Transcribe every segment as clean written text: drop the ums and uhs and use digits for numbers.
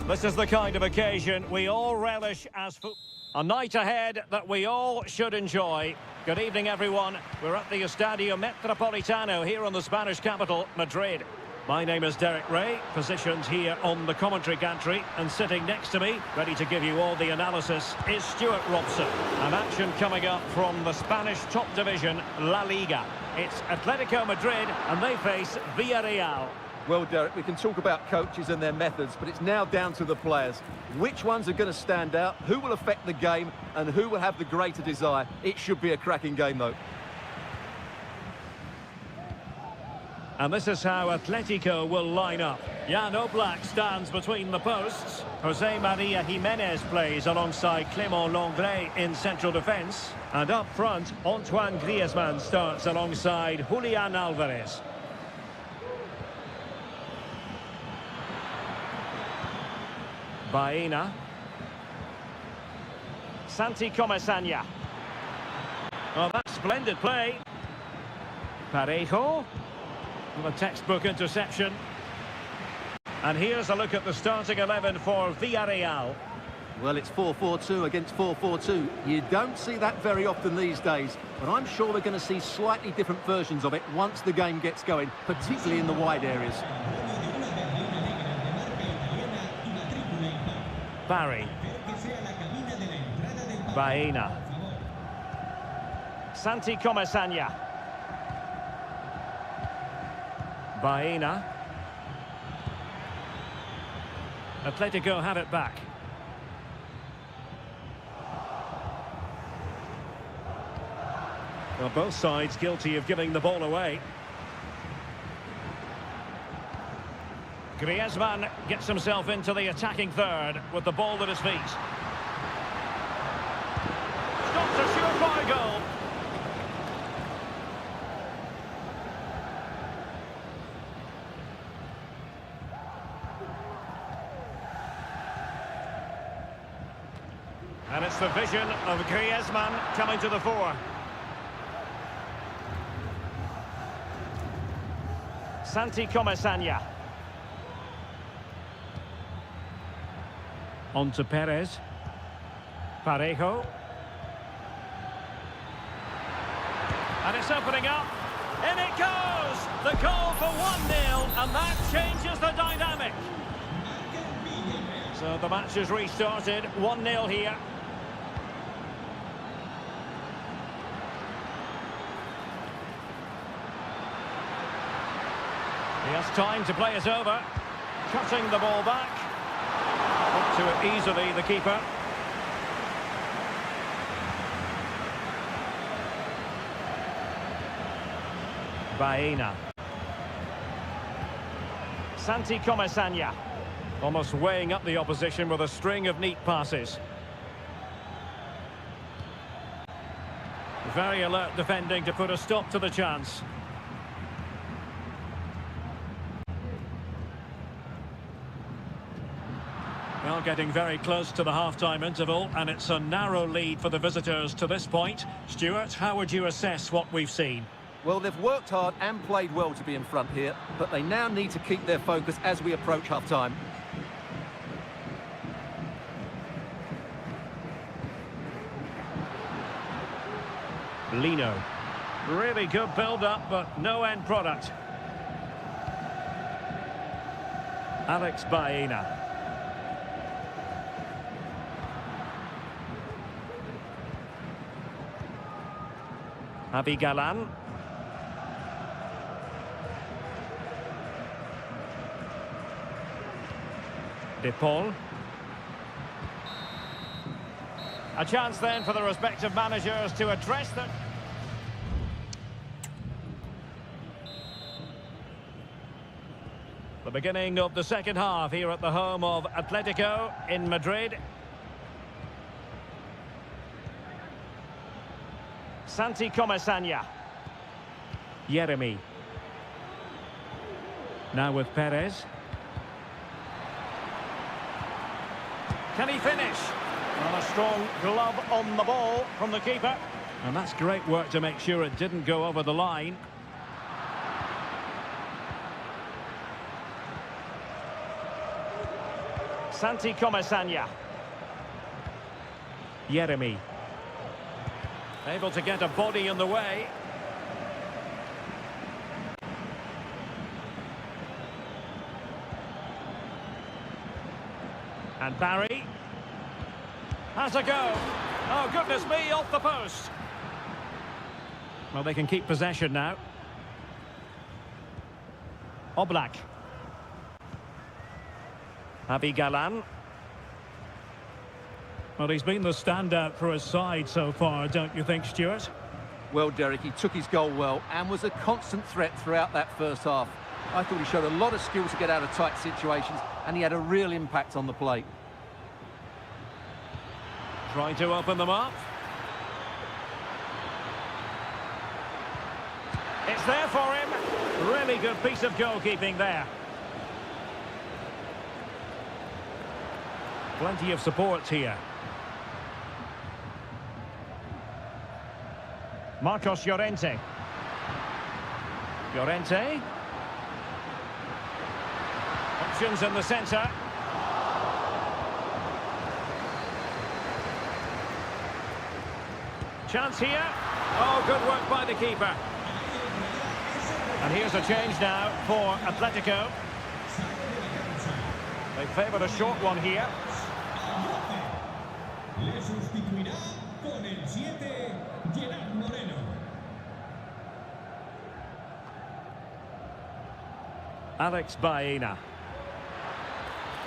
This is the kind of occasion we all relish as a night ahead that we all should enjoy. Good evening, everyone. We're at the Estadio Metropolitano here on the Spanish capital, Madrid. My name is Derek Ray, positioned here on the commentary gantry, and sitting next to me, ready to give you all the analysis, is Stuart Robson. An action coming up from the Spanish top division, La Liga. It's Atletico Madrid, and they face Villarreal. Well, Derek, we can talk about coaches and their methods, but it's now down to the players. Which ones are going to stand out, who will affect the game, and who will have the greater desire? It should be a cracking game, though. And this is how Atletico will line up. Jan Oblak stands between the posts. Jose Maria Jimenez plays alongside Clément Lenglet in central defence. And up front, Antoine Griezmann starts alongside Julian Alvarez. Baena. Santi Comesaña. Oh, that's splendid play. Parejo. A textbook interception. And here's a look at the starting 11 for Villarreal. Well, it's 4-4-2 against 4-4-2. You don't see that very often these days, but I'm sure we're going to see slightly different versions of it once the game gets going, particularly in the wide areas. Barry. Baena. Santi Comesaña. Baena. Atletico have it back. Well, both sides guilty of giving the ball away. Griezmann gets himself into the attacking third with the ball at his feet. Stops a surefire goal. And it's the vision of Griezmann coming to the fore. Santi Comesaña. On to Perez. Parejo. And it's opening up. In it goes! The goal for 1-0, and that changes the dynamic. So the match is restarted. 1-0 here. He has time to play it over. Cutting the ball back. Up to it easily, the keeper. Baena. Santi Comesaña. Almost weighing up the opposition with a string of neat passes. Very alert defending to put a stop to the chance. Well, getting very close to the half-time interval, and it's a narrow lead for the visitors to this point. Stuart, how would you assess what we've seen? Well, they've worked hard and played well to be in front here, but they now need to keep their focus as we approach half-time. Lino. Really good build-up, but no end product. Alex Baena. Javi Galan. De Paul. A chance then for the respective managers to address them. The beginning of the second half here at the home of Atletico in Madrid. Santi Comesaña. Yeremy. Now with Perez. Can he finish? And a strong glove on the ball from the keeper. And that's great work to make sure it didn't go over the line. Santi Comesaña. Jeremy. Able to get a body in the way. And Barry. Has a go. Oh, goodness me, off the post. Well, they can keep possession now. Oblak. Galan. Well, he's been the standout for his side so far, don't you think, Stuart? Well, Derek, he took his goal well and was a constant threat throughout that first half. I thought he showed a lot of skill to get out of tight situations, and he had a real impact on the plate. Trying to open them up. It's there for him. Really good piece of goalkeeping there. Plenty of support here. Marcos Llorente. Llorente. Options in the centre. Chance here. Oh, good work by the keeper. And here's a change now for Atletico. They favoured a short one here. Le sustituirá con el 7, Gerard Moreno. Alex Baena.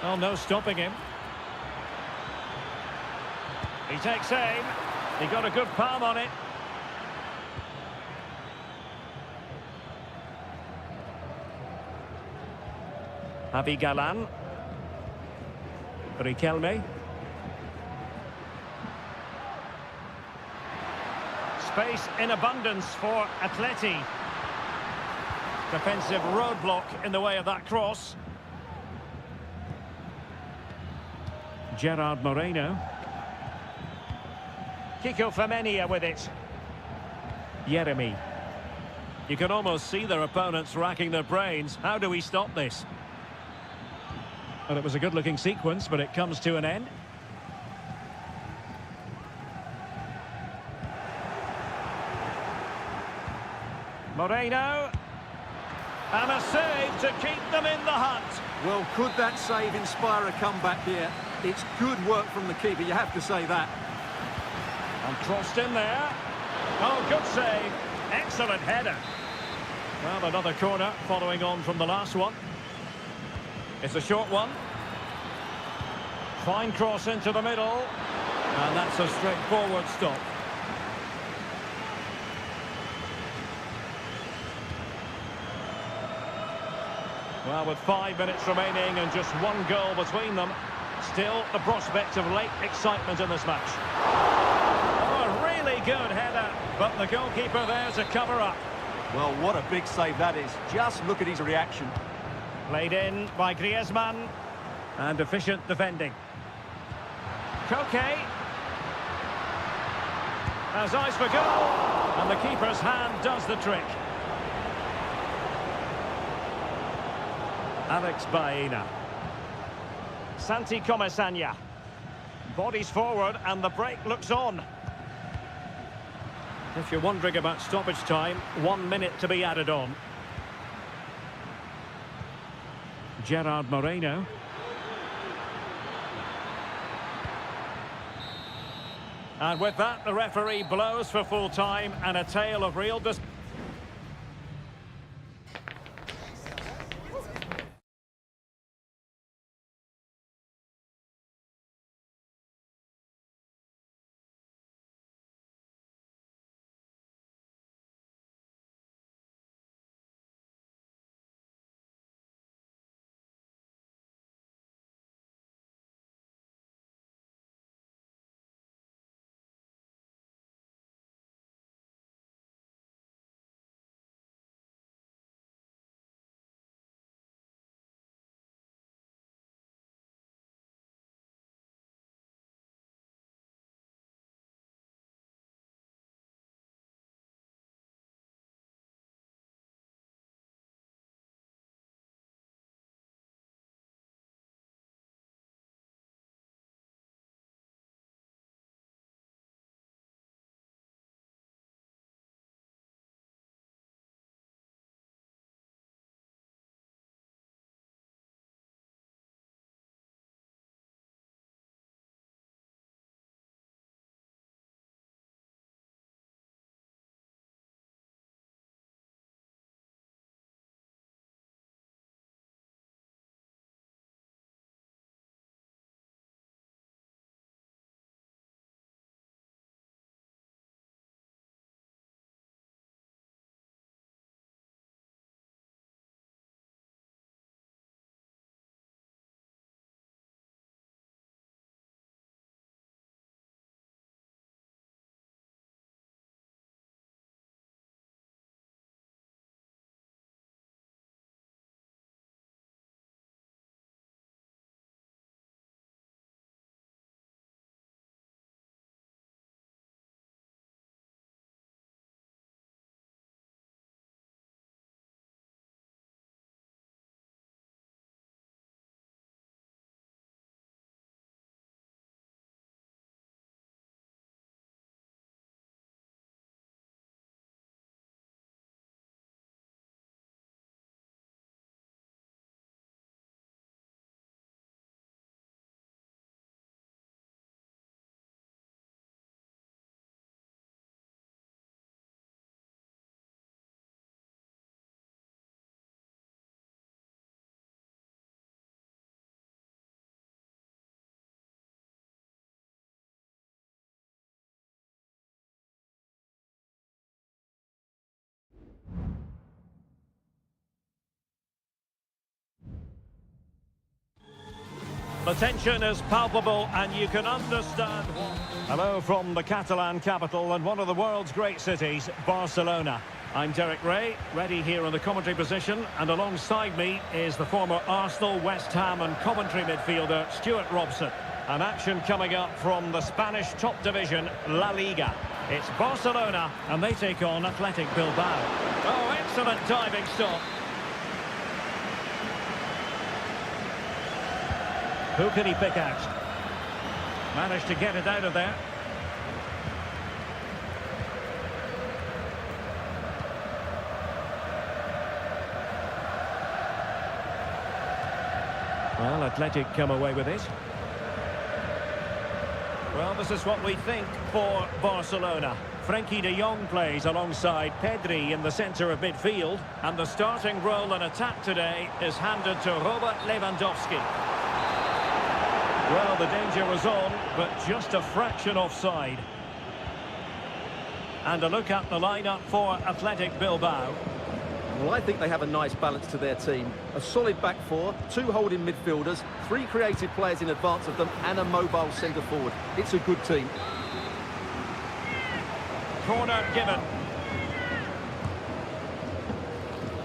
Oh, no stopping him. He takes aim. He got a good palm on it. Galan. Riquelme. Space in abundance for Atleti. Defensive roadblock in the way of that cross. Gerard Moreno. Kiko Femenia with it. Jeremy. You can almost see their opponents racking their brains. How do we stop this? Well, it was a good-looking sequence, but it comes to an end. Moreno. And a save to keep them in the hunt. Well, could that save inspire a comeback here? It's good work from the keeper, you have to say that. And crossed in there. Oh, good save. Excellent header. Well, another corner following on from the last one. It's a short one. Fine cross into the middle. And that's a straightforward stop. Well, with 5 minutes remaining and just one goal between them, still the prospect of late excitement in this match. Oh, a really good header, but the goalkeeper there to cover up. Well, what a big save that is. Just look at his reaction. Played in by Griezmann. And efficient defending. Koke. Has eyes for goal. And the keeper's hand does the trick. Alex Baena. Santi Comesaña. Bodies forward and the break looks on. If you're wondering about stoppage time, 1 minute to be added on. Gerard Moreno. And with that, the referee blows for full time and a tale of real The tension is palpable and you can understand. Hello from the Catalan capital and one of the world's great cities, Barcelona. I'm Derek Ray, ready here in the commentary position, and alongside me is the former Arsenal, West Ham and Coventry midfielder Stuart Robson. An action coming up from the Spanish top division, La Liga. It's Barcelona and they take on Athletic Bilbao. Oh, excellent diving stop. Who can he pick out? Managed to get it out of there. Well, Athletic come away with it. Well, this is what we think for Barcelona. Frenkie de Jong plays alongside Pedri in the centre of midfield. And the starting role in attack today is handed to Robert Lewandowski. Well, the danger was on, but just a fraction offside. And a look at the lineup for Athletic Bilbao. Well, I think they have a nice balance to their team. A solid back four, two holding midfielders, three creative players in advance of them, and a mobile centre forward. It's a good team. Corner given.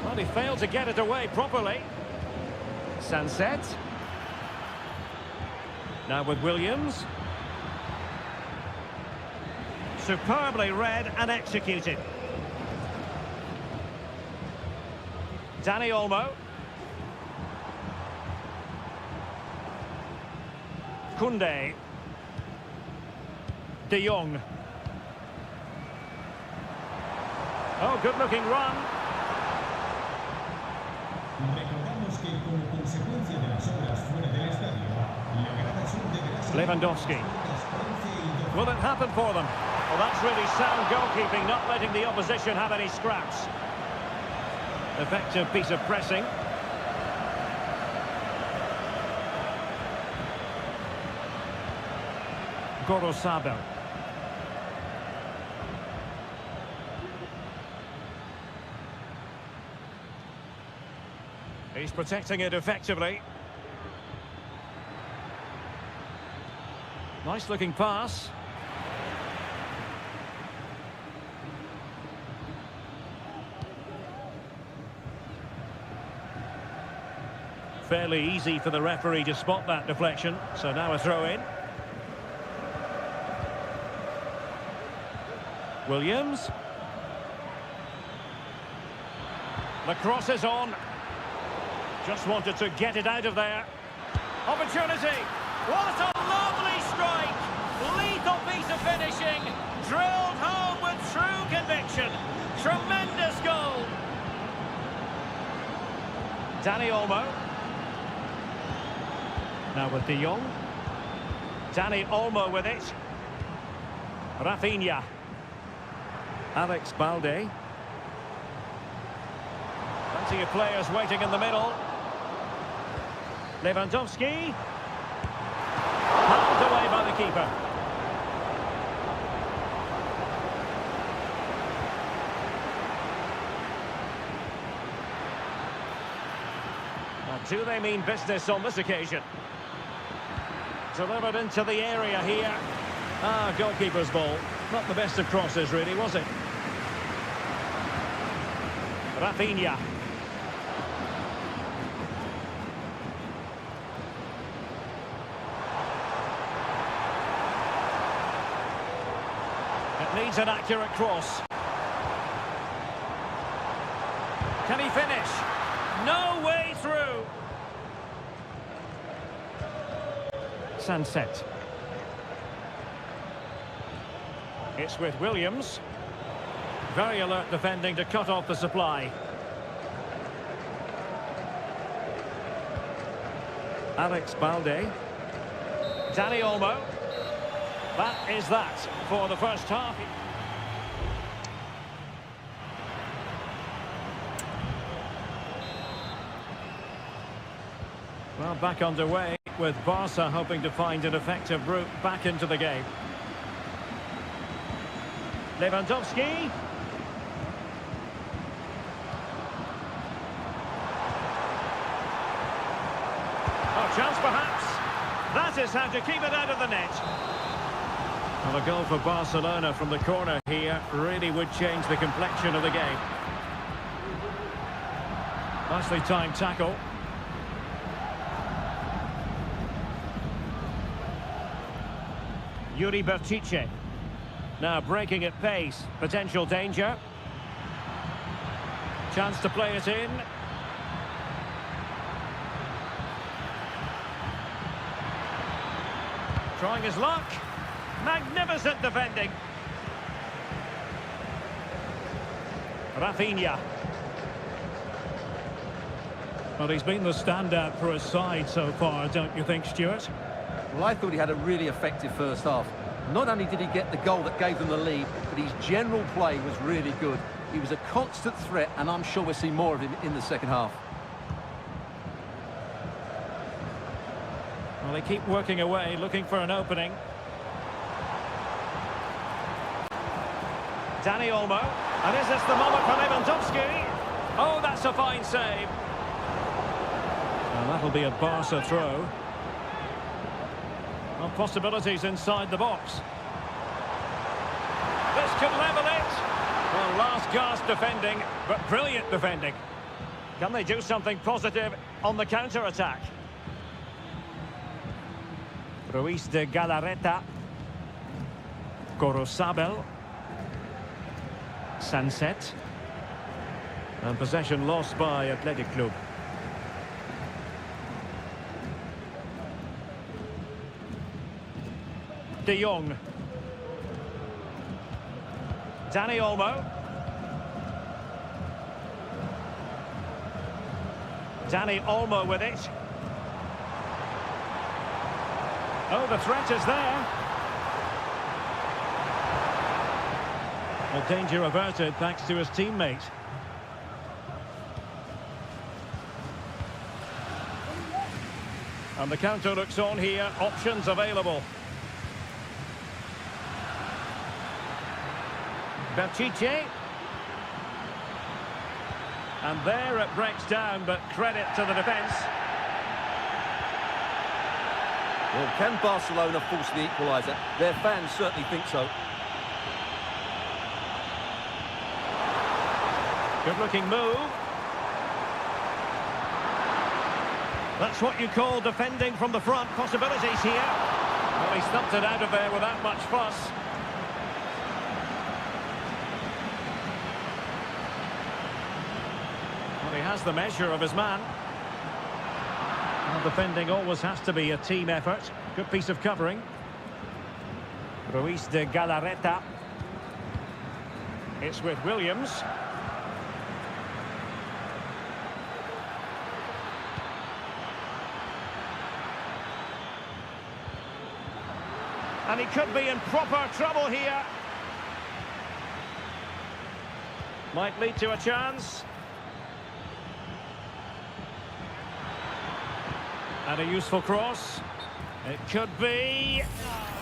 Well, he failed to get it away properly. Sunset. Now with Williams. Superbly read and executed. Dani Olmo. Koundé. De Jong. Oh, good-looking run. Recordamos que como consecuencia de las obras fuera del estadio, la grada sur deberá ser Lewandowski. Will it happen for them? Well, that's really sound goalkeeping, not letting the opposition have any scraps. Effective piece of pressing. Gorosabel. He's protecting it effectively. Nice looking pass. Fairly easy for the referee to spot that deflection, so now a throw in. Williams. The cross is on. Just wanted to get it out of there. Opportunity. What a lovely strike. Lethal piece of finishing. Drilled home with true conviction. Tremendous goal. Dani Olmo. Now with De Jong. Dani Olmo with it. Rafinha. Alex Balde. Plenty of players waiting in the middle. Lewandowski. Palmed away by the keeper. Now, do they mean business on this occasion? Delivered into the area here. Ah, goalkeeper's ball. Not the best of crosses, really, was it? Rafinha. It needs an accurate cross. Can he finish? No way through. Sunset. It's with Williams. Very alert defending to cut off the supply. Alex Balde. Dani Olmo. That is that for the first half. Well, back underway with Barca hoping to find an effective route back into the game. Lewandowski. Oh, chance perhaps. That is how to keep it out of the net. Well, a goal for Barcelona from the corner here really would change the complexion of the game. Nicely timed tackle. Yuri Berchiche. Now breaking at pace. Potential danger. Chance to play it in. Trying his luck. Magnificent defending. Rafinha. Well, he's been the standout for his side so far, don't you think, Stuart? Well, I thought he had a really effective first half. Not only did he get the goal that gave them the lead, but his general play was really good. He was a constant threat, and I'm sure we'll see more of him in the second half. Well, they keep working away, looking for an opening. Danny Olmo. And is this the moment for Lewandowski? Oh, that's a fine save. Well, that'll be a Barca throw. Well, possibilities inside the box. This could level it. Well, last gasp defending, but brilliant defending. Can they do something positive on the counter-attack? Ruiz de Galarreta. Gorosabel. Sunset. And possession lost by Athletic Club. De Jong. Danny Olmo. Danny Olmo with it. Oh, the threat is there. Well, danger averted thanks to his teammate. And the counter looks on here. Options available. Berchiche. And there it breaks down, but credit to the defence. Well, can Barcelona force the equaliser? Their fans certainly think so. Good-looking move. That's what you call defending from the front. Possibilities here. Well, he stumped it out of there without much fuss. Well, he has the measure of his man. Well, defending always has to be a team effort. Good piece of covering. Ruiz de Galarreta. It's with Williams. And he could be in proper trouble here. Might lead to a chance. And a useful cross. It could be.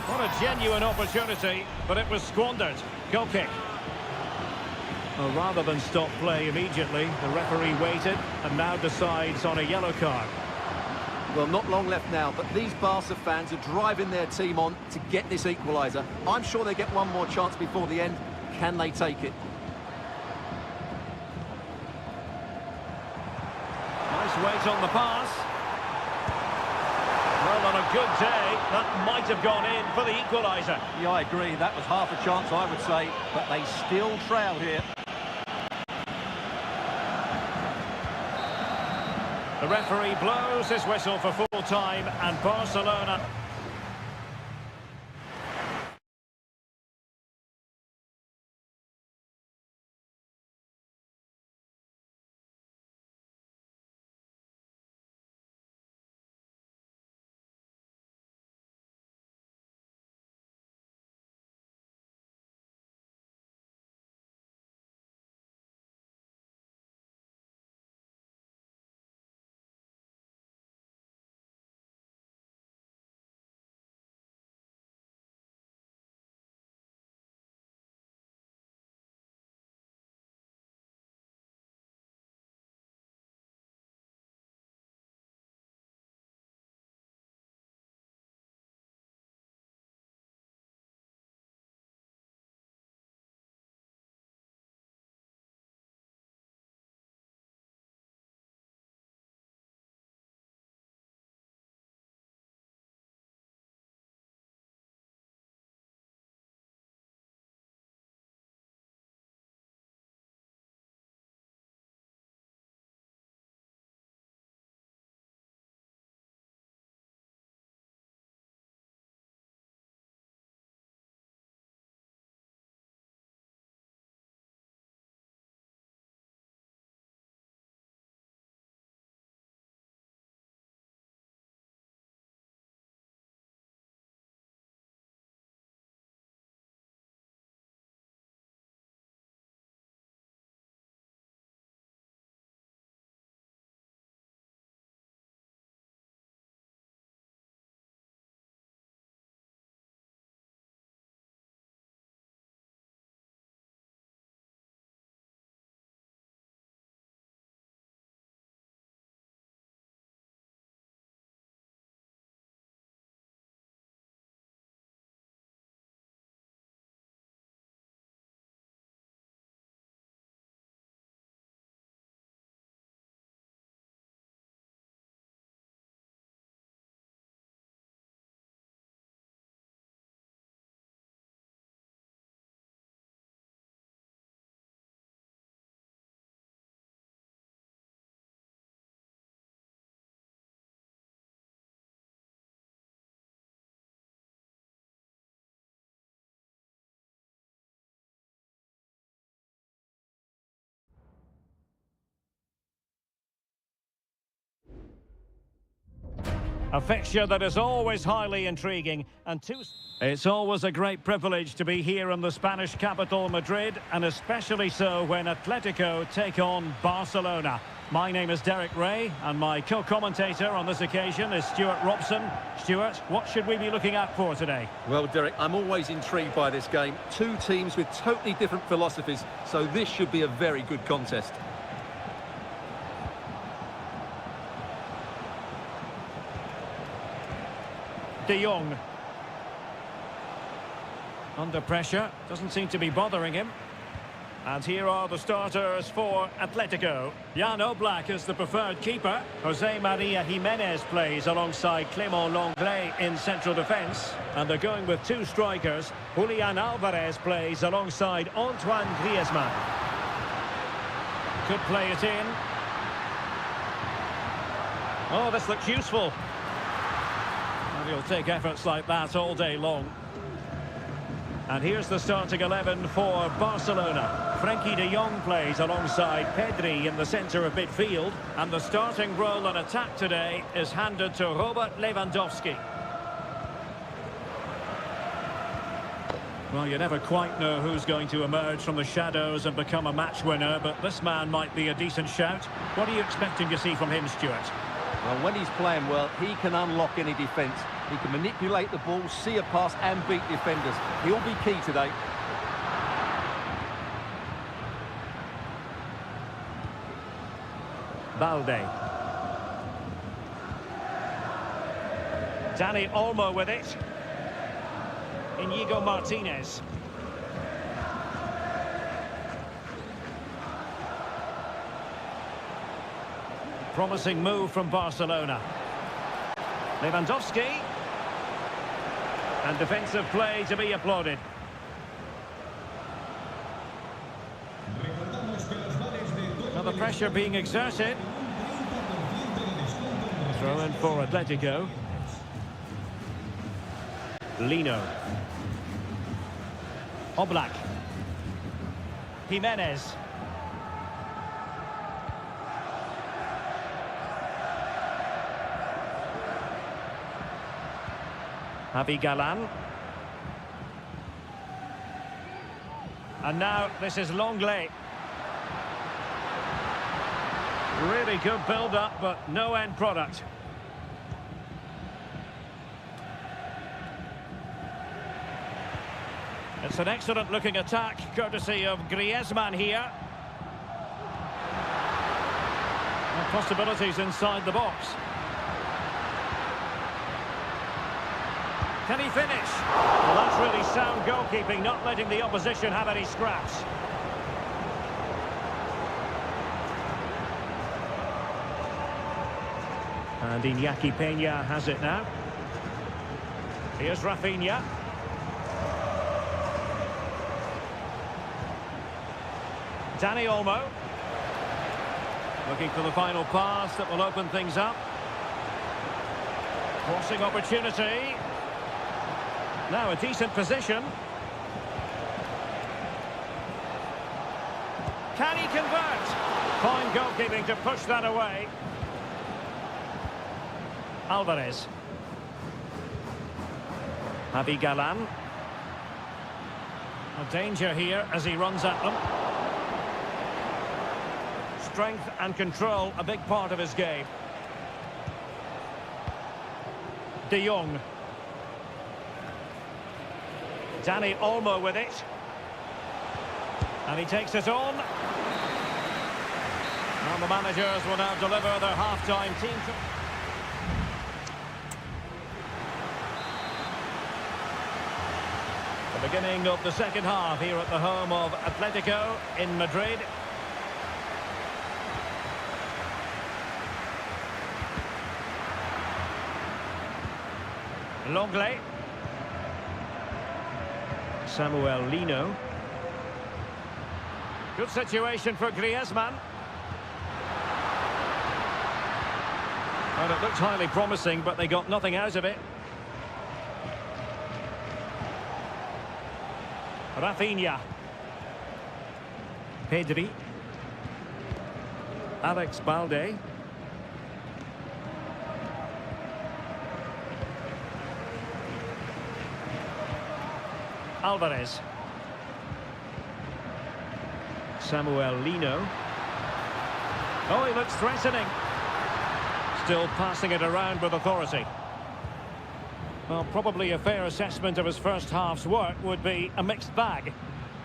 What a genuine opportunity, but it was squandered. Goal kick. Well, rather than stop play immediately, the referee waited and now decides on a yellow card. Well, not long left now, but these Barca fans are driving their team on to get this equaliser. I'm sure they get one more chance before the end. Can they take it? Nice weight on the pass. Well, on a good day, that might have gone in for the equaliser. Yeah, I agree. That was half a chance, I would say, but they still trail here. The referee blows his whistle for full time, and Barcelona A fixture that is always highly intriguing, and it's always a great privilege to be here in the Spanish capital, Madrid, and especially so when Atletico take on Barcelona. My name is Derek Ray, and my co-commentator on this occasion is Stuart Robson. Stuart, what should we be looking out for today? Well, Derek, I'm always intrigued by this game. Two teams with totally different philosophies, so this should be a very good contest. De Jong. Under pressure, doesn't seem to be bothering him. And here are the starters for Atletico. Jan Oblak is the preferred keeper. Jose Maria Jimenez plays alongside Clément Lenglet in central defence. And they're going with two strikers. Julian Alvarez plays alongside Antoine Griezmann. Could play it in. Oh, this looks useful. And he'll take efforts like that all day long. And here's the starting 11 for Barcelona. Frenkie de Jong plays alongside Pedri in the centre of midfield. And the starting role in attack today is handed to Robert Lewandowski. Well, you never quite know who's going to emerge from the shadows and become a match winner, but this man might be a decent shout. What are you expecting to see from him, Stuart? Well, when he's playing well, he can unlock any defence. He can manipulate the ball, see a pass and beat defenders. He'll be key today. Balde. Dani Olmo with it. Inigo Martinez. Promising move from Barcelona. Lewandowski. And defensive play to be applauded. Now the pressure being exerted. Throw in for Atletico. Lino. Oblak. Jimenez. Javi Galan. And now this is Lenglet. Really good build-up, but no end product. It's an excellent-looking attack, courtesy of Griezmann here. And possibilities inside the box. Can he finish? Well, that's really sound goalkeeping, not letting the opposition have any scraps. And Iñaki Peña has it now. Here's Rafinha. Dani Olmo. Looking for the final pass that will open things up. Crossing opportunity. Now a decent position. Can he convert? Fine goalkeeping to push that away. Alvarez. Javi Galan. A danger here as he runs at them. Strength and control, a big part of his game. De Jong. Dani Olmo with it. And he takes it on. And the managers will now deliver their half-time team. The beginning of the second half here at the home of Atletico in Madrid. Lenglet. Samuel Lino. Good situation for Griezmann. And it looked highly promising, but they got nothing out of it. Rafinha. Pedri. Alex Balde. Alvarez. Samuel Lino. Oh, he looks threatening. Still passing it around with authority. Well, probably a fair assessment of his first half's work would be a mixed bag.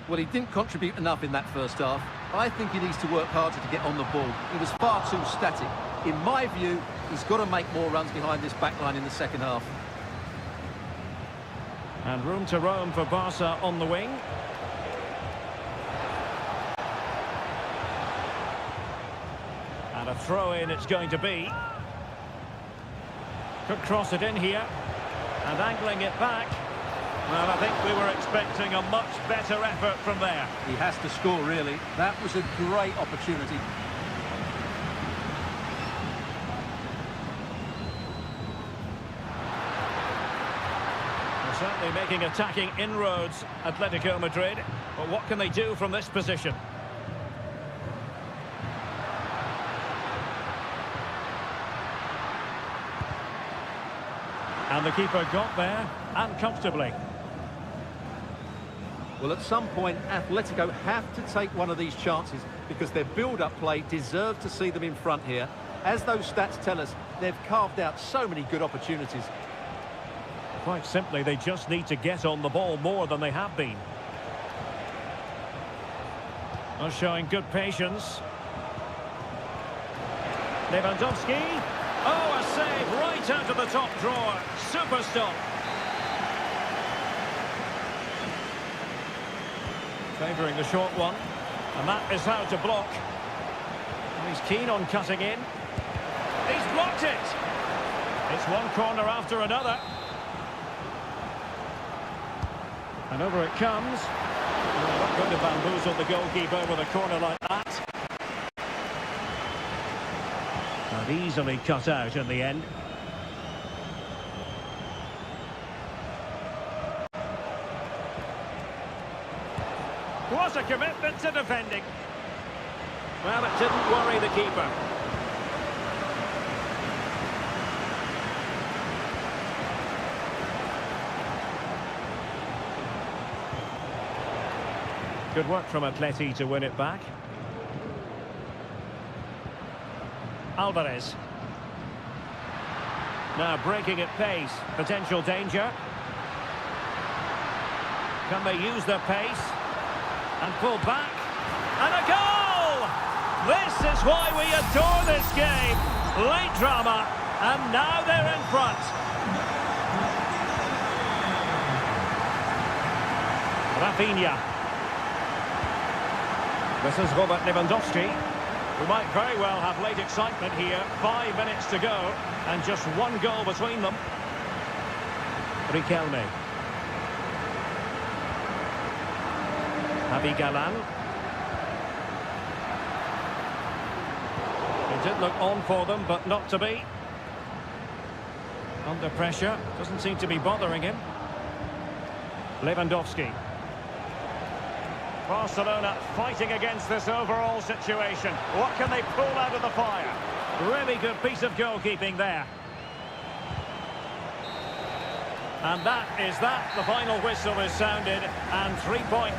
Well, he didn't contribute enough in that first half. I think he needs to work harder to get on the ball. He was far too static. In my view, he's got to make more runs behind this back line in the second half. And room to roam for Barca on the wing. And a throw-in it's going to be. Could cross it in here. And angling it back. Well, I think we were expecting a much better effort from there. He has to score, really. That was a great opportunity. They're certainly making attacking inroads, Atletico Madrid. But what can they do from this position? And the keeper got there, and comfortably. Well, at some point, Atletico have to take one of these chances because their build-up play deserves to see them in front here. As those stats tell us, they've carved out so many good opportunities. Quite simply, they just need to get on the ball more than they have been. Well, showing good patience. Lewandowski. Oh, a save right out of the top drawer. Super stop. Favouring the short one. And that is how to block. And he's keen on cutting in. He's blocked it. It's one corner after another. And over it comes. Well, not going to bamboozle the goalkeeper with a corner like that. And easily cut out in the end. What a commitment to defending. Well, it didn't worry the keeper. Good work from Atleti to win it back. Alvarez. Now breaking at pace. Potential danger. Can they use their pace? And pull back. And a goal! This is why we adore this game. Late drama. And now they're in front. Rafinha. This is Robert Lewandowski. We might very well have late excitement here. 5 minutes to go, and just one goal between them. Riquelme. Javi Galan. It did look on for them, but not to be. Under pressure, doesn't seem to be bothering him. Lewandowski. Barcelona fighting against this overall situation. What can they pull out of the fire? Really good piece of goalkeeping there. And that is that. The final whistle is sounded, and 3 points.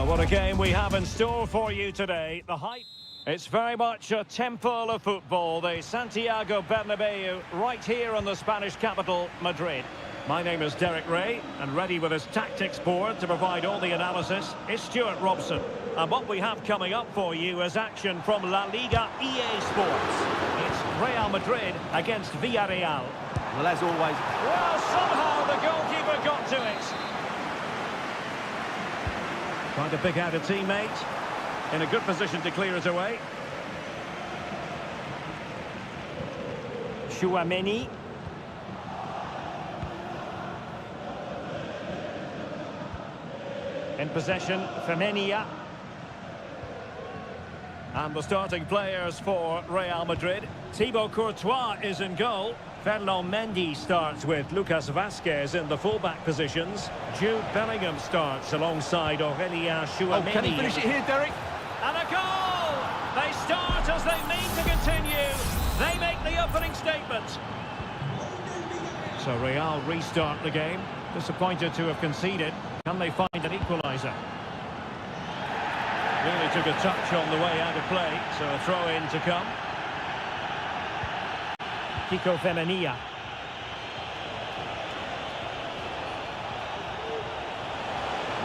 what a game we have in store for you today. The height. It's very much a temple of football, the Santiago Bernabeu, right here in the Spanish capital, Madrid. My name is Derek Ray, and ready with his tactics board to provide all the analysis is Stuart Robson. And what we have coming up for you is action from La Liga EA Sports. It's Real Madrid against Villarreal. Well, as always... Well, somehow the goalkeeper got to it. Trying to pick out a teammate. In a good position to clear it away. Chouameni. In possession, Femenia. And the starting players for Real Madrid. Thibaut Courtois is in goal. Ferland Mendy starts with Lucas Vazquez in the fullback positions. Jude Bellingham starts alongside Aurelien Chouameni. Oh, can he finish it here, Derek? And a goal! They start as they mean to continue. They make the opening statement. So Real restart the game. Disappointed to have conceded. Can they find an equaliser? Really took a touch on the way out of play, so a throw-in to come. Kiko Femenia.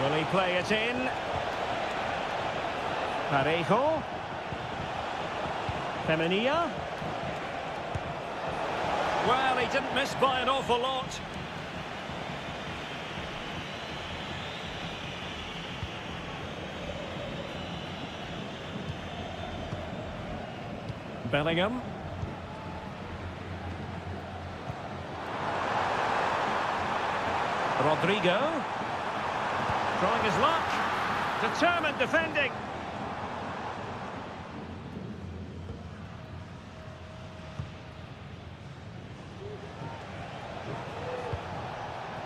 Will he play it in? Parejo. Femenia. Well, he didn't miss by an awful lot. Bellingham. Rodrigo. Trying his luck. Determined defending.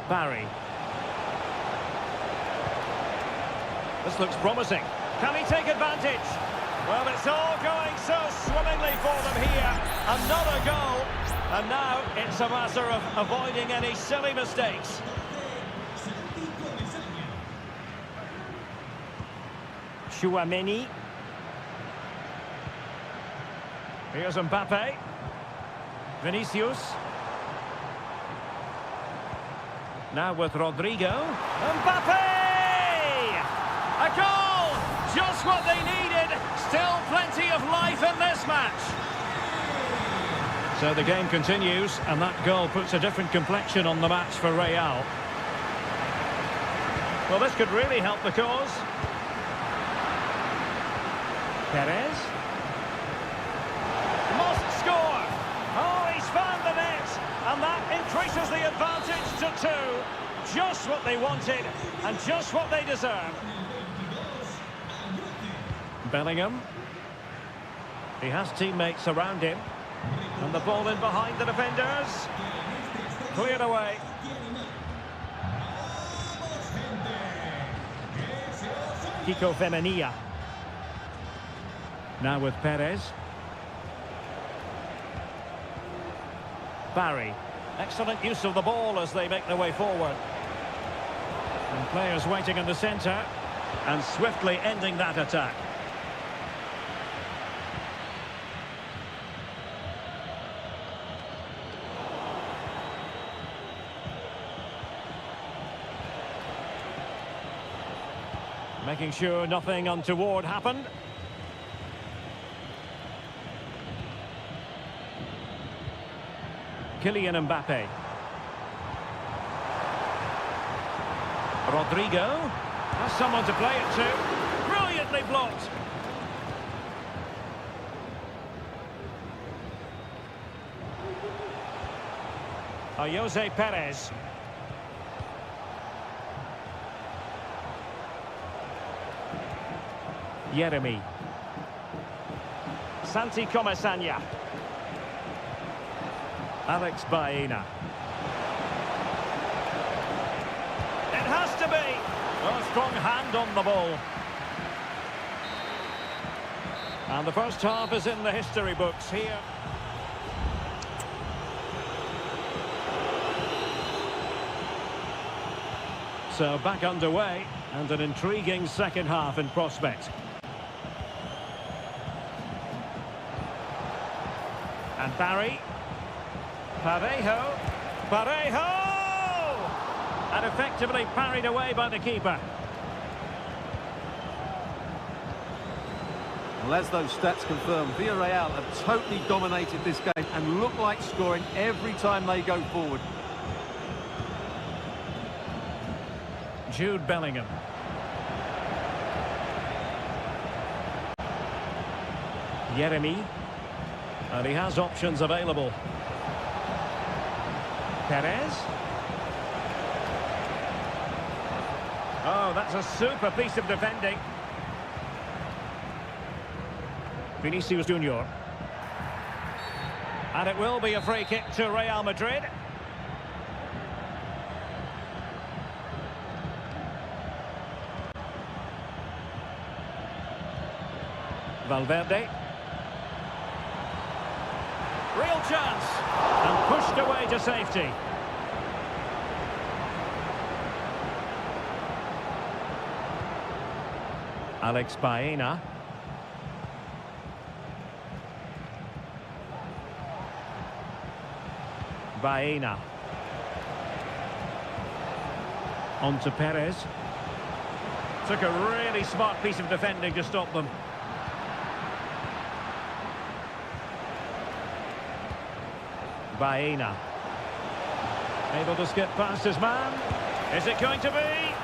Barry. This looks promising. Can he take advantage? Well, it's all going so swimmingly for them here. Another goal. And now it's a matter of avoiding any silly mistakes. Chouameni. Here's Mbappe. Vinicius. Now with Rodrigo. Mbappe! A goal! Just what they needed. Still plenty of life in this match. So the game continues, and that goal puts a different complexion on the match for Real. Well, this could really help the cause. Perez. Must score. Oh, he's found the net. And that increases the advantage to 2. Just what they wanted and just what they deserve. Bellingham. He has teammates around him. And the ball in behind the defenders. Cleared away. Kiko Femenia. Now with Perez. Barry. Excellent use of the ball as they make their way forward. And players waiting in the centre. And swiftly ending that attack. Making sure nothing untoward happened. Kylian Mbappe. Rodrigo. Has someone to play it to. Brilliantly blocked. Jose Perez. Jeremy. Santi Comesaña. Alex Baena. It has to be. Oh, strong hand on the ball. And the first half is in the history books here. So back underway. And an intriguing second half in prospect. And Barry. Parejo. Parejo! And effectively parried away by the keeper. Well, as those stats confirm, Villarreal have totally dominated this game and look like scoring every time they go forward. Jude Bellingham. Yeremy. And he has options available. Perez. Oh, that's a super piece of defending. Vinicius Junior. And it will be a free kick to Real Madrid. Valverde. Real chance. And pushed away to safety. Alex Baena. Baena. On to Perez. Took a really smart piece of defending to stop them. Baena. Able to skip past his man. Is it going to be?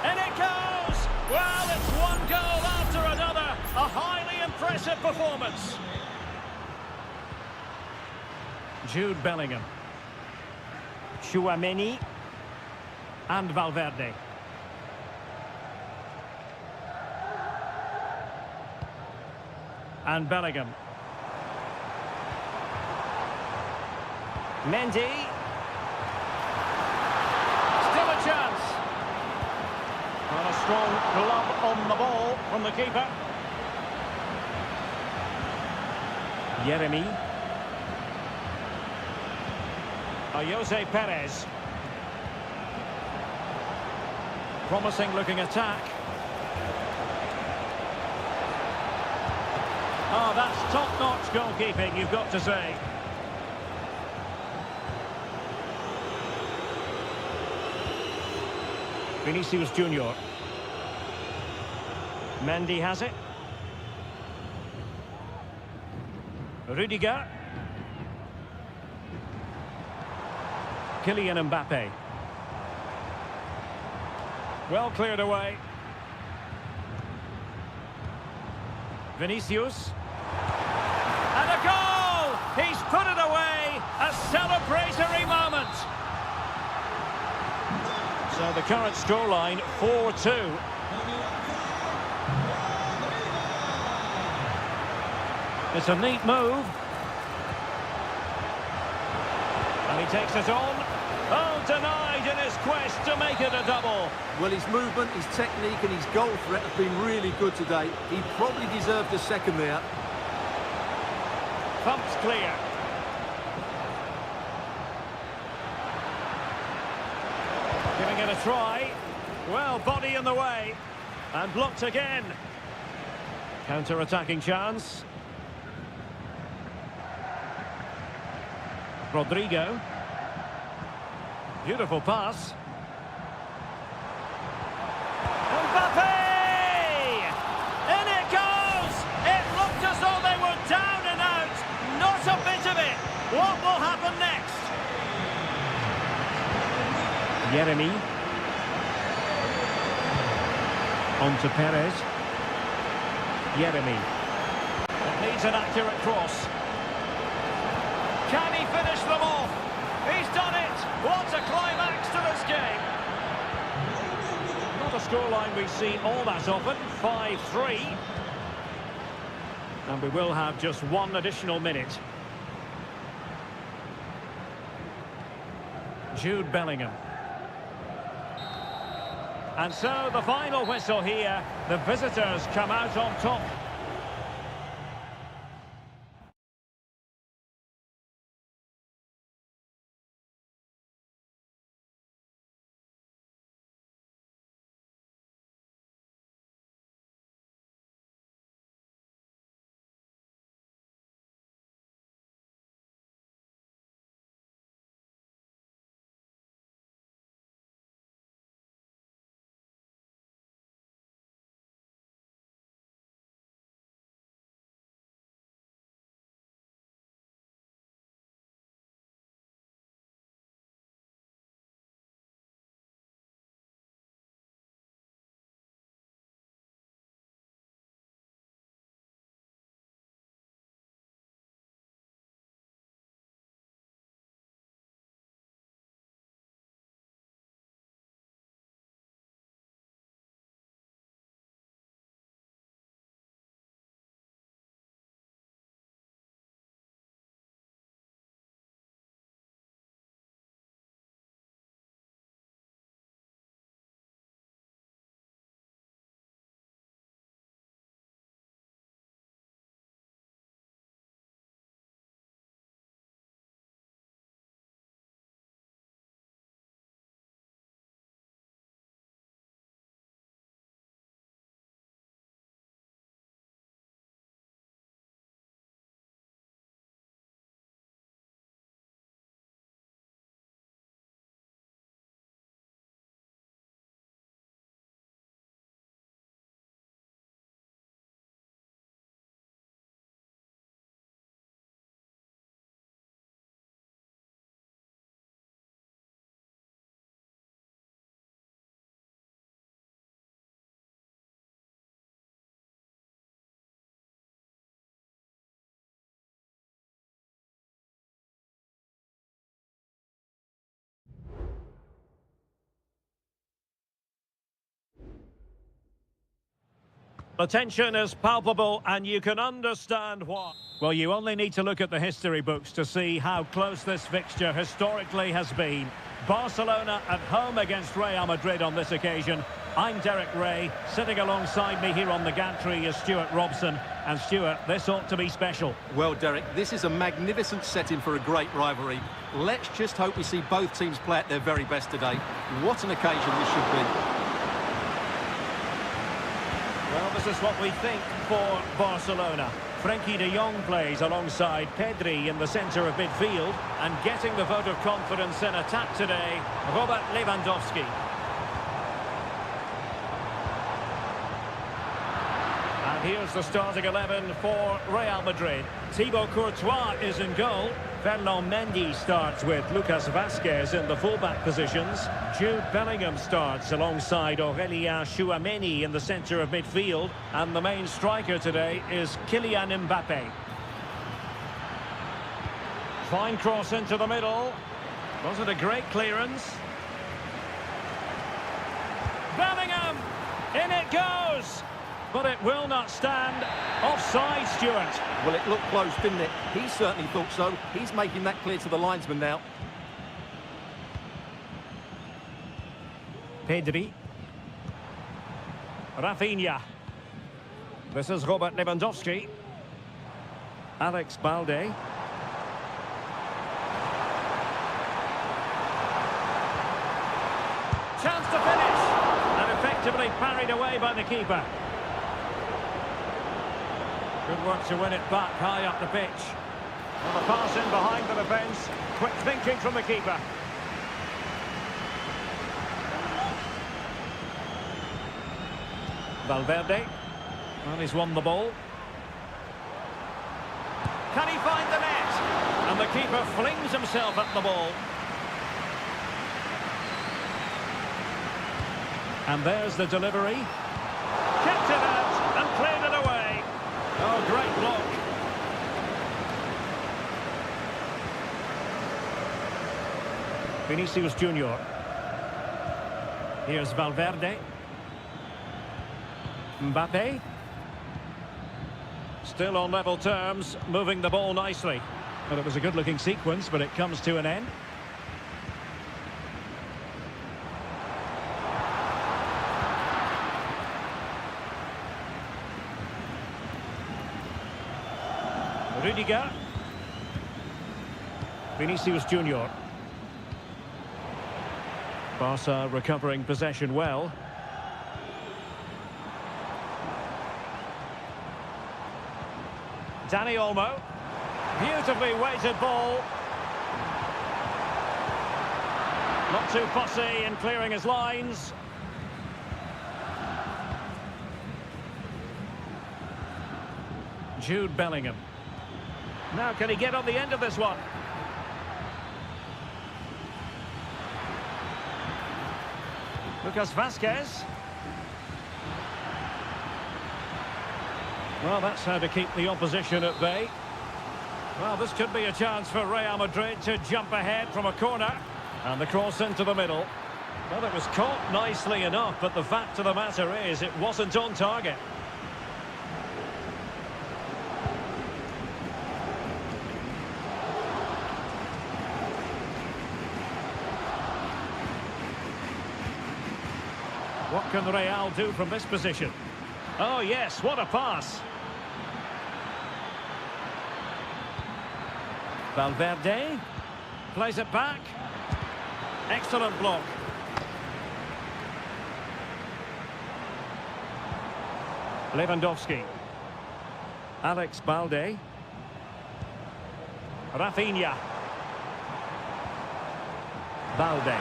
And it goes! Well, it's one goal after another. A highly impressive performance. Jude Bellingham. Tchouaméni. And Valverde. And Bellingham. Mendy. Still a chance. And a strong glove on the ball from the keeper. Yeremy. Jose Perez. Promising looking attack. Oh, that's top-notch goalkeeping, you've got to say. Vinicius Junior. Mendy has it. Rudiger. Kylian Mbappe. Well cleared away. Vinicius. And a goal! He's put it away! A celebratory moment! So the current scoreline, 4-2. It's a neat move. And he takes it on. Oh, denied in his quest to make it a double. Well, his movement, his technique and his goal threat have been really good today. He probably deserved a second there. Thumps clear. Giving it a try. Well, body in the way. And blocked again. Counter-attacking chance. Rodrigo. Beautiful pass. Mbappe! In it goes! It looked as though they were down and out. Not a bit of it. What will happen next? Yeremy. On to Perez. Yeremy. It needs an accurate cross. Can he finish them off? He's done it! What a climax to this game! Not a scoreline we see all that often, 5-3. And we will have just one additional minute. Jude Bellingham. And so the final whistle here. The visitors come out on top. The tension is palpable and you can understand why. Well, you only need to look at the history books to see how close this fixture historically has been. Barcelona at home against Real Madrid on this occasion. I'm Derek Ray. Sitting alongside me here on the gantry is Stuart Robson. And Stuart, this ought to be special. Well, Derek, this is a magnificent setting for a great rivalry. Let's just hope we see both teams play at their very best today. What an occasion this should be. Well, this is what we think for Barcelona. Frenkie de Jong plays alongside Pedri in the centre of midfield, and getting the vote of confidence in attack today, Robert Lewandowski. And here's the starting 11 for Real Madrid. Thibaut Courtois is in goal. Ferland Mendy starts with Lucas Vazquez in the fullback positions. Jude Bellingham starts alongside Aurélien Tchouameni in the centre of midfield. And the main striker today is Kylian Mbappé. Fine cross into the middle. Was it a great clearance? Bellingham! In it goes! But it will not stand. Offside, Stuart. Well, it looked close, didn't it? He certainly thought so. He's making that clear to the linesman now. Pedri. Rafinha. This is Robert Lewandowski. Alex Balde. Chance to finish. And effectively parried away by the keeper. Good work to win it back high up the pitch. Well, the pass in behind the defence. Quick thinking from the keeper. Valverde. Well, he's won the ball. Can he find the net? And the keeper flings himself at the ball. And there's the delivery. Kicked it out and cleared it away. Oh, great block. Vinicius Junior. Here's Valverde. Mbappé. Still on level terms, moving the ball nicely. Well, it was a good-looking sequence, but it comes to an end. Rudiger. Vinicius Junior. Barca recovering possession well. Dani Olmo. Beautifully weighted ball. Not too fussy in clearing his lines. Jude Bellingham. Now, can he get on the end of this one? Lucas Vazquez. Well, that's how to keep the opposition at bay. Well, this could be a chance for Real Madrid to jump ahead from a corner. And the cross into the middle. Well, it was caught nicely enough, but the fact of the matter is it wasn't on target. What can Real do from this position? Oh, yes, what a pass. Valverde plays it back. Excellent block. Lewandowski. Alex Balde. Rafinha. Balde.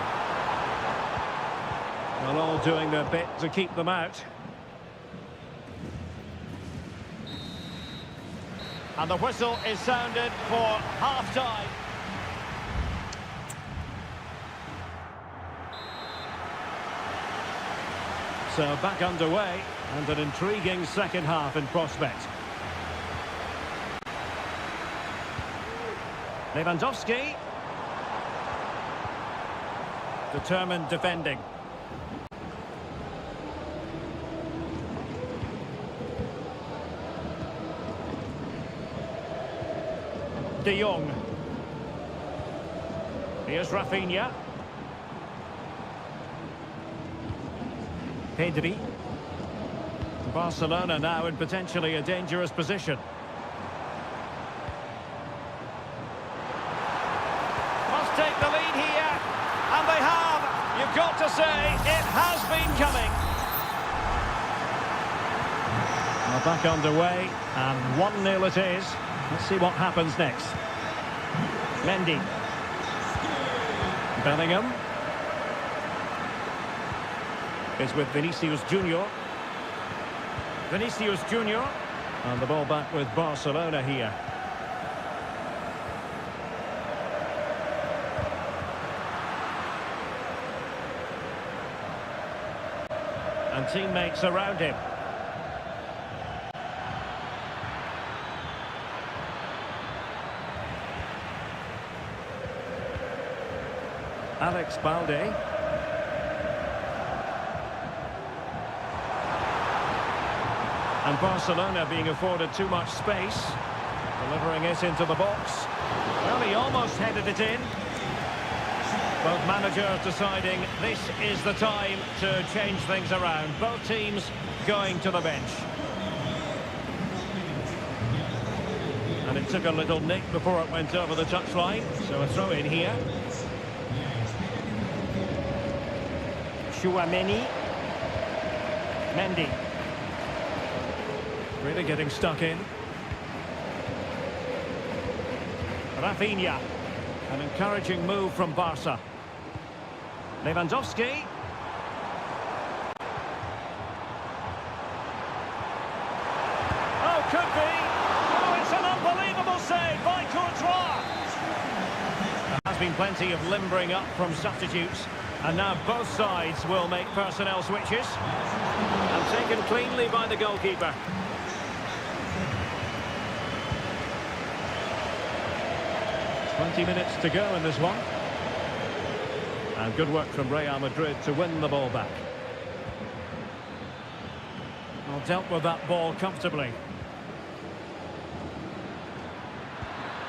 Well, all doing their bit to keep them out. And the whistle is sounded for half-time. So back underway, and an intriguing second half in prospect. Lewandowski. Determined defending. de Jong. Here's Rafinha. Pedri. Barcelona now in potentially a dangerous position. Must take the lead here. And they have. You've got to say, it has been coming. Well, back underway, and 1-0 it is. Let's see what happens next. Mendy. Bellingham. Is with Vinicius Junior. Vinicius Junior. And the ball back with Barcelona here. And teammates around him. Alex Balde. And Barcelona being afforded too much space. Delivering it into the box. Well, he almost headed it in. Both managers deciding this is the time to change things around. Both teams going to the bench. And it took a little nick before it went over the touchline. So a throw in here. Chouameni. Mendy. Really getting stuck in. Rafinha. An encouraging move from Barca. Lewandowski. Oh, could be. Oh, it's an unbelievable save by Courtois. There has been plenty of limbering up from substitutes. And now both sides will make personnel switches. And taken cleanly by the goalkeeper. Minutes to go in this one. And good work from Real Madrid to win the ball back. Well, dealt with that ball comfortably.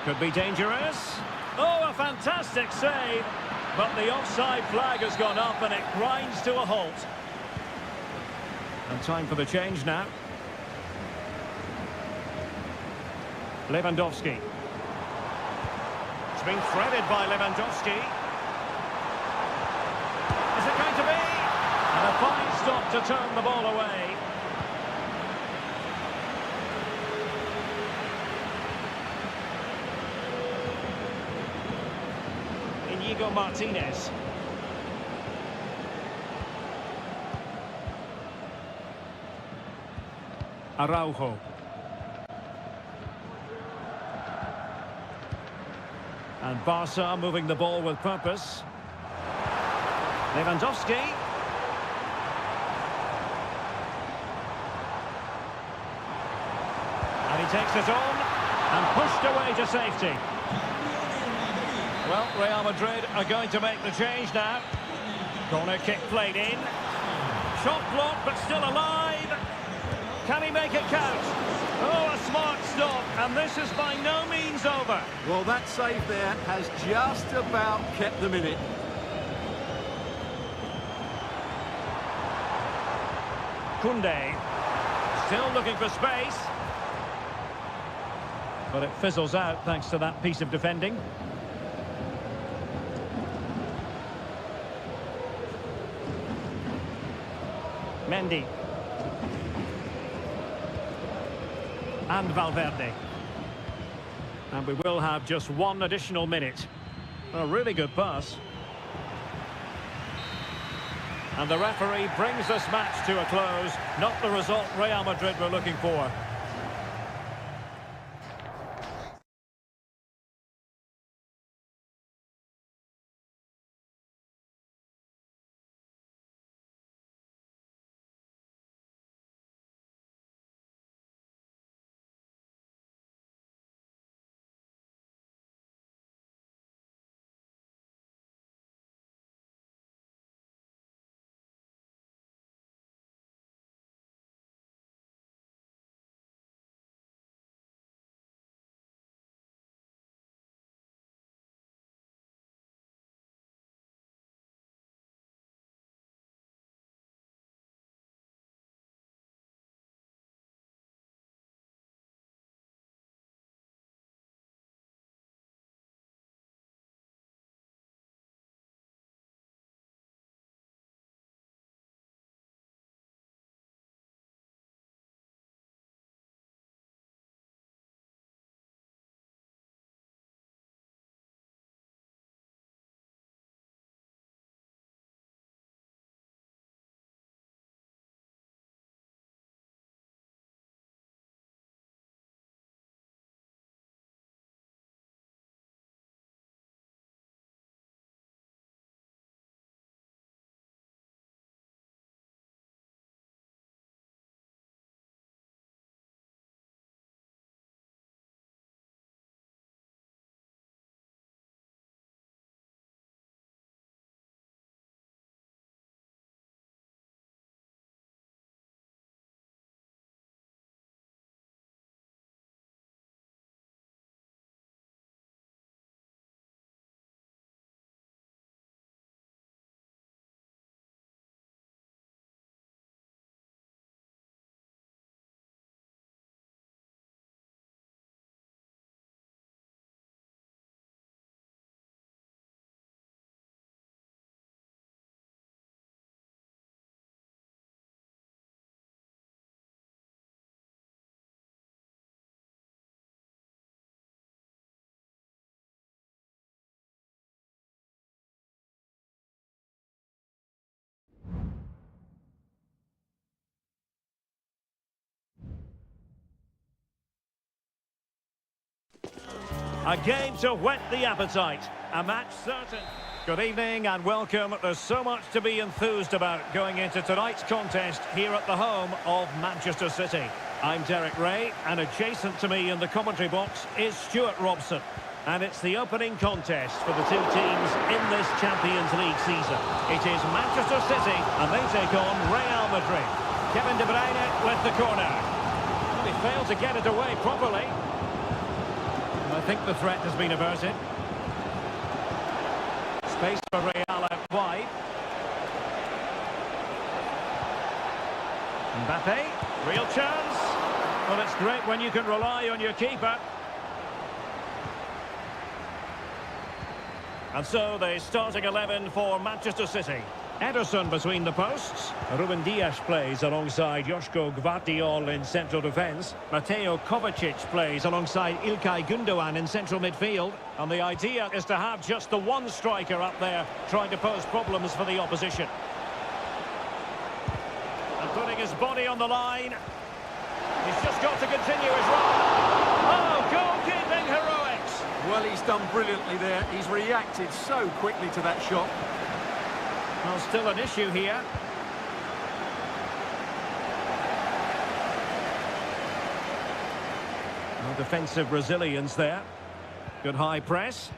Could be dangerous. Oh, a fantastic save. But the offside flag has gone up and it grinds to a halt. And time for the change now. Lewandowski. Being threaded by Lewandowski. Is it going to be? And a fine stop to turn the ball away. Inigo Martinez. Araujo. And Barca moving the ball with purpose. Lewandowski. And he takes it on and pushed away to safety. Well, Real Madrid are going to make the change now. Corner kick played in. Shot blocked but still alive. Can he make it count? Oh, a smart stop, and this is by no means over. Well, that save there has just about kept them in it. Koundé, still looking for space. But it fizzles out thanks to that piece of defending. Mendy. And Valverde. And we will have just one additional minute. A really good pass. And the referee brings this match to a close. Not the result Real Madrid were looking for. A game to whet the appetite. A match certain. Good evening and welcome. There's so much to be enthused about going into tonight's contest here at the home of Manchester City. I'm Derek Ray, and adjacent to me in the commentary box is Stuart Robson. And it's the opening contest for the two teams in this Champions League season. It is Manchester City, and they take on Real Madrid. Kevin De Bruyne with the corner. Well, he failed to get it away properly. And I think the threat has been averted. Space for Real out wide. Mbappe, real chance. Well, it's great when you can rely on your keeper. And so the starting 11 for Manchester City. Ederson between the posts. Ruben Dias plays alongside Joško Gvardiol in central defence. Mateo Kovacic plays alongside İlkay Gündoğan in central midfield. And the idea is to have just the one striker up there trying to pose problems for the opposition. And putting his body on the line. He's just got to continue his run. Oh, goalkeeping heroics. Well, he's done brilliantly there. He's reacted so quickly to that shot. Well, still an issue here. No defensive resilience there. Good high press.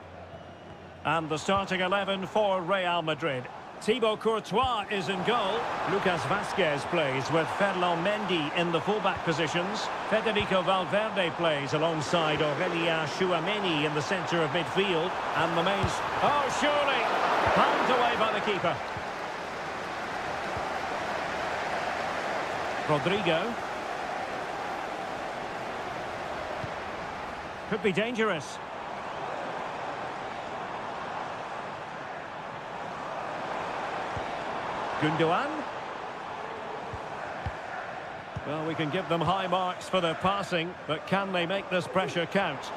And the starting 11 for Real Madrid. Thibaut Courtois is in goal. Lucas Vazquez plays with Ferland Mendy in the fullback positions. Federico Valverde plays alongside Aurélien Tchouameni in the centre of midfield. And the main... Oh, surely! Palmed away by the keeper. Rodrigo. Could be dangerous. Gündoğan. Well, we can give them high marks for their passing, but can they make this pressure count?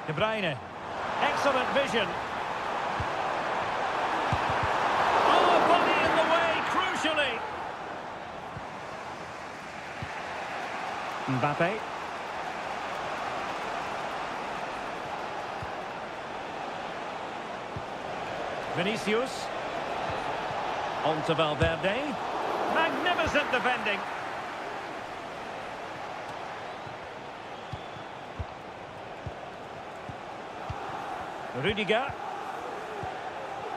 De Bruyne. Excellent vision. Oh, body in the way, crucially. Mbappe. Vinicius. On to Valverde. Magnificent defending. Rudiger.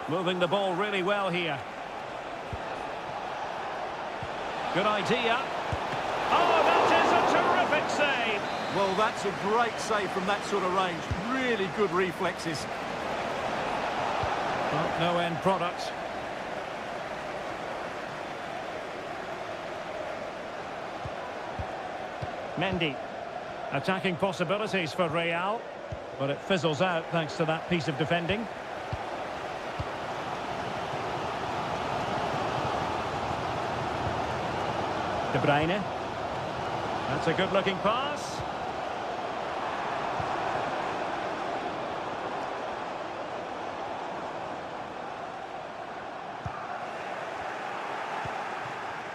Moving the ball really well here. Good idea. Oh, that is a terrific save. Well, that's a great save from that sort of range. Really good reflexes. Well, no end product. Mendy. Attacking possibilities for Real, but it fizzles out thanks to that piece of defending. De Bruyne. That's a good-looking pass.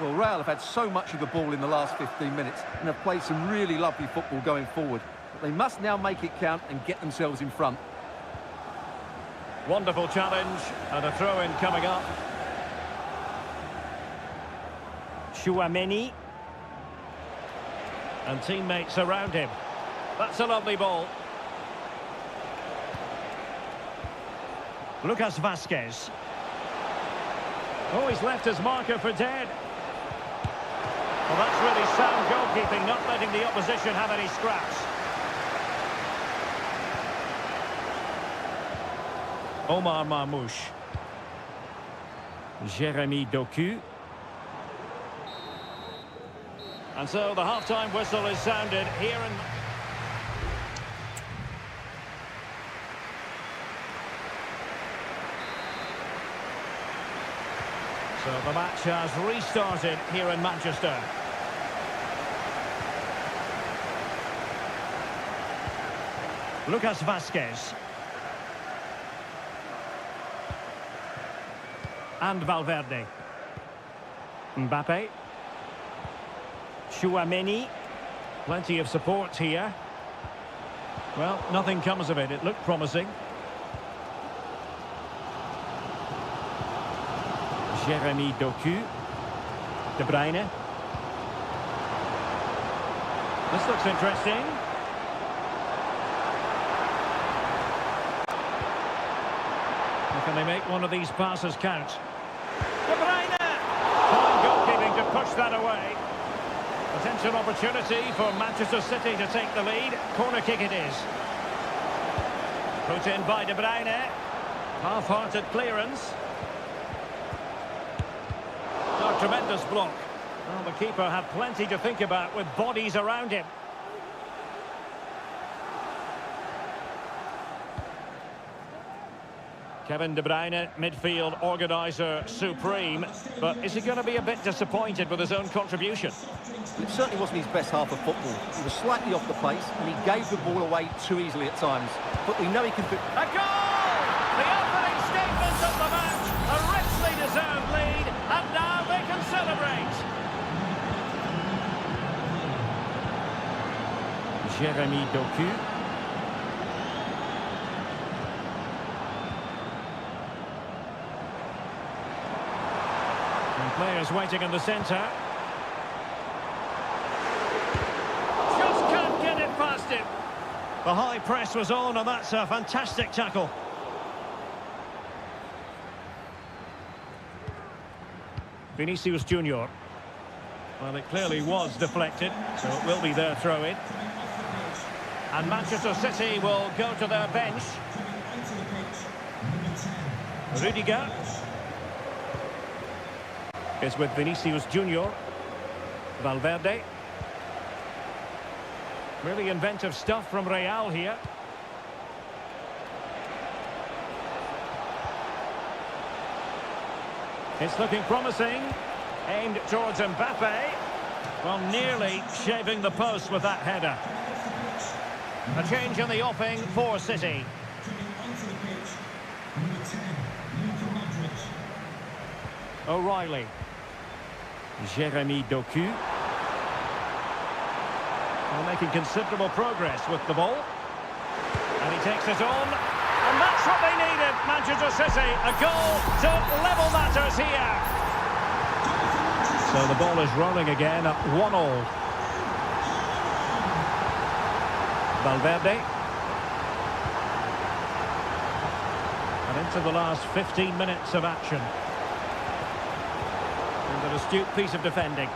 Well, Real have had so much of the ball in the last 15 minutes and have played some really lovely football going forward. But they must now make it count and get themselves in front. Wonderful challenge and a throw-in coming up. Tchouameni. And teammates around him. That's a lovely ball. Lucas Vazquez. Oh, he's left his marker for dead. Well, that's really sound goalkeeping, not letting the opposition have any scraps. Omar Marmoush. Jeremy Doku. And so the half-time whistle is sounded here in... So the match has restarted here in Manchester. Lucas Vazquez. And Valverde. Mbappe. Tchouameni. Plenty of support here. Well, nothing comes of it. It looked promising. Jeremy Doku. De Bruyne. This looks interesting. Can they make one of these passes count? De Bruyne! Fine goalkeeping to push that away. Potential opportunity for Manchester City to take the lead. Corner kick it is. Put in by De Bruyne. Half-hearted clearance. Oh, tremendous block. Well, the keeper had plenty to think about with bodies around him. Kevin De Bruyne, midfield organiser supreme, but is he going to be a bit disappointed with his own contribution? It certainly wasn't his best half of football. He was slightly off the pace and he gave the ball away too easily at times. But we know he can do... A goal! The opening statement of the match, a richly deserved lead, and now they can celebrate. Jeremy Doku. Players waiting in the centre. Just can't get it past him. The high press was on, and that's a fantastic tackle. Vinicius Junior. Well, it clearly was deflected, so it will be their throw-in. And Manchester City will go to their bench. Rudiger is with Vinicius Junior. Valverde. Really inventive stuff from Real here. It's looking promising. Aimed towards Mbappe. Well, nearly shaving the post with that header. A change in the offing for City. O'Reilly. Jeremy Doku. Well, making considerable progress with the ball. And he takes it on. And that's what they needed, Manchester City. A goal to level matters here. So the ball is rolling again at 1-1. Valverde. And into the last 15 minutes of action. And an astute piece of defending.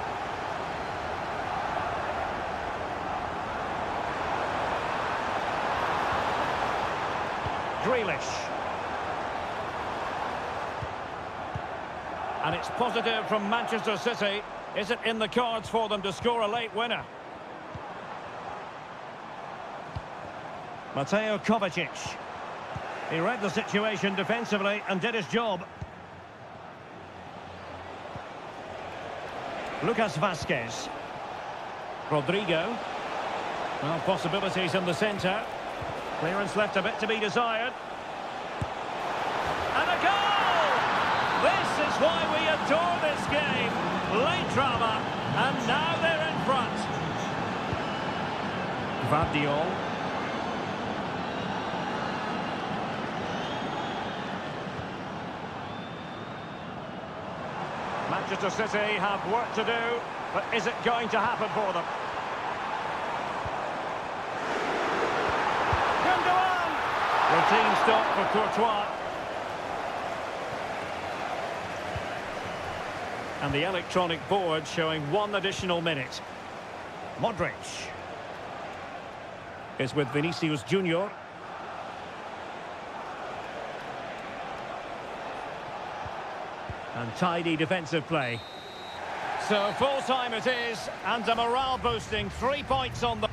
Grealish. And it's positive from Manchester City. Is it in the cards for them to score a late winner? Mateo Kovacic. He read the situation defensively and did his job. Lucas Vazquez. Rodrigo. Well, possibilities in the centre. Clearance left a bit to be desired. And a goal! This is why we adore this game. Late drama, and now they're in front. Vardiol. Manchester City have work to do, but is it going to happen for them? Routine stop for Courtois. And the electronic board showing 1 additional minute. Modric is with Vinicius Junior. And tidy defensive play. So full time it is, and a morale boosting 3 points on the...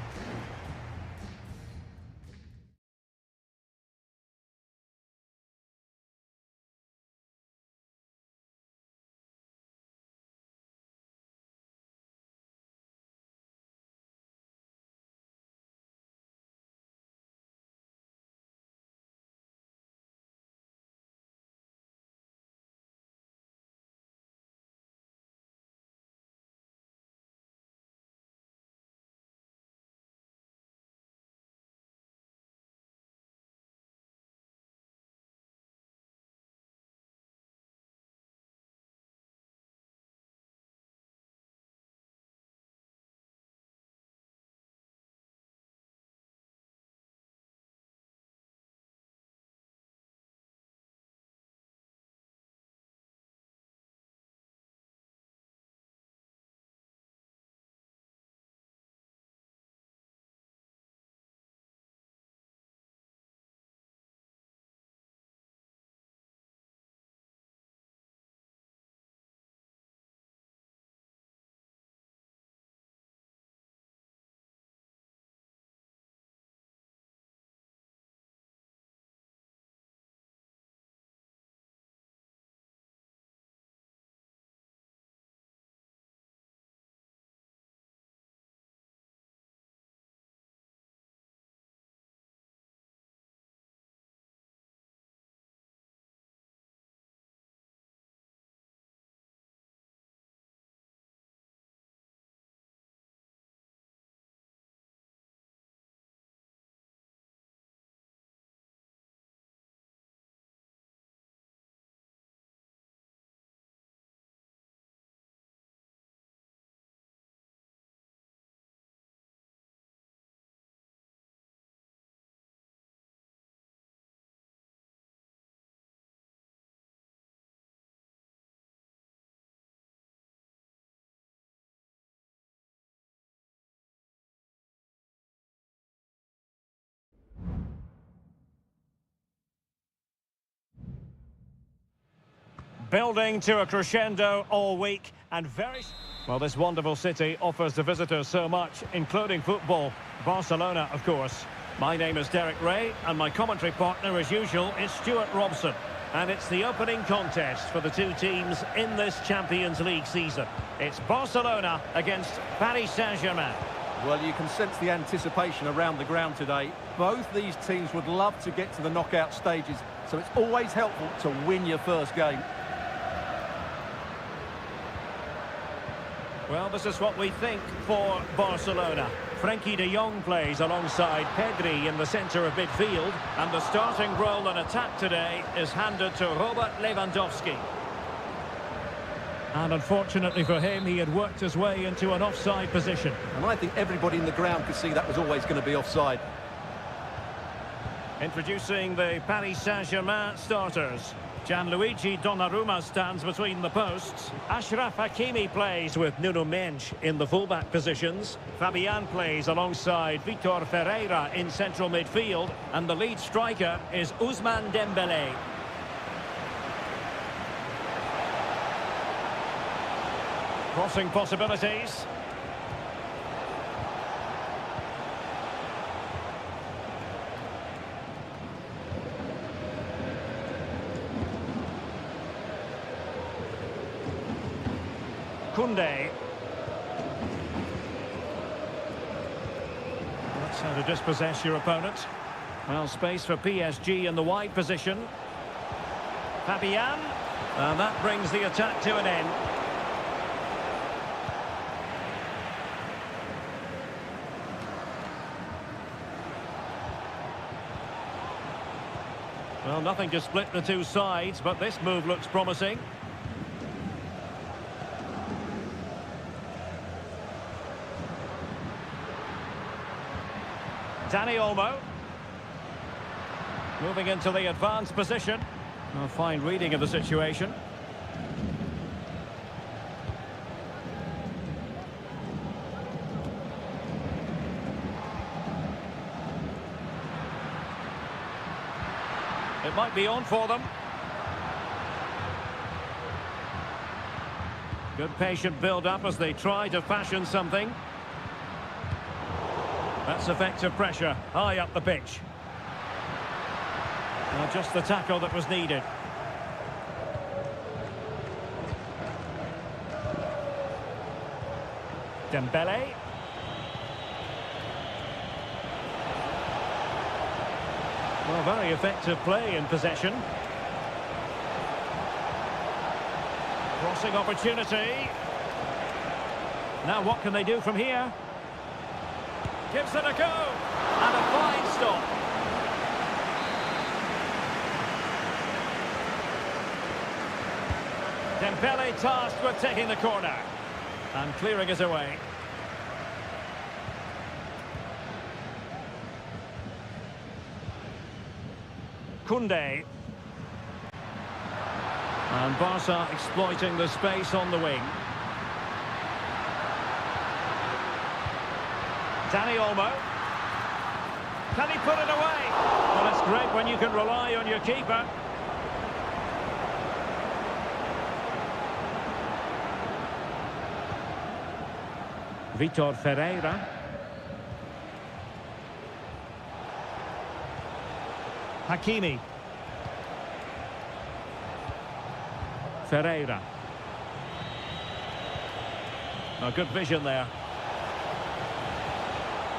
Building to a crescendo all week and very... Well, this wonderful city offers the visitors so much, including football. Barcelona, of course. My name is Derek Ray, and my commentary partner, as usual, is Stuart Robson. And it's the opening contest for the two teams in this Champions League season. It's Barcelona against Paris Saint-Germain. Well, you can sense the anticipation around the ground today. Both these teams would love to get to the knockout stages, so it's always helpful to win your first game. Well, this is what we think for Barcelona. Frenkie de Jong plays alongside Pedri in the centre of midfield, and the starting role in attack today is handed to Robert Lewandowski. And unfortunately for him, he had worked his way into an offside position. And I think everybody in the ground could see that was always going to be offside. Introducing the Paris Saint-Germain starters. Gianluigi Donnarumma stands between the posts. Achraf Hakimi plays with Nuno Mendes in the fullback positions. Fabian plays alongside Vitor Ferreira in central midfield. And the lead striker is Ousmane Dembélé. Crossing possibilities. Koundé. That's how to dispossess your opponent. Well, space for PSG in the wide position. Fabian. And that brings the attack to an end. Well, nothing to split the two sides, but this move looks promising. Dani Olmo. Moving into the advanced position. A fine reading of the situation. It might be on for them. Good patient build-up as they try to fashion something. That's effective pressure, high up the pitch. Just the tackle that was needed. Dembélé. Well, very effective play in possession. Crossing opportunity. Now what can they do from here? Gives it a go. And a fine stop. Dembélé tasked with taking the corner. And clearing it away. Koundé. And Barca exploiting the space on the wing. Dani Olmo. Can he put it away? Well, it's great when you can rely on your keeper. Vitor Ferreira. Hakimi. Ferreira. A good vision there.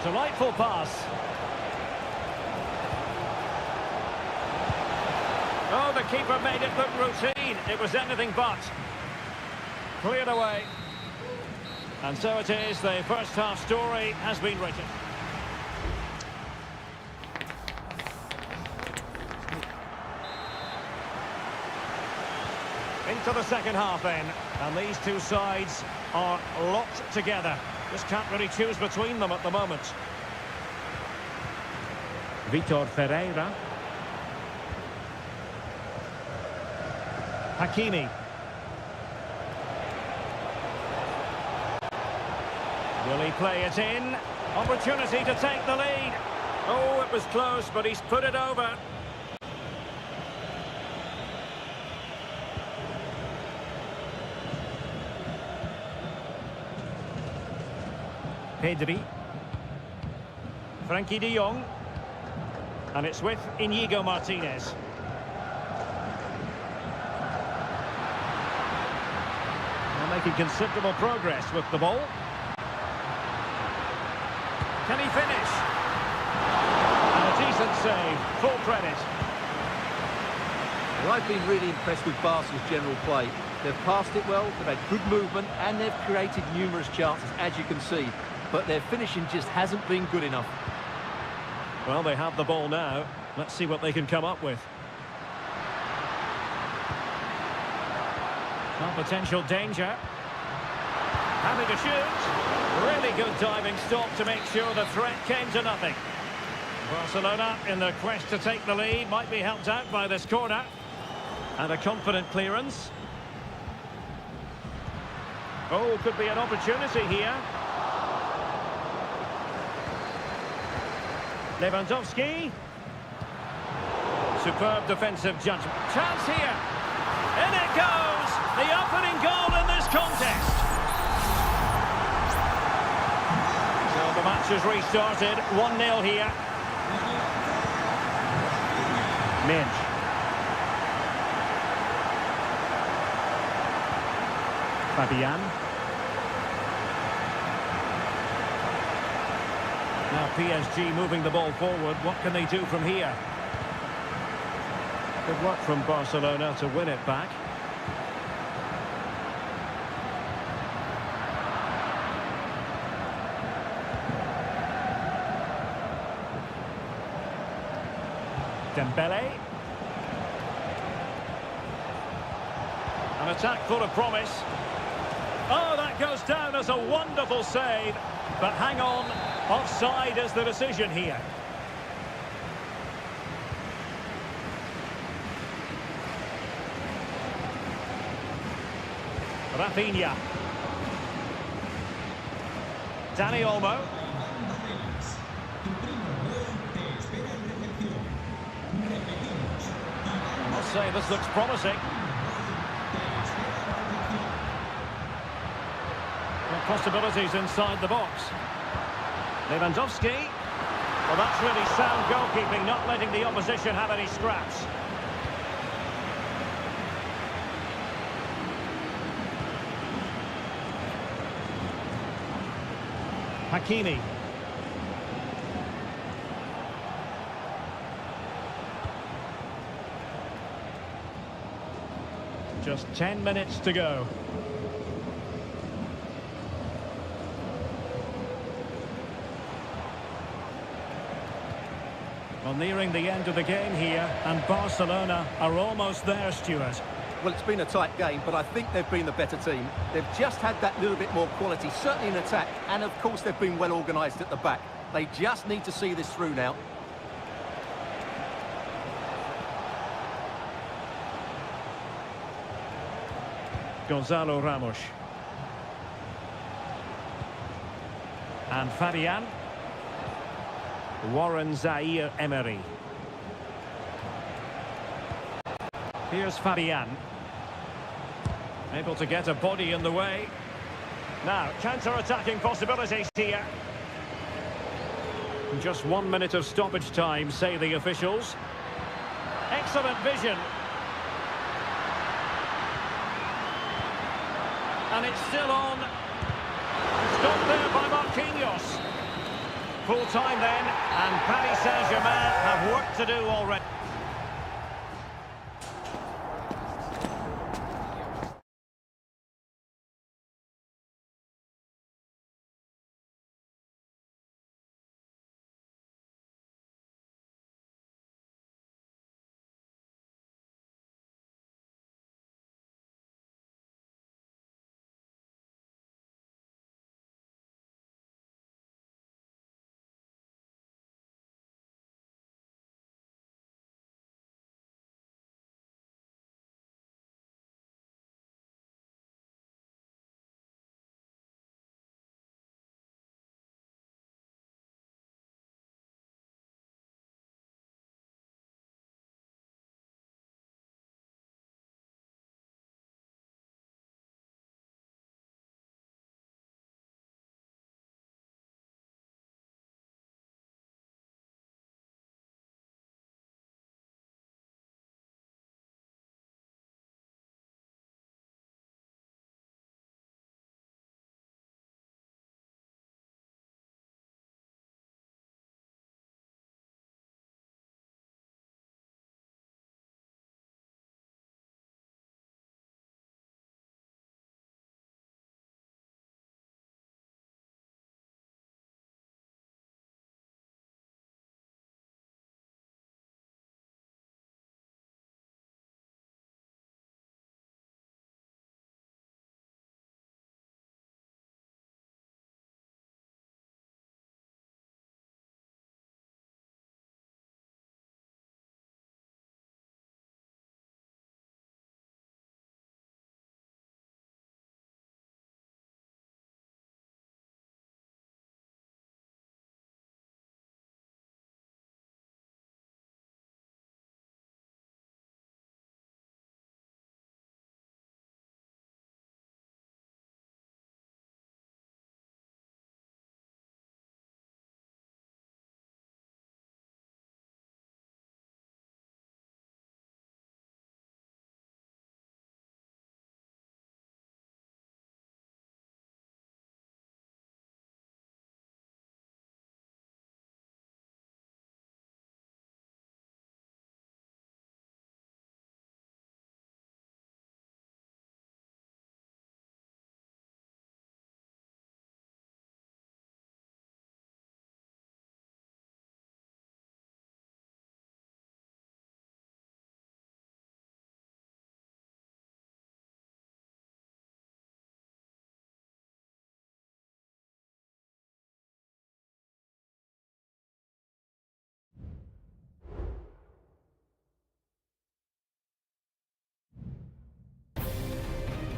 Delightful pass. Oh, the keeper made it look routine. It was anything but. Cleared away. And so it is, the first half story has been written. Into the second half then, and these two sides are locked together. Just can't really choose between them at the moment. Vitor Ferreira. Hakimi. Will he play it in? Opportunity to take the lead. Oh, it was close, but he's put it over. Pedri. Frankie de Jong. And it's with Inigo Martinez. They're making considerable progress with the ball. Can he finish? And a decent save. Full credit. Well, I've been really impressed with Barca's general play. They've passed it well, they've had good movement, and they've created numerous chances, as you can see. But their finishing just hasn't been good enough. Well, they have the ball now. Let's see what they can come up with. Well, potential danger. Happy to shoot. Really good diving stop to make sure the threat came to nothing. Barcelona, in their quest to take the lead, might be helped out by this corner. And a confident clearance. Oh, could be an opportunity here. Lewandowski. Superb defensive judgment. Chance here. In it goes. The opening goal in this contest. So the match has restarted. 1-0 here. Minch. Fabian. Now PSG moving the ball forward. What can they do from here? Good work from Barcelona to win it back. Dembele. An attack full of promise. Oh, that goes down as a wonderful save. But hang on, offside is the decision here. Rafinha. Dani Olmo. I must say, this looks promising. Possibilities inside the box. Lewandowski. Well, that's really sound goalkeeping, not letting the opposition have any scraps. Hakimi. Just 10 minutes to go. Well, nearing the end of the game here, and Barcelona are almost there, Stuart. Well, it's been a tight game, but I think they've been the better team. They've just had that little bit more quality, certainly in attack, and of course they've been well organised at the back. They just need to see this through now. Gonzalo Ramos. And Fabian. Warren Zaire-Emery. Here's Fabian. Able to get a body in the way. Now, counter-attacking possibilities here. Just 1 minute of stoppage time, say the officials. Excellent vision. And it's still on. Stopped there by Marquinhos. Full time then, and Paris Saint-Germain have work to do already.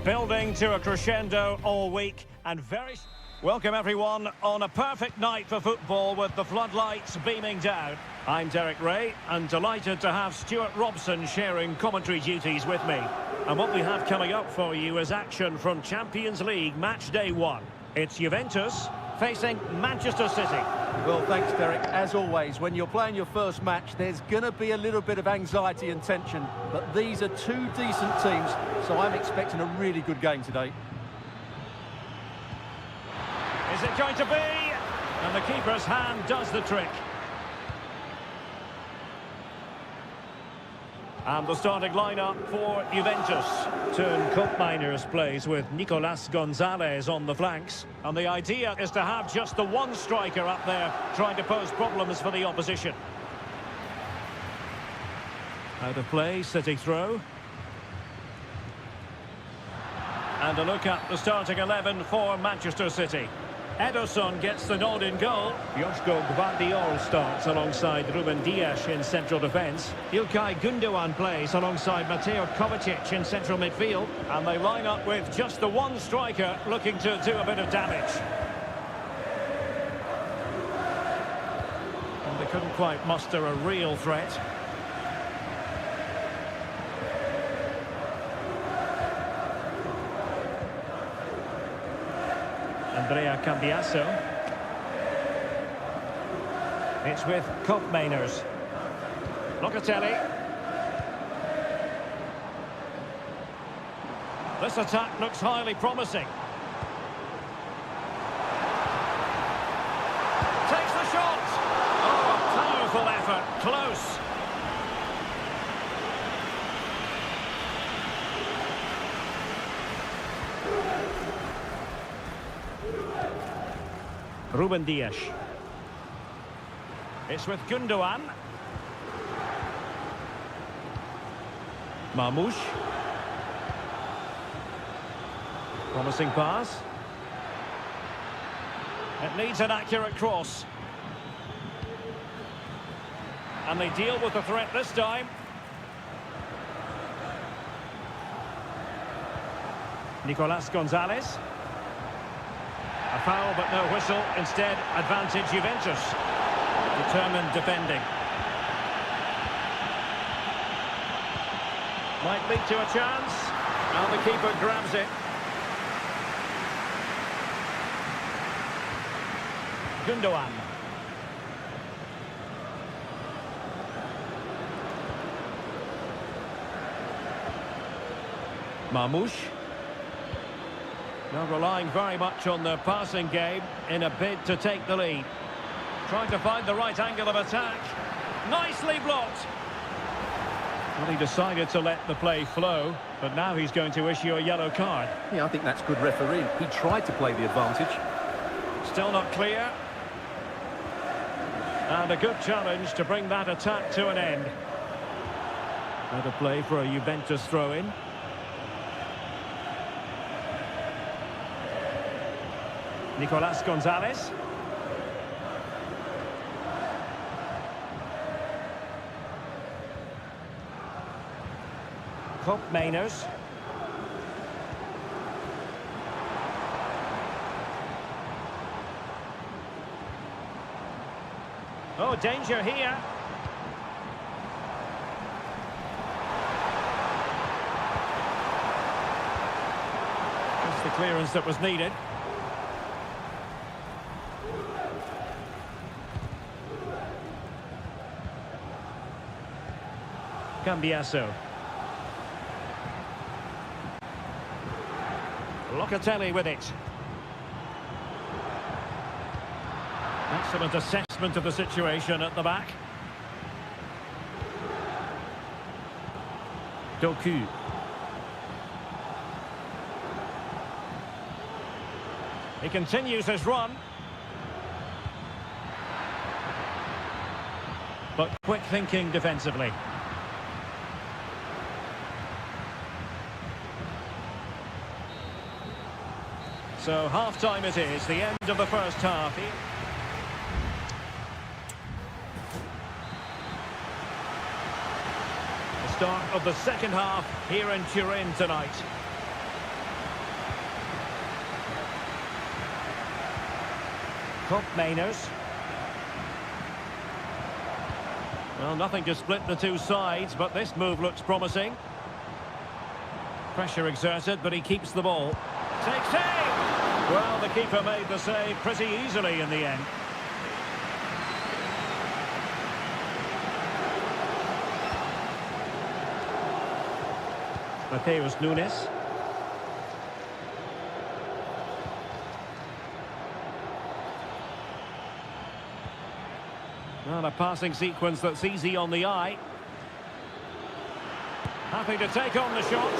Building to a crescendo all week and very... Welcome everyone on a perfect night for football with the floodlights beaming down. I'm Derek Ray and delighted to have Stuart Robson sharing commentary duties with me. And what we have coming up for you is action from Champions League match day 1. It's Juventus facing Manchester City. Well, thanks, Derek. As always, when you're playing your first match, there's going to be a little bit of anxiety and tension. But these are two decent teams, so I'm expecting a really good game today. Is it going to be? And the keeper's hand does the trick. And the starting lineup for Juventus. Turn Koopmeiners plays with Nicolas Gonzalez on the flanks. And the idea is to have just the one striker up there trying to pose problems for the opposition. Out of play, City throw. And a look at the starting 11 for Manchester City. Ederson gets the nod in goal. Joško Gvardiol starts alongside Ruben Dias in central defence. İlkay Gündoğan plays alongside Mateo Kovacic in central midfield. And they line up with just the one striker looking to do a bit of damage. And they couldn't quite muster a real threat. Andrea Cambiasso. It's with Koopmeiners. Locatelli. This attack looks highly promising. Takes the shot. Oh, a powerful effort. Close. Ruben Dias. It's with Gündoğan. Marmoush. Promising pass. It needs an accurate cross. And they deal with the threat this time. Nicolas Gonzalez. A foul, but no whistle. Instead, advantage Juventus. Determined defending. Might lead to a chance. And the keeper grabs it. Gündoğan. Marmoush. Now relying very much on the passing game in a bid to take the lead. Trying to find the right angle of attack. Nicely blocked. Well, he decided to let the play flow, but now he's going to issue a yellow card. Yeah, I think that's good refereeing. He tried to play the advantage. Still not clear. And a good challenge to bring that attack to an end. Better play for a Juventus throw-in. Nicolas Gonzalez. Koopmeiners. Oh, danger here. That's the clearance that was needed. Cambiasso. Locatelli with it. Excellent assessment of the situation at the back. Doku. He continues his run. But quick thinking defensively. So half-time it is, the end of the first half. The start of the second half here in Turin tonight. Top Mainers. Well, nothing to split the two sides, but this move looks promising. Pressure exerted, but he keeps the ball. Takes aim! Well, the keeper made the save pretty easily in the end. Mateus Nunes. Well, a passing sequence that's easy on the eye. Happy to take on the shot,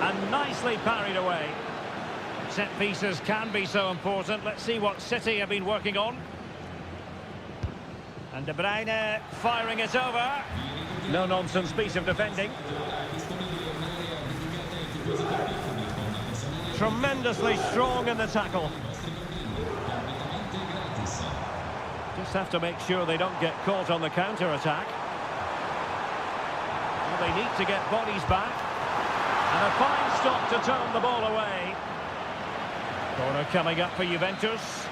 and nicely parried away. Set pieces can be so important. Let's see what City have been working on. And De Bruyne firing it over. No-nonsense piece of defending. Tremendously strong in the tackle. Just have to make sure they don't get caught on the counter-attack. Well, they need to get bodies back. And a fine stop to turn the ball away. Corner coming up for Juventus.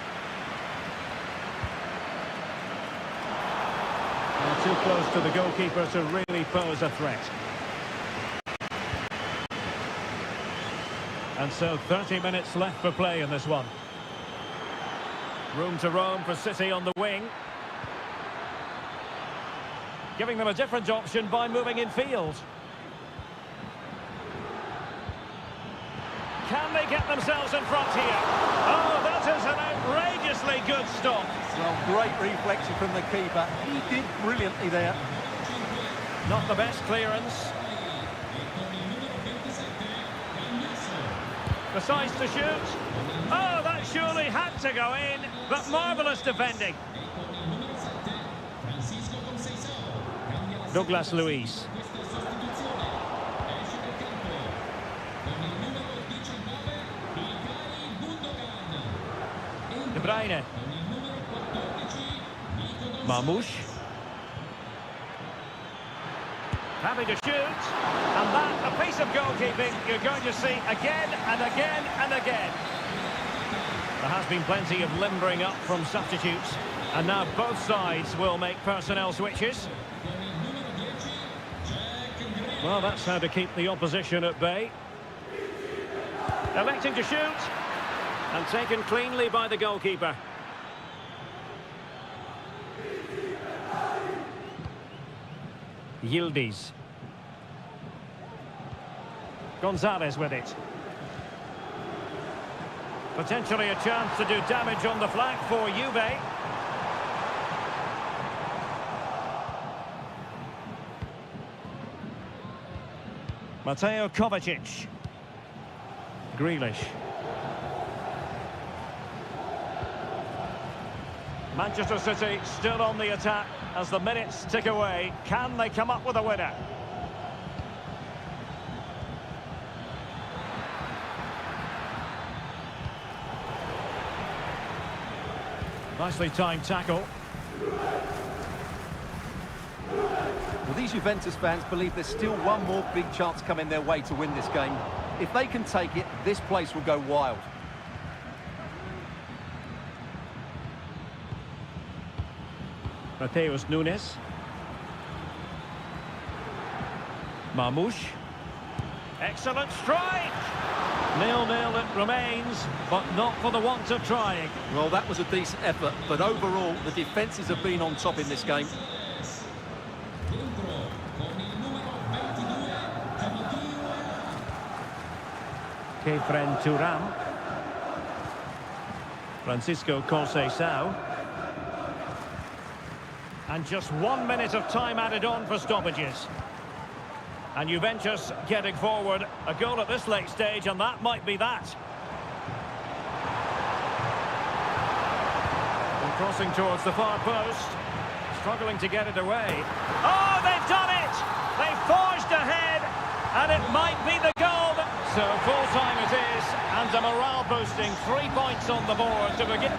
Well, too close to the goalkeeper to really pose a threat. And so 30 minutes left for play in this one. Room to roam for City on the wing. Giving them a different option by moving in field. Can they get themselves in front here? Oh, that is an outrageously good stop. Well, great reflection from the keeper. He did brilliantly there. Not the best clearance. Decides to shoot. Oh, that surely had to go in, but marvellous defending. Douglas Luiz. De Bruyne. Marmoush. Happy to shoot. And that, a piece of goalkeeping you're going to see again and again and again. There has been plenty of limbering up from substitutes. And now both sides will make personnel switches. Well, that's how to keep the opposition at bay. Electing to shoot. And taken cleanly by the goalkeeper. Yildiz. Gonzalez with it. Potentially a chance to do damage on the flank for Juve. Mateo Kovacic. Grealish. Manchester City still on the attack as the minutes tick away. Can they come up with a winner? Nicely timed tackle. Well, these Juventus fans believe there's still one more big chance coming their way to win this game. If they can take it, this place will go wild. Mateus Nunes. Marmoush. Excellent strike! 0-0 it remains, but not for the want of trying. Well, that was a decent effort, but overall, the defences have been on top in this game. Kefren Turam. Francisco Conceição. And just 1 minute of time added on for stoppages. And Juventus getting forward. A goal at this late stage, and that might be that. And crossing towards the far post. Struggling to get it away. Oh, they've done it! They've forged ahead, and it might be the goal. So full-time it is, and a morale-boosting 3 points on the board to begin.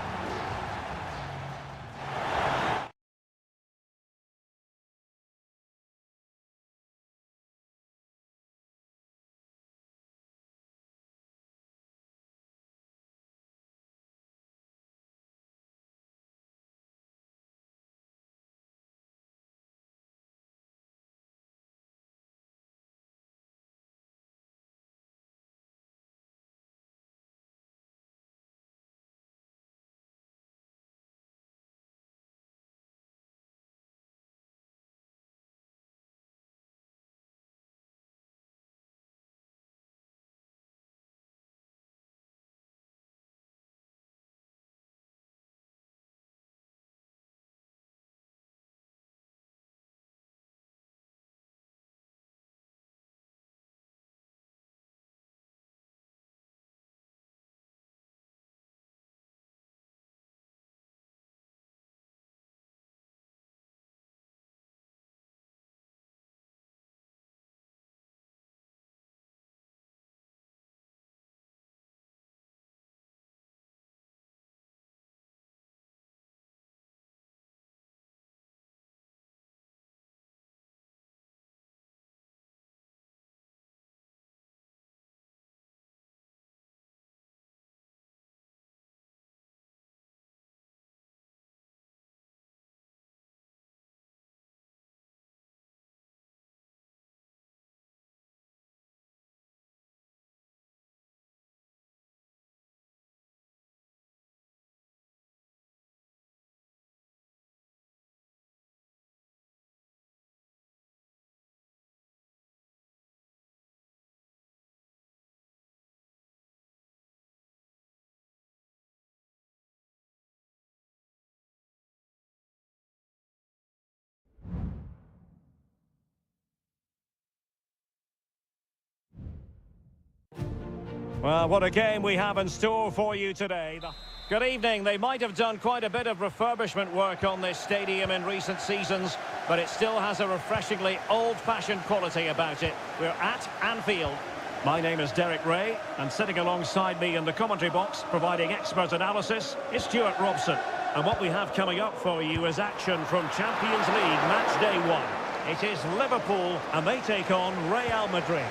Well, what a game we have in store for you today. Good evening. They might have done quite a bit of refurbishment work on this stadium in recent seasons, but it still has a refreshingly old-fashioned quality about it. We're at Anfield. My name is Derek Ray, and sitting alongside me in the commentary box, providing expert analysis, is Stuart Robson. And what we have coming up for you is action from Champions League match day 1. It is Liverpool, and they take on Real Madrid.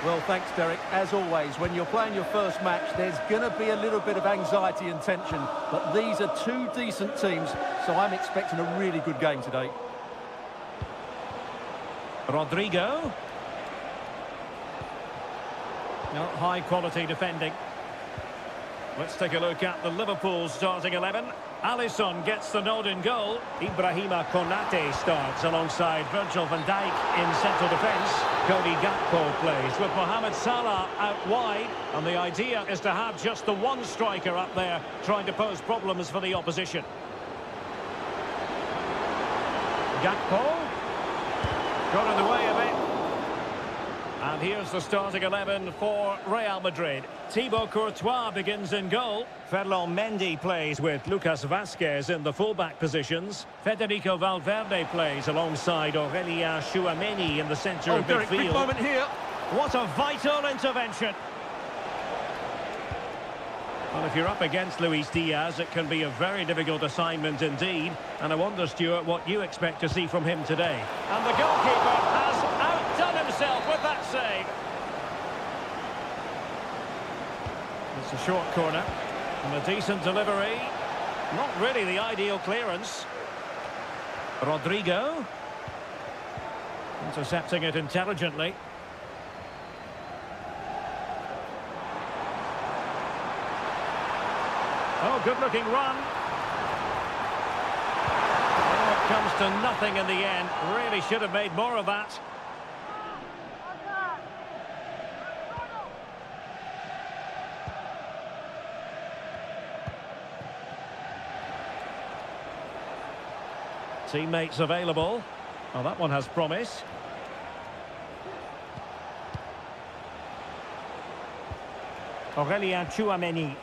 Well, thanks, Derek. As always, when you're playing your first match, there's going to be a little bit of anxiety and tension. But these are two decent teams, so I'm expecting a really good game today. Rodrigo. No, high-quality defending. Let's take a look at the Liverpool starting 11. Alisson gets the nod in goal. Ibrahima Konate starts alongside Virgil van Dijk in central defence. Cody Gakpo plays with Mohamed Salah out wide. And the idea is to have just the one striker up there trying to pose problems for the opposition. Gakpo. Got in the way of it. And here's the starting 11 for Real Madrid. Thibaut Courtois begins in goal. Ferland Mendy plays with Lucas Vazquez in the fullback positions. Federico Valverde plays alongside Aurelien Chouameni in the centre of Derek, midfield. big moment here. What a vital intervention. Well, if you're up against Luis Diaz, it can be a very difficult assignment indeed. And I wonder, Stuart, what you expect to see from him today. And the goalkeeper has outdone himself with that save. It's a short corner. And a decent delivery. Not really the ideal clearance. Rodrigo. Intercepting it intelligently. Oh, good-looking run. Oh, it comes to nothing in the end. Really should have made more of that. Teammates available. Oh, that one has promise. Aurelien Chouameni.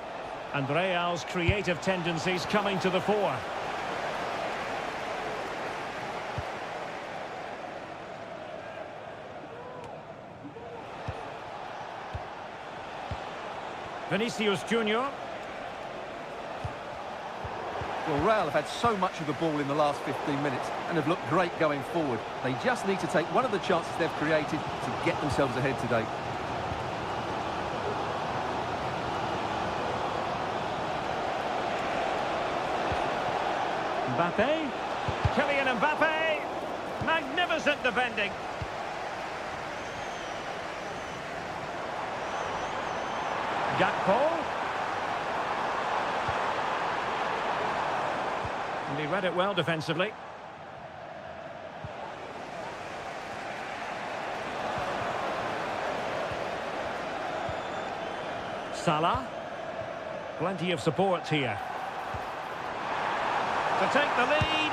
And Real's creative tendencies coming to the fore. Vinicius Junior. Well, Real have had so much of the ball in the last 15 minutes and have looked great going forward. They just need to take one of the chances they've created to get themselves ahead today. Mbappe. Kylian Mbappe. Magnificent defending. Gakpo. And he read it well defensively. Salah. Plenty of support here. To take the lead,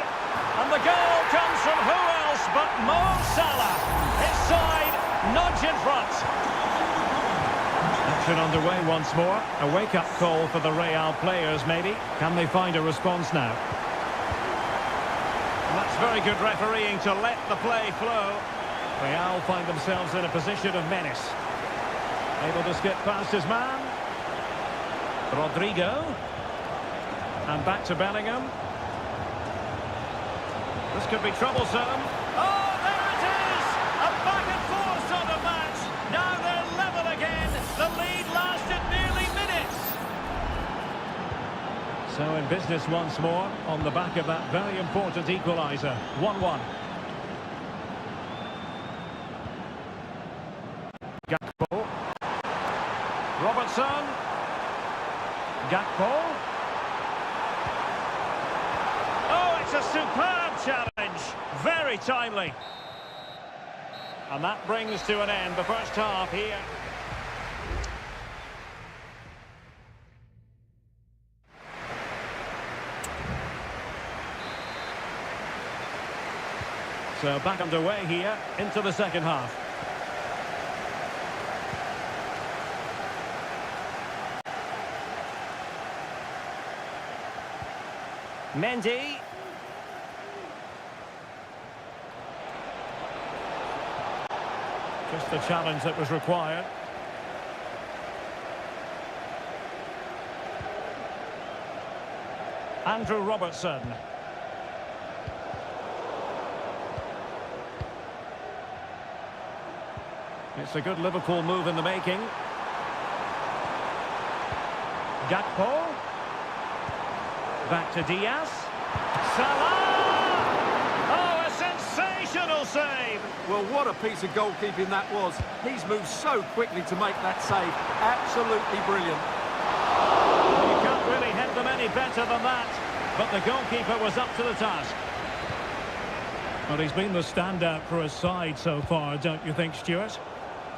and the goal comes from who else but Mo Salah. His side nudge in front. Action underway once more. A wake-up call for the Real players, maybe. Can they find a response now? And that's very good refereeing to let the play flow. Real find themselves in a position of menace. Able to skip past his man. Rodrigo. And back to Bellingham. This could be troublesome. Oh, there it is! A back and forth sort of match. Now they're level again. The lead lasted nearly minutes. So in business once more on the back of that very important equaliser. 1-1. Gakpo. Robertson. Gakpo. Oh, it's a superb challenge. Very timely. And that brings to an end the first half here. So back underway here into the second half. Mendy. Just the challenge that was required. Andrew Robertson. It's a good Liverpool move in the making. Gakpo. Back to Diaz. Salah! Oh, a sensational save! Well, what a piece of goalkeeping that was. He's moved so quickly to make that save. Absolutely brilliant. You can't really hit them any better than that. But the goalkeeper was up to the task. Well, he's been the standout for his side so far, don't you think, Stuart?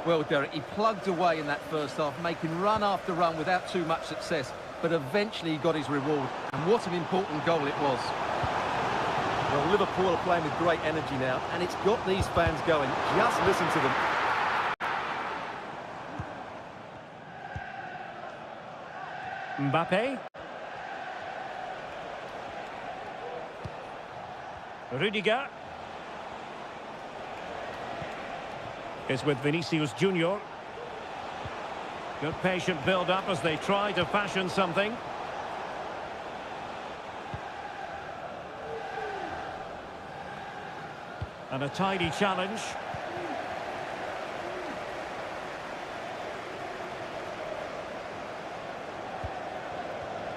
Well, Derek, he plugged away in that first half, making run after run without too much success. But eventually he got his reward. And what an important goal it was. Well, Liverpool are playing with great energy now, and it's got these fans going. Just listen to them. Mbappe. Rudiger. Is with Vinicius Junior. Good patient build-up as they try to fashion something. And a tidy challenge.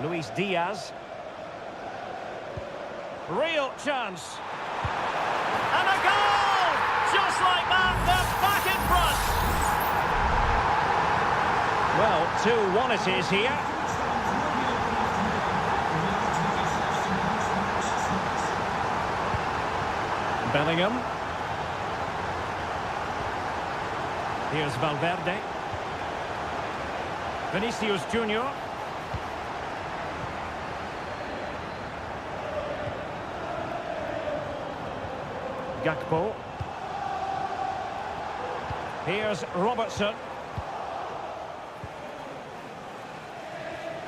Luis Diaz. Real chance. And a goal! Just like that, they're back in front. Well, 2-1 it is here. Bellingham. Here's Valverde. Vinicius Junior. Gakpo. Here's Robertson.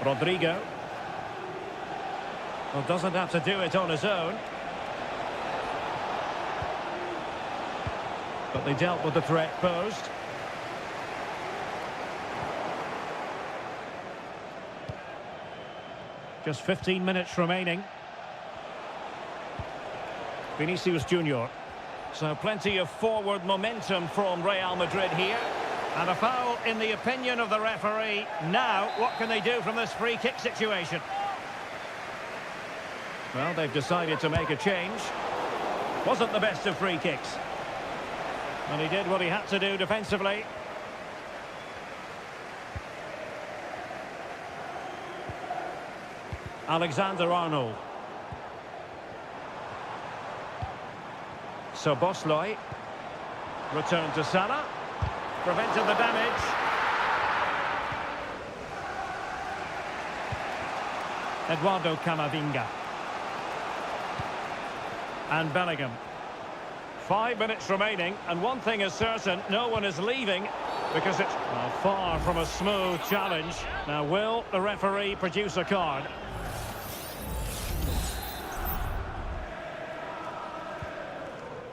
Rodrigo. Well, doesn't have to do it on his own. But they dealt with the threat posed. Just 15 minutes remaining. Vinicius Junior. So plenty of forward momentum from Real Madrid here. And a foul in the opinion of the referee. Now, what can they do from this free kick situation? Well, they've decided to make a change. Wasn't the best of free kicks. And he did what he had to do defensively. Alexander-Arnold. Szoboszlai. Return to Salah. Prevented the damage. Eduardo Camavinga. And Bellingham. 5 minutes remaining, and one thing is certain, no one is leaving because it's far from a smooth challenge. Now, will the referee produce a card?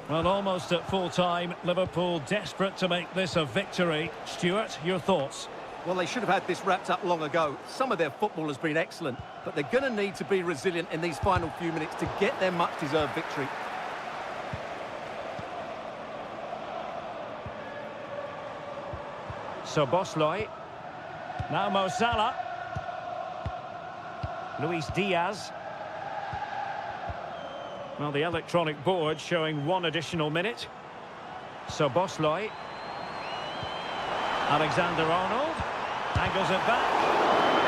Well, almost at full time, Liverpool desperate to make this a victory. Stuart, your thoughts? Well, they should have had this wrapped up long ago. Some of their football has been excellent, but they're going to need to be resilient in these final few minutes to get their much-deserved victory. Szoboszlai. Now Mo Salah. Luis Diaz. Well, the electronic board showing 1 additional minute. Szoboszlai. Alexander-Arnold. Angles it back.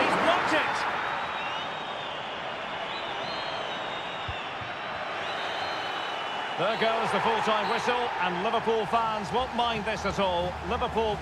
He's blocked it! There goes the full-time whistle, and Liverpool fans won't mind this at all. Liverpool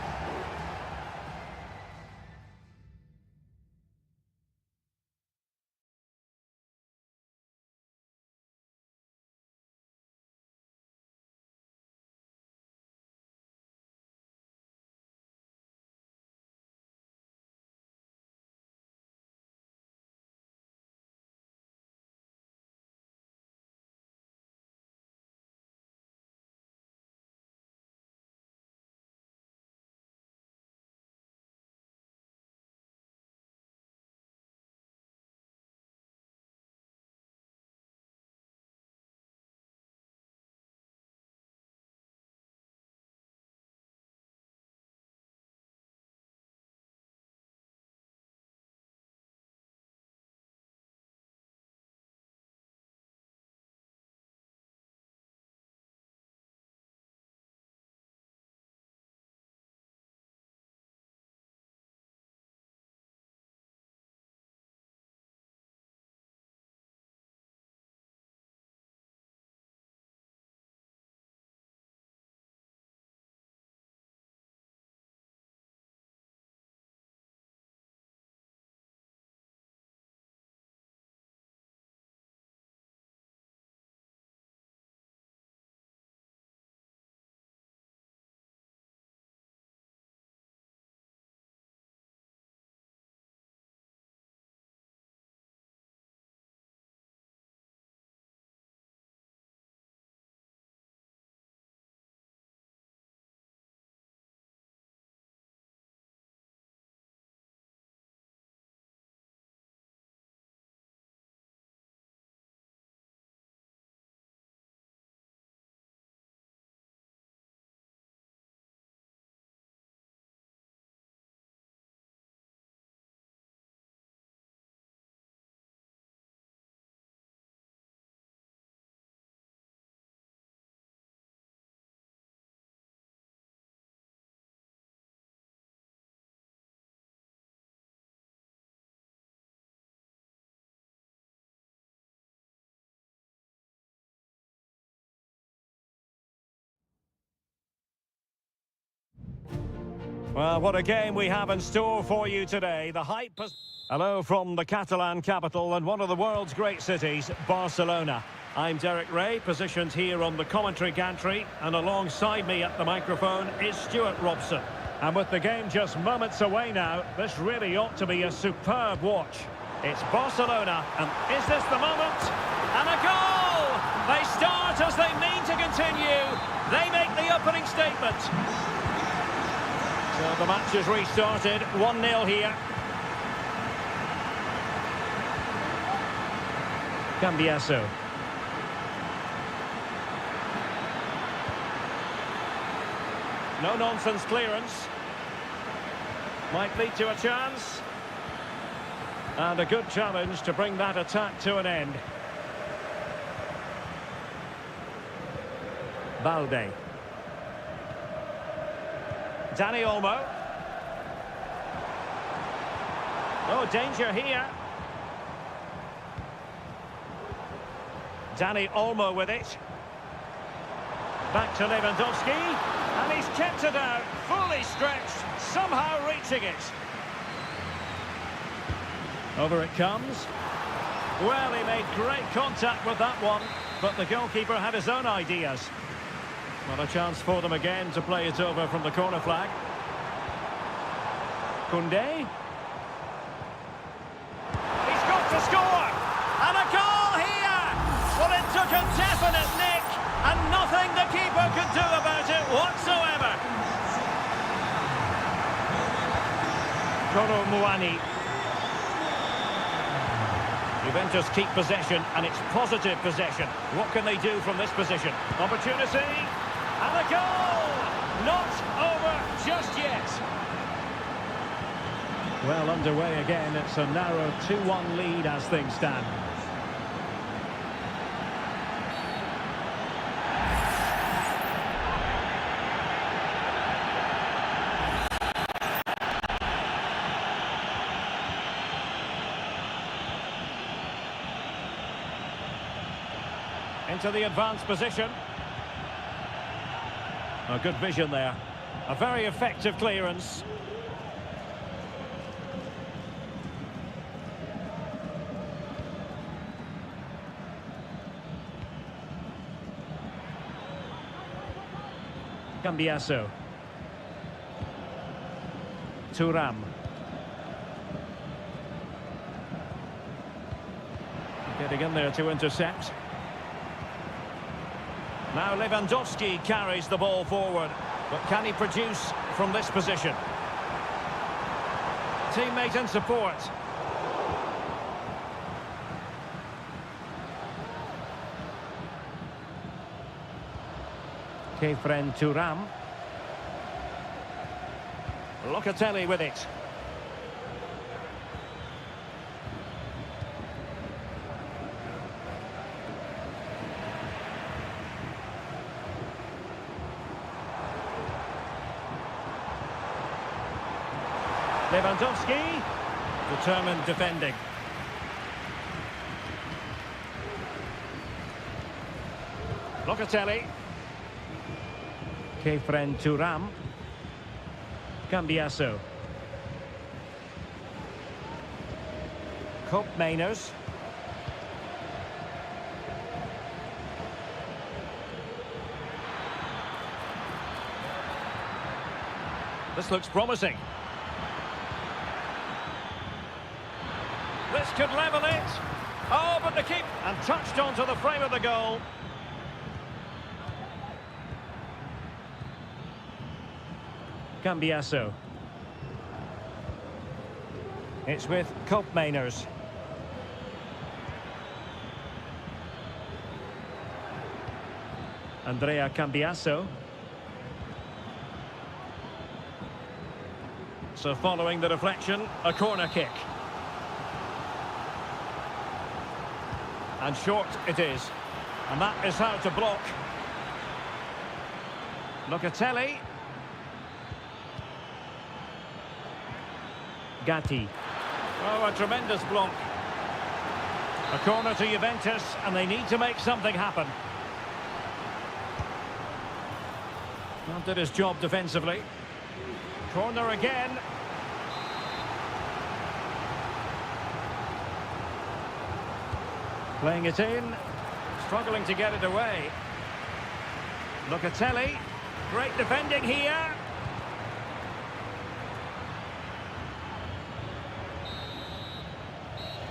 Well, what a game we have in store for you today. The hype has... Hello from the Catalan capital and one of the world's great cities, Barcelona. I'm Derek Ray, positioned here on the commentary gantry, and alongside me at the microphone is Stuart Robson. And with the game just moments away now, this really ought to be a superb watch. It's Barcelona, and is this the moment? And a goal! They start as they mean to continue. They make the opening statement. So the match is restarted, 1-0 here. Cambiaso. No-nonsense clearance. Might lead to a chance. And a good challenge to bring that attack to an end. Balde. Dani Olmo. Oh, danger here. Dani Olmo with it. Back to Lewandowski. And he's kept it out, fully stretched, somehow reaching it. Over it comes. Well, he made great contact with that one, but the goalkeeper had his own ideas. Well, a chance for them again to play it over from the corner flag. Koundé. He's got to score! And a goal here! Well, it took a definite nick, and nothing the keeper could do about it whatsoever. Kolo Muani. Juventus keep possession, and it's positive possession. What can they do from this position? Opportunity, and a goal! Not over just yet. Well, underway again. It's a narrow 2-1 lead as things stand. Into the advanced position. A good vision there. A very effective clearance. Cambiaso. Thuram. Getting in there to intercept. Now Lewandowski carries the ball forward, but can he produce from this position? Teammate in support. Kefren Thuram. Locatelli with it. Lewandowski, determined defending. Locatelli. Kefren Thuram. Cambiaso. Cope Mainers. This looks promising. This could level it. Oh, but the keep and touched onto the frame of the goal. Cambiaso. It's with Cope Mainers. Andrea Cambiaso. So following the deflection, a corner kick. And short it is. And that is how to block. Locatelli. Gatti. Oh, a tremendous block. A corner to Juventus, and they need to make something happen. Not did his job defensively. Corner again. Playing it in. Struggling to get it away. Locatelli. Great defending here.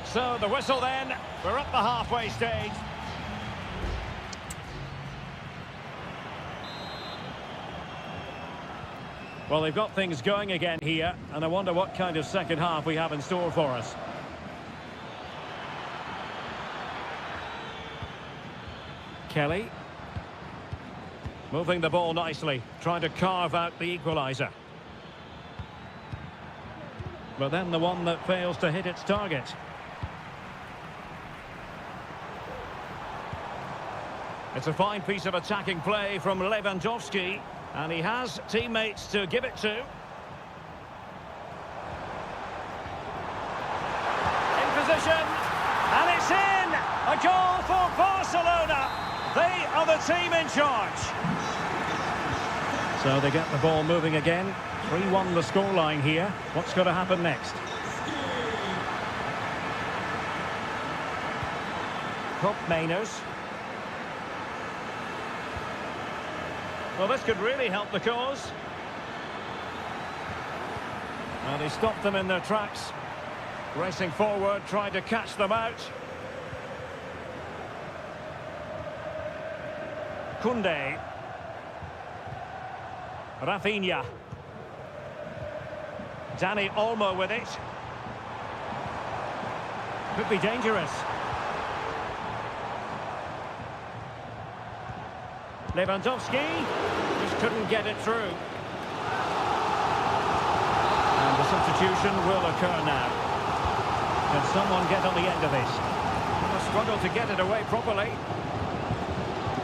So the whistle then. We're up the halfway stage. Well, they've got things going again here, and I wonder what kind of second half we have in store for us. Kelly. Moving the ball nicely, trying to carve out the equaliser. But then the one that fails to hit its target. It's a fine piece of attacking play from Lewandowski, and he has teammates to give it to. In position, and it's in! A goal for Barcelona! They are the team in charge. So they get the ball moving again. 3-1 the scoreline here. What's going to happen next? Cup Mainers. Well, this could really help the cause. And he stopped them in their tracks. Racing forward, trying to catch them out. Koundé. Rafinha. Dani Olmo with it. Could be dangerous. Lewandowski just couldn't get it through. And the substitution will occur now. Can someone get on the end of this? A struggle to get it away properly.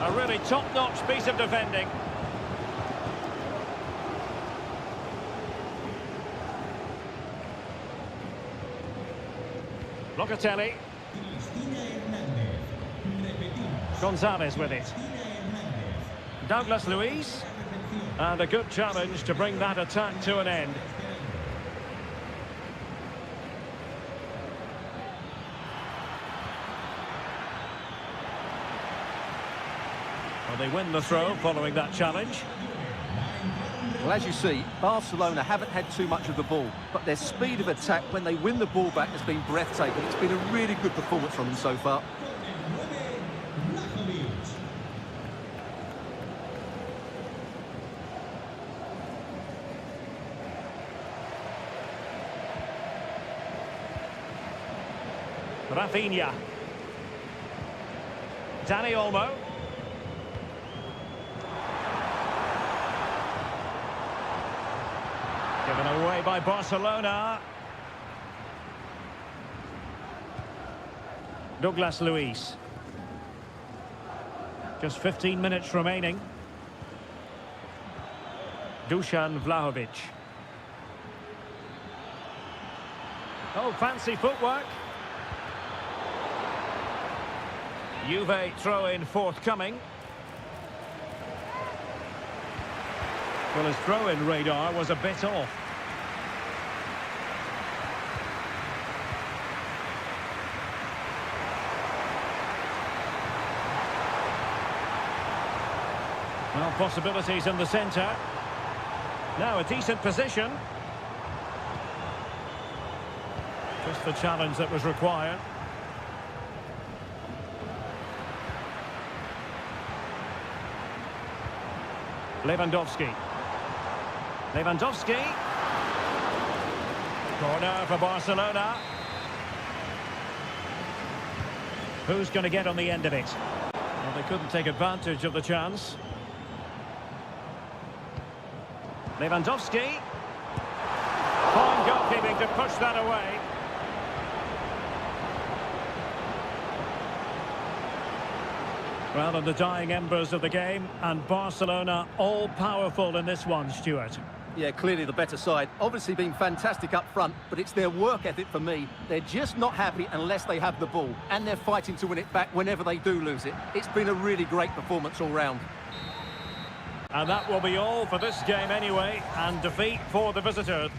A really top-notch piece of defending. Locatelli. Gonzalez with it. Douglas Luiz. And a good challenge to bring that attack to an end. Well, they win the throw following that challenge. Well, as you see, Barcelona haven't had too much of the ball, but their speed of attack when they win the ball back has been breathtaking. It's been a really good performance from them so far. Rafinha. Dani Olmo. Given away by Barcelona. Douglas Luiz. Just 15 minutes remaining. Dusan Vlahovic. Oh, fancy footwork. Juve throw-in forthcoming. Well, his throw-in radar was a bit off. Well, possibilities in the centre. Now a decent position. Just the challenge that was required. Lewandowski. Lewandowski. Corner for Barcelona. Who's going to get on the end of it? Well, they couldn't take advantage of the chance. Lewandowski. Fine goalkeeping to push that away. Well, on the dying embers of the game, and Barcelona all-powerful in this one, Stuart. Yeah, clearly the better side. Obviously been fantastic up front, but it's their work ethic for me. They're just not happy unless they have the ball, and they're fighting to win it back whenever they do lose it. It's been a really great performance all round. And that will be all for this game anyway, and defeat for the visitors.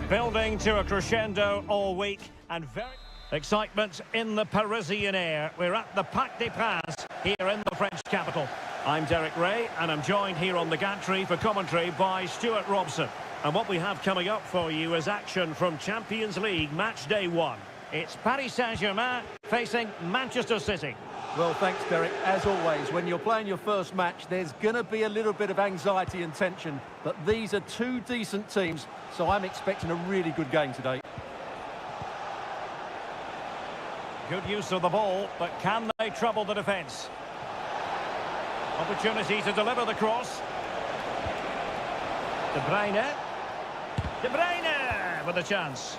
building to a crescendo all week and very excitement in the Parisian air. We're at the Parc des Princes here in the French capital. I'm Derek Ray and I'm joined here on the gantry for commentary by Stuart Robson. And what we have coming up for you is action from Champions League match day 1. It's Paris Saint-Germain facing Manchester City. Well, thanks, Derek. As always, when you're playing your first match, there's going to be a little bit of anxiety and tension. But these are two decent teams, so I'm expecting a really good game today. Good use of the ball, but can they trouble the defence? Opportunity to deliver the cross. De Bruyne. De Bruyne with a chance.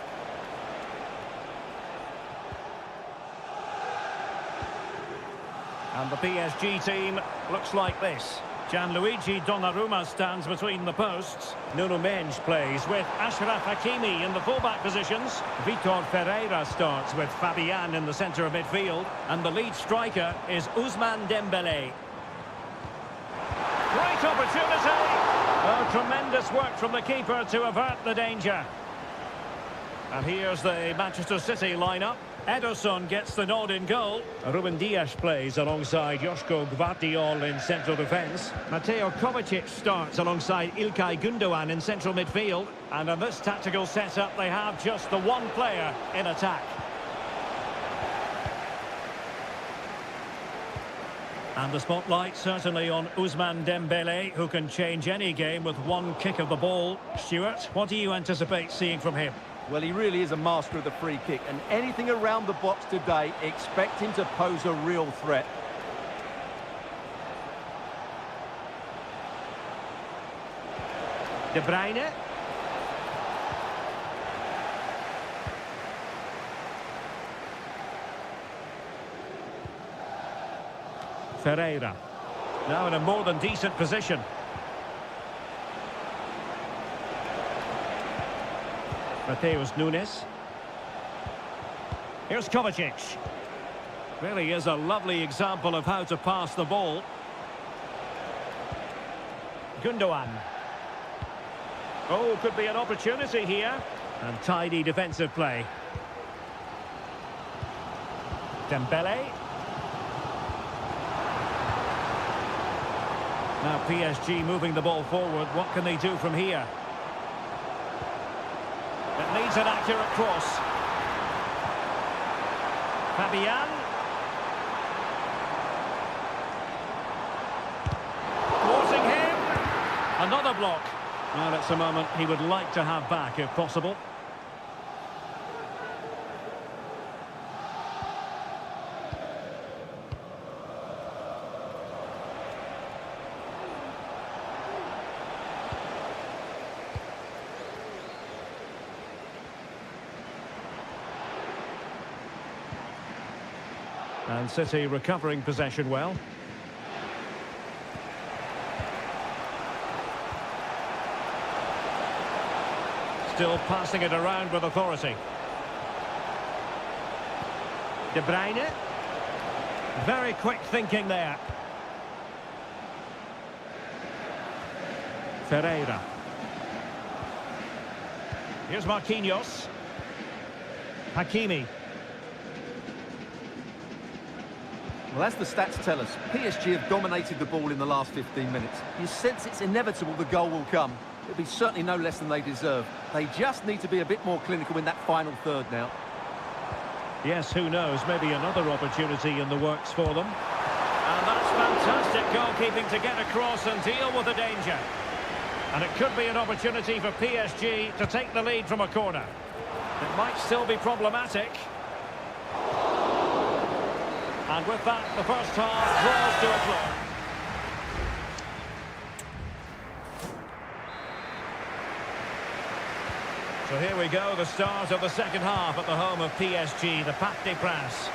And the PSG team looks like this. Gianluigi Donnarumma stands between the posts. Nuno Mendes plays with Achraf Hakimi in the fullback positions. Vitor Ferreira starts with Fabian in the centre of midfield. And the lead striker is Ousmane Dembélé. Great opportunity! Oh, tremendous work from the keeper to avert the danger. And here's the Manchester City lineup. Ederson gets the nod in goal. Ruben Dias plays alongside Joško Gvardiol in central defence. Mateo Kovacic starts alongside Ilkay Gundogan in central midfield. And in this tactical setup, they have just the one player in attack. And the spotlight certainly on Ousmane Dembélé, who can change any game with one kick of the ball. Stuart, what do you anticipate seeing from him? Well, he really is a master of the free kick, and anything around the box today, expect him to pose a real threat. De Bruyne. Ferreira. Now in a more than decent position. Mateus Nunes. Here's Kovacic. Really is a lovely example of how to pass the ball. Gundogan. Oh, could be an opportunity here. And tidy defensive play. Dembélé. Now PSG moving the ball forward. What can they do from here? It needs an accurate cross. Fabian. Thwarting him. Another block. Well, it's a moment he would like to have back if possible. And City recovering possession well. Still passing it around with authority. De Bruyne. Very quick thinking there. Ferreira. Here's Marquinhos. Hakimi. Well, as the stats tell us, PSG have dominated the ball in the last 15 minutes. You sense it's inevitable the goal will come. It'll be certainly no less than they deserve. They just need to be a bit more clinical in that final third now. Yes, who knows, maybe another opportunity in the works for them. And that's fantastic goalkeeping to get across and deal with the danger. And it could be an opportunity for PSG to take the lead from a corner. It might still be problematic. And with that, the first half draws to a draw. So here we go, the start of the second half at the home of PSG, the Parc des Princes.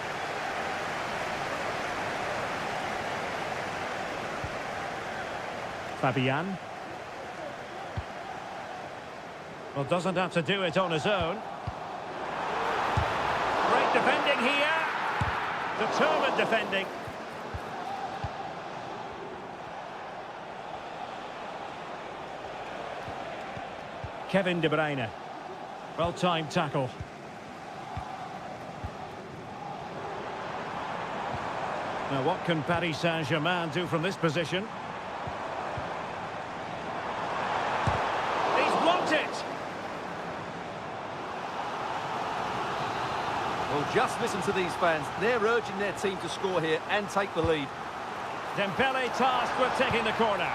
Fabian. Well, doesn't have to do it on his own. Great defending here. Determined defending. Kevin De Bruyne. Well-timed tackle. Now, what can Paris Saint-Germain do from this position? He's blocked it! Well, just listen to these fans. They're urging their team to score here and take the lead. Dembele tasked with taking the corner.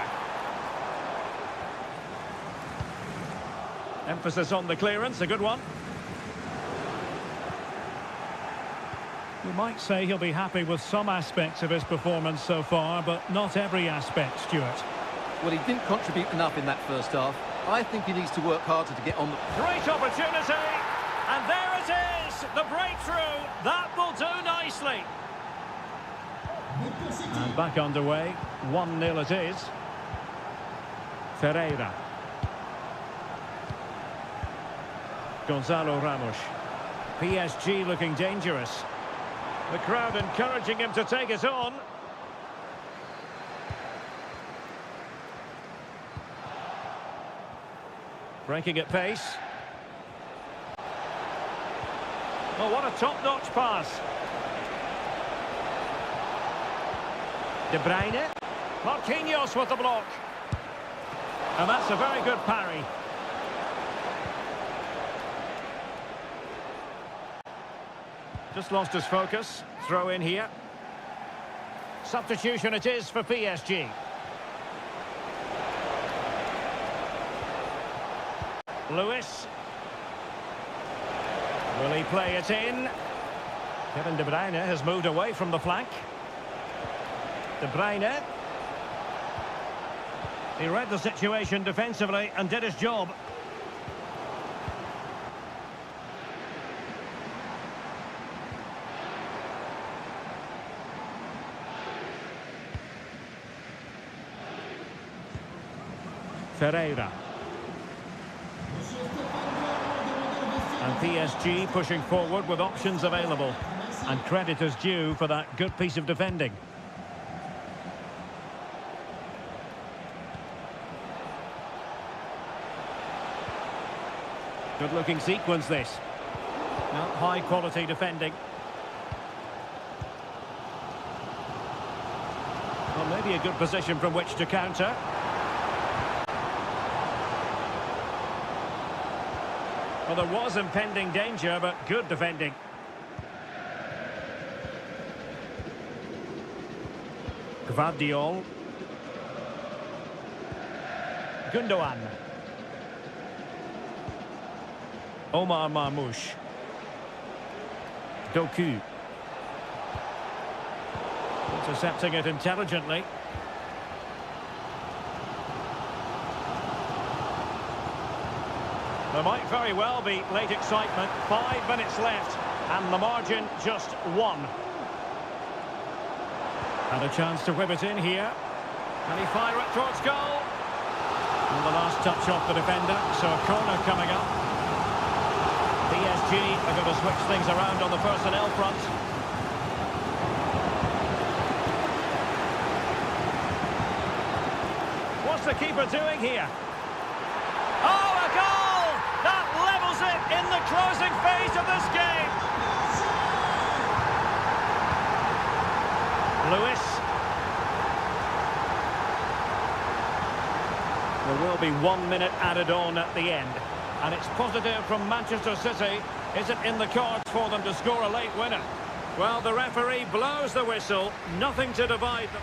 Emphasis on the clearance, a good one. You might say he'll be happy with some aspects of his performance so far, but not every aspect, Stuart. Well, he didn't contribute enough in that first half. I think he needs to work harder to get on the... Great opportunity, and there it is, the breakthrough. That will do nicely. And back underway, 1-0 it is. Ferreira. Gonzalo Ramos. PSG looking dangerous. The crowd encouraging him to take it on. Breaking at pace. Oh, what a top-notch pass. De Bruyne. Marquinhos with the block. And that's a very good parry. Just lost his focus. Throw in here. Substitution it is for PSG. Lewis. Will he play it in? Kevin De Bruyne has moved away from the flank. De Bruyne. He read the situation defensively and did his job. Ferreira. And PSG pushing forward with options available. And credit is due for that good piece of defending. Good-looking sequence, this. Now, high-quality defending. Well, maybe a good position from which to counter. Well, there was impending danger, but good defending. Gvardiol. Gundogan. Omar Marmoush. Doku. Intercepting it intelligently. There might very well be late excitement. 5 minutes left, and the margin just 1. And a chance to whip it in here. Can he fire it towards goal? And the last touch off the defender, so a corner coming up. PSG are going to switch things around on the personnel front. What's the keeper doing here? Oh, a goal! That levels it in the closing phase of this game. Lewis. There will be 1 minute added on at the end. And it's positive from Manchester City. Is it in the cards for them to score a late winner? Well, the referee blows the whistle. Nothing to divide them.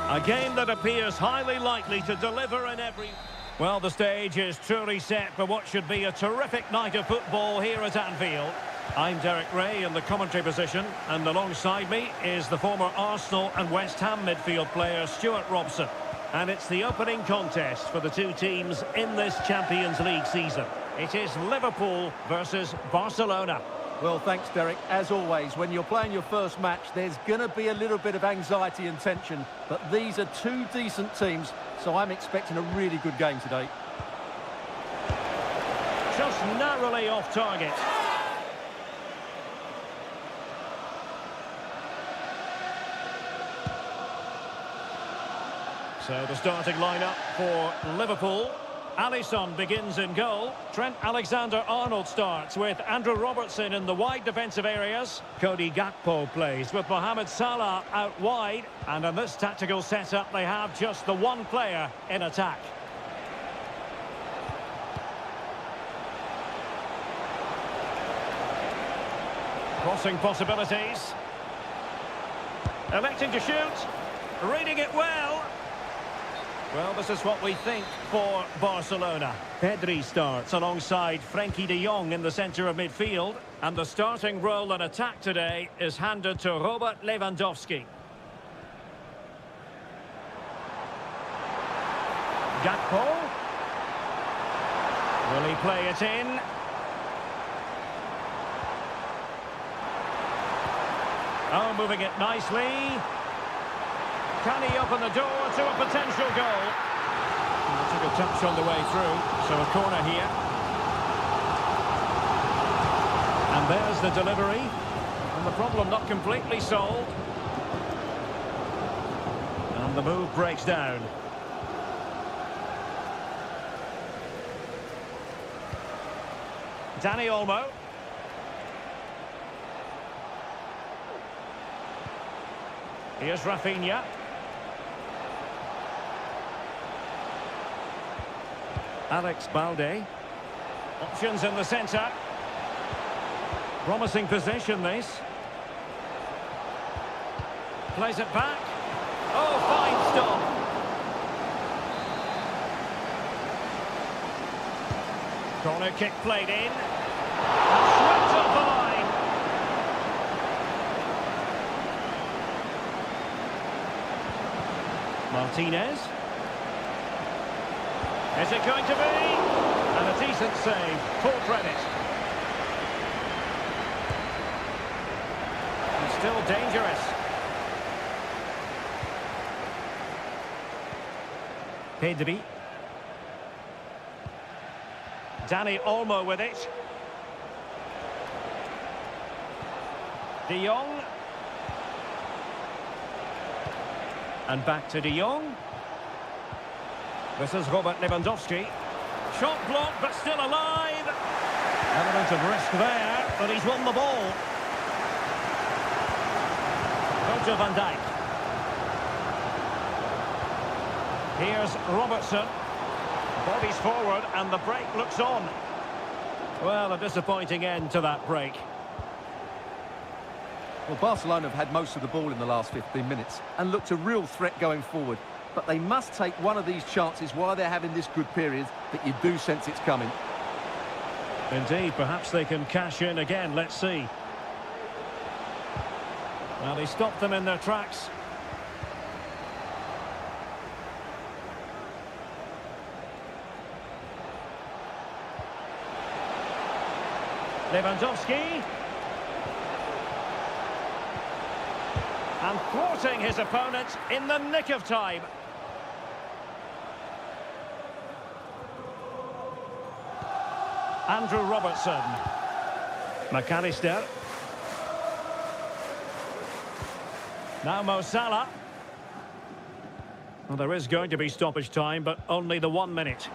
A game that appears highly likely to deliver in every... Well, the stage is truly set for what should be a terrific night of football here at Anfield. I'm Derek Ray in the commentary position, and alongside me is the former Arsenal and West Ham midfield player Stuart Robson. And it's the opening contest for the two teams in this Champions League season. It is Liverpool versus Barcelona. Well, thanks, Derek. As always, when you're playing your first match, there's going to be a little bit of anxiety and tension. But these are two decent teams, so I'm expecting a really good game today. Just narrowly off target. So the starting lineup for Liverpool. Alisson begins in goal. Trent Alexander-Arnold starts with Andrew Robertson in the wide defensive areas. Cody Gakpo plays with Mohamed Salah out wide. And in this tactical setup, they have just the one player in attack. Crossing possibilities. Electing to shoot. Reading it well. Well, this is what we think for Barcelona. Pedri starts alongside Frenkie de Jong in the centre of midfield. And the starting role in attack today is handed to Robert Lewandowski. Gakpo. Will he play it in? Oh, moving it nicely. Can he open the door to a potential goal? He took a touch on the way through, so a corner here. And there's the delivery. And the problem not completely solved. And the move breaks down. Dani Olmo. Here's Rafinha. Alex Balde. Options in the centre. Promising possession, this. Plays it back. Oh, fine stop. Corner kick played in. And swept off the line. Martinez. Is it going to be? And a decent save, full credit. And still dangerous. Pedri. Dani Olmo with it. De Jong. And back to De Jong. This is Robert Lewandowski. Shot blocked, but still alive. Element of risk there, but he's won the ball. Virgil van Dijk. Here's Robertson. Bodies forward, and the break looks on. Well, a disappointing end to that break. Well, Barcelona have had most of the ball in the last 15 minutes and looked a real threat going forward. But they must take one of these chances while they're having this good period that you do sense it's coming. Indeed, perhaps they can cash in again. Let's see. Well, they stopped them in their tracks. Lewandowski. And thwarting his opponent in the nick of time. Andrew Robertson. McAllister. Now Mo Salah. Well, there is going to be stoppage time, but only the 1 minute.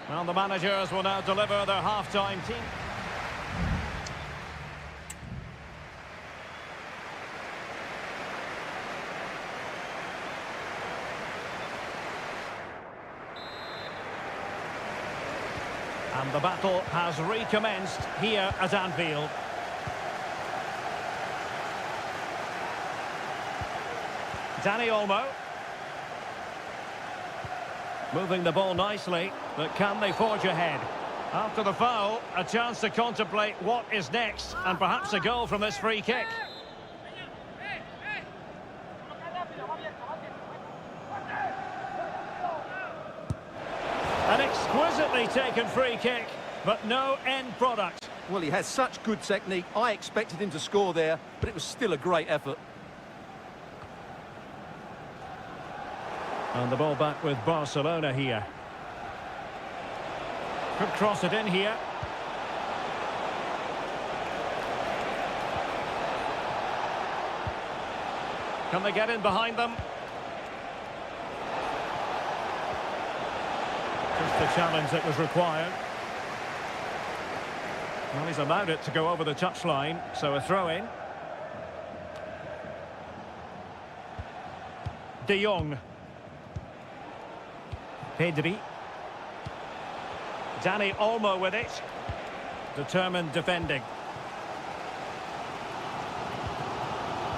Well, the managers will now deliver their half-time team. And the battle has recommenced here at Anfield. Dani Olmo. Moving the ball nicely, but can they forge ahead? After the foul, a chance to contemplate what is next, and perhaps a goal from this free kick. An exquisitely taken free kick, but no end product. Well, he has such good technique. I expected him to score there, but it was still a great effort. And the ball back with Barcelona here. Could cross it in here. Can they get in behind them? Just the challenge that was required. Well, he's allowed it to go over the touchline, so a throw-in. De Jong. Pedri. Dani Olmo with it. Determined defending.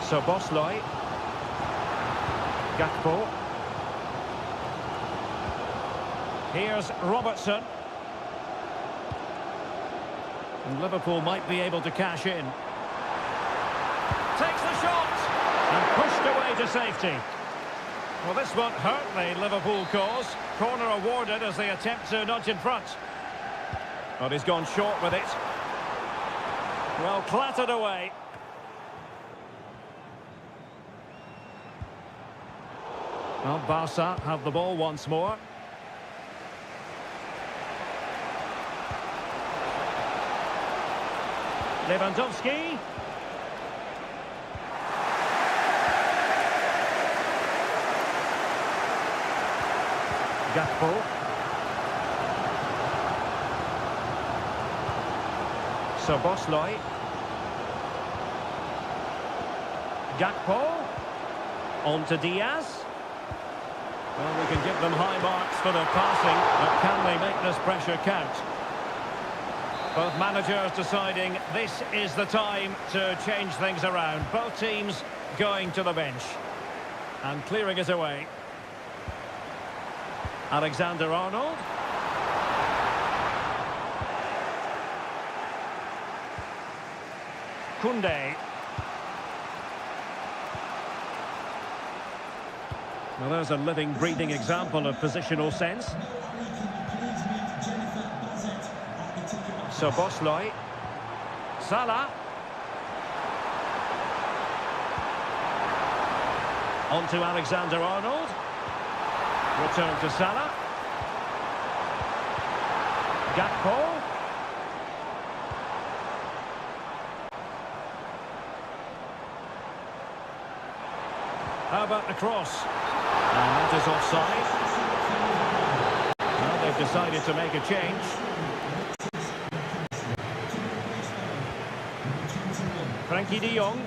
So Bosley. Gakpo. Here's Robertson. And Liverpool might be able to cash in. Takes the shot! And pushed away to safety. Well, this won't hurt the Liverpool cause. Corner awarded as they attempt to nudge in front. But he's gone short with it. Well, clattered away. Well, Barca have the ball once more. Lewandowski. Gakpo. So Bosley. Gakpo. On to Diaz. Well, we can give them high marks for their passing, but can they make this pressure count? Both managers deciding this is the time to change things around. Both teams going to the bench. And clearing it away. Alexander-Arnold. Koundé. Well, there's a living, breathing example of positional sense. So Bosley. Salah. On to Alexander-Arnold. Return to Salah. Gakpo. How about the cross? And that is offside. Well, they've decided to make a change. Frankie de Jong.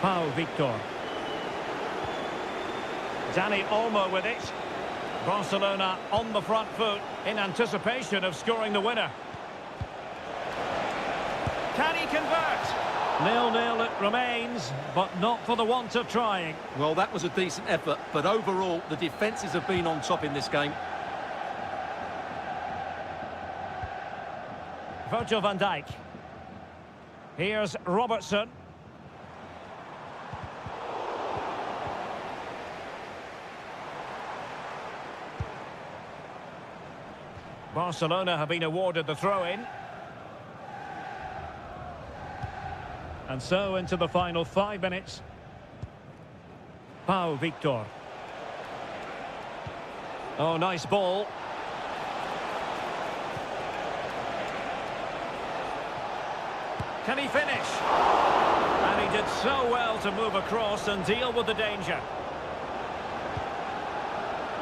Pau Victor. Dani Olmo with it. Barcelona on the front foot in anticipation of scoring the winner. Can he convert? 0-0 it remains, but not for the want of trying. Well, that was a decent effort, but overall, the defences have been on top in this game. Virgil van Dijk. Here's Robertson. Barcelona have been awarded the throw-in. And so into the final 5 minutes. Pau Victor. Oh, nice ball. Can he finish? And he did so well to move across and deal with the danger.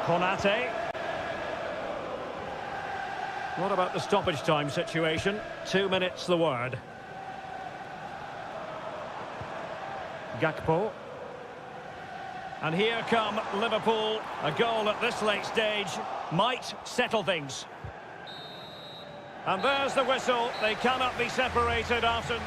Konate. What about the stoppage time situation? 2 minutes the word. Gakpo. And here come Liverpool. A goal at this late stage might settle things. And there's the whistle. They cannot be separated after...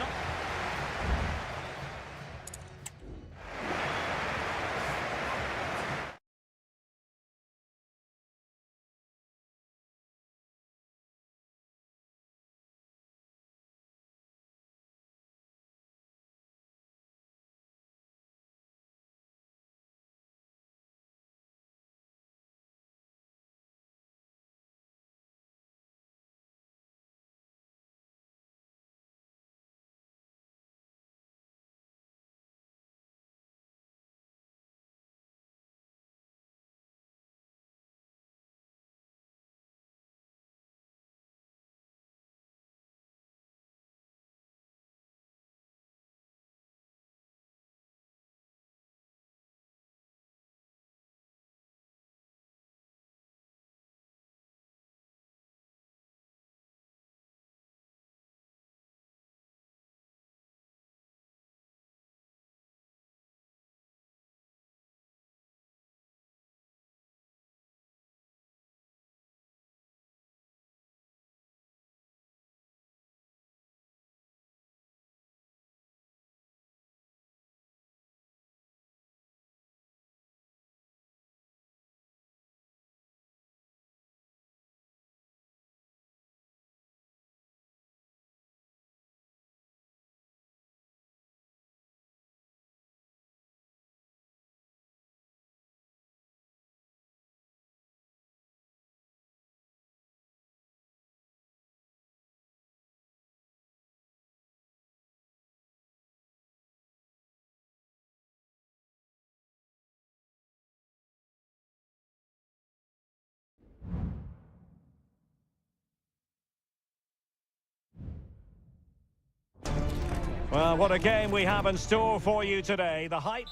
Well, what a game we have in store for you today. The hype...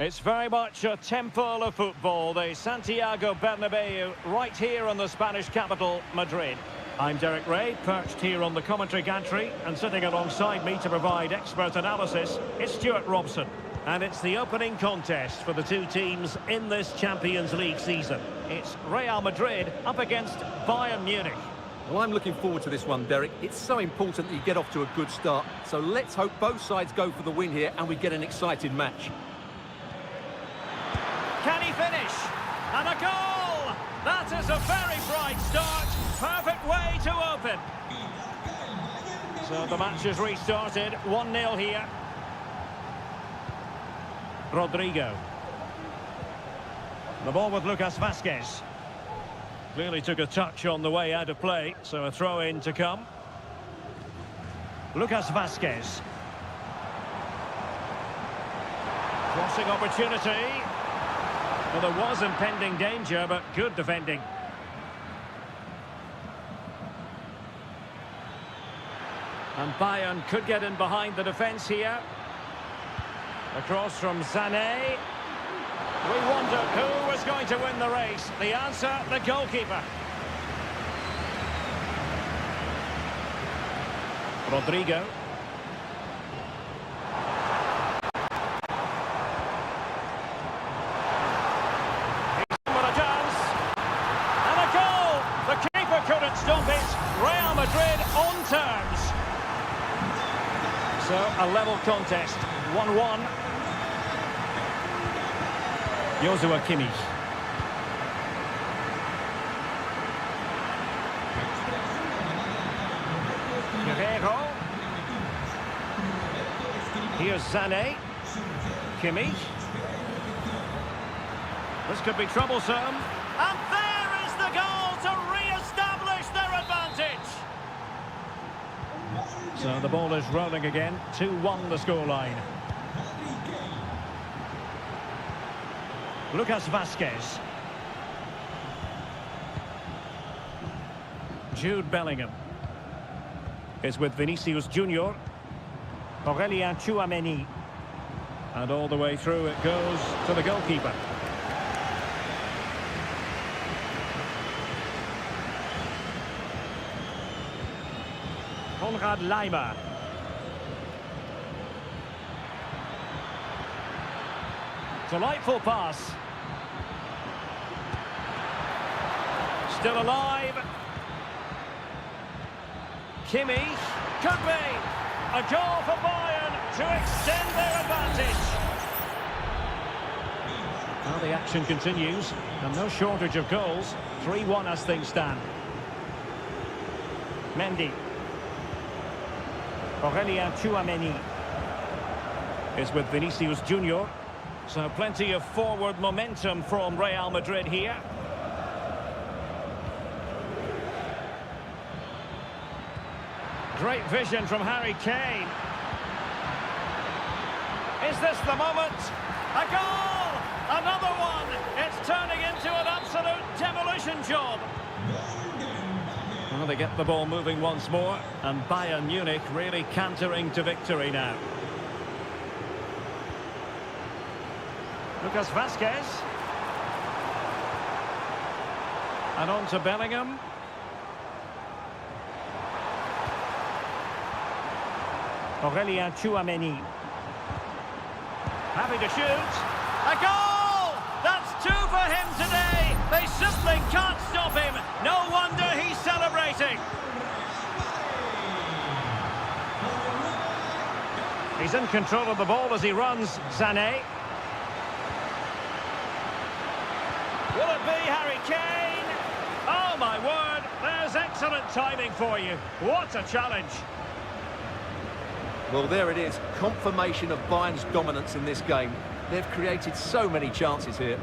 It's very much a temple of football, the Santiago Bernabeu, right here in the Spanish capital, Madrid. I'm Derek Ray, perched here on the commentary gantry, and sitting alongside me to provide expert analysis, it's Stuart Robson. And it's the opening contest for the two teams in this Champions League season. It's Real Madrid up against Bayern Munich. Well, I'm looking forward to this one, Derek. It's so important that you get off to a good start. So let's hope both sides go for the win here and we get an exciting match. Can he finish? And a goal! That is a very bright start. Perfect way to open. So the match has restarted. 1-0 here. Rodrigo. The ball with Lucas Vázquez. Clearly took a touch on the way out of play, so a throw-in to come. Lucas Vázquez. Crossing opportunity. Well, there was impending danger, but good defending. And Bayern could get in behind the defence here. Across from Sané. We wondered who was going to win the race. The answer, the goalkeeper. Rodrigo. Couldn't stop it. Real Madrid on terms. So a level contest, 1-1. Joshua Kimmich. Guerrero. Here's Sané. Kimmich. This could be troublesome. And there is the goal to re-establish their advantage. So the ball is rolling again. 2-1 the scoreline. Lucas Vázquez. Jude Bellingham is with Vinicius Junior. Aurélien Tchouaméni. And all the way through it goes to the goalkeeper. Konrad Laimer. Delightful pass. Still alive. Kimmich. Could be. A goal for Bayern to extend their advantage. Now the action continues, and no shortage of goals. 3-1 as things stand. Mendy. Aurélien Tchouaméni is with Vinicius Junior. So plenty of forward momentum from Real Madrid here. Great vision from Harry Kane. Is this the moment? A goal! Another one! It's turning into an absolute demolition job. Well, they get the ball moving once more, and Bayern Munich really cantering to victory now. Lucas Vázquez. And on to Bellingham. Aurélien Tchouaméni. Happy to shoot. A goal! That's 2 for him today. They simply can't stop him. No wonder he's celebrating. He's in control of the ball as he runs, Sané. Will it be Harry Kane? Oh my word, there's excellent timing for you. What a challenge. Well, there it is. Confirmation of Bayern's dominance in this game. They've created so many chances here.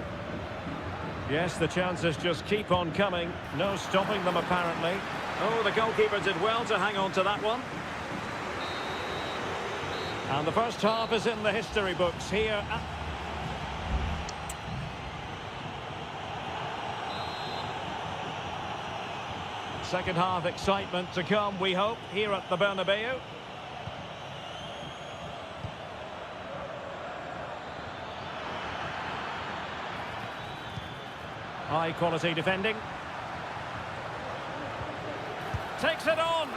Yes, the chances just keep on coming. No stopping them, apparently. Oh, the goalkeeper did well to hang on to that one. And the first half is in the history books here. Second half excitement to come, we hope, here at the Bernabeu. High quality defending. Takes it on.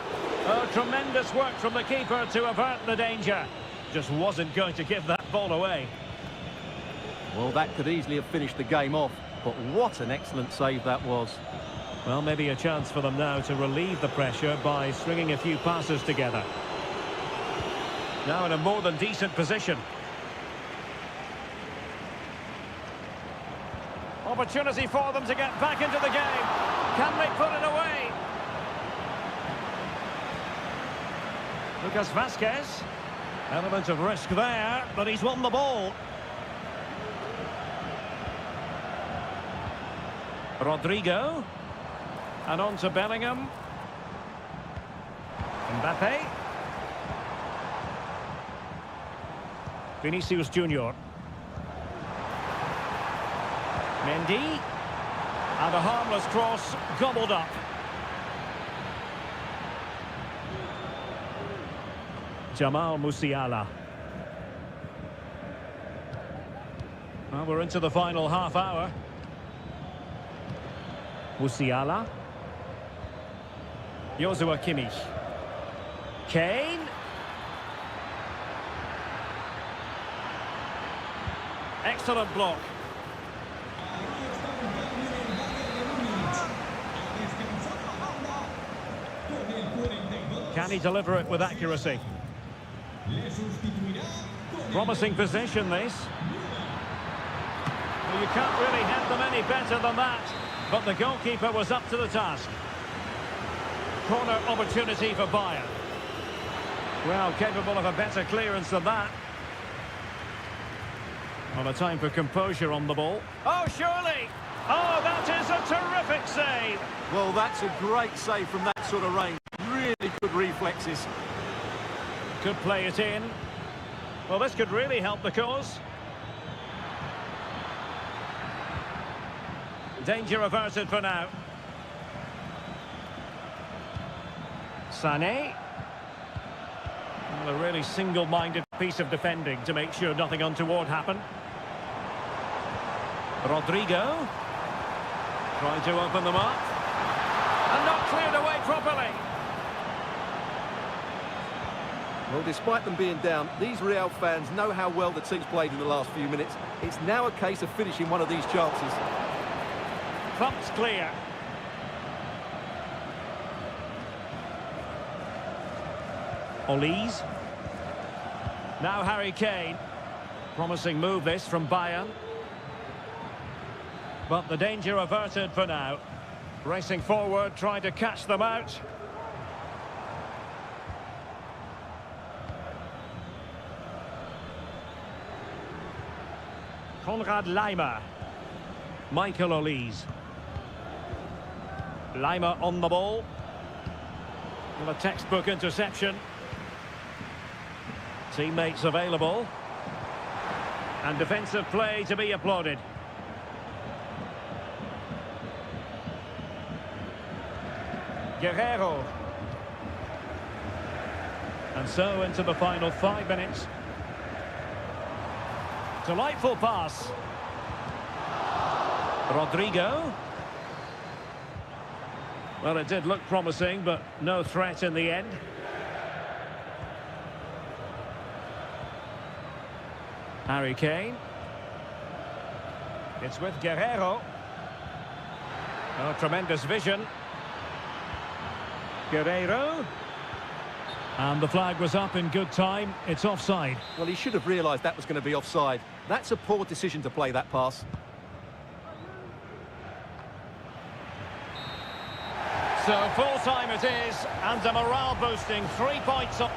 Oh, tremendous work from the keeper to avert the danger. Just wasn't going to give that ball away. Well, that could easily have finished the game off, but what an excellent save that was. Well, maybe a chance for them now to relieve the pressure by stringing a few passes together. Now in a more than decent position. Opportunity for them to get back into the game. Can they put it away? Lucas Vasquez. Element of risk there, but he's won the ball. Rodrigo. And on to Bellingham. Mbappe. Vinicius Junior. Mendy. And a harmless cross gobbled up. Jamal Musiala. Well, we're into the final half hour. Musiala. Joshua Kimmich. Kane. Excellent block. Can he deliver it with accuracy? Promising possession, this. Well, you can't really head them any better than that, but the goalkeeper was up to the task. Corner opportunity for Bayern. Well, capable of a better clearance than that. Well, a time for composure on the ball. Oh, surely! Oh, that is a terrific save! Well, that's a great save from that sort of range. Really good reflexes. Could play it in. Well, this could really help the cause. Danger averted for now. Sané. Well, a really single-minded piece of defending to make sure nothing untoward happened. Rodrigo. Trying to open them up. And not cleared away properly. Well, despite them being down, these Real fans know how well the team's played in the last few minutes. It's now a case of finishing one of these chances. Thumped clear. Olise. Now Harry Kane. Promising move this from Bayern. But the danger averted for now. Racing forward, trying to catch them out. Konrad Laimer. Michael Olise. Laimer on the ball. Well, a textbook interception. Teammates available. And defensive play to be applauded. Guerrero. And so into the final 5 minutes. Delightful pass. Rodrigo. Well, it did look promising, but no threat in the end. Harry Kane. It's with Guerrero. Oh, tremendous vision. Guerrero. And the flag was up in good time. It's offside. Well, he should have realised that was going to be offside. That's a poor decision to play that pass. So full time it is, and a morale boosting 3 points up.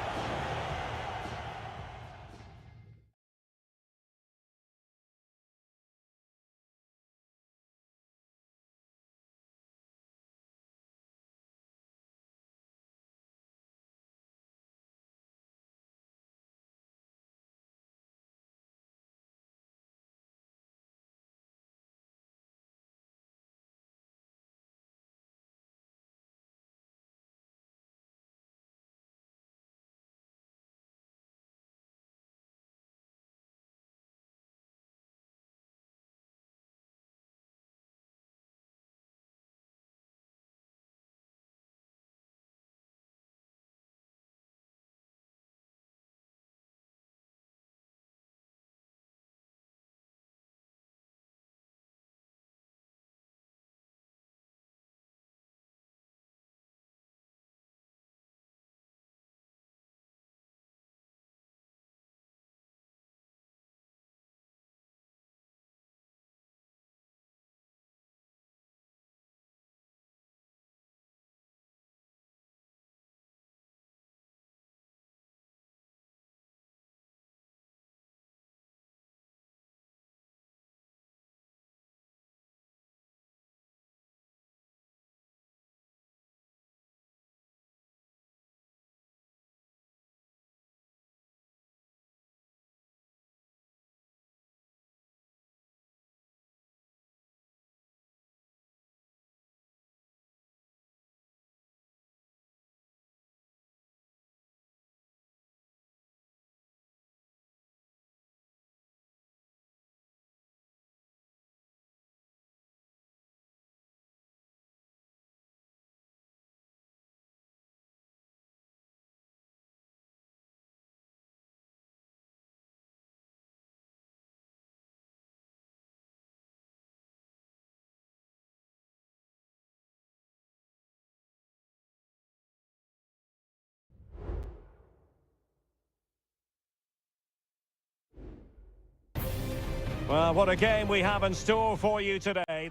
Well, what a game we have in store for you today.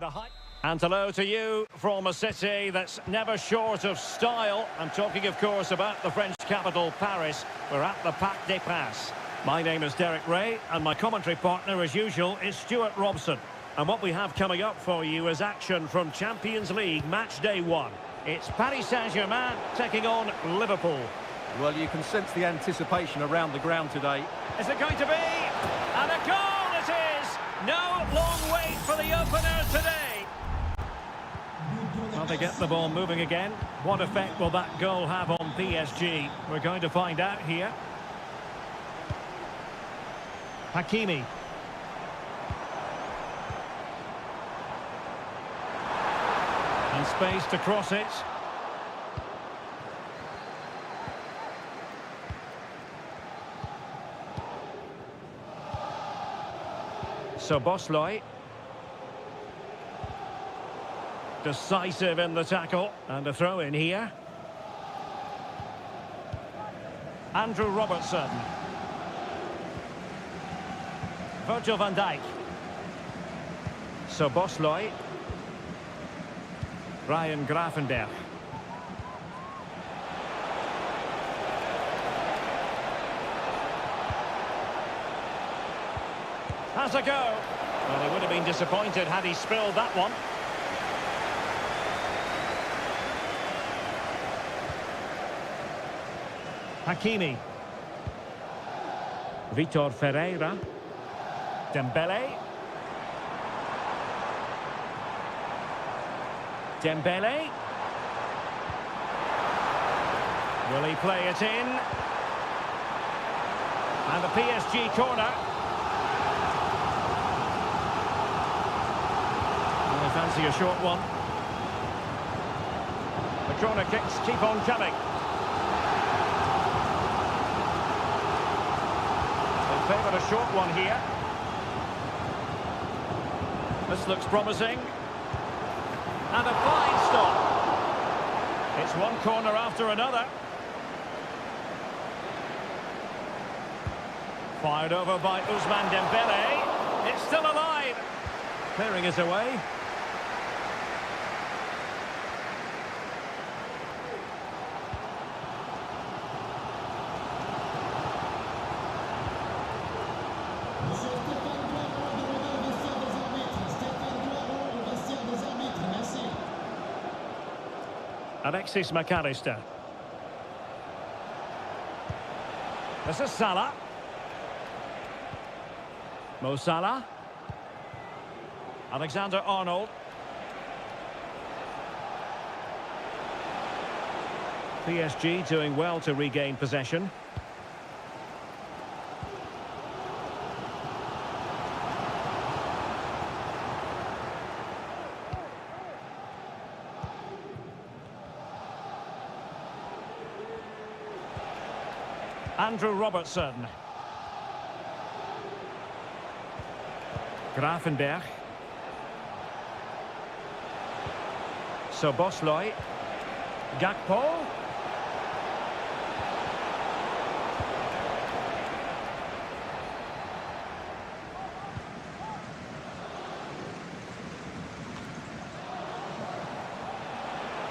And hello to you from a city that's never short of style. I'm talking, of course, about the French capital, Paris. We're at the Parc des Princes. My name is Derek Ray, and my commentary partner, as usual, is Stuart Robson. And what we have coming up for you is action from Champions League Match Day 1. It's Paris Saint-Germain taking on Liverpool. Well, you can sense the anticipation around the ground today. Is it going to be? And a goal it is! No long wait for the opener today. Well, they get the ball moving again. What effect will that goal have on PSG? We're going to find out here. Hakimi. And space to cross it. So Bosley. Decisive in the tackle. And a throw in here. Andrew Robertson. Virgil van Dijk. So Bosley. Ryan Gravenberch. Has a go. Well, he would have been disappointed had he spilled that one. Hakimi. Vitor Ferreira. Dembele. Dembele. Will he play it in? And the PSG corner. Well, they fancy a short one. The corner kicks keep on coming. They favour a short one here. This looks promising. And a fine stop. It's one corner after another. Fired over by Ousmane Dembele. It's still alive. Clearing it away. Alexis McAllister. This is Salah. Mo Salah. Alexander-Arnold. PSG doing well to regain possession. Andrew Robertson. Gravenberch. So Bosley. Gakpo.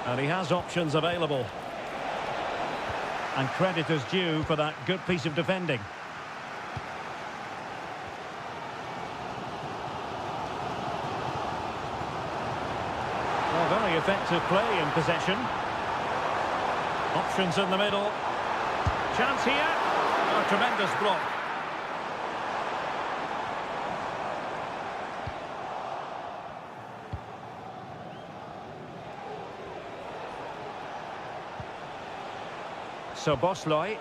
And he has options available. And credit is due for that good piece of defending. Well, very effective play in possession. Options in the middle. Chance here. A tremendous block. So Bosley.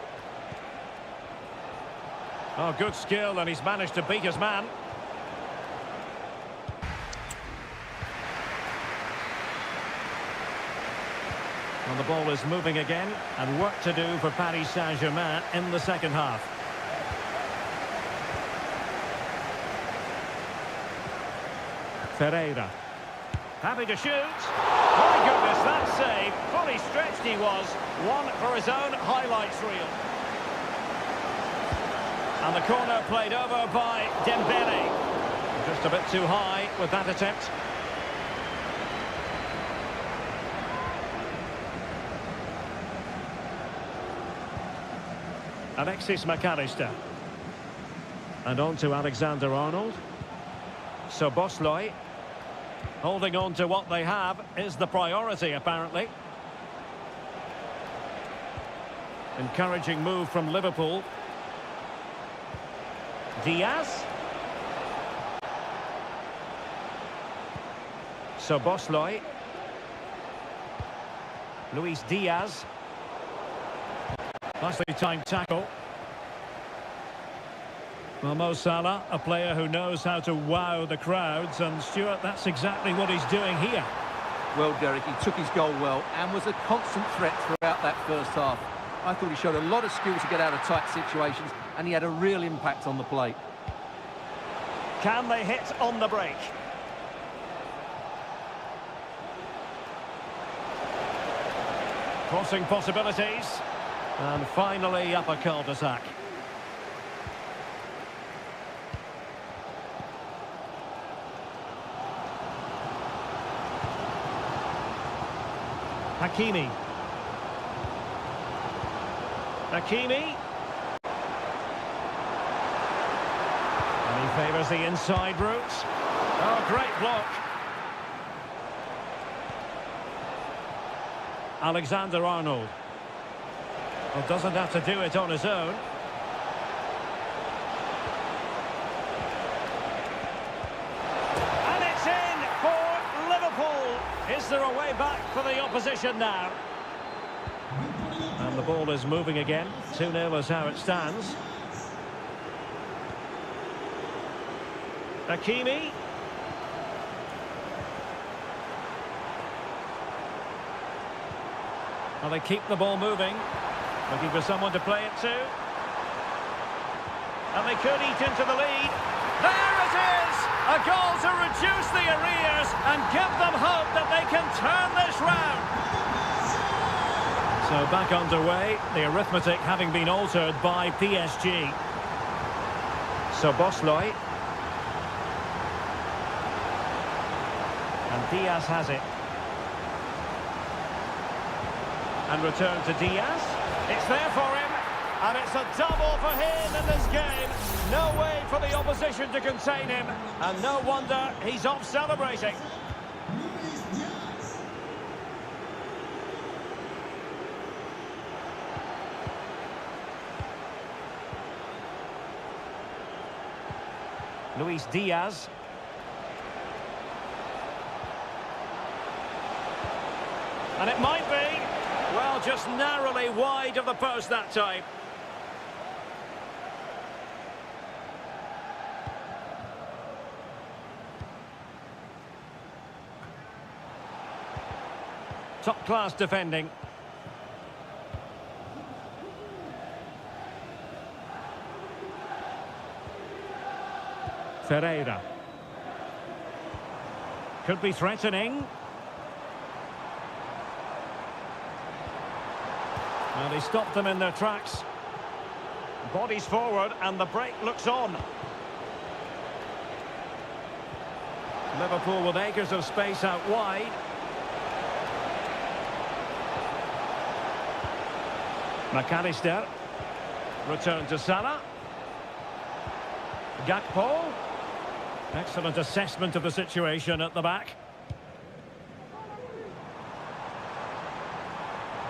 Oh, good skill, and he's managed to beat his man. And the ball is moving again, and work to do for Paris Saint-Germain in the second half. Ferreira. Happy to shoot. My goodness, that save. Fully stretched he was. One for his own highlights reel. And the corner played over by Dembele. Just a bit too high with that attempt. Alexis McAllister. And on to Alexander-Arnold. So Bosley, holding on to what they have is the priority, apparently. Encouraging move from Liverpool. Diaz. So Bosley. Luis Diaz. Nicely timed tackle. Well, Mo Salah, a player who knows how to wow the crowds, and Stuart, that's exactly what he's doing here. Well, Derek, he took his goal well and was a constant threat throughout that first half. I thought he showed a lot of skill to get out of tight situations, and he had a real impact on the plate. Can they hit on the break? Crossing possibilities. And finally up a cul-de-sac. Hakimi. Hakimi. And he favours the inside route. Oh, great block. Alexander-Arnold. Well, doesn't have to do it on his own. And it's in for Liverpool. Is there a way back for the opposition now? And the ball is moving again. 2-0 is how it stands. Hakimi. Well, they keep the ball moving. Looking for someone to play it to. And they could eat into the lead. There it is! A goal to reduce the arrears and give them hope that they can turn this round. So back underway, the arithmetic having been altered by PSG. So Bosley. And Diaz has it. And return to Diaz. It's there for him, and it's a double for him in this game. No way for the opposition to contain him, and no wonder he's off celebrating. Luis Diaz. And it might be. Well, just narrowly wide of the post that time. Top-class defending. Seria. Could be threatening. And he stopped them in their tracks. Bodies forward and the break looks on. Liverpool with acres of space out wide. McAllister. Return to Salah. Gakpo. Excellent assessment of the situation at the back.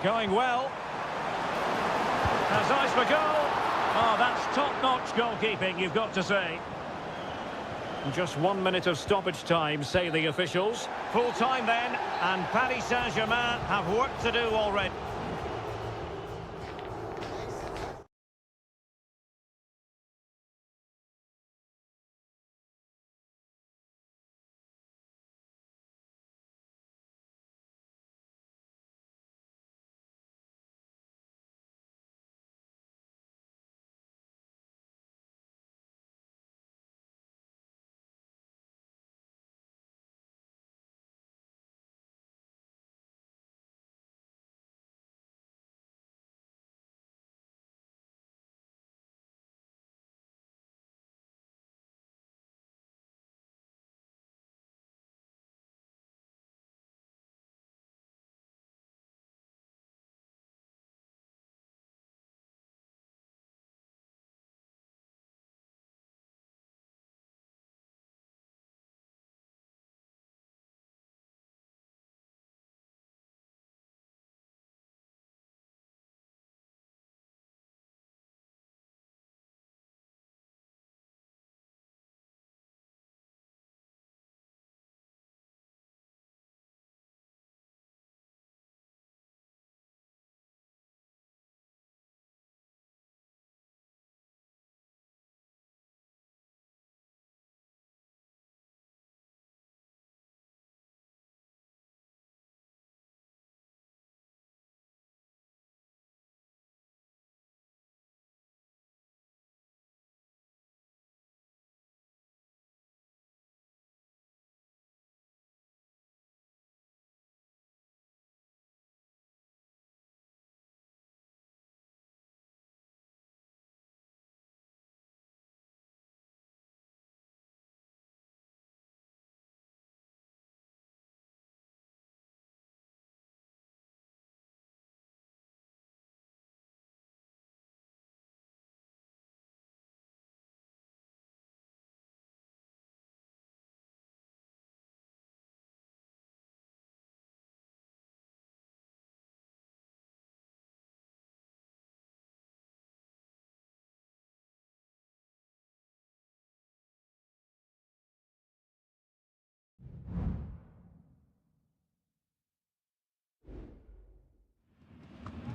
Going well. Has eyes for goal. Oh, that's top-notch goalkeeping, you've got to say. Just 1 minute of stoppage time, say the officials. Full time then, and Paris Saint-Germain have work to do already.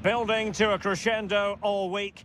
Building to a crescendo all week.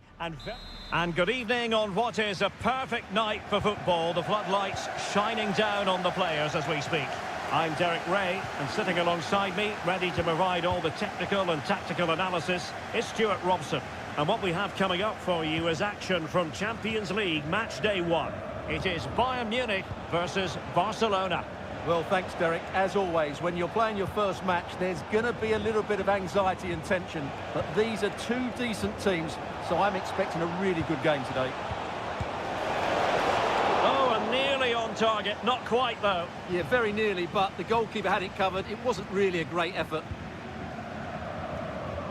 And good evening on what is a perfect night for football. The floodlights shining down on the players as we speak. I'm Derek Ray, and sitting alongside me, ready to provide all the technical and tactical analysis, is Stuart Robson. And what we have coming up for you is action from Champions League match day 1. It is Bayern Munich versus Barcelona. Well, thanks, Derek. As always, when you're playing your first match, there's going to be a little bit of anxiety and tension. But these are two decent teams, so I'm expecting a really good game today. Oh, and nearly on target. Not quite, though. Yeah, very nearly, but the goalkeeper had it covered. It wasn't really a great effort.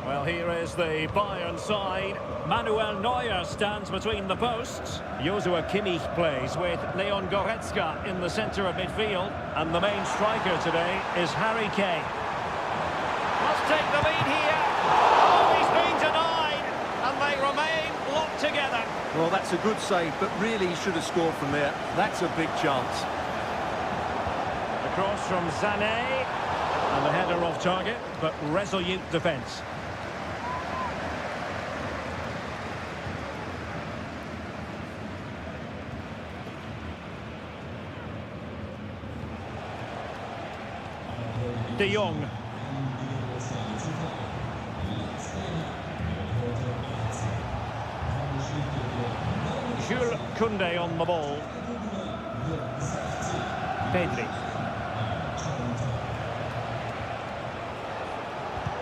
Well, here is the Bayern side. Manuel Neuer stands between the posts. Joshua Kimmich plays with Leon Goretzka in the centre of midfield. And the main striker today is Harry Kane. Must take the lead here. Oh, he's been denied. And they remain locked together. Well, that's a good save, but really he should have scored from there. That's a big chance. The cross from Sané. And the header off target, but resolute defence. De Jong. Jules Koundé on the ball. Pedri.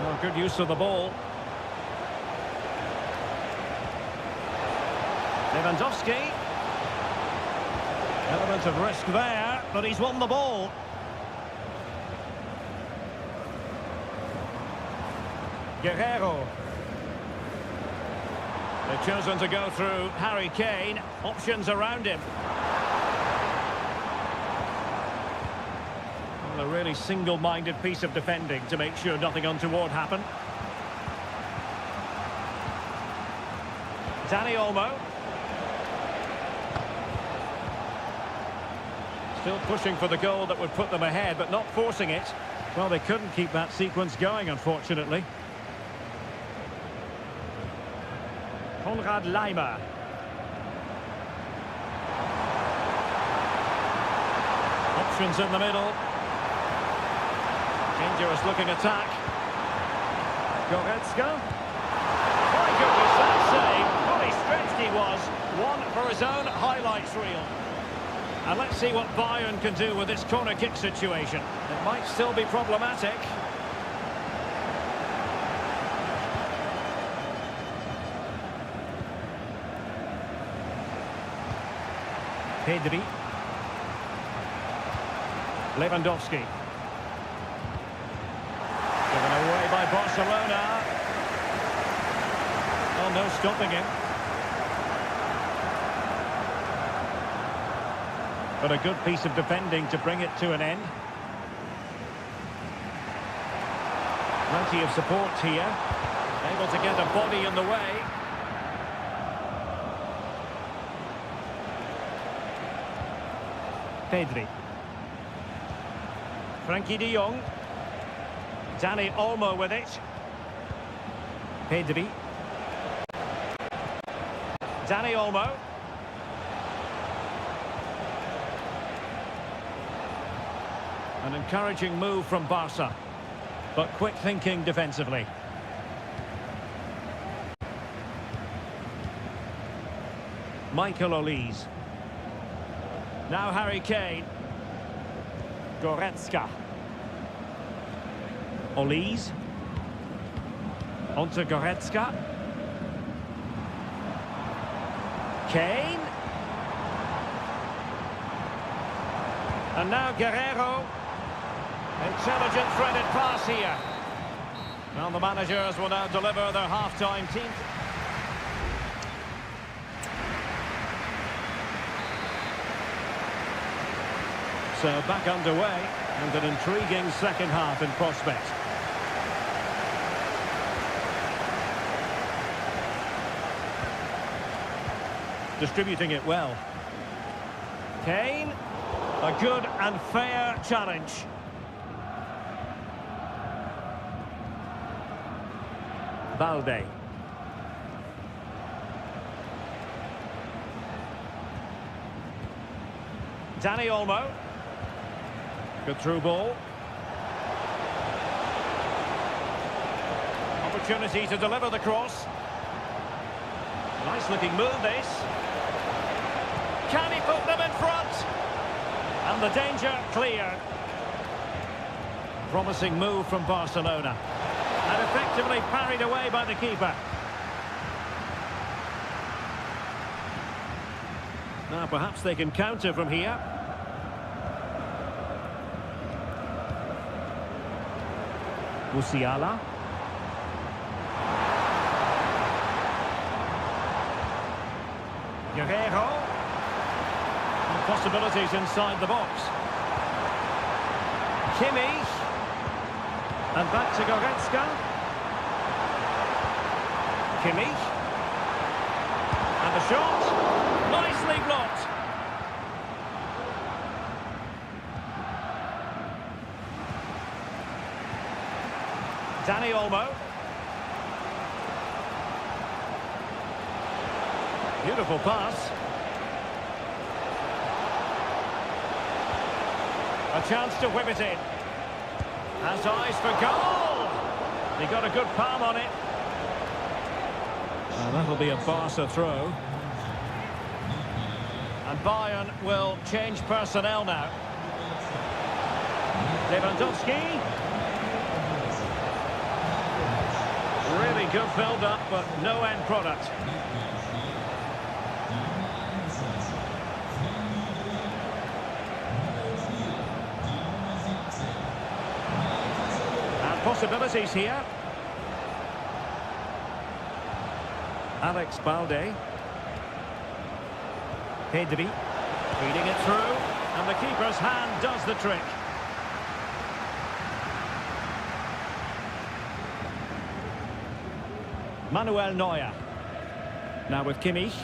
Oh, good use of the ball. Lewandowski. Element of risk there, but he's won the ball. Guerrero. They've chosen to go through Harry Kane. Options around him. Well, a really single-minded piece of defending to make sure nothing untoward happened. Dani Olmo. Still pushing for the goal that would put them ahead, but not forcing it. Well, they couldn't keep that sequence going, unfortunately. Konrad Laimer. Options in the middle. Dangerous looking attack. Goretzka. My goodness, that save. Fully stretched he was. One for his own highlights reel. And let's see what Bayern can do with this corner kick situation. It might still be problematic. Pedri. Lewandowski. Given away by Barcelona. Oh, no stopping him. But a good piece of defending to bring it to an end. Plenty of support here. Able to get a body in the way. Pedri. Frankie de Jong. Dani Olmo with it. Pedri. Dani Olmo. An encouraging move from Barca, but quick thinking defensively. Michael Olise. Now Harry Kane. Goretzka. Olise. Onto Goretzka. Kane. And now Guerrero. Intelligent threaded pass here. Well, the managers will now deliver their half-time team. So back underway, and an intriguing second half in prospect. Distributing it well. Kane, a good and fair challenge. Balde. Dani Olmo. Good through ball. Opportunity to deliver the cross. Nice looking move this. Can he put them in front? And the danger cleared. Promising move from Barcelona. And effectively parried away by the keeper. Now perhaps they can counter from here. Musiala. Guerrero. And possibilities inside the box. Kimmich. And back to Goretzka. Kimmich. And the shot. Nicely blocked. Dani Olmo. Beautiful pass. A chance to whip it in. Has eyes for goal. He got a good palm on it. And that'll be a Barca throw. And Bayern will change personnel now. Lewandowski. Really good build-up, but no end product. And possibilities here. Alex Balde. Pedri. Feeding it through. And the keeper's hand does the trick. Manuel Neuer. Now with Kimmich.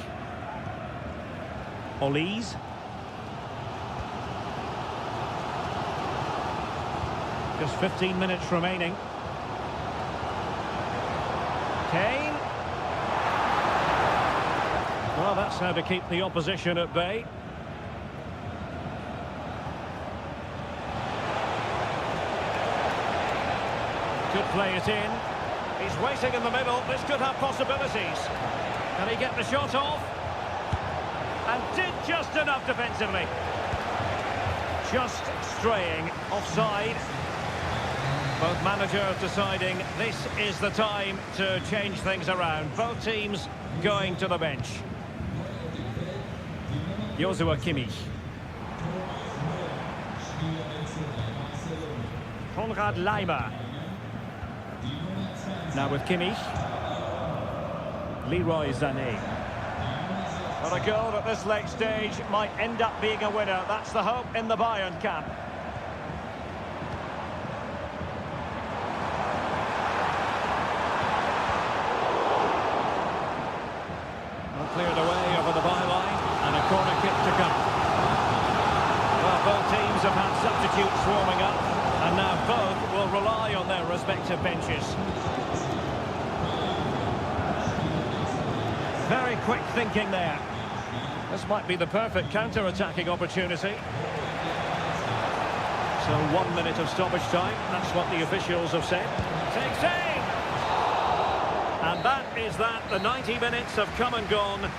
Olise. Just 15 minutes remaining. Kane. Well, that's how to keep the opposition at bay. Could play it in. He's waiting in the middle. This could have possibilities. Can he get the shot off? And did just enough defensively. Just straying offside. Both managers deciding this is the time to change things around. Both teams going to the bench. Joshua Kimmich. Konrad Laimer. Now with Kimmich. Leroy Sané. Well, a goal at this late stage might end up being a winner. That's the hope in the Bayern camp. Well, cleared away over the byline and a corner kick to come. Well, both teams have had substitutes warming up and now both will rely on their respective benches. Very quick thinking there. This might be the perfect counter-attacking opportunity. So 1 minute of stoppage time. That's what the officials have said. Takes aim! And that is that. The 90 minutes have come and gone.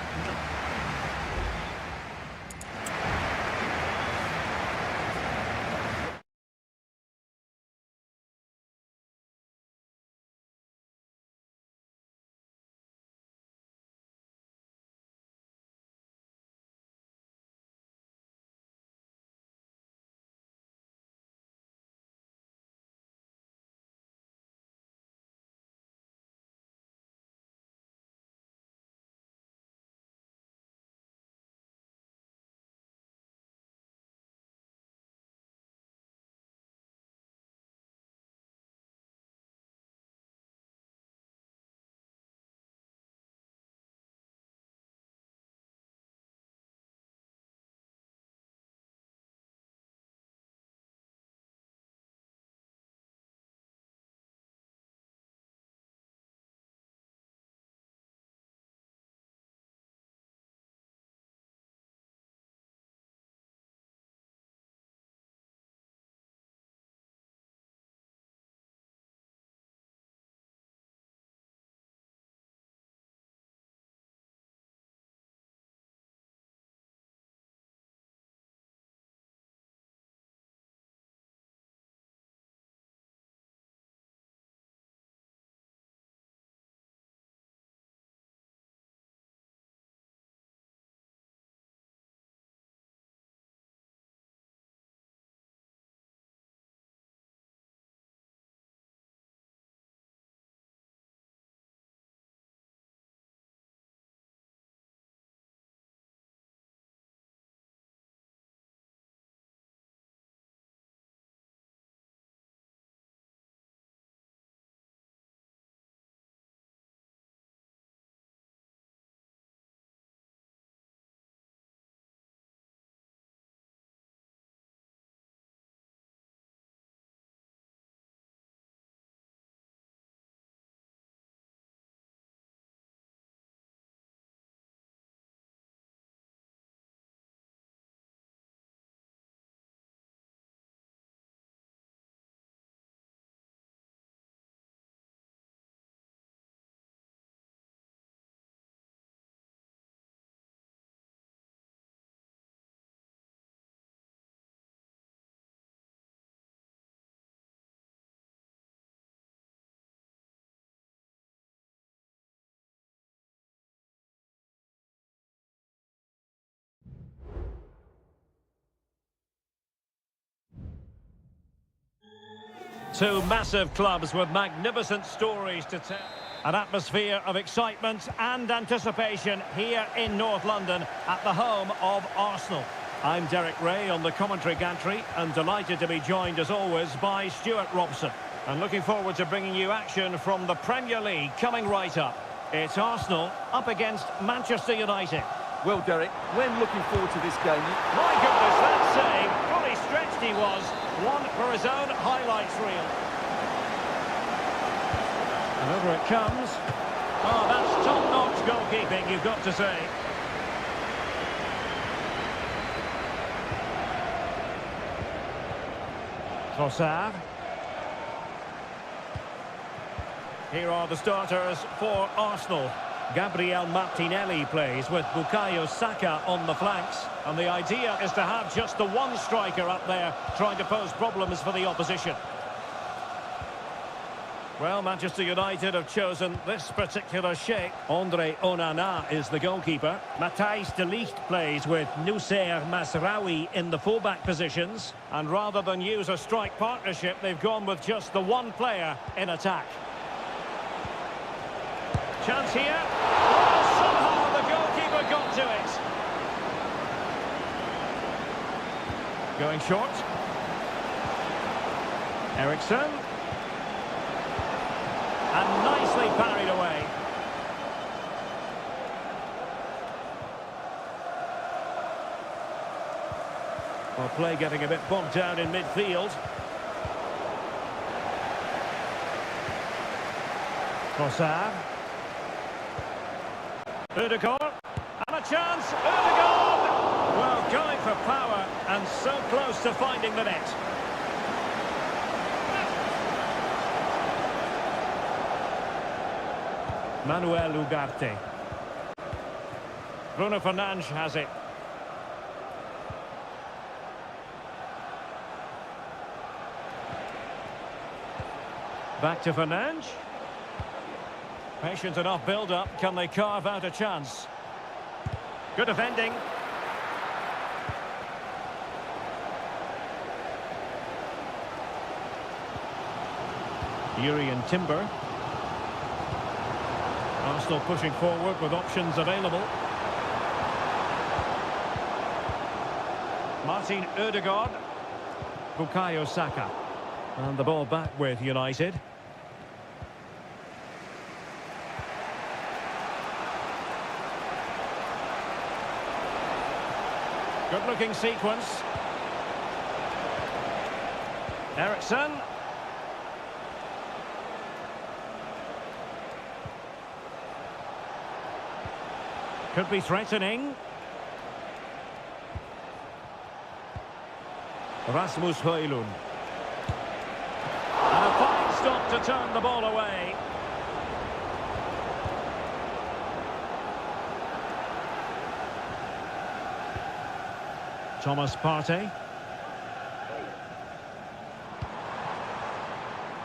Two massive clubs with magnificent stories to tell. An atmosphere of excitement and anticipation here in North London at the home of Arsenal. I'm Derek Ray on the commentary gantry and delighted to be joined as always by Stuart Robson. And looking forward to bringing you action from the Premier League coming right up. It's Arsenal up against Manchester United. Well, Derek, when looking forward to this game... My goodness, that save. Fully stretched he was. One for his own highlights reel. And over it comes. Oh, that's top-notch goalkeeping, you've got to say. Trossard. Here are the starters for Arsenal. Gabriel Martinelli plays with Bukayo Saka on the flanks. And the idea is to have just the one striker up there trying to pose problems for the opposition. Well, Manchester United have chosen this particular shape. Andre Onana is the goalkeeper. Matthijs de Ligt plays with Noussair Mazraoui in the fullback positions. And rather than use a strike partnership, they've gone with just the one player in attack. Chance here. Oh, somehow the goalkeeper got to it. Going short. Eriksson. And nicely parried away. Well, play getting a bit bogged down in midfield. Trossard. Ødegaard, and a chance, Ødegaard! Well, going for power, and so close to finding the net. Manuel Ugarte. Bruno Fernandes has it. Back to Fernandes. Patient enough build-up. Can they carve out a chance? Good defending. Urian Timber. Arsenal pushing forward with options available. Martin Ødegaard. Bukayo Saka. And the ball back with United. Good-looking sequence. Eriksson. Could be threatening. Rasmus Højlund. And a fine stop to turn the ball away. Thomas Partey.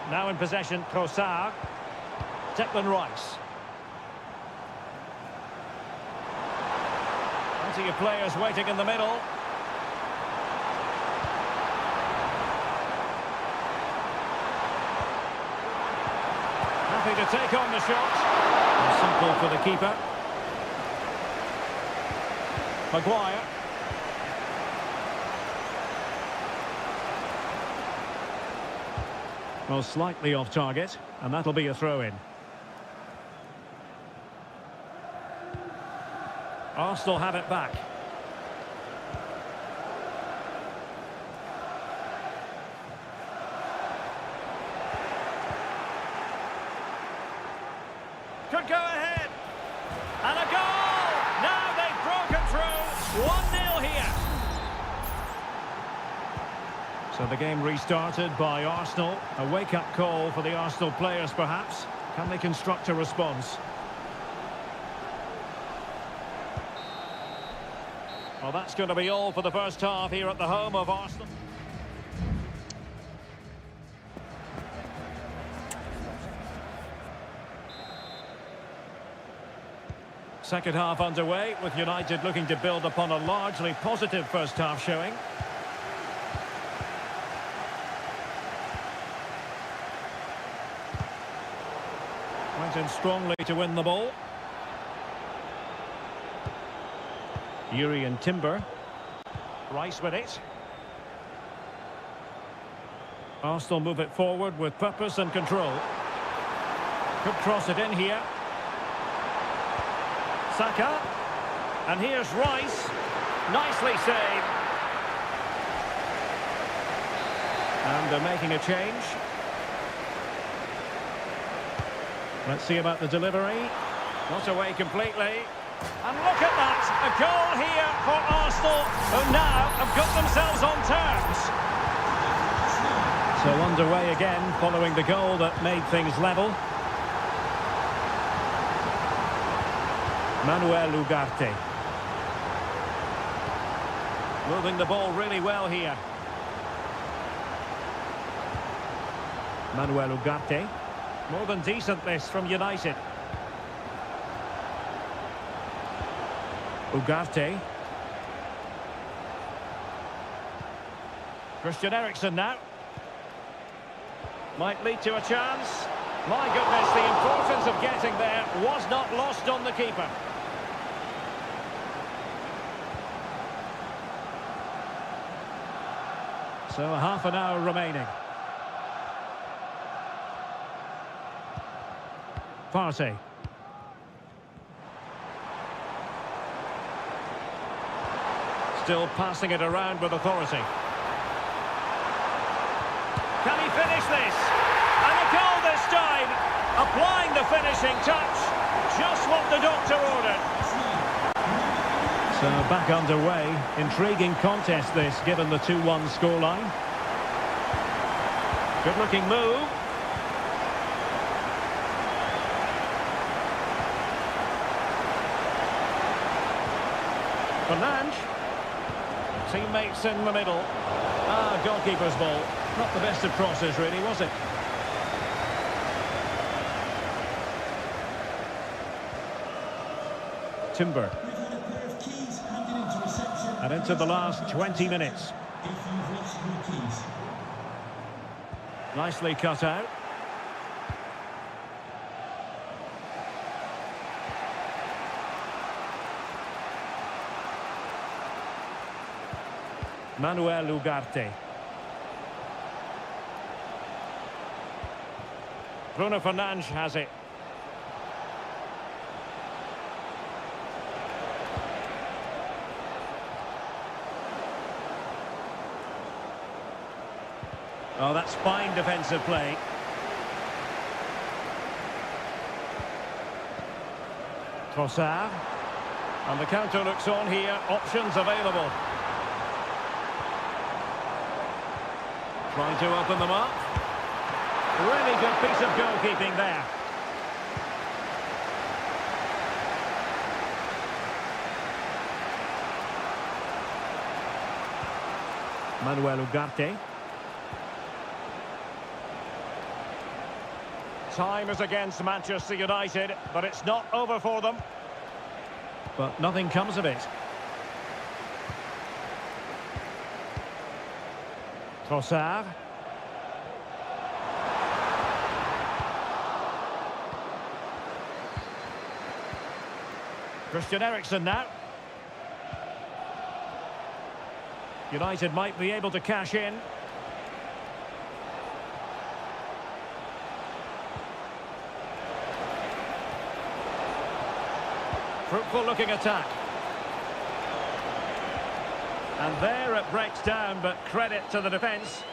Now in possession, Trossard. Declan Rice. Plenty of players waiting in the middle. Happy to take on the shot. Simple for the keeper. Maguire. Well, slightly off target, and that'll be a throw-in. Arsenal have it back. Could go ahead. And a goal! Now they've broken through. 1-0 here. So the game restarted by Arsenal. A wake-up call for the Arsenal players, perhaps. Can they construct a response? Well, that's going to be all for the first half here at the home of Arsenal. Second half underway, with United looking to build upon a largely positive first half showing. Went in strongly to win the ball. Yuri and Timber. Rice with it. Arsenal move it forward with purpose and control. Could cross it in here. Saka. And here's Rice. Nicely saved. And they're making a change. Let's see about the delivery. Not away completely. And look at that! A goal here for Arsenal, who now have got themselves on terms. So underway again, following the goal that made things level. Manuel Ugarte. Moving the ball really well here. Manuel Ugarte. More than decent this from United. Ugarte. Christian Eriksen now. Might lead to a chance. My goodness, the importance of getting there was not lost on the keeper. So half an hour remaining. Partey. Still passing it around with authority. Can he finish this? And a goal this time. Applying the finishing touch. Just what the doctor ordered. So back underway. Intriguing contest this, given the 2-1 scoreline. Good looking move. Fernandes. Teammates in the middle. Goalkeeper's ball. Not the best of crosses, really, was it? Timber. We've had a pair of keys handed into reception. And into the last 20 minutes. If you've lost your keys. Nicely cut out. Manuel Ugarte. Bruno Fernandes has it. Oh, that's fine defensive play. Trossard. And the counter looks on here. Options available. Trying to open them up. Really good piece of goalkeeping there. Manuel Ugarte. Time is against Manchester United, but it's not over for them. But nothing comes of it. Trossard. Christian Eriksen now. United might be able to cash in. Fruitful looking attack. And there it breaks down, but credit to the defence.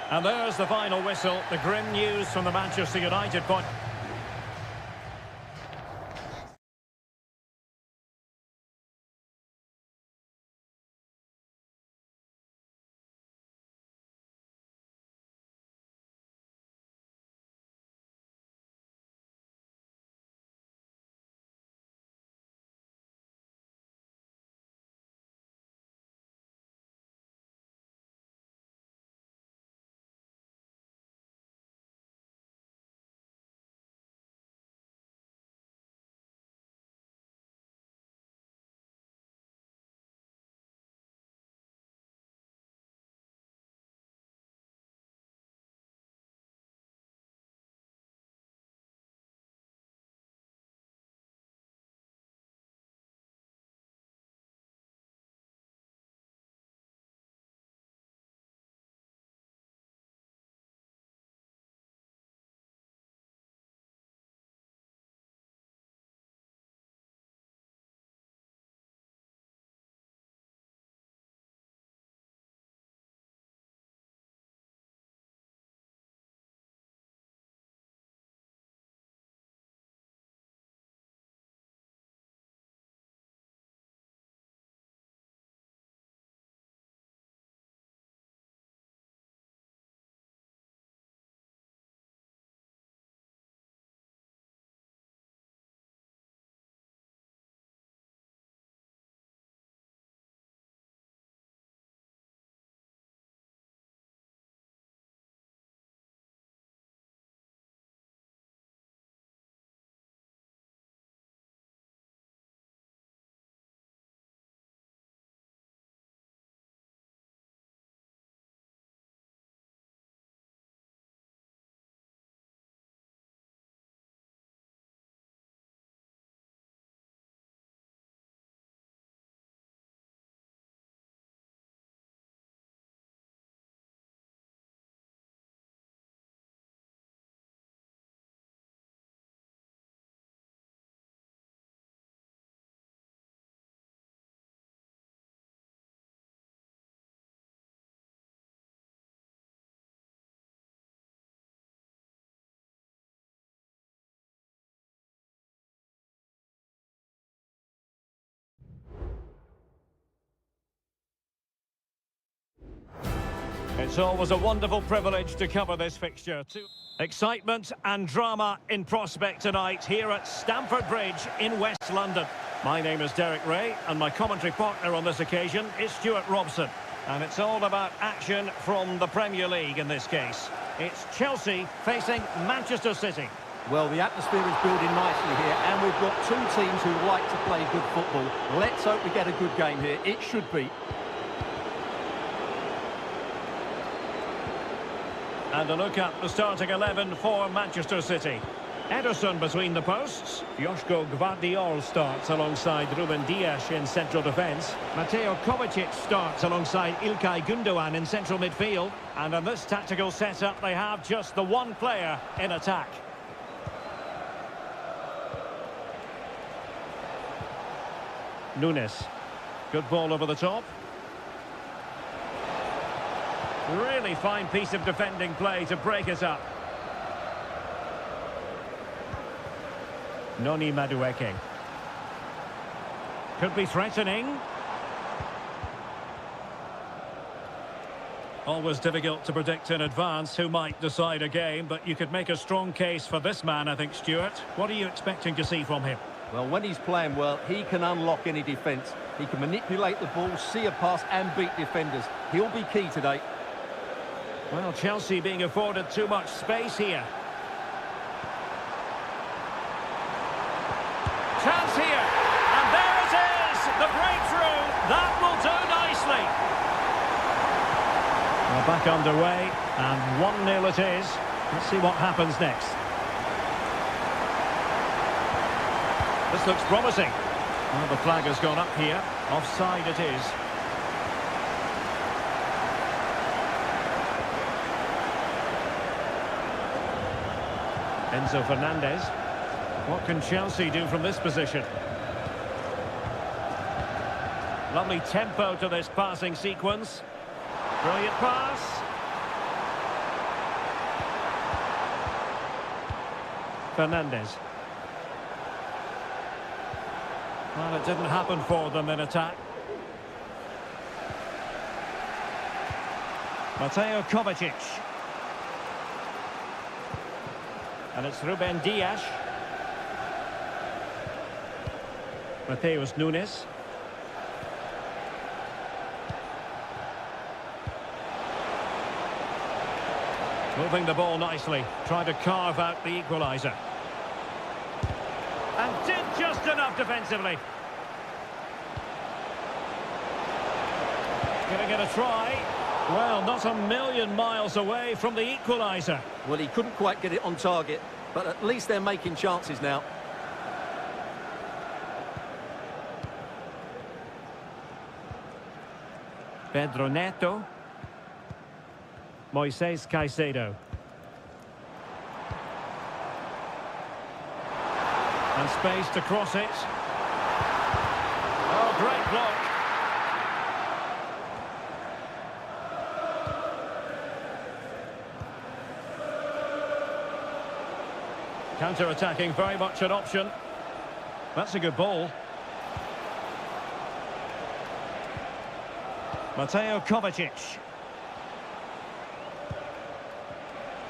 And there's the final whistle, the grim news from the Manchester United point. It's always a wonderful privilege to cover this fixture. Excitement and drama in prospect tonight here at Stamford Bridge in West London. My name is Derek Ray, and my commentary partner on this occasion is Stuart Robson. And it's all about action from the Premier League in this case. It's Chelsea facing Manchester City. Well, the atmosphere is building nicely here, and we've got two teams who like to play good football. Let's hope we get a good game here. It should be. And a look at the starting 11 for Manchester City. Ederson between the posts. Joško Gvardiol starts alongside Ruben Dias in central defence. Mateo Kovacic starts alongside Ilkay Gundogan in central midfield. And in this tactical setup, they have just the one player in attack. Nunes. Good ball over the top. Really fine piece of defending play to break it up. Noni Madueke. Could be threatening. Always difficult to predict in advance who might decide a game, but you could make a strong case for this man, I think, Stuart. What are you expecting to see from him? Well, when he's playing well, he can unlock any defence. He can manipulate the ball, see a pass and beat defenders. He'll be key today. Well, Chelsea being afforded too much space here. Chance here, and there it is, the breakthrough. That will do nicely. Well, back underway, and 1-0 it is. Let's see what happens next. This looks promising. Well, the flag has gone up here. Offside it is. Enzo Fernandez. What can Chelsea do from this position? Lovely tempo to this passing sequence. Brilliant pass. Fernandez. Well, it didn't happen for them in attack. Mateo Kovacic. And it's Ruben Dias. Mateus Nunes. Moving the ball nicely, trying to carve out the equaliser. And did just enough defensively. Gonna get a try. Well, not a million miles away from the equaliser. Well, he couldn't quite get it on target, but at least they're making chances now. Pedro Neto. Moises Caicedo. And space to cross it. Oh, great block. Counter-attacking, very much an option. That's a good ball. Mateo Kovacic.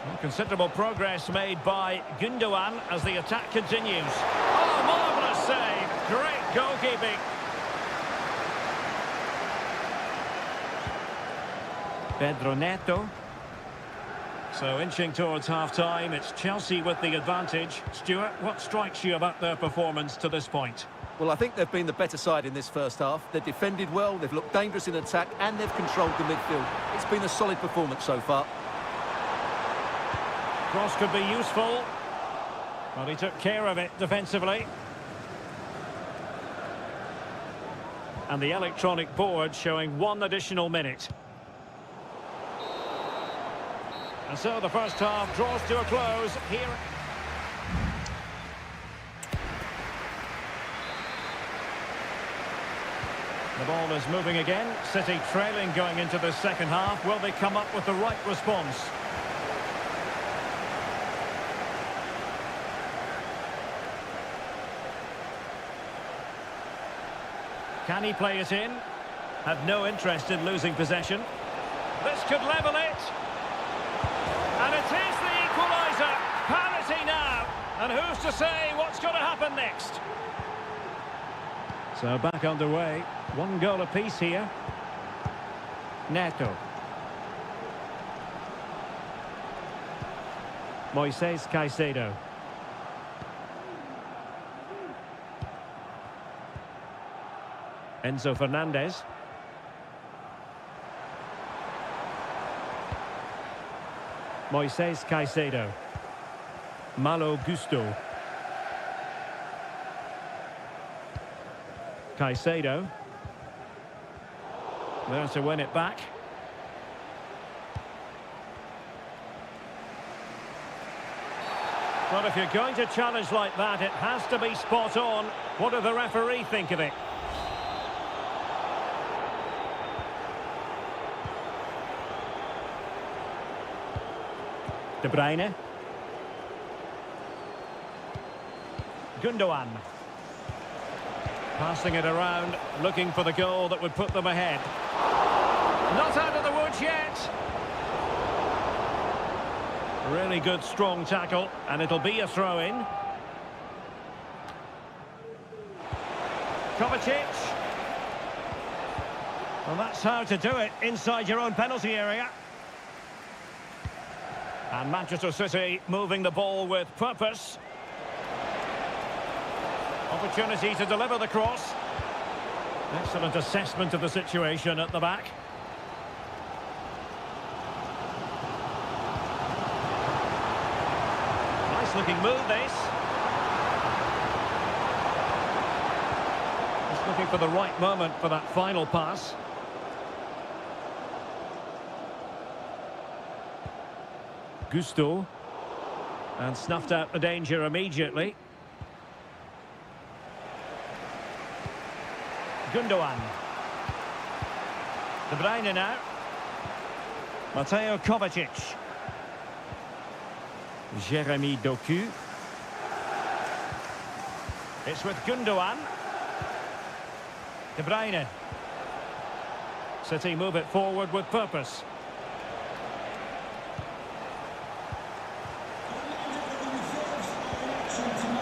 Well, considerable progress made by Gundogan as the attack continues. Oh, marvellous save. Great goalkeeping. Pedro Neto. So inching towards half-time, it's Chelsea with the advantage. Stuart, what strikes you about their performance to this point? Well, I think they've been the better side in this first half. They've defended well, they've looked dangerous in attack, and they've controlled the midfield. It's been a solid performance so far. Cross could be useful. Well, he took care of it defensively. And the electronic board showing 1 additional minute. And so the first half draws to a close here. The ball is moving again. City trailing going into the second half. Will they come up with the right response? Can he play it in? Have no interest in losing possession. This could level it. And it is the equaliser. Parity now. And who's to say what's going to happen next? So back underway. One goal apiece here. Neto. Moises Caicedo. Enzo Fernandez. Moises Caicedo. Malo Gusto. Caicedo. There to win it back. Well, if you're going to challenge like that, it has to be spot on. What does the referee think of it? De Bruyne. Gundogan. Passing it around, looking for the goal that would put them ahead. Not out of the woods yet. Really good, strong tackle, and it'll be a throw-in. Kovacic. Well, that's how to do it, inside your own penalty area. And Manchester City moving the ball with purpose. Opportunity to deliver the cross. Excellent assessment of the situation at the back. Nice looking move, this. Just looking for the right moment for that final pass. Gusto. And snuffed out the danger immediately. Gundogan. De Bruyne now. Mateo Kovacic. Jeremy Doku. It's with Gundogan. De Bruyne. City move it forward with purpose.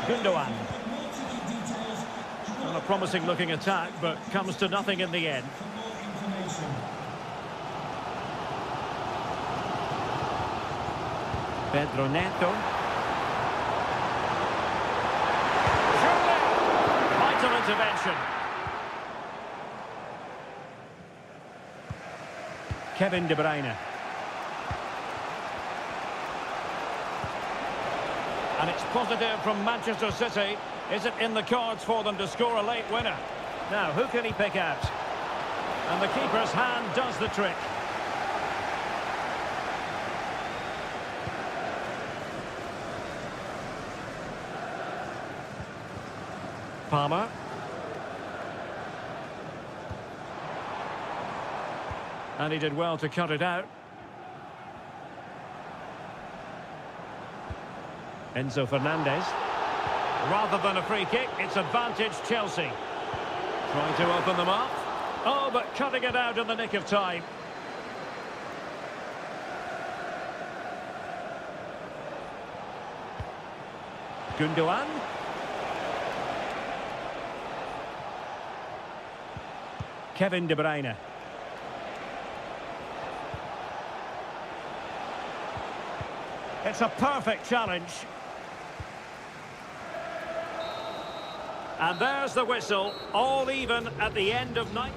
Gundogan. Well, a promising looking attack, but comes to nothing in the end. Pedro Neto. Surely, vital intervention. Kevin De Bruyne. And it's positive from Manchester City. Is it in the cards for them to score a late winner? Now, who can he pick out? And the keeper's hand does the trick. Palmer. And he did well to cut it out. Enzo Fernandez. Rather than a free kick, it's advantage Chelsea. Trying to open them up. Oh, but cutting it out in the nick of time. Gundogan. Kevin De Bruyne. It's a perfect challenge. And there's the whistle, all even at the end of night.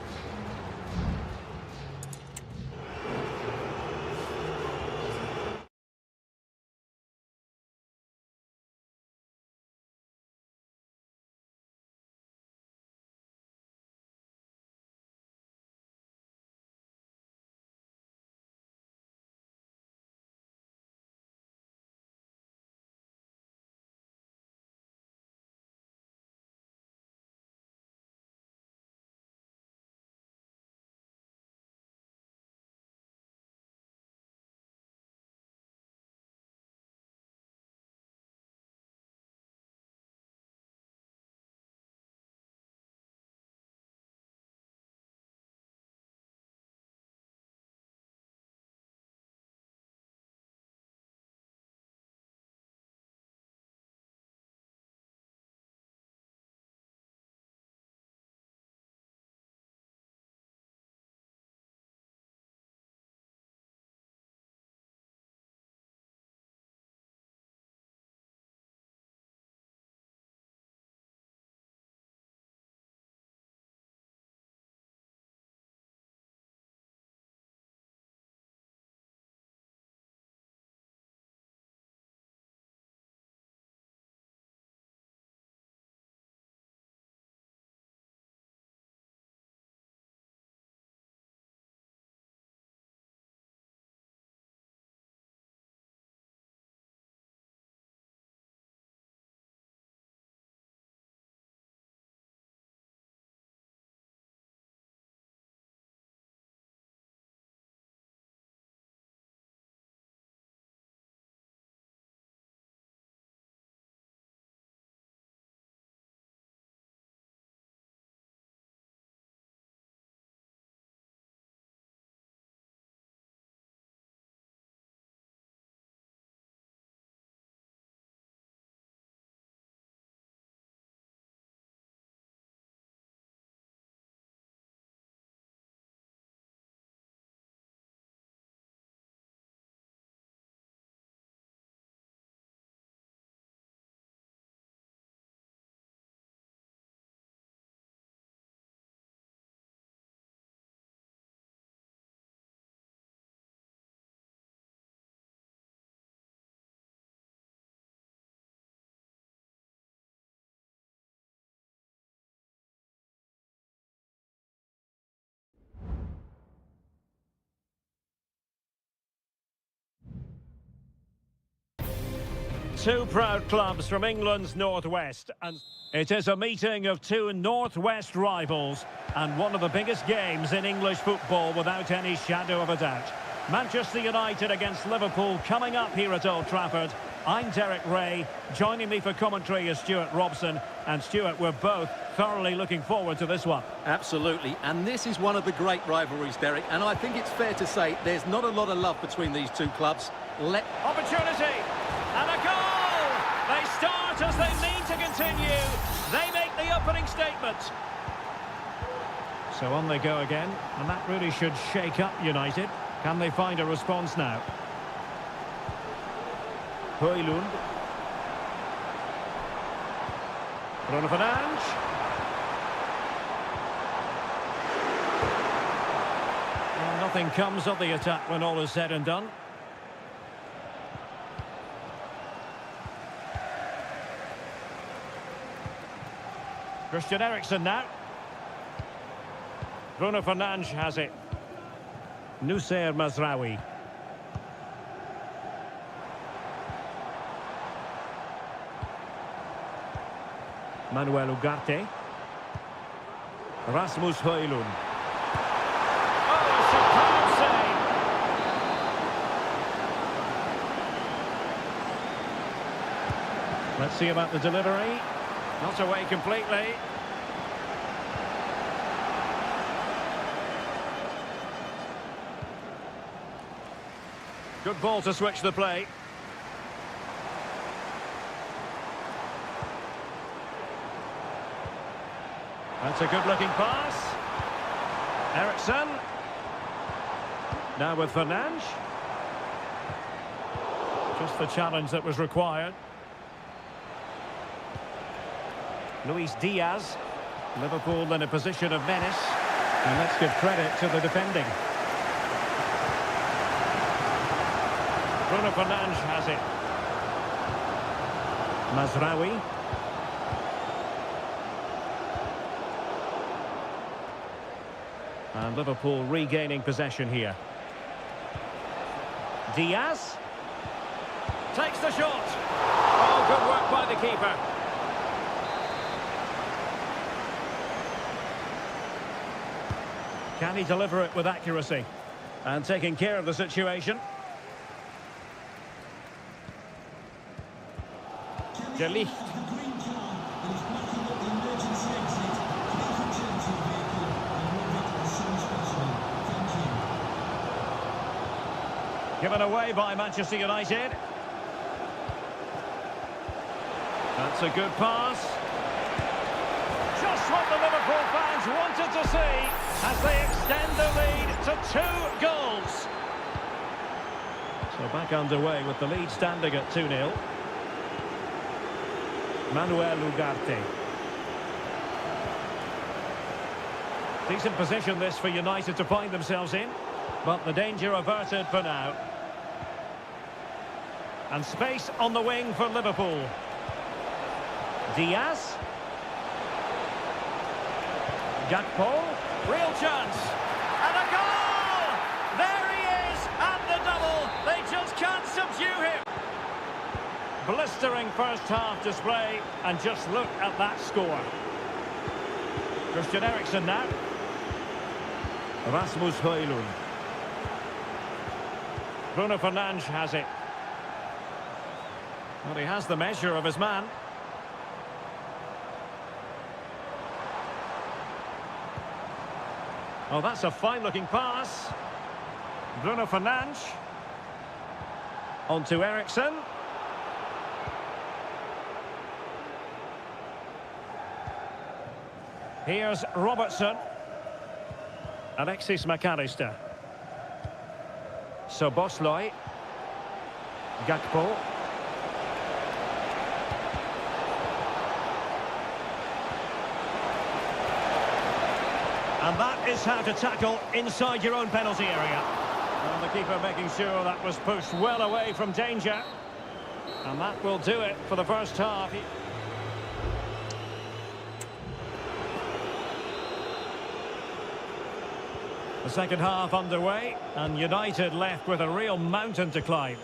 Two proud clubs from England's northwest, and it is a meeting of two northwest rivals and one of the biggest games in English football without any shadow of a doubt. Manchester United against Liverpool coming up here at Old Trafford. I'm Derek Ray. Joining me for commentary is Stuart Robson. And Stuart, we're both thoroughly looking forward to this one. Absolutely, and this is one of the great rivalries, Derek, and I think it's fair to say there's not a lot of love between these two clubs. Opportunity! And a goal! They start as they mean to continue. They make the opening statement. So on they go again, and that really should shake up United. Can they find a response now? Højlund. Bruno Fernandes. Well, nothing comes of the attack when all is said and done. Christian Eriksen now. Bruno Fernandes has it. Nusayr Mazraoui. Manuel Ugarte. Rasmus Højlund. Oh, superb save! Let's see about the delivery. Not away completely. Good ball to switch the play. That's a good-looking pass. Eriksen. Now with Fernandes. Just the challenge that was required. Luis Diaz. Liverpool in a position of menace. And let's give credit to the defending. Bruno Fernandes has it. Mazraoui. And Liverpool regaining possession here. Diaz. Takes the shot. Oh, good work by the keeper. Can he deliver it with accuracy? And taking care of the situation. De Ligt. Given away by Manchester United. That's a good pass. Just what the Liverpool fans wanted to see as they extend the lead to 2 goals. So back underway with the lead standing at 2-0. Manuel Ugarte. Decent position this for United to find themselves in, but the danger averted for now. And space on the wing for Liverpool. Diaz. Gakpo. Real chance. And a goal! There he is at the double. They just can't subdue him. Blistering first half display, and just look at that score. Christian Eriksen now. Rasmus Højlund. Bruno Fernandes has it. Well, he has the measure of his man. Oh, that's a fine-looking pass. Bruno Fernandes. On to Eriksen. Here's Robertson. Alexis McAllister. Soboslai. Gakpo. And that is how to tackle inside your own penalty area. And the keeper making sure that was pushed well away from danger. And that will do it for the first half. The second half underway, and United left with a real mountain to climb.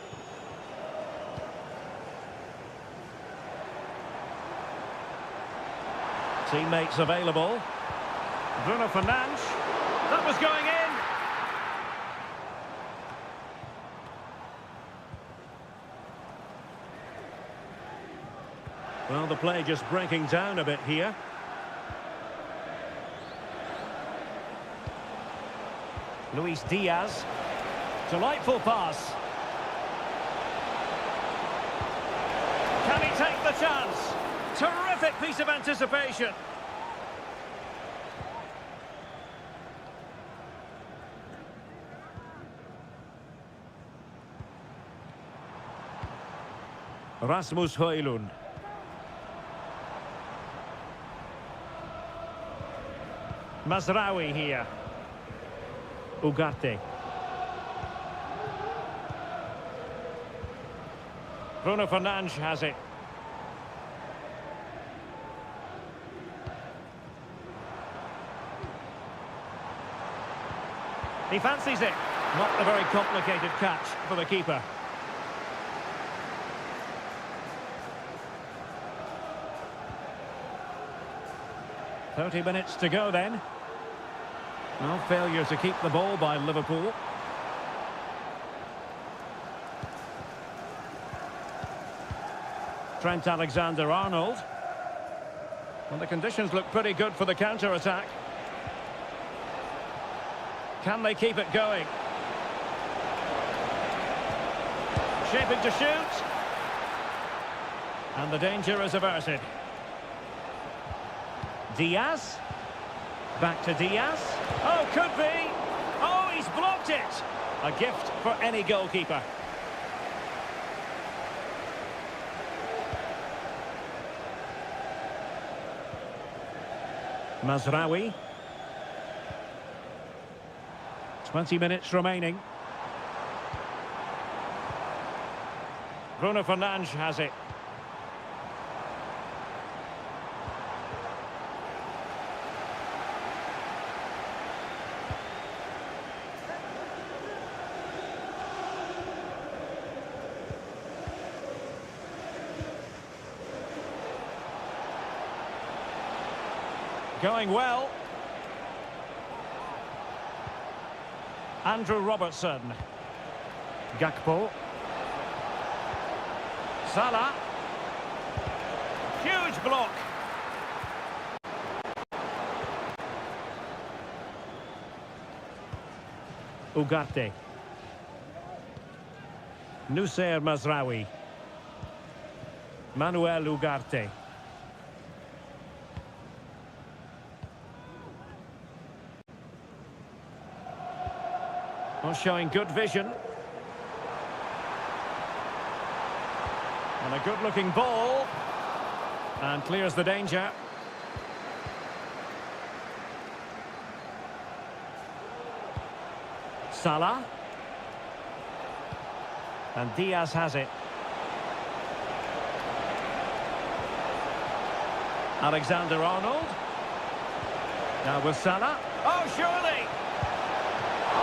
Teammates available. Bruno Fernandes. That was going in. Well, the play just breaking down a bit here. Luis Diaz. Delightful pass. Can he take the chance? Terrific piece of anticipation. Rasmus Højlund. Mazraoui here. Ugarte. Bruno Fernandes has it. He fancies it. Not a very complicated catch for the keeper. "30 minutes to go then. No failure to keep the ball by Liverpool. Trent Alexander-Arnold. Well, the conditions look pretty good for the counter-attack. Can they keep it going? Shaping to shoot. And the danger is averted. Diaz. Back to Diaz. Oh, could be. Oh, he's blocked it. A gift for any goalkeeper. Mazraoui. 20 minutes remaining. Bruno Fernandes has it. Going well. Andrew Robertson. Gakpo. Salah. Huge block. Ugarte. Noussair Mazraoui. Manuel Ugarte. Well, showing good vision. And a good-looking ball. And clears the danger. Salah. And Diaz has it. Alexander-Arnold. Now with Salah. Oh, surely!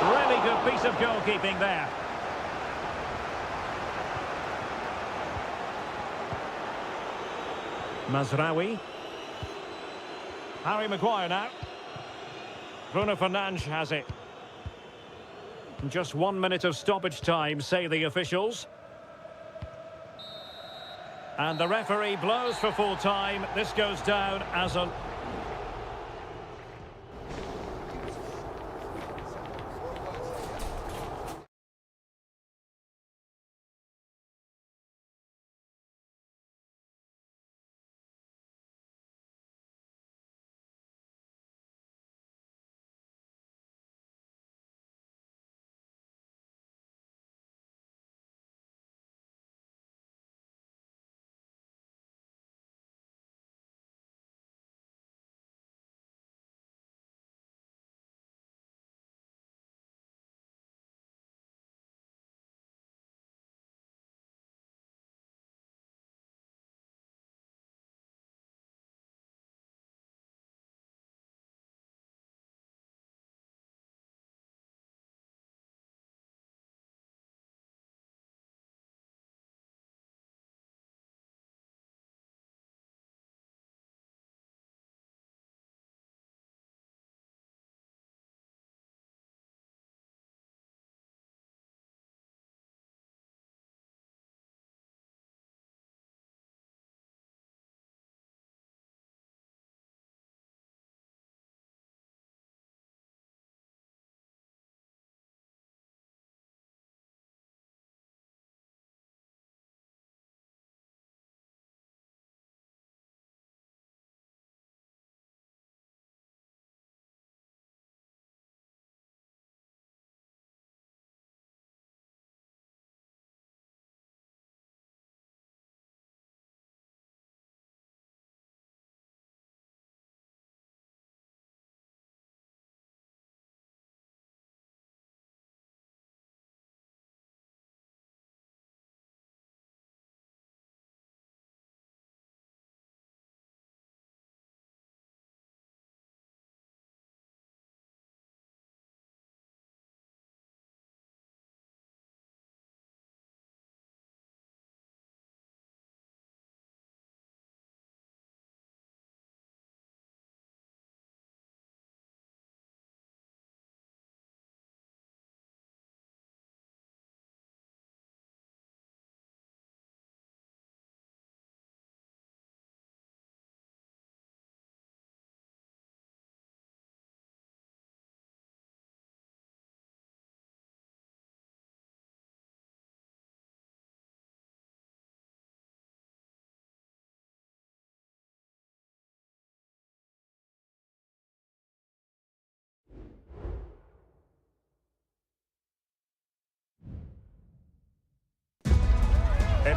Really good piece of goalkeeping there. Mazraoui. Harry Maguire now. Bruno Fernandes has it. Just 1 minute of stoppage time, say the officials. And the referee blows for full time. This goes down as a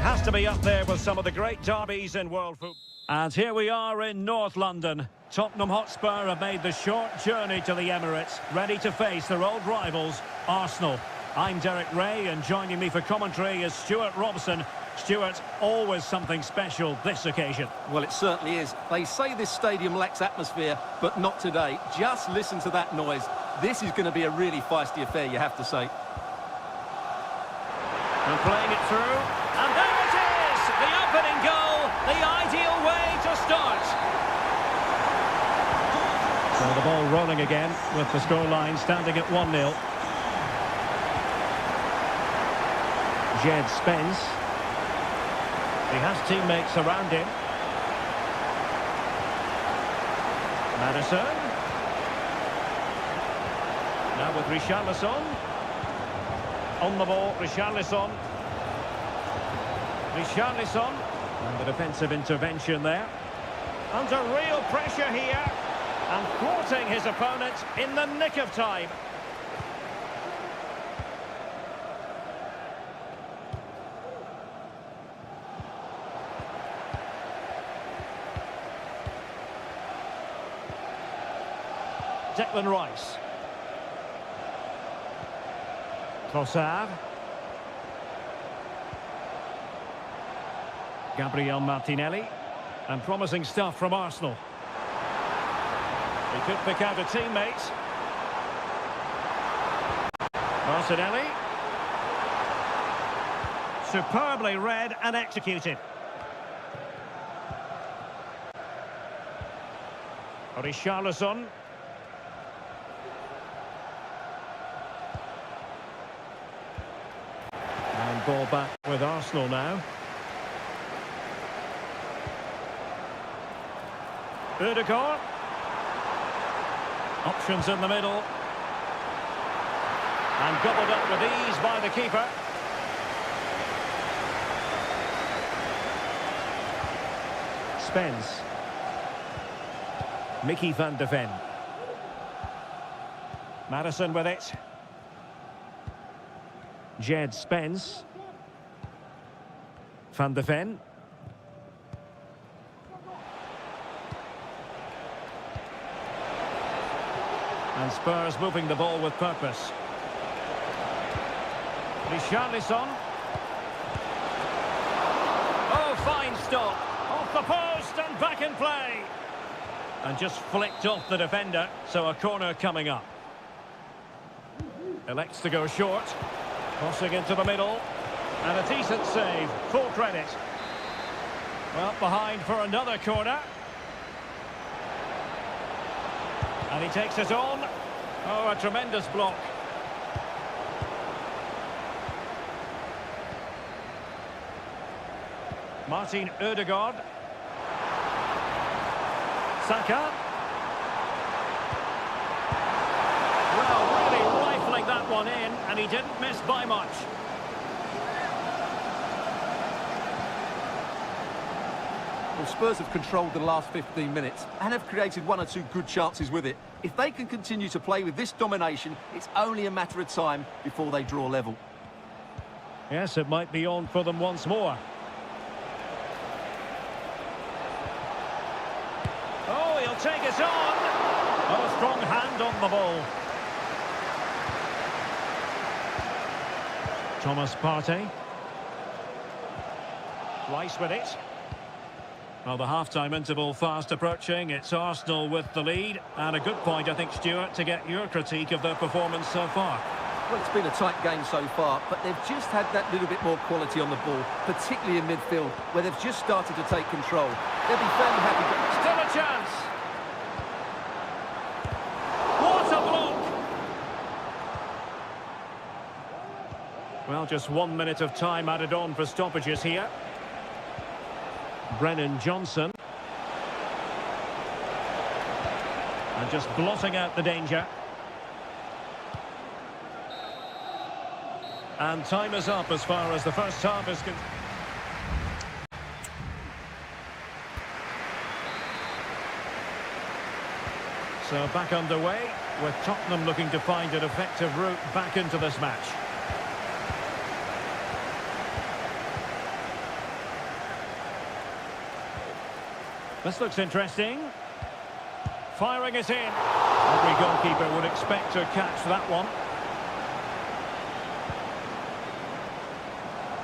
has to be up there with some of the great derbies in world football. And here we are in North London. Tottenham Hotspur have made the short journey to the Emirates, ready to face their old rivals, Arsenal. I'm Derek Ray, and joining me for commentary is Stuart Robson. Stuart, always something special this occasion. Well, it certainly is. They say this stadium lacks atmosphere, but not today. Just listen to that noise. This is going to be a really feisty affair, you have to say. And playing it through, and there it is! The opening goal, the ideal way to start. So the ball rolling again, with the scoreline standing at 1-0. Jed Spence. He has teammates around him. Madison. Now with Richarlison. On the ball, Richarlison. Richarlison. And the defensive intervention there. Under real pressure here. And thwarting his opponent in the nick of time. Declan Rice. Trossard. Gabriel Martinelli. And promising stuff from Arsenal. He could pick out a teammate. Martinelli. Superbly read and executed. Richarlison. And ball back with Arsenal now. Ødegaard. Options in the middle. And gobbled up with ease by the keeper. Spence. Mickey van de Ven. Madison with it. Jed Spence. Van de Ven. And Spurs moving the ball with purpose. Richarlison. Oh, fine stop. Off the post and back in play. And just flicked off the defender, so a corner coming up. Elects to go short. Crossing into the middle. And a decent save. Full credit. Well, behind for another corner. And he takes it on. Oh, a tremendous block. Martin Ødegaard. Saka. Well, really rifling that one in, and he didn't miss by much. Well, Spurs have controlled the last 15 minutes and have created one or two good chances with it. If they can continue to play with this domination, it's only a matter of time before they draw level. Yes, it might be on for them once more. Oh, he'll take it on. Oh, strong hand on the ball. Thomas Partey. Rice with it. Well, the half-time interval fast approaching. It's Arsenal with the lead. And a good point, I think, Stuart, to get your critique of their performance so far. Well, it's been a tight game so far, but they've just had that little bit more quality on the ball, particularly in midfield, where they've just started to take control. They'll be fairly happy. Still a chance. What a block! Well, just 1 minute of time added on for stoppages here. Brennan Johnson. And just blotting out the danger. And time is up as far as the first half is concerned. So back underway, with Tottenham looking to find an effective route back into this match. This looks interesting. Firing it in. Every goalkeeper would expect to catch that one.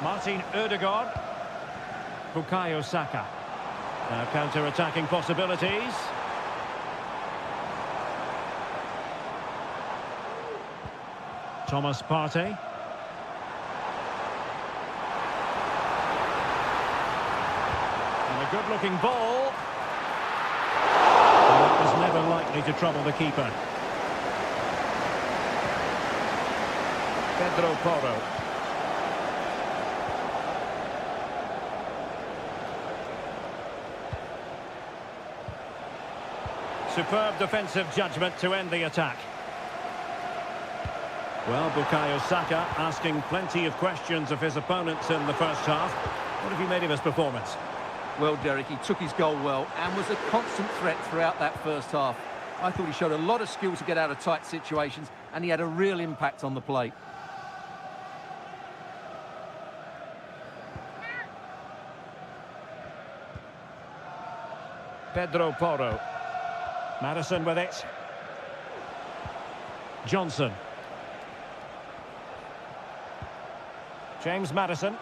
Martin Ødegaard. Bukayo Saka. Now counter-attacking possibilities. Thomas Partey. And a good-looking ball. And that was never likely to trouble the keeper. Pedro Porro. Superb defensive judgment to end the attack. Well, Bukayo Saka asking plenty of questions of his opponents in the first half. What have you made of his performance? Well, Derek, he took his goal well and was a constant threat throughout that first half. I thought he showed a lot of skill to get out of tight situations, and he had a real impact on the plate. Pedro Porro. Madison with it. Johnson. James Madison.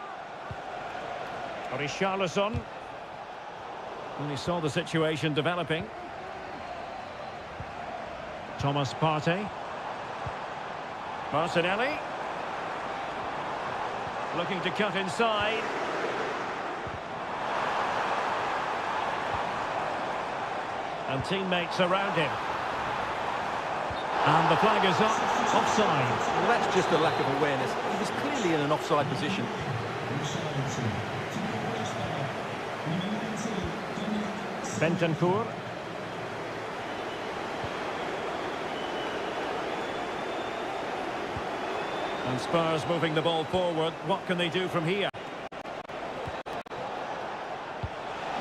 Richarlison. And he saw the situation developing. Thomas Partey. Martinelli. Looking to cut inside. And teammates around him. And the flag is up. Offside. Well, that's just a lack of awareness. He was clearly in an offside position. Bentancur. And Spurs moving the ball forward. What can they do from here?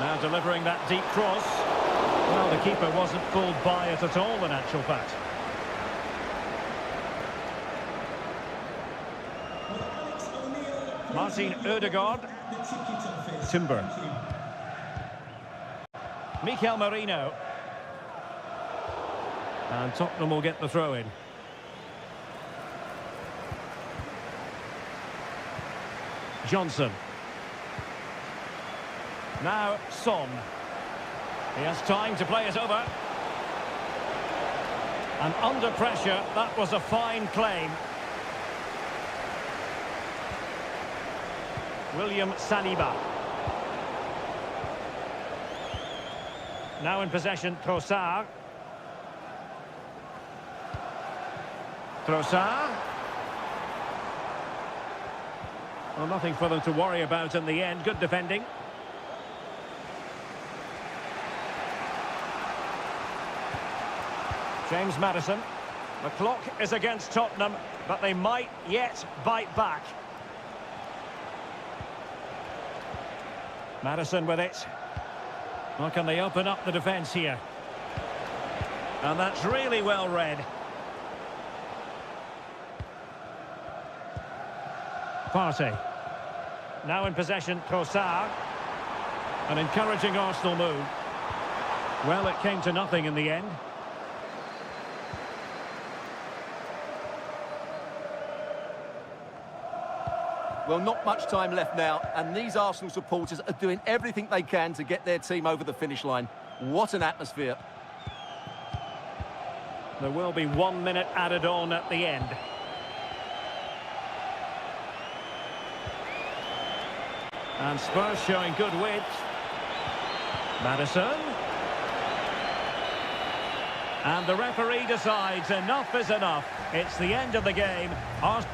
Now delivering that deep cross. Well, the keeper wasn't fooled by it at all, in actual fact. Martin Ødegaard. Timber. Mikel Merino. And Tottenham will get the throw in. Johnson. Now Son. He has time to play it over. And under pressure, that was a fine claim. William Saliba. Now in possession, Trossard. Trossard. Well, nothing for them to worry about in the end. Good defending. James Madison. The clock is against Tottenham, but they might yet bite back. Madison with it. Well, can they open up the defence here? And that's really well read. Partey. Now in possession, Trossard. An encouraging Arsenal move. Well, it came to nothing in the end. Well, not much time left now, and these Arsenal supporters are doing everything they can to get their team over the finish line. What an atmosphere. There will be 1 minute added on at the end. And Spurs showing good width. Madison. And the referee decides enough is enough. It's the end of the game. Arsenal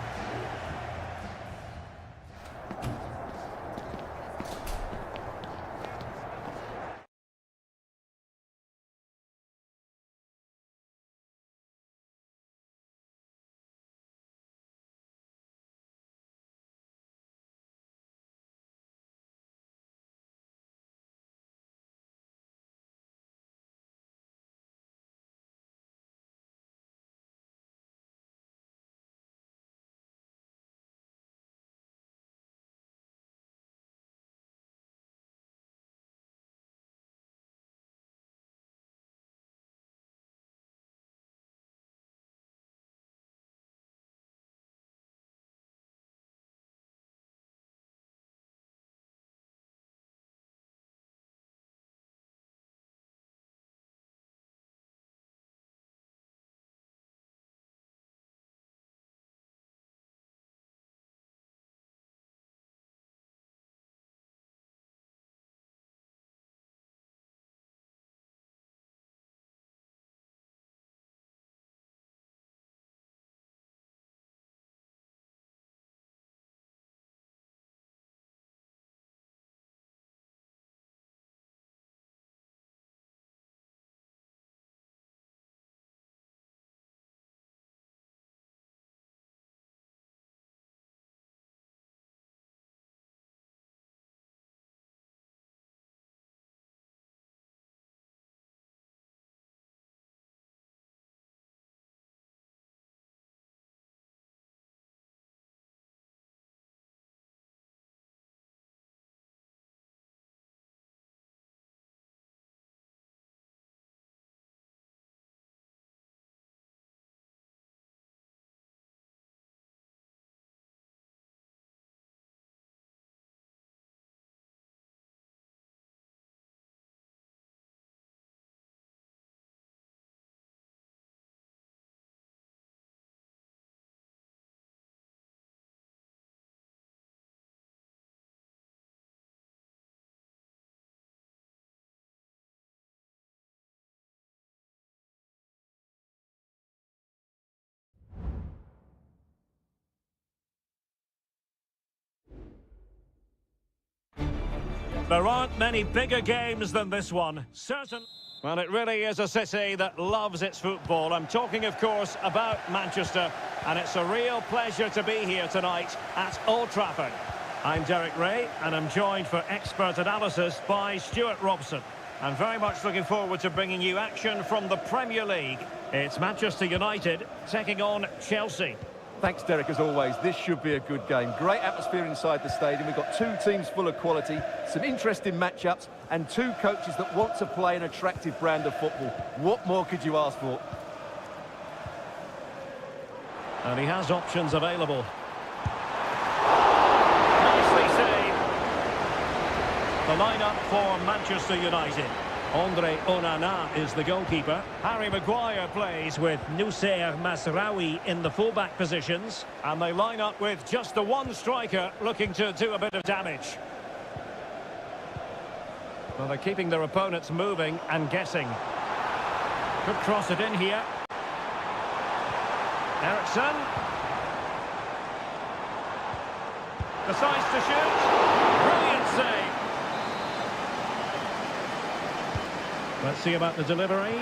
There aren't many bigger games than this one. Certain. Well, it really is a city that loves its football. I'm talking, of course, about Manchester, and it's a real pleasure to be here tonight at Old Trafford. I'm Derek Ray, and I'm joined for expert analysis by Stuart Robson. I'm very much looking forward to bringing you action from the Premier League. It's Manchester United taking on Chelsea. Thanks, Derek, as always. This should be a good game. Great atmosphere inside the stadium. We've got two teams full of quality, some interesting matchups, and two coaches that want to play an attractive brand of football. What more could you ask for? And he has options available. Nicely saved. The lineup for Manchester United. Andre Onana is the goalkeeper. Harry Maguire plays with Nussair Masraoui in the fullback positions. And they line up with just the one striker looking to do a bit of damage. Well, they're keeping their opponents moving and guessing. Could cross it in here. Eriksson. Decides to shoot. Brilliant save. Let's see about the delivery.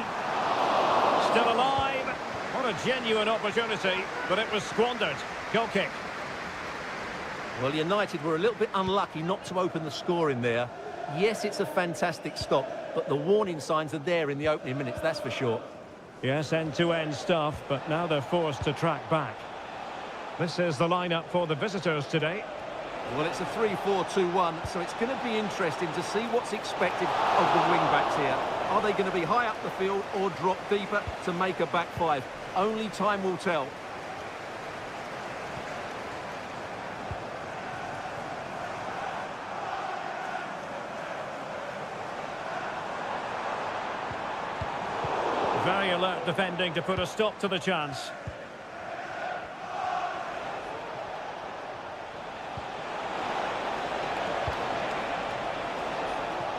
Still alive. What a genuine opportunity, but it was squandered. Goal kick. Well, United were a little bit unlucky not to open the score in there. Yes, it's a fantastic stop, but the warning signs are there in the opening minutes, that's for sure. Yes, end-to-end stuff, but now they're forced to track back. This is the lineup for the visitors today. Well, it's a 3-4-2-1, so it's going to be interesting to see what's expected of the wing-backs here. Are they going to be high up the field or drop deeper to make a back five? Only time will tell. Very alert defending to put a stop to the chance.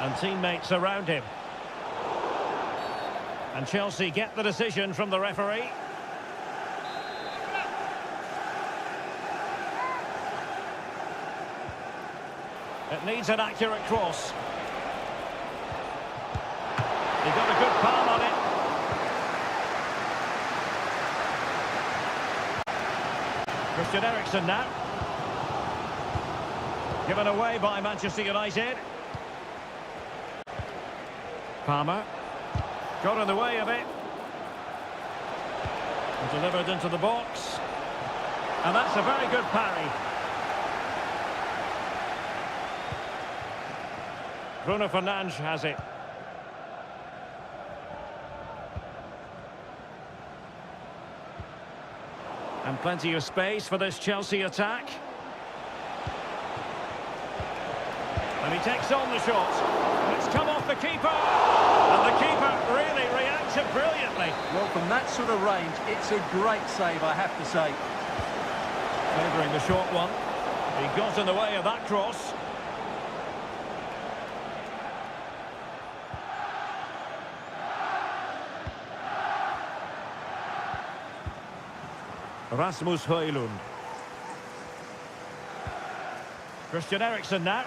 And teammates around him. And Chelsea get the decision from the referee. It needs an accurate cross. He got a good palm on it. Christian Eriksen now. Given away by Manchester United. Palmer. Got in the way of it. And delivered into the box. And that's a very good parry. Bruno Fernandes has it. And plenty of space for this Chelsea attack. And he takes on the shot. It's come off the keeper. And the keeper really reacted brilliantly. Well, from that sort of range, it's a great save, I have to say. Favouring the short one. He got in the way of that cross. Rasmus Højlund. Christian Eriksen now.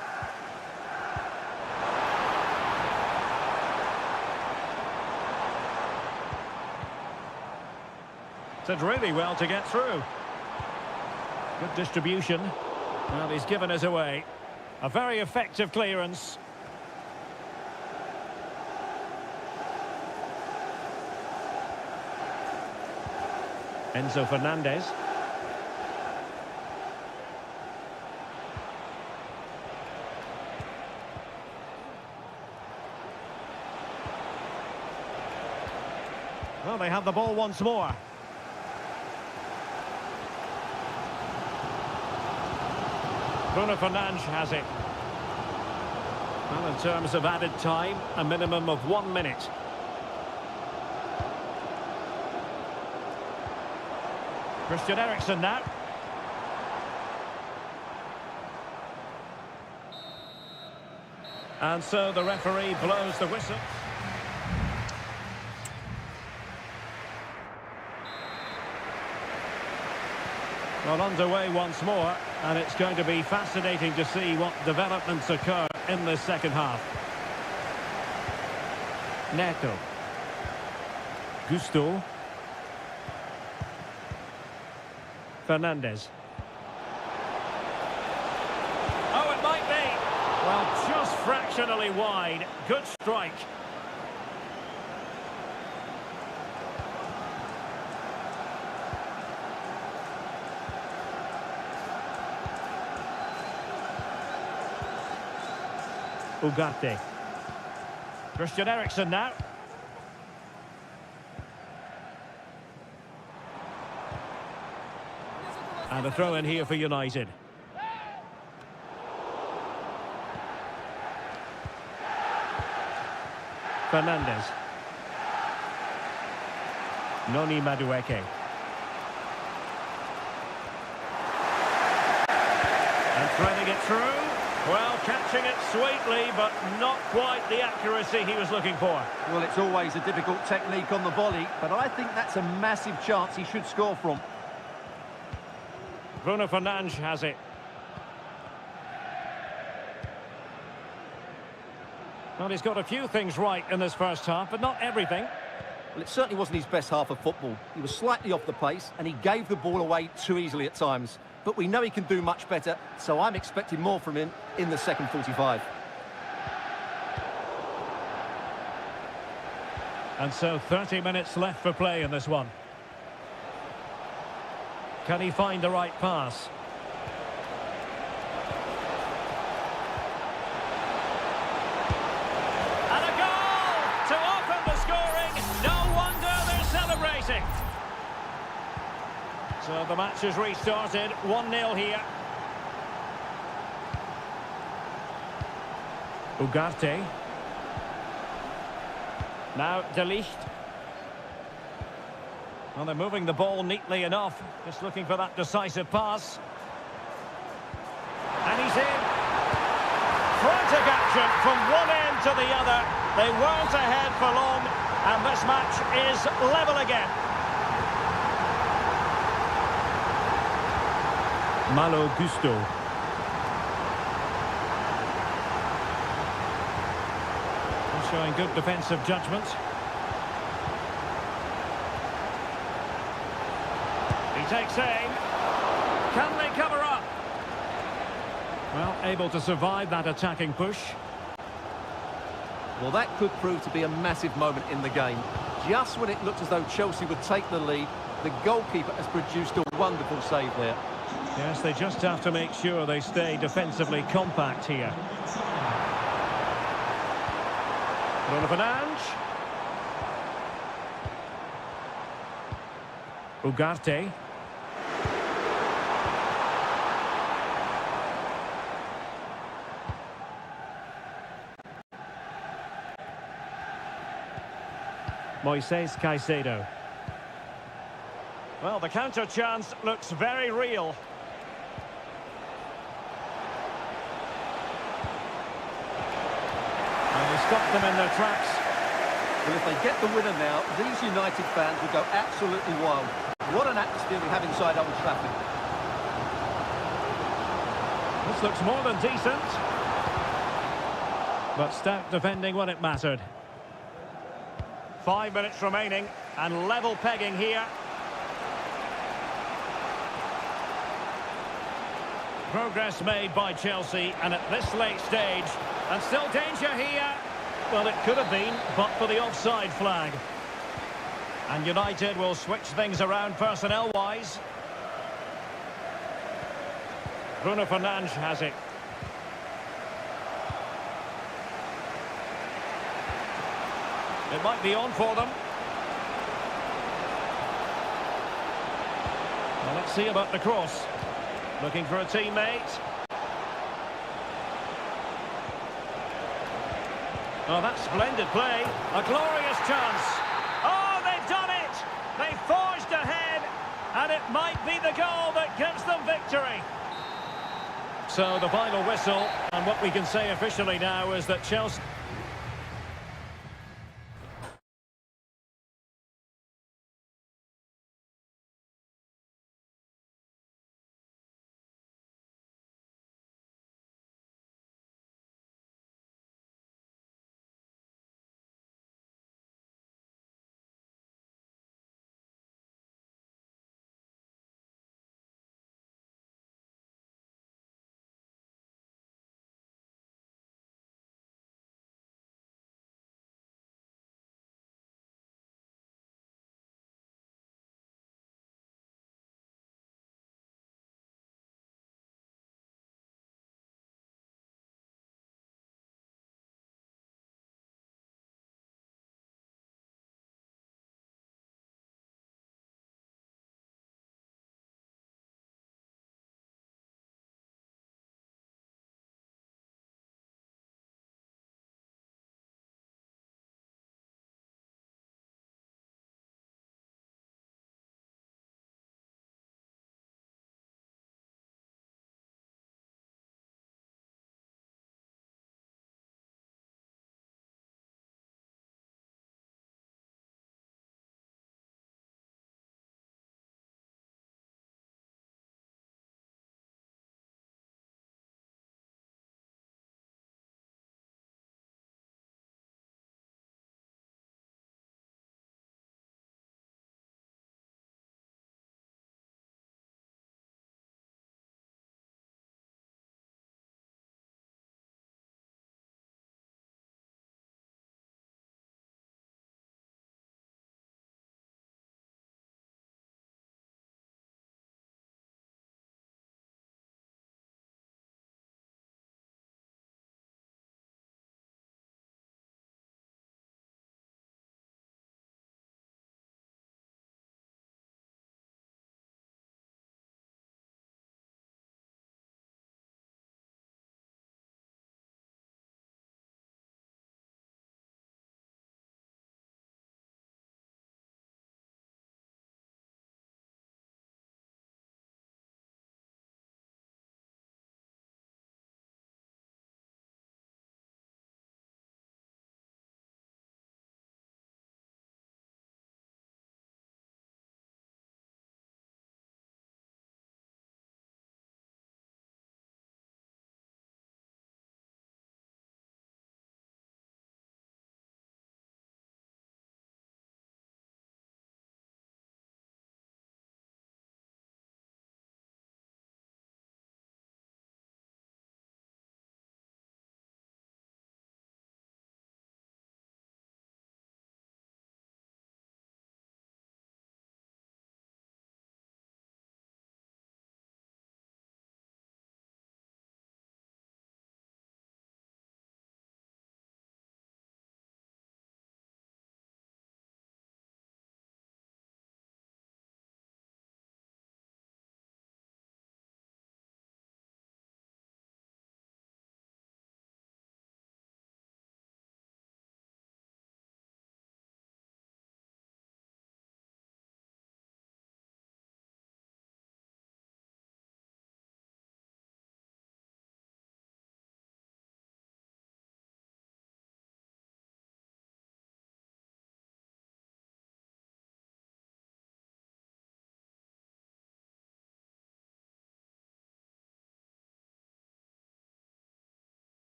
Did really well to get through. Good distribution. Well, he's given us away. A very effective clearance. Enzo Fernandez. Well, they have the ball once more. Bruno Fernandes has it. Well, in terms of added time, a minimum of 1 minute. Christian Eriksen now. And so the referee blows the whistle. Well, underway once more, and it's going to be fascinating to see what developments occur in the second half. Neto. Gusto. Fernandez. Oh, it might be. Well, just fractionally wide. Good strike. Ugarte. Christian Eriksen now. And a throw in here for United. Fernandez. Noni Madueke. And threading it through. Well, catching it sweetly, but not quite the accuracy he was looking for. Well, it's always a difficult technique on the volley, but I think that's a massive chance he should score from. Bruno Fernandes has it. Well, he's got a few things right in this first half, but not everything. Well, it certainly wasn't his best half of football. He was slightly off the pace, and he gave the ball away too easily at times. But we know he can do much better, so I'm expecting more from him in the second 45. And so 30 minutes left for play in this one. Can he find the right pass? And a goal to open the scoring. No wonder they're celebrating. So the match has restarted. 1-0 here. Ugarte. Now De Ligt. Well, they're moving the ball neatly enough. Just looking for that decisive pass. And he's in. Frantic action from one end to the other. They weren't ahead for long, and this match is level again. Malo Gusto. Showing good defensive judgment. He takes aim. Can they cover up? Well, able to survive that attacking push. Well, that could prove to be a massive moment in the game. Just when it looked as though Chelsea would take the lead, the goalkeeper has produced a wonderful save there. Yes, they just have to make sure they stay defensively compact here. Bruno Fernandes. Ugarte. Moises Caicedo. Well, the counter chance looks very real. Stop them in their tracks. Well, if they get the winner now, these United fans will go absolutely wild. What an atmosphere we have inside Old Trafford. This looks more than decent. But stout defending when it mattered. 5 minutes remaining and level pegging here. Progress made by Chelsea, and at this late stage, and still danger here. Well, it could have been, but for the offside flag. And United will switch things around personnel-wise. Bruno Fernandes has it. It might be on for them. Well, let's see about the cross. Looking for a teammate. Oh, that's splendid play. A glorious chance. Oh, they've done it! They forged ahead, and it might be the goal that gives them victory. So the final whistle, and what we can say officially now is that Chelsea...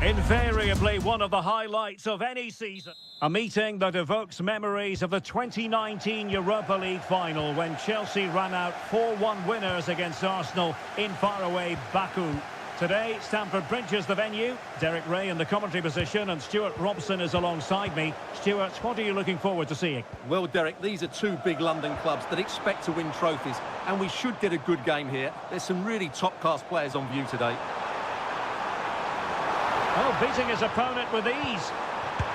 Invariably one of the highlights of any season. A meeting that evokes memories of the 2019 Europa League final when Chelsea ran out 4-1 winners against Arsenal in faraway Baku. Today, Stamford Bridge is the venue. Derek Ray in the commentary position and Stuart Robson is alongside me. Stuart, what are you looking forward to seeing? Well, Derek, these are two big London clubs that expect to win trophies, and we should get a good game here. There's some really top-class players on view today. Oh, beating his opponent with ease.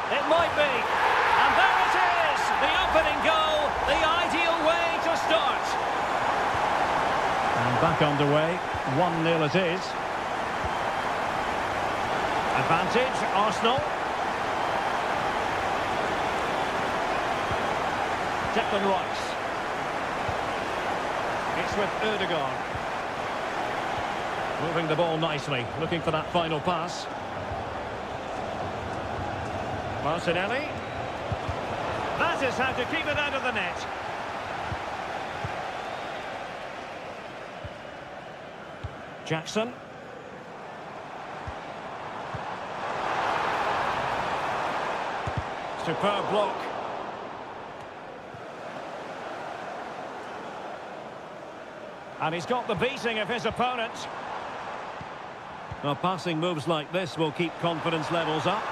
It might be. And there it is! The opening goal, the ideal way to start. And back underway, 1-0 it is. Advantage, Arsenal. Declan Rice. It's with Ødegaard. Moving the ball nicely, looking for that final pass. Martinelli. That is how to keep it out of the net. Jackson. Superb block. And he's got the beating of his opponent. Well, passing moves like this will keep confidence levels up.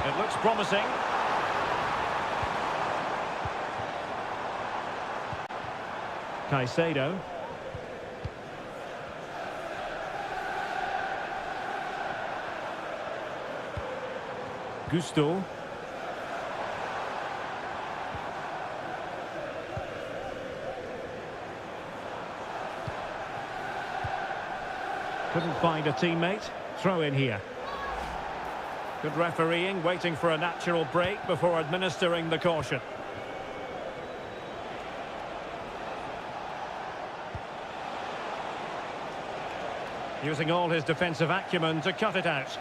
It looks promising. Caicedo. Gusto. Couldn't find a teammate. Throw in here. Good refereeing, waiting for a natural break before administering the caution. Using all his defensive acumen to cut it out.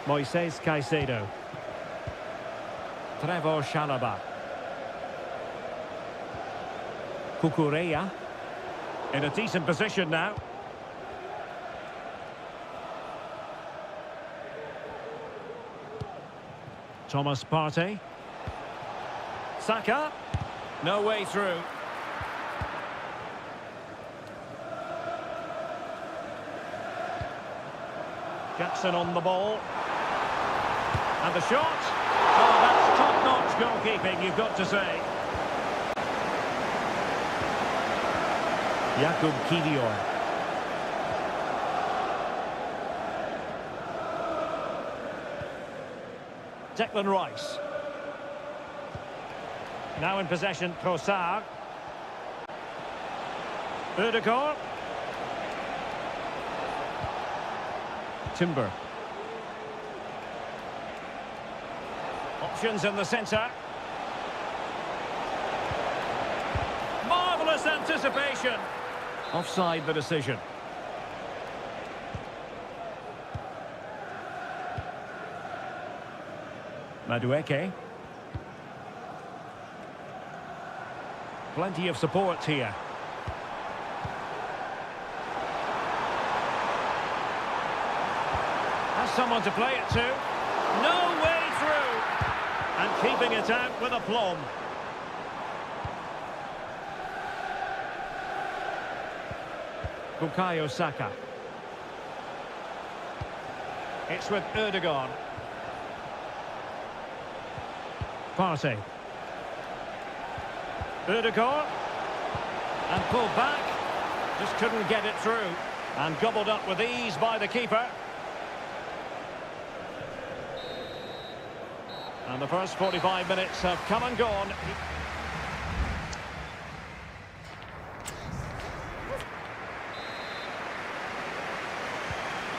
Moises Caicedo. Trevor Chalobah. Cucurella. In a decent position now. Thomas Partey. Saka. No way through. Jackson on the ball. And the shot. Oh, that's top-notch goalkeeping, you've got to say. Jakub Kiwior. Declan Rice. Now in possession, Trossard. Ødegaard. Timber. Options in the centre. Marvellous anticipation. Offside the decision. Madueke. Plenty of support here. Has someone to play it to. No way through. And keeping it out with aplomb. Bukayo Saka. It's with Ødegaard. Partey. Ødegaard. And pulled back. Just couldn't get it through. And gobbled up with ease by the keeper. And the first 45 minutes have come and gone.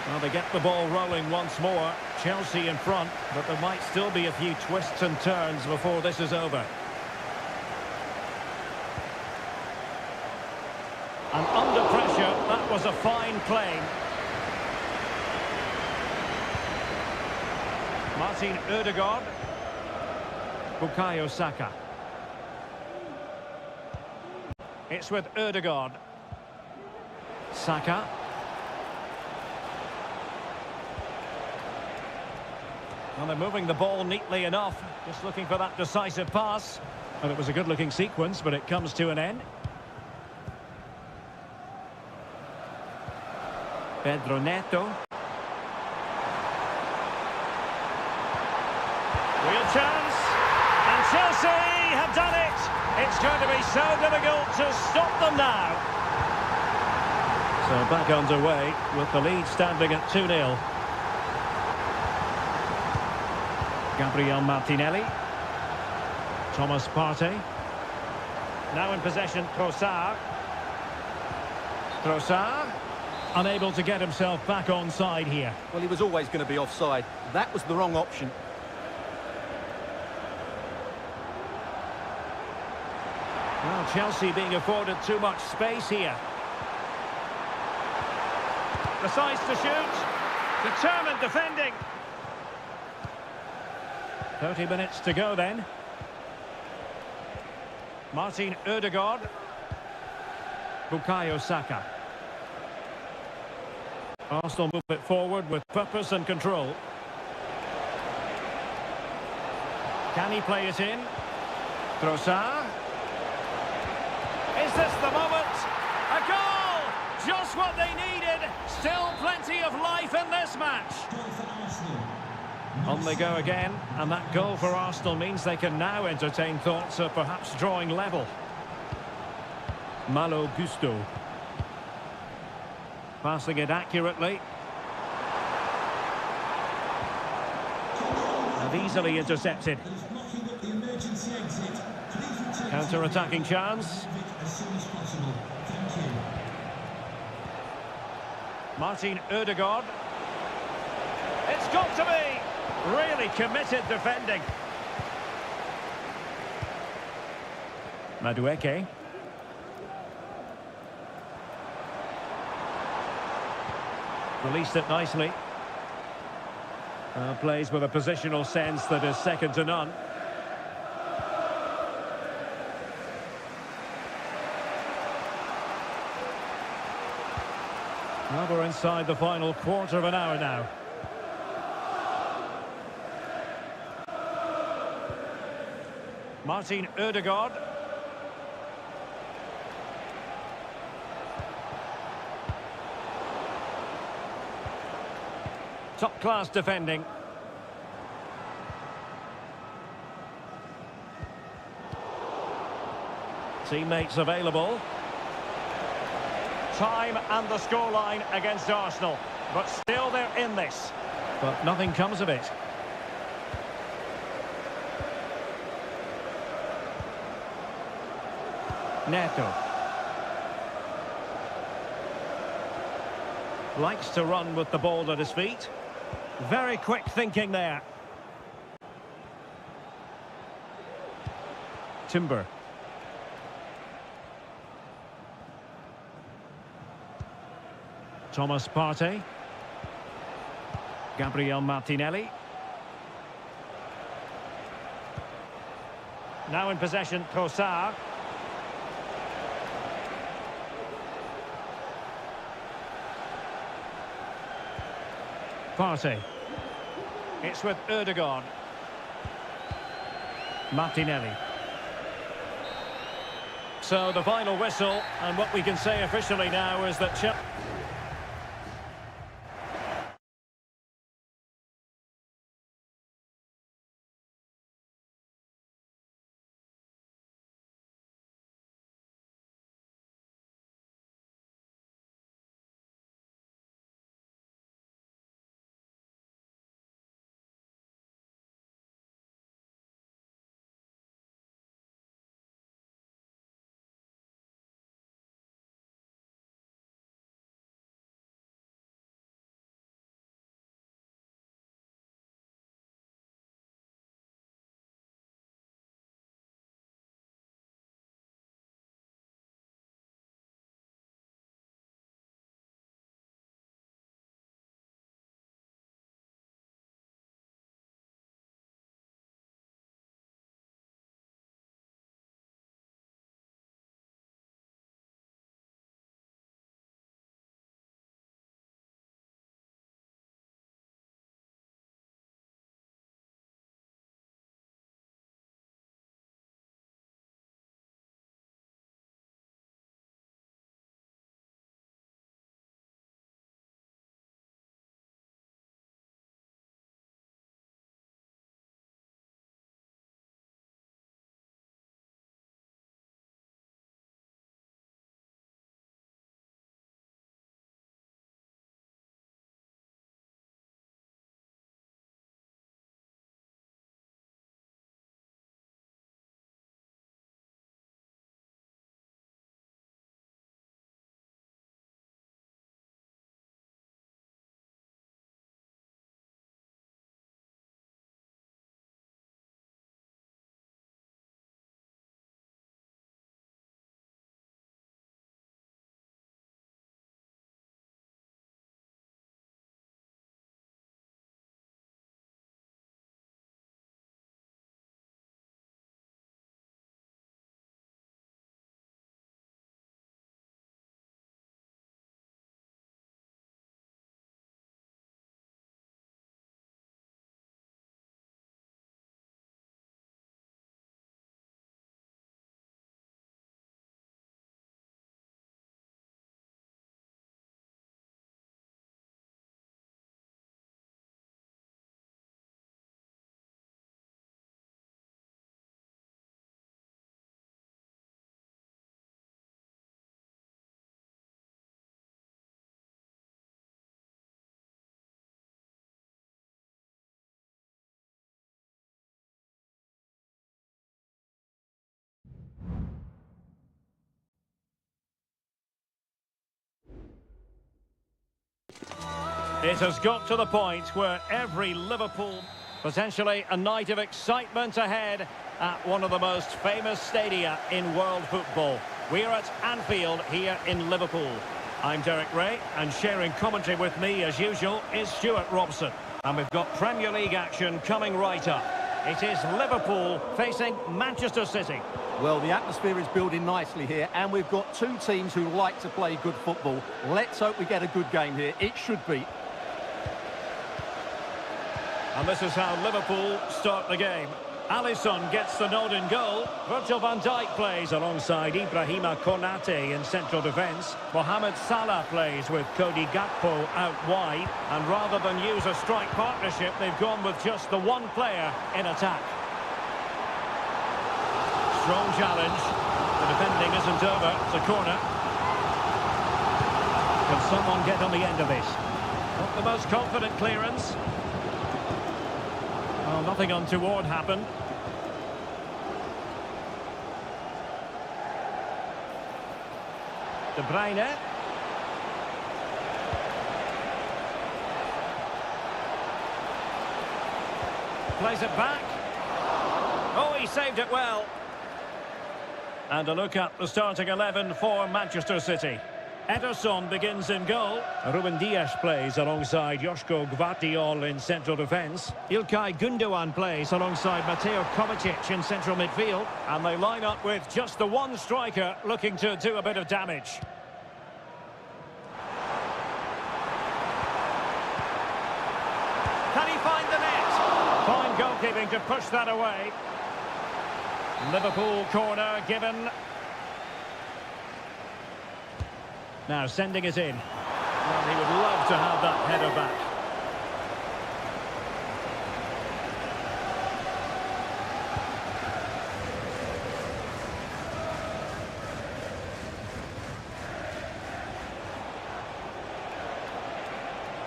Well, they get the ball rolling once more. Chelsea in front, but there might still be a few twists and turns before this is over. And under pressure, that was a fine play. Martin Ødegaard. Bukayo Saka. It's with Ødegaard. Saka. Well, they're moving the ball neatly enough, just looking for that decisive pass. And it was a good-looking sequence, but it comes to an end. Pedro Neto. Real chance. And Chelsea have done it. It's going to be so difficult to stop them now. So back underway with the lead standing at 2-0. Gabriel Martinelli. Thomas Partey. Now in possession, Trossard. Trossard. Unable to get himself back on side here. Well, he was always going to be offside. That was the wrong option. Well, Chelsea being afforded too much space here. Decides to shoot. Determined defending. 30 minutes to go then. Martin Ødegaard. Bukayo Saka. Arsenal move it forward with purpose and control. Can he play it in? Trossard. Is this the moment? A goal! Just what they needed. Still plenty of life in this match. On they go again, and that goal for Arsenal means they can now entertain thoughts of perhaps drawing level. Malo Gusto. Passing it accurately. And easily intercepted. Counter-attacking chance. Martin Ødegaard. It's got to be! Really committed defending. Madueke. Released it nicely. Plays with a positional sense that is second to none. Well, we're inside the final quarter of an hour now. Martin Ødegaard. Top-class defending. Teammates available. Time and the scoreline against Arsenal. But still they're in this. But nothing comes of it. Neto. Likes to run with the ball at his feet. Very quick thinking there. Timber. Thomas Partey. Gabriel Martinelli. Now in possession, Trossard. Partey. It's with Ødegaard. Martinelli. So the final whistle, and what we can say officially now is that It has got to the point where every Liverpool... Potentially a night of excitement ahead at one of the most famous stadia in world football. We're at Anfield here in Liverpool. I'm Derek Ray, and sharing commentary with me as usual is Stuart Robson. And we've got Premier League action coming right up. It is Liverpool facing Manchester City. Well, the atmosphere is building nicely here, and we've got two teams who like to play good football. Let's hope we get a good game here. It should be. And this is how Liverpool start the game. Alisson gets the nod in goal. Virgil van Dijk plays alongside Ibrahima Konate in central defence. Mohamed Salah plays with Cody Gakpo out wide. And rather than use a strike partnership, they've gone with just the one player in attack. Strong challenge. The defending isn't over. It's a corner. Can someone get on the end of this? Not the most confident clearance. Well, nothing untoward happened. De Bruyne. Plays it back. Oh, he saved it well. And a look at the starting 11 for Manchester City. Ederson begins in goal. Ruben Dias plays alongside Joško Gvardiol in central defence. Ilkay Gundogan plays alongside Mateo Kovacic in central midfield. And they line up with just the one striker looking to do a bit of damage. Can he find the net? Fine goalkeeping to push that away. Liverpool corner given. Now sending it in. Well, he would love to have that header back.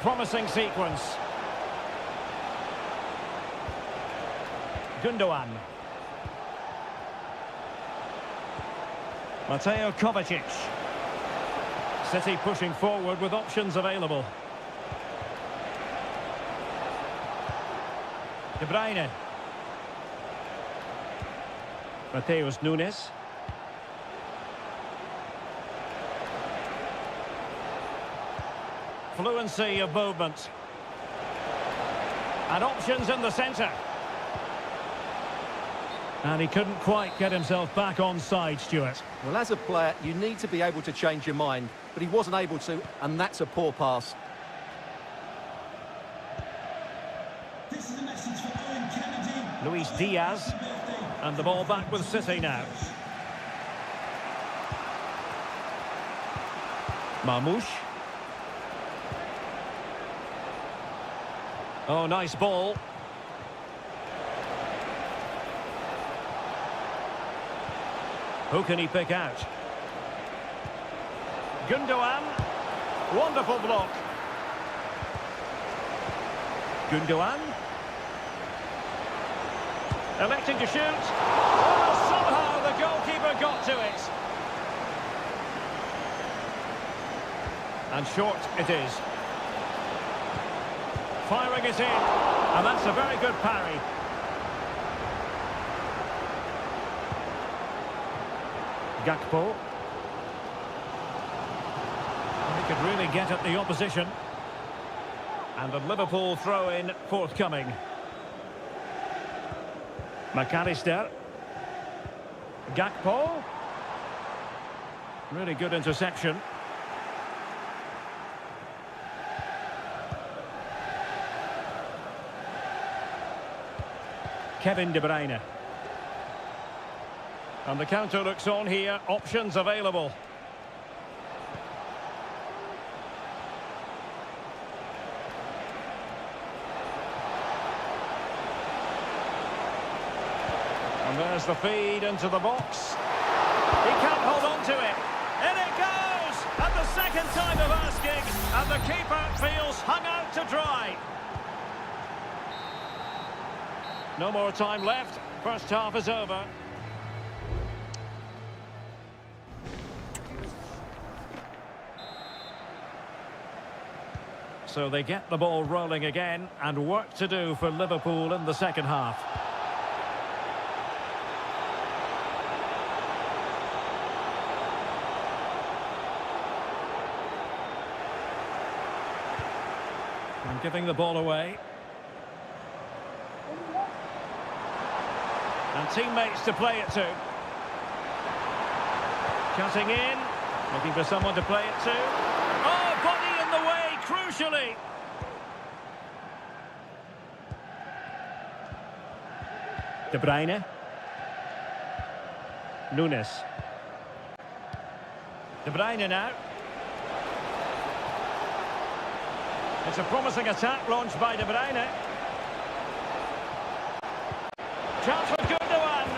Promising sequence. Gundogan. Mateo Kovacic. City pushing forward with options available. De Bruyne. Mateus Nunes. Fluency of movement. And options in the centre. And he couldn't quite get himself back on side, Stuart. Well, as a player, you need to be able to change your mind, but he wasn't able to, and that's a poor pass. This is a message for Owen Kennedy. Luis Diaz. And the ball back with City now. Marmoush. Oh, nice ball. Who can he pick out? Gundogan. Wonderful block. Gundogan. Electing to shoot. Oh, somehow the goalkeeper got to it. And short it is. Firing it in. And that's a very good parry. Gakpo. He could really get at the opposition. And the Liverpool throw-in forthcoming. McAllister. Gakpo. Really good interception. Kevin De Bruyne. And the counter looks on here. Options available. And there's the feed into the box. He can't hold on to it. In it goes! And the second time of asking. And the keeper feels hung out to dry. No more time left. First half is over. So they get the ball rolling again, and work to do for Liverpool in the second half. And giving the ball away. And teammates to play it to. Cutting in, looking for someone to play it to. Oh, body in the way, crucially. De Bruyne. Nunes. De Bruyne now. It's a promising attack launched by De Bruyne. Chance for Gundogan.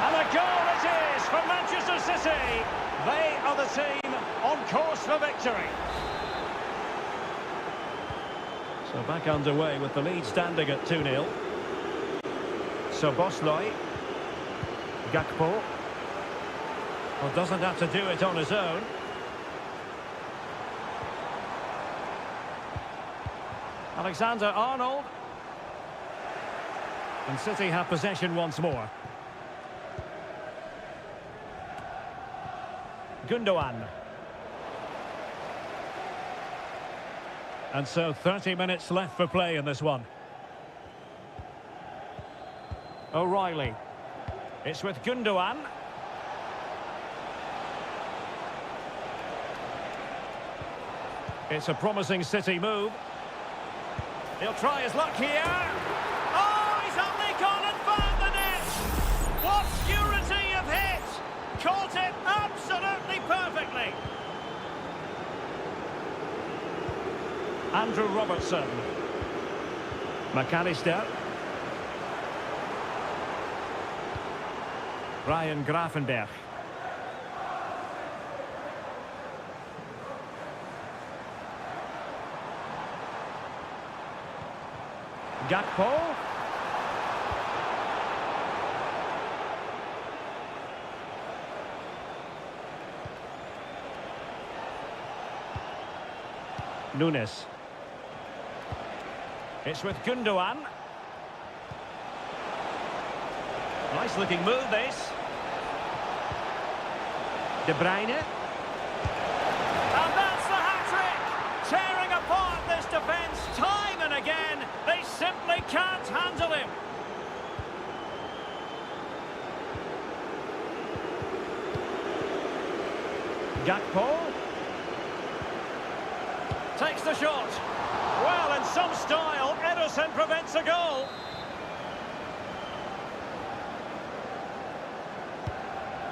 And a goal it is for Manchester City. They are the team on course for victory. So back underway with the lead standing at 2-0. So Bosley. Gakpo. Well, doesn't have to do it on his own. Alexander-Arnold. And City have possession once more. Gundogan. And so 30 minutes left for play in this one. O'Reilly. It's with Gundogan. It's a promising City move. He'll try his luck here. Oh, he's only gone and found the net. What purity of hit. Caught it absolutely perfectly. Andrew Robertson. McAllister. Ryan Gravenberch. Gakpo. Nunes. It's with Gundogan. Nice looking move this. De Bruyne. And that's the hat-trick! Tearing apart this defence time and again. They simply can't handle him. Gakpo. Takes the shot. Well, in some style, Ederson prevents a goal.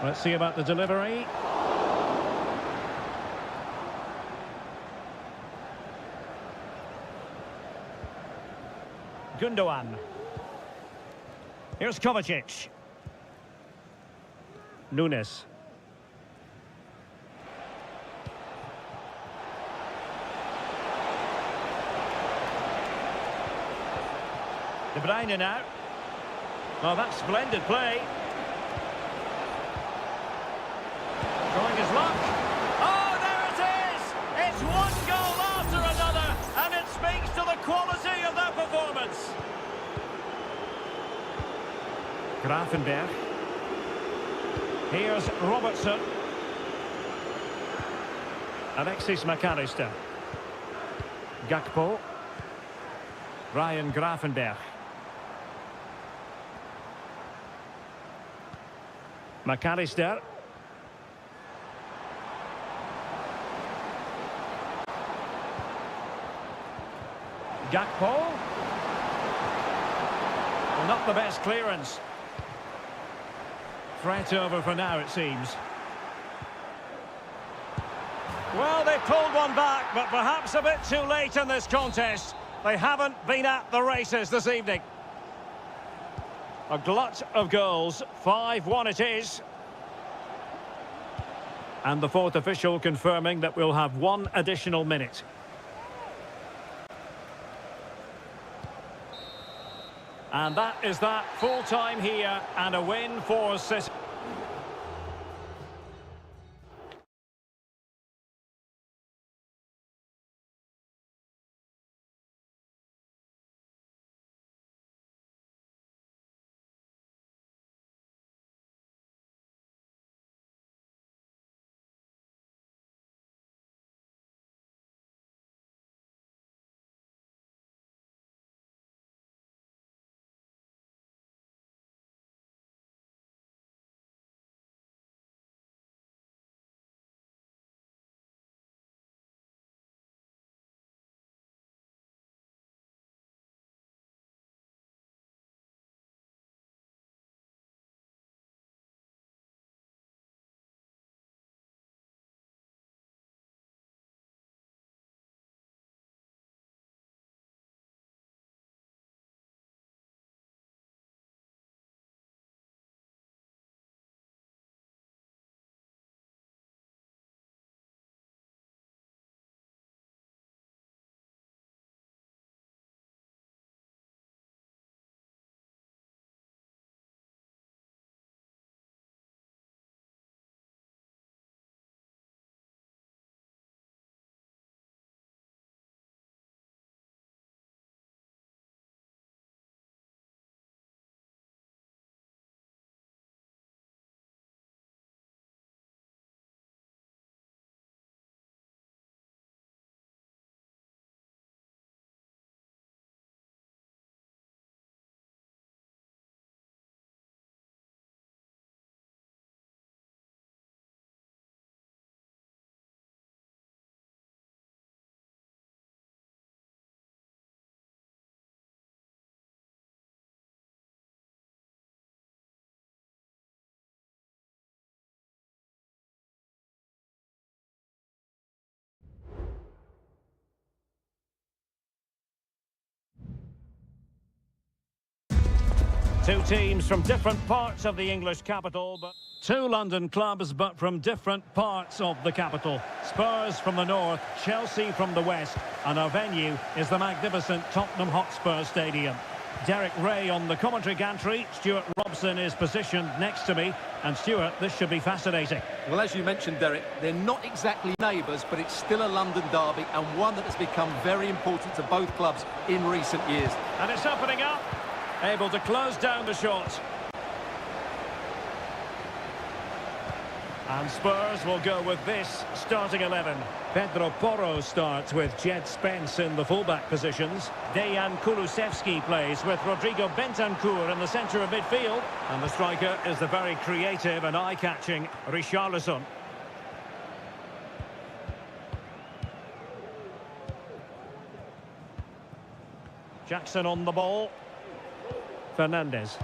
Let's see about the delivery. Gundogan. Here's Kovacic. Nunes. De Bruyne now. Oh, that's splendid play. Trying his luck. Oh, there it is! It's one goal after another, and it speaks to the quality of their performance. Gravenberch. Here's Robertson. Alexis McAllister. Gakpo. Ryan Gravenberch. McAllister. Gakpo. Well, not the best clearance. Threat over for now, it seems. Well, they pulled one back, but perhaps a bit too late in this contest. They haven't been at the races this evening. A glut of goals. 5-1 it is. And the fourth official confirming that we'll have one additional minute. And that is that. Full time here and a win for City. Two teams from different parts of the English capital, but two London clubs, but from different parts of the capital. Spurs from the north, Chelsea from the west, and our venue is the magnificent Tottenham Hotspur Stadium. Derek Ray on the commentary gantry. Stuart Robson is positioned next to me. And Stuart, this should be fascinating. Well, as you mentioned, Derek, they're not exactly neighbours, but it's still a London derby, and one that has become very important to both clubs in recent years. And it's opening up. Able to close down the shot. And Spurs will go with this starting 11. Pedro Porro starts with Jed Spence in the fullback positions. Dejan Kulusevski plays with Rodrigo Bentancur in the centre of midfield. And the striker is the very creative and eye-catching Richarlison. Jackson on the ball. Fernandez.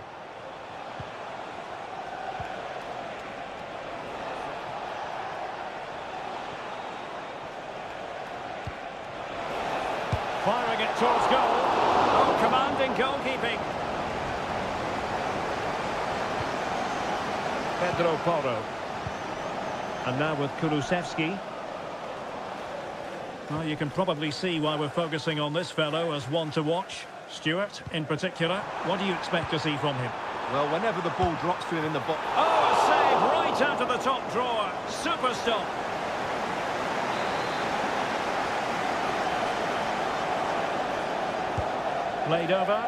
Firing it towards goal. Oh, commanding goalkeeping. Pedro Porro. And now with Kulusevski. Well, you can probably see why we're focusing on this fellow as one to watch. Stuart, in particular, what do you expect to see from him? Well, whenever the ball drops to him in the box... Oh, a save right out of the top drawer. Super stop. Played over.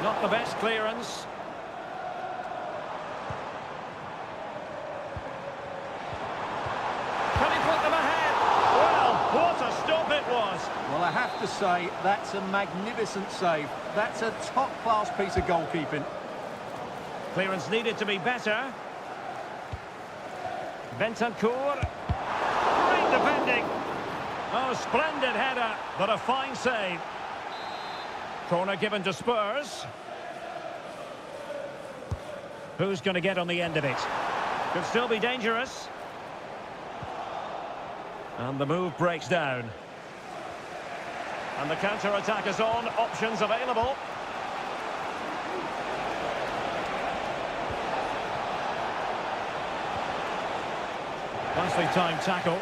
Not the best clearance. Can he put them ahead? Well, what a stop it was. Well, I have to say, that's a magnificent save. That's a top-class piece of goalkeeping. Clearance needed to be better. Bentancur. Great defending. Oh, splendid header, but a fine save. Corner given to Spurs. Who's going to get on the end of it? Could still be dangerous. And the move breaks down. And the counter-attack is on. Options available. Nicely timed tackle.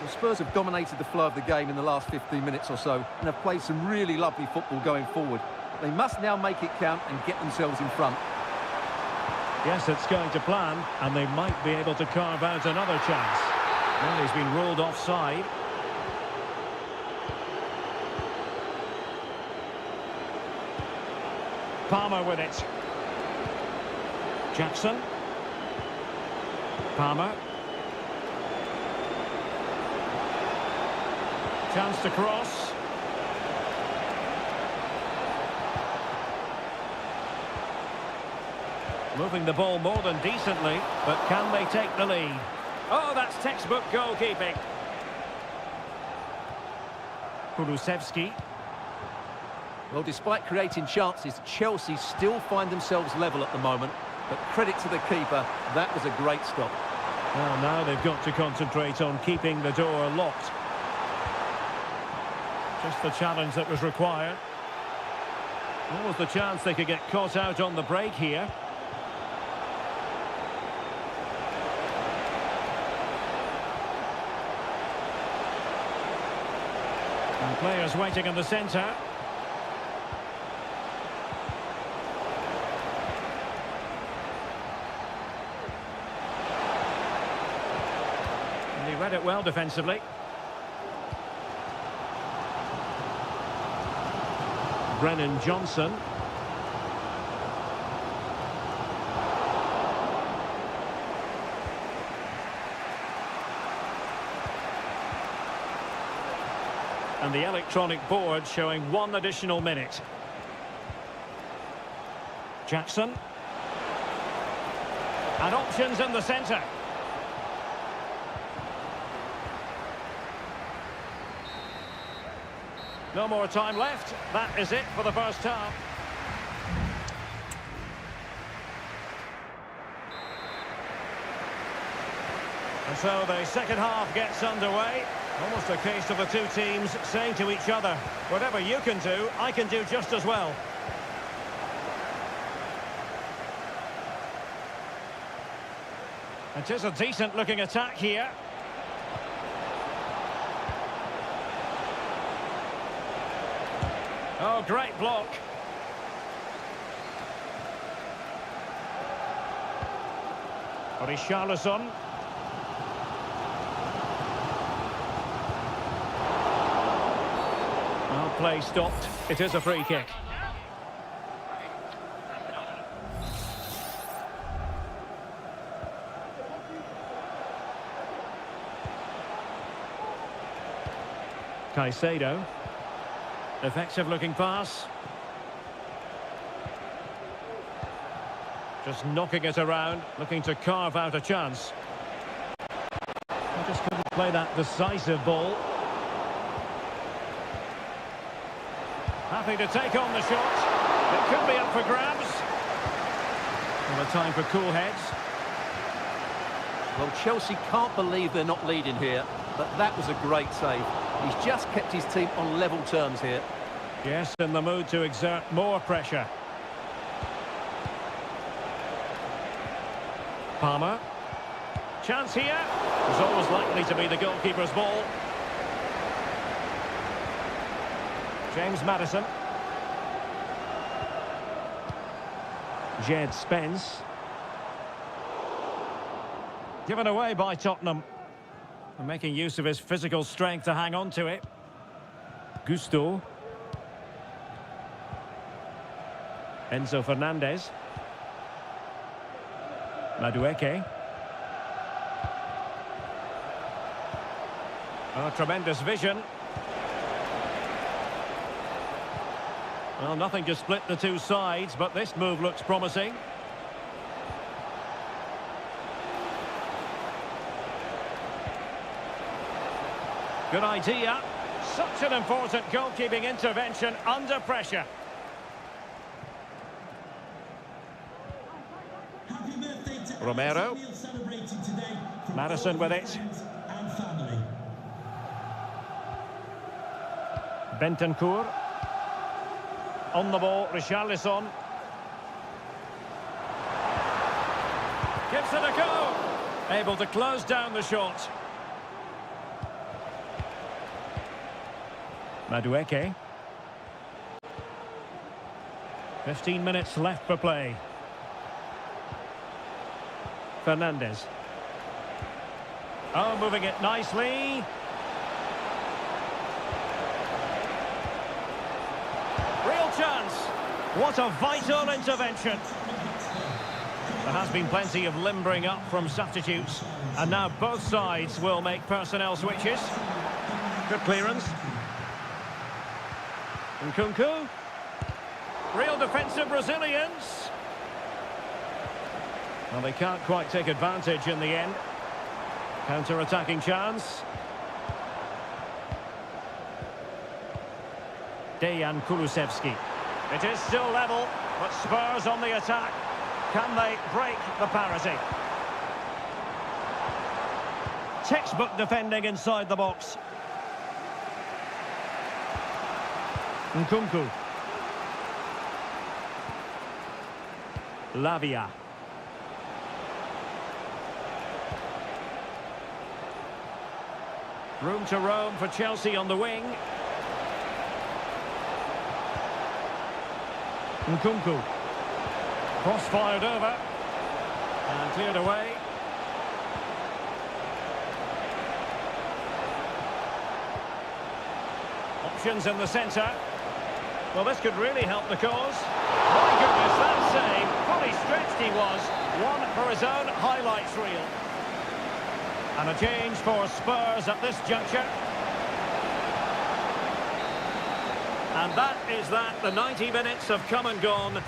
The Spurs have dominated the flow of the game in the last 15 minutes or so and have played some really lovely football going forward. They must now make it count and get themselves in front. Yes, it's going to plan, and they might be able to carve out another chance. Well, he's been ruled offside. Palmer with it. Jackson. Palmer. Chance to cross. Moving the ball more than decently, but can they take the lead? Oh, that's textbook goalkeeping. Kulusevski. Well, despite creating chances, Chelsea still find themselves level at the moment. But credit to the keeper, that was a great stop. Well, now they've got to concentrate on keeping the door locked. Just the challenge that was required. What was the chance they could get caught out on the break here? And players waiting in the centre. And he read it well defensively. Brennan Johnson. And the electronic board showing one additional minute. Jackson. And options in the centre. No more time left. That is it for the first half. And so the second half gets underway. Almost a case of the two teams saying to each other, whatever you can do, I can do just as well. It is a decent-looking attack here. Oh, great block. Richarlison. Well, play stopped. It is a free kick. Caicedo. Effective-looking pass. Just knocking it around, looking to carve out a chance. He just couldn't play that decisive ball. Happy to take on the shot. It could be up for grabs. And a time for cool heads. Well, Chelsea can't believe they're not leading here, but that was a great save. He's just kept his team on level terms here. Yes, in the mood to exert more pressure. Palmer. Chance here. It's always likely to be the goalkeeper's ball. James Maddison. Jed Spence. Given away by Tottenham. And making use of his physical strength to hang on to it. Gusto. Enzo Fernandez. Madueke. Oh, tremendous vision. Well, nothing to split the two sides, but this move looks promising. Good idea. Such an important goalkeeping intervention under pressure. Romero. Maddison with it. Bentancur. On the ball, Richarlison. Gives it a go. Able to close down the shot. Madueke. 15 minutes left for play. Fernandez. Oh, moving it nicely. Real chance. What a vital intervention. There has been plenty of limbering up from substitutes. And now both sides will make personnel switches. Good clearance. Nkunku. Real defensive resilience. Well, they can't quite take advantage in the end. Counter-attacking chance. Dejan Kulusevski. It is still level, but Spurs on the attack. Can they break the parity? Textbook defending inside the box. Nkunku. Lavia. Room to roam for Chelsea on the wing. Nkunku. Cross fired over. And cleared away. Options in the centre. Well, this could really help the cause. My goodness, that save. Fully stretched he was. One for his own highlights reel. And a change for Spurs at this juncture. And that is that. The 90 minutes have come and gone.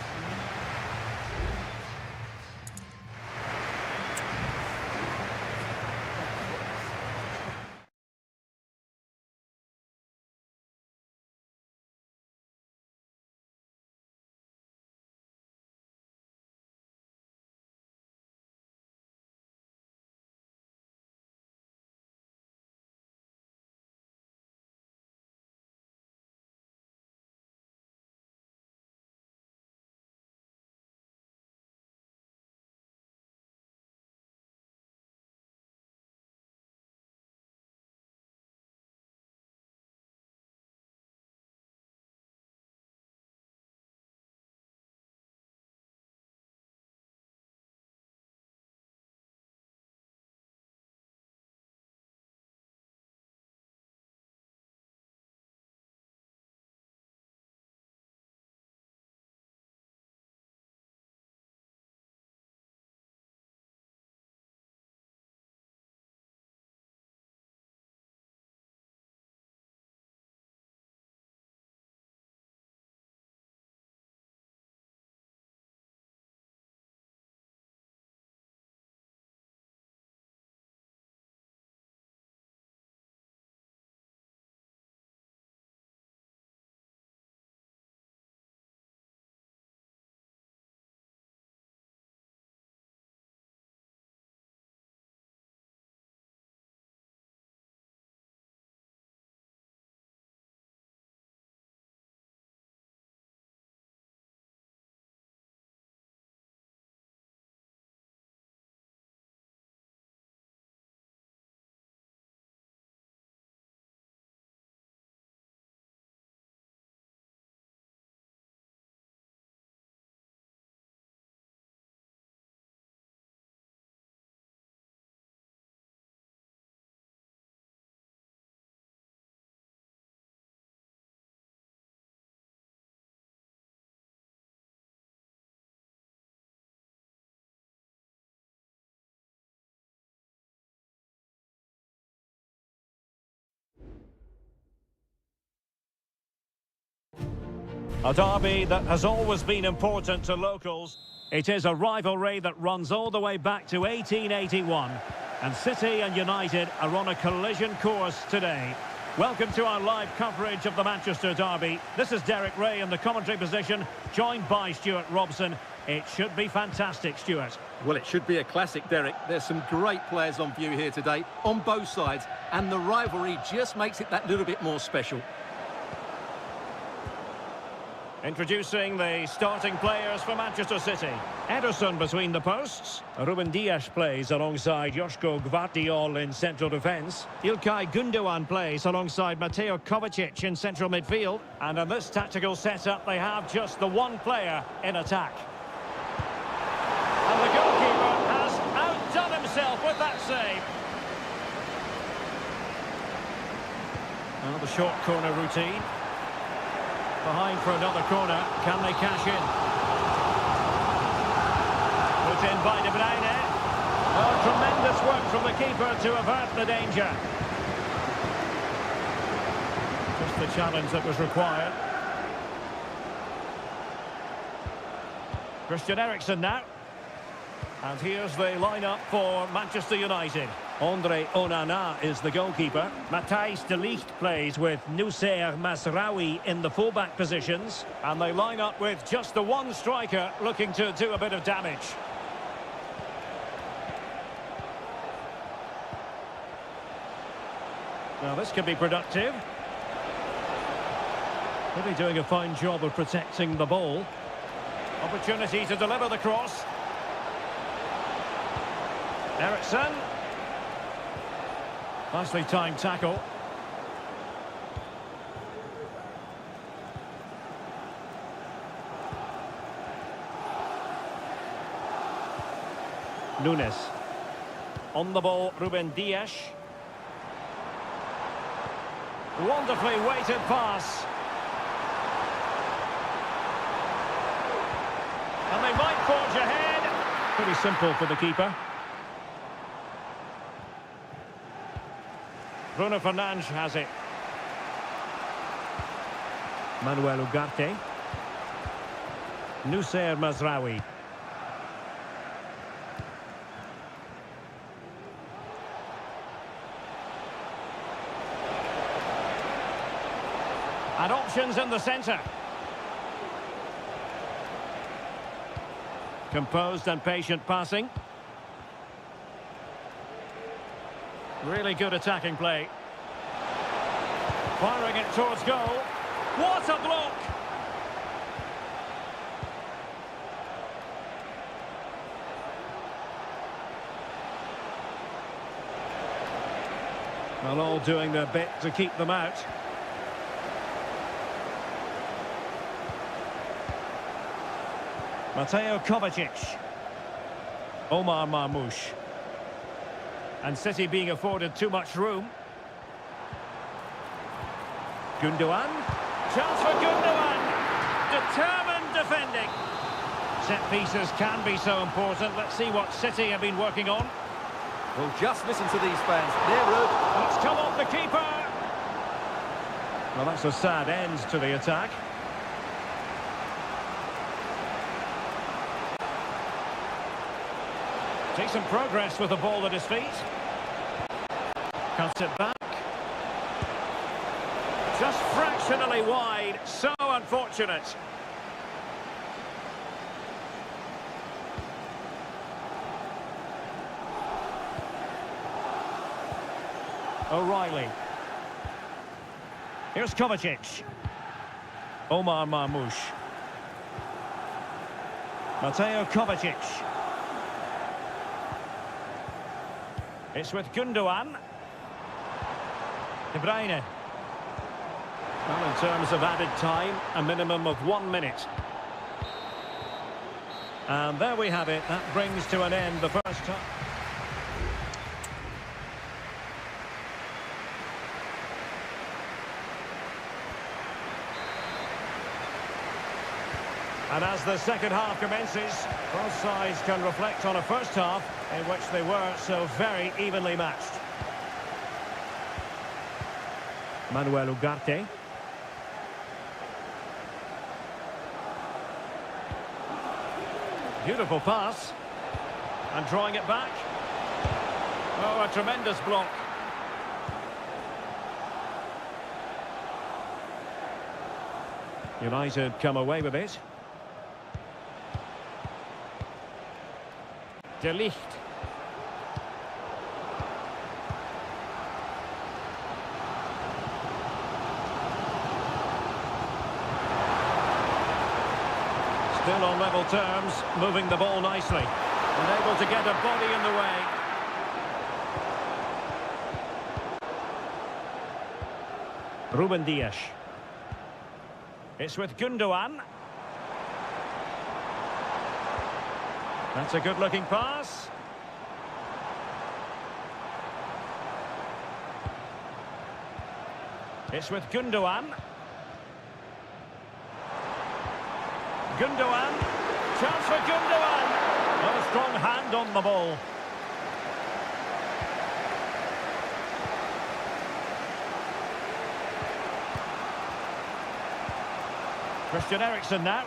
A derby that has always been important to locals. It is a rivalry that runs all the way back to 1881. And City and United are on a collision course today. Welcome to our live coverage of the Manchester derby. This is Derek Ray in the commentary position, joined by Stuart Robson. It should be fantastic, Stuart. Well, it should be a classic, Derek. There's some great players on view here today, on both sides, and the rivalry just makes it that little bit more special. Introducing the starting players for Manchester City. Ederson between the posts. Ruben Dias plays alongside Joško Gvardiol in central defence. İlkay Gündoğan plays alongside Mateo Kovacic in central midfield. And in this tactical setup, they have just the one player in attack. And the goalkeeper has outdone himself with that save. Well, the short corner routine. Behind for another corner. Can they cash in? Put in by De Bruyne. Oh, tremendous work from the keeper to avert the danger. Just the challenge that was required. Christian Eriksen now. And here's the lineup for Manchester United. Andre Onana is the goalkeeper. Matthijs de Ligt plays with Nusser Mazraoui in the fullback positions. And they line up with just the one striker looking to do a bit of damage. Now this could be productive. Really doing a fine job of protecting the ball. Opportunity to deliver the cross. Eriksen. Nicely timed tackle. Nunes. On the ball, Ruben Dias. Wonderfully weighted pass. And they might forge ahead. Pretty simple for the keeper. Bruno Fernandes has it. Manuel Ugarte. Nusser Mazraoui. And options in the centre. Composed and patient passing. Really good attacking play. Firing it towards goal. What a block! Well, all doing their bit to keep them out. Mateo Kovacic. Omar Marmoush. And City being afforded too much room. Gündoğan. Chance for Gündoğan. Determined defending. Set pieces can be so important. Let's see what City have been working on. Well, just listen to these fans. They're urgent. It's come off the keeper. Well, that's a sad end to the attack. Decent progress with the ball at his feet. Cuts it back. Just fractionally wide. So unfortunate. O'Reilly. Here's Kovacic. Omar Marmoush. Mateo Kovacic. It's with Gündoğan. De Bruyne. Well, in terms of added time, a minimum of 1 minute. And there we have it. That brings to an end the first time. And as the second half commences, both sides can reflect on a first half in which they were so very evenly matched. Manuel Ugarte. Beautiful pass. And drawing it back. Oh, a tremendous block. United come away with it. De Ligt. Still on level terms, moving the ball nicely. And able to get a body in the way. Ruben Dias. It's with Gundogan. That's a good-looking pass. It's with Gundogan. Gundogan. Chance for Gundogan. Not a strong hand on the ball. Christian Eriksen now.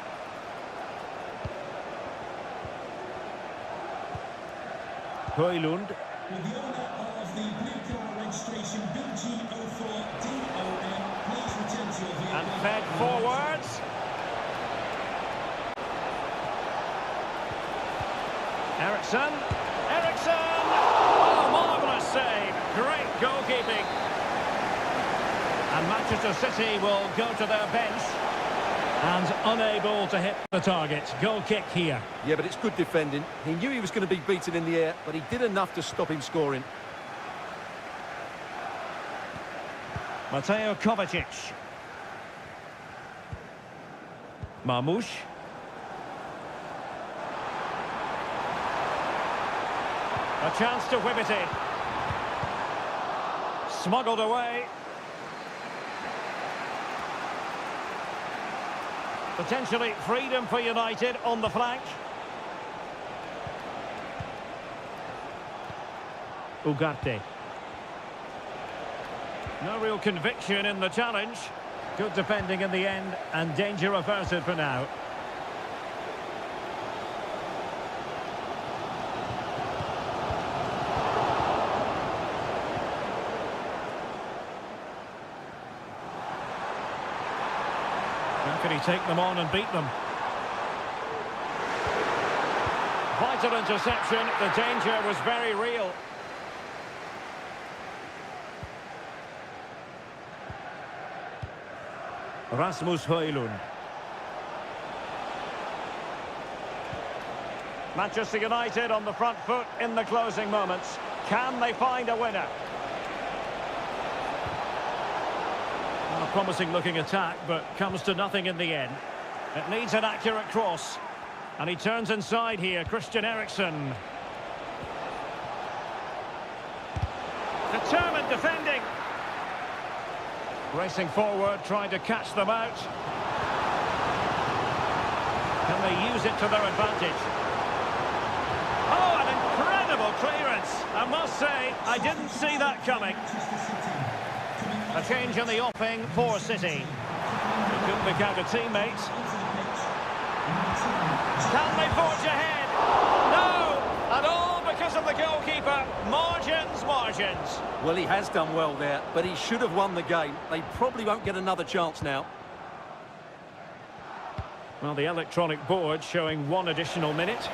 Højlund. With the owner of the blue car registration BG04DOM, please return to your vehicle. And fed forwards. Eriksen. Eriksen! Oh, marvellous save. Great goalkeeping. And Manchester City will go to their bench. And unable to hit the target. Goal kick here. Yeah, but it's good defending. He knew he was going to be beaten in the air, but he did enough to stop him scoring. Mateo Kovacic. Marmoush. A chance to whip it in. Smuggled away. Potentially freedom for United on the flank. Ugarte. No real conviction in the challenge. Good defending in the end, and danger averted for now. How can he take them on and beat them? Vital interception. The danger was very real. Rasmus Højlund. Manchester United on the front foot in the closing moments. Can they find a winner? A promising looking attack, but comes to nothing in the end. It needs an accurate cross. And he turns inside here, Christian Eriksen. Determined defending. Racing forward, trying to catch them out. Can they use it to their advantage? Oh, an incredible clearance. I must say, I didn't see that coming. A change in the offing for City. He couldn't pick out a teammate. Can they forge ahead? No! And all because of the goalkeeper. Margins, margins. Well, he has done well there, but he should have won the game. They probably won't get another chance now. Well, the electronic board showing one additional minute.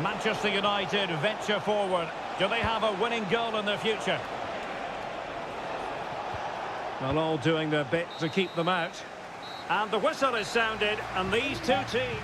Manchester United venture forward. Do they have a winning goal in their future? Well, all doing their bit to keep them out. And the whistle is sounded, and these two teams...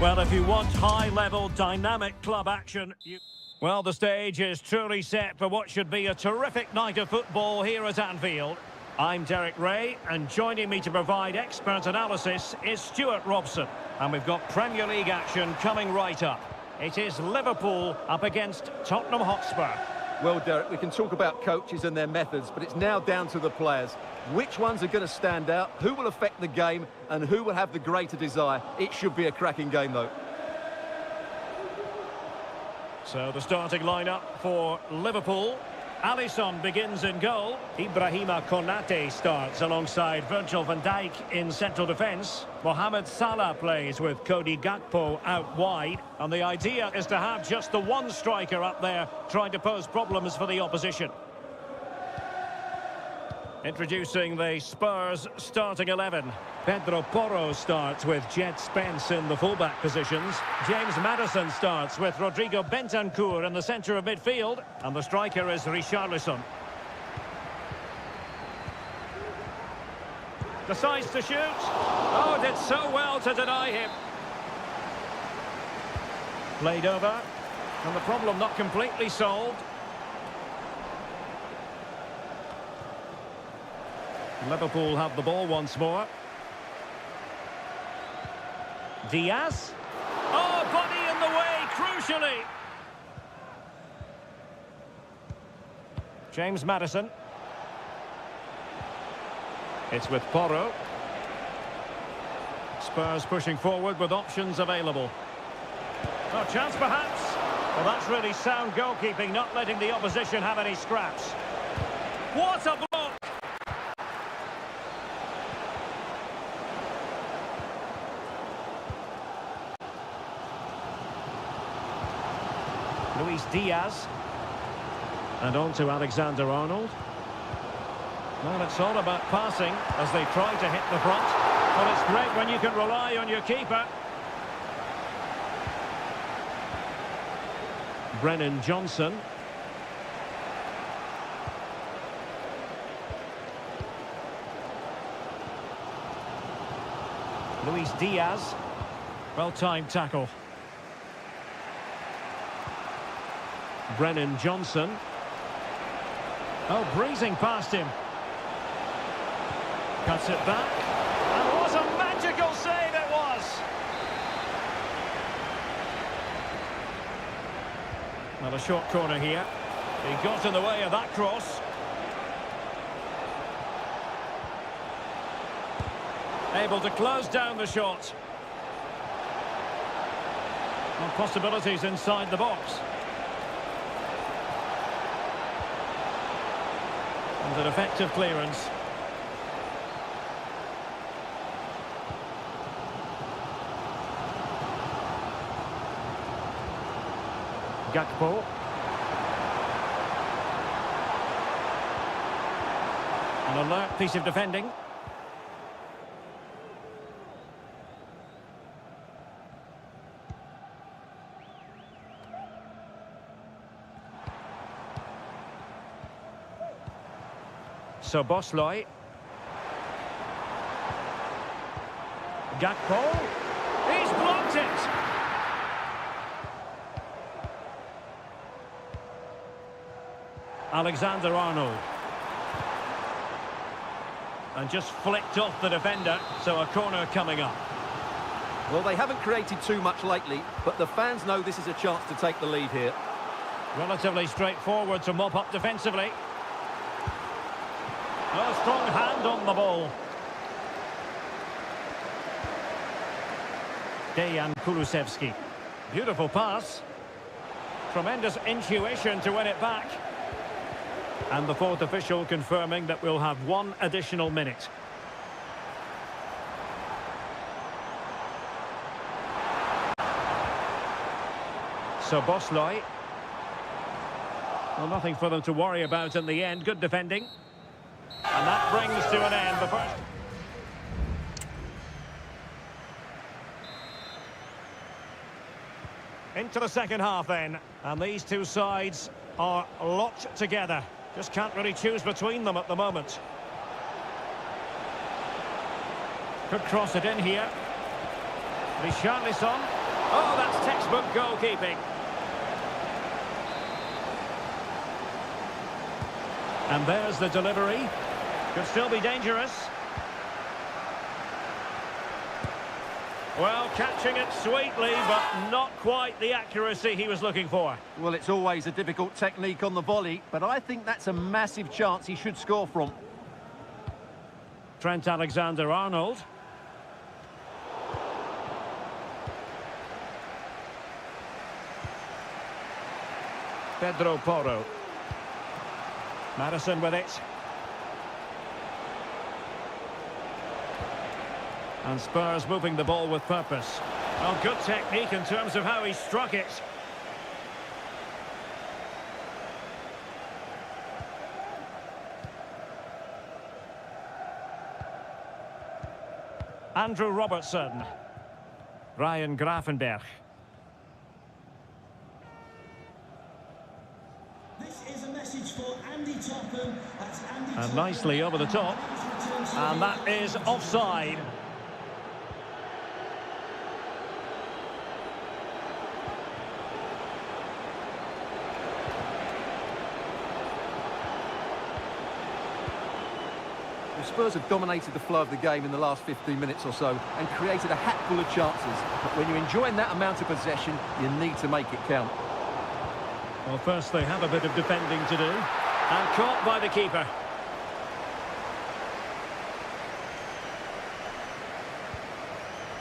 Well, if you want high-level, dynamic club action, Well, the stage is truly set for what should be a terrific night of football here at Anfield. I'm Derek Ray, and joining me to provide expert analysis is Stuart Robson. And we've got Premier League action coming right up. It is Liverpool up against Tottenham Hotspur. Well, Derek, we can talk about coaches and their methods, but it's now down to the players. Which ones are going to stand out, who will affect the game, and who will have the greater desire? It should be a cracking game, though. So the starting lineup for Liverpool. Alisson begins in goal. Ibrahima Konate starts alongside Virgil van Dijk in central defence. Mohamed Salah plays with Cody Gakpo out wide. And the idea is to have just the one striker up there trying to pose problems for the opposition. Introducing the Spurs starting 11. Pedro Porro starts with Jed Spence in the fullback positions. James Maddison starts with Rodrigo Bentancur in the centre of midfield. And the striker is Richarlison. Decides to shoot. Oh, did so well to deny him. Played over. And the problem not completely solved. Liverpool have the ball once more. Diaz. Oh, body in the way, crucially. James Maddison. It's with Porro. Spurs pushing forward with options available. Oh, chance perhaps. Well, that's really sound goalkeeping, not letting the opposition have any scraps. What a block! Luis Diaz. And on to Alexander-Arnold. Well, it's all about passing as they try to hit the front. Well, it's great when you can rely on your keeper. Brennan Johnson. Luis Diaz. Well-timed tackle. Brennan Johnson. Oh, breezing past him. Cuts it back. And what a magical save it was! Well, a short corner here. He got in the way of that cross. Able to close down the shot. And possibilities inside the box. And an effective clearance. Gakpo. An alert piece of defending. So Bosley. Gakpo. He's blocked it. Alexander-Arnold. And just flicked off the defender, so a corner coming up. Well, they haven't created too much lately, but the fans know this is a chance to take the lead here. Relatively straightforward to mop up defensively. A strong hand on the ball. Dejan Kulusevski. Beautiful pass. Tremendous intuition to win it back. And the fourth official confirming that we'll have one additional minute. So Bosley. Well, nothing for them to worry about in the end. Good defending. And that brings to an end the first. Into the second half then. And these two sides are locked together. Just can't really choose between them at the moment. Could cross it in here. Richarlison. Oh, that's textbook goalkeeping. And there's the delivery. Could still be dangerous. Well, catching it sweetly, but not quite the accuracy he was looking for. Well, it's always a difficult technique on the volley, but I think that's a massive chance he should score from. Trent Alexander-Arnold. Pedro Porro. Madison with it. And Spurs moving the ball with purpose. Oh, good technique in terms of how he struck it. Andrew Robertson. Ryan Gravenberch. This is a message for Andy Topham. That's Andy And Topham. nicely over the top. And that is offside. The Spurs have dominated the flow of the game in the last 15 minutes or so and created a hatful of chances. But when you're enjoying that amount of possession, you need to make it count. Well, first they have a bit of defending to do. And caught by the keeper.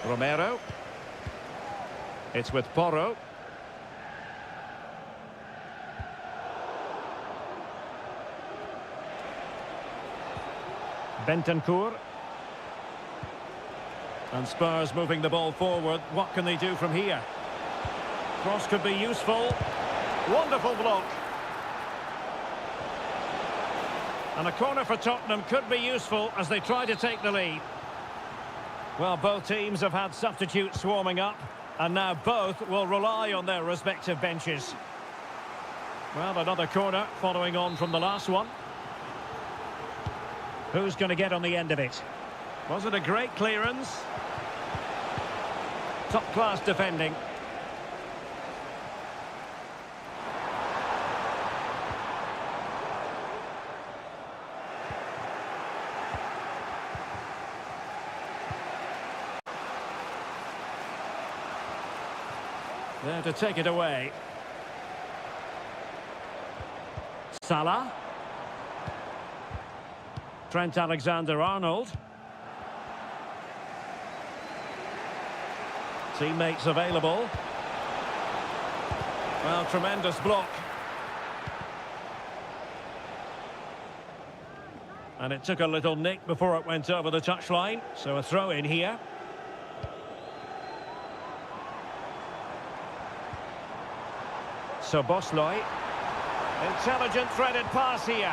Romero. It's with Porro. Bentancur. And Spurs moving the ball forward. What can they do from here? Cross could be useful. Wonderful block. And a corner for Tottenham could be useful as they try to take the lead. Well, both teams have had substitutes warming up, and now both will rely on their respective benches. Well, another corner following on from the last one. Who's going to get on the end of it? Was it a great clearance? Top-class defending. There to take it away. Salah. Trent Alexander-Arnold. Teammates available. Well, tremendous block. And it took a little nick before it went over the touchline, so a throw in here. So Bosloy. Intelligent threaded pass here.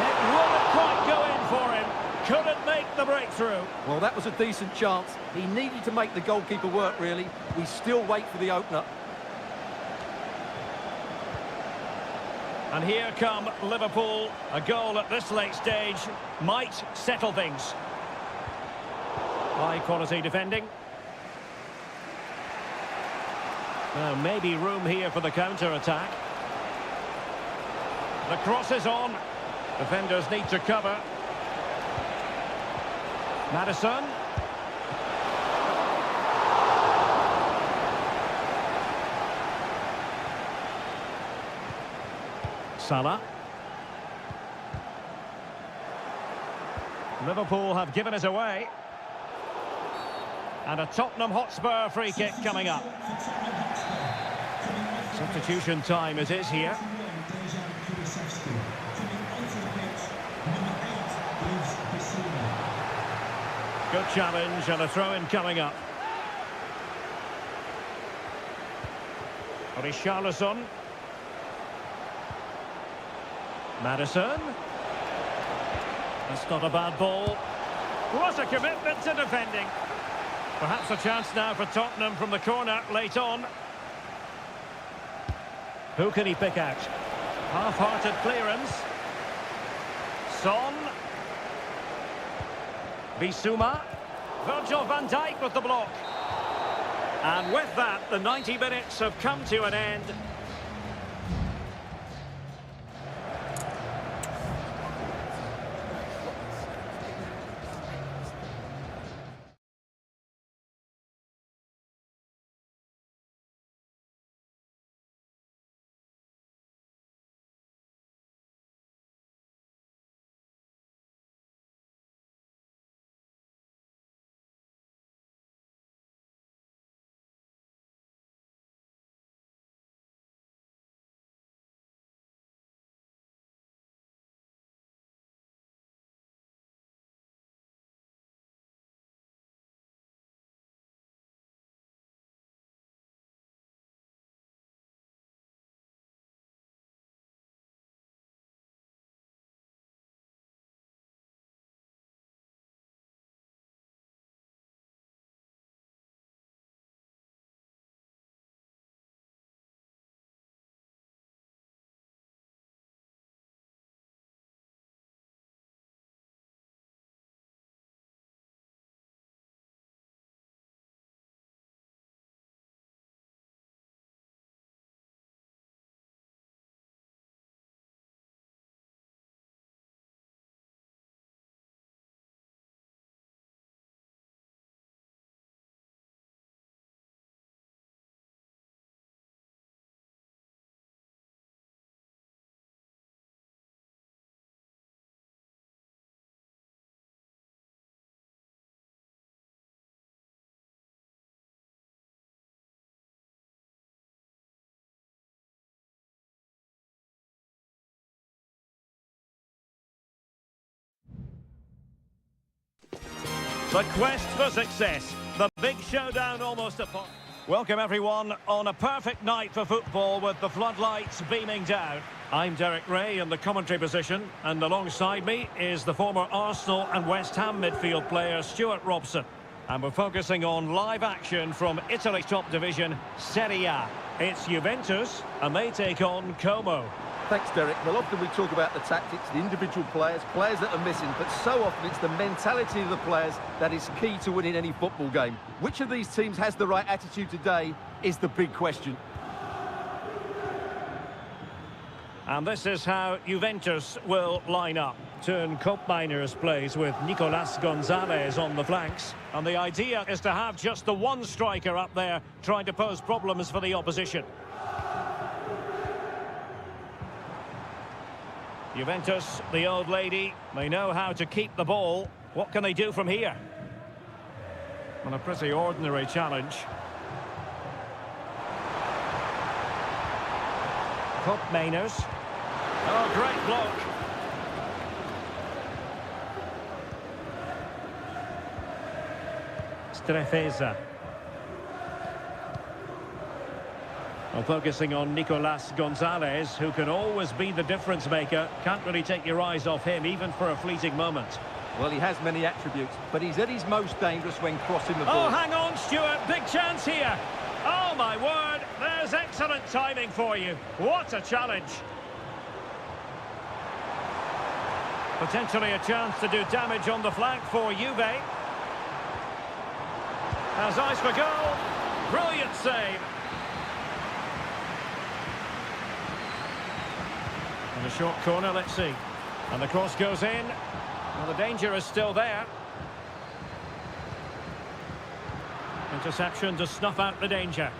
It wouldn't quite go in for him. Couldn't make the breakthrough. Well, that was a decent chance. He needed to make the goalkeeper work, really. We still wait for the opener. And here come Liverpool. A goal at this late stage might settle things. High quality defending. Well, maybe room here for the counter-attack. The cross is on. Defenders need to cover. Madison. Salah. Liverpool have given it away. And a Tottenham Hotspur free kick coming up. Substitution time it is here. Good challenge and a throw-in coming up. Richarlison. Madison. That's not a bad ball. What a commitment to defending. Perhaps a chance now for Tottenham from the corner late on. Who can he pick out? Half-hearted clearance. Son. Bissouma. Virgil van Dijk with the block. And with that, the 90 minutes have come to an end. The quest for success. The big showdown almost upon. Welcome everyone on a perfect night for football with the floodlights beaming down. I'm Derek Ray in the commentary position, and alongside me is the former Arsenal and West Ham midfield player Stuart Robson. And we're focusing on live action from Italy's top division, Seria. It's Juventus, and they take on Como. Thanks, Derek. Well, often we talk about the tactics, the individual players that are missing, but so often it's the mentality of the players that is key to winning any football game. Which of these teams has the right attitude today is the big question. And this is how Juventus will line up. Turn Koopmeiners plays with Nicolas Gonzalez on the flanks. And the idea is to have just the one striker up there trying to pose problems for the opposition. Juventus, the old lady, they know how to keep the ball. What can they do from here? On a pretty ordinary challenge. Koopmeiners. Oh, great block. Strefeza. Well, focusing on Nicolas Gonzalez, who can always be the difference maker. Can't really take your eyes off him, even for a fleeting moment. Well, he has many attributes, but he's at his most dangerous when crossing the ball. Oh, hang on, Stuart. Big chance here. Oh, my word. There's excellent timing for you. What a challenge. Potentially a chance to do damage on the flank for Juve. Has eyes for goal. Brilliant save. And a short corner, let's see. And the cross goes in. Well, the danger is still there. Interception to snuff out the danger.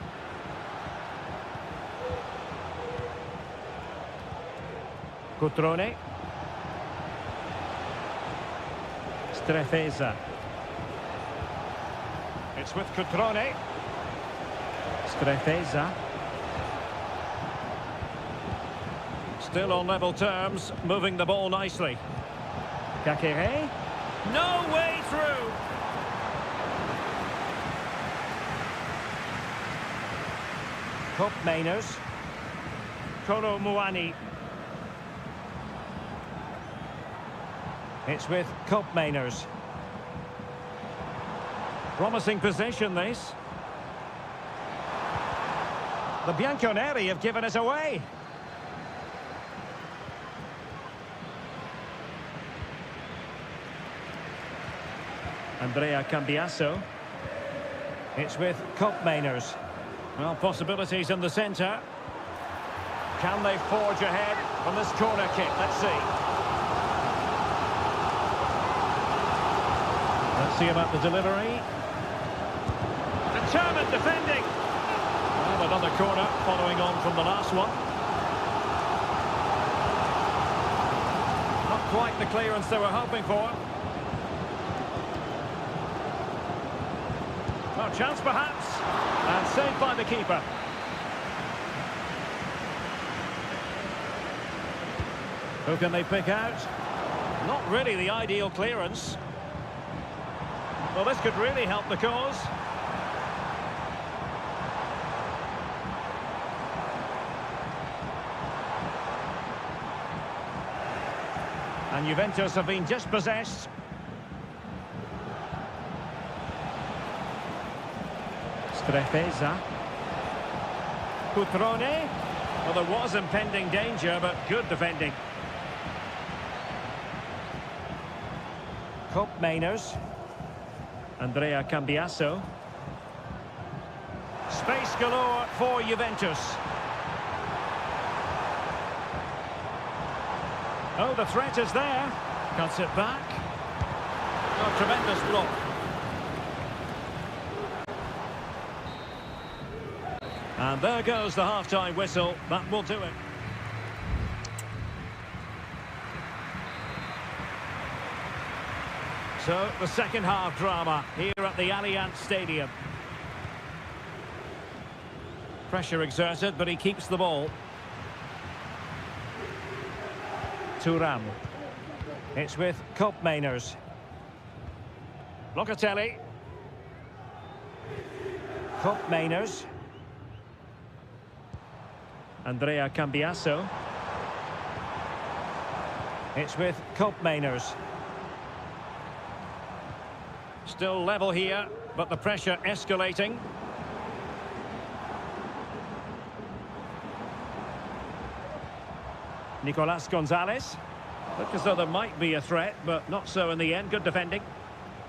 Cutrone. Strefeza. It's with Cutrone. Strefeza. Still on level terms, moving the ball nicely. Kakere. No way through. Koopmeiners. Kolo Muani. It's with Koopmeiners. Promising position, this. The Bianconeri have given us away. Andrea Cambiasso. It's with Koopmeiners. Well, possibilities in the centre. Can they forge ahead from this corner kick? Let's see. Let's see about the delivery. Determined defending. Well, another corner following on from the last one. Not quite the clearance they were hoping for. Oh, chance perhaps. And saved by the keeper. Who can they pick out? Not really the ideal clearance. Well, this could really help the cause. And Juventus have been dispossessed. Strefeza. Cutrone. Well, there was impending danger, but good defending. Koopmeiners. Andrea Cambiasso. Space galore for Juventus. Oh, the threat is there. Cuts it back. Oh, tremendous block. And there goes the half-time whistle. That will do it. So, the second half drama here at the Allianz Stadium. Pressure exerted, but he keeps the ball. Thuram. It's with Koopmeiners. Locatelli. Koopmeiners. Andrea Cambiasso. It's with Koopmeiners. Still level here, but the pressure escalating. Nicolas Gonzalez. Looked as though there might be a threat, but not so in the end. Good defending.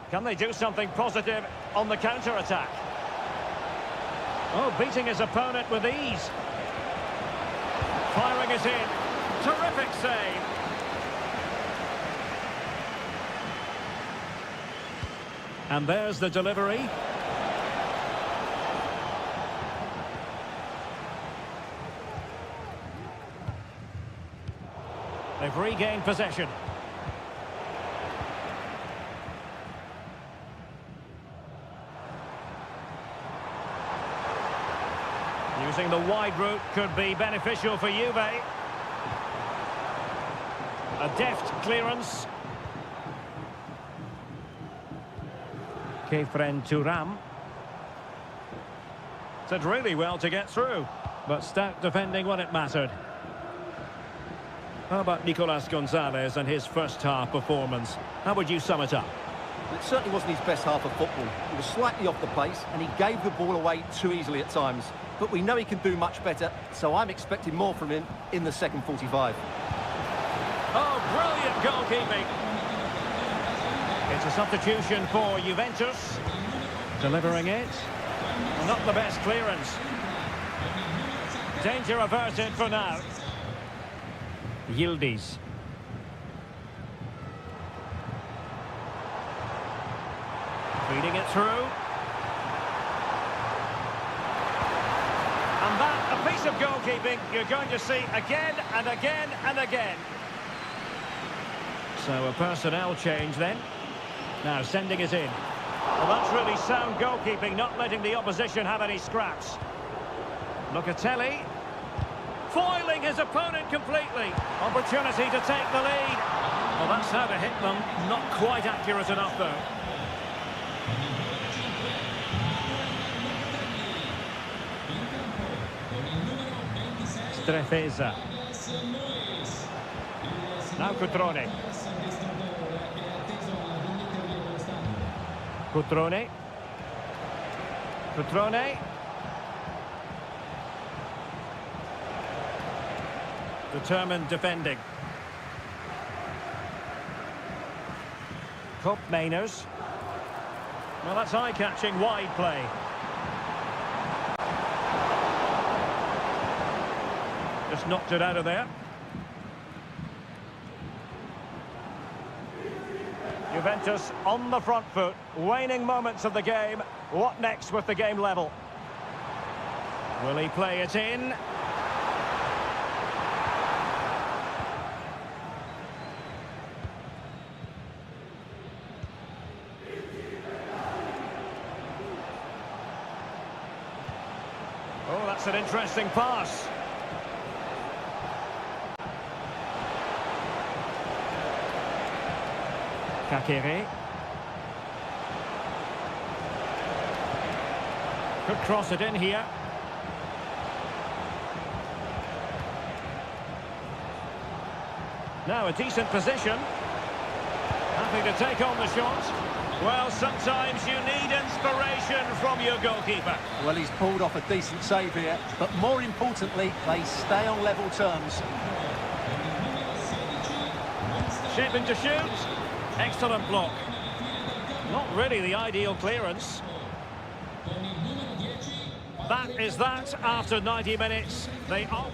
Can they do something positive on the counter-attack? Oh, beating his opponent with ease. Firing it in. Terrific save. And there's the delivery. They've regained possession. Using the wide route could be beneficial for Juve. A deft clearance. Kefren Thuram. Did really well to get through, but stout defending when it mattered. How about Nicolas Gonzalez and his first half performance? How would you sum it up? It certainly wasn't his best half of football. He was slightly off the pace and he gave the ball away too easily at times. But we know he can do much better, so I'm expecting more from him in the second 45. Oh, brilliant goalkeeping. It's a substitution for Juventus. Delivering it. Not the best clearance. Danger averted for now. Yildiz. Feeding it through. And that, a piece of goalkeeping you're going to see again and again and again. So a personnel change then. Now sending it in. Well, that's really sound goalkeeping, not letting the opposition have any scraps. Locatelli. Foiling his opponent completely. Opportunity to take the lead. Well, that's how to hit them. Not quite accurate enough, though. Strefeza. Now Cutrone. Cutrone. Cutrone. Determined defending. Koopmeiners. Well, that's eye-catching wide play. Just knocked it out of there. Juventus on the front foot, waning moments of the game. What next with the game level? Will he play it in? Oh, that's an interesting pass. Kakere. Could cross it in here. Now a decent position. Happy to take on the shot. Well, sometimes you need inspiration from your goalkeeper. Well, he's pulled off a decent save here, but more importantly, they stay on level terms. Shaping to shoot. Excellent block. Not really the ideal clearance. That is that after 90 minutes. They are...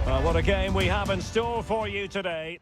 Well, what a game we have in store for you today.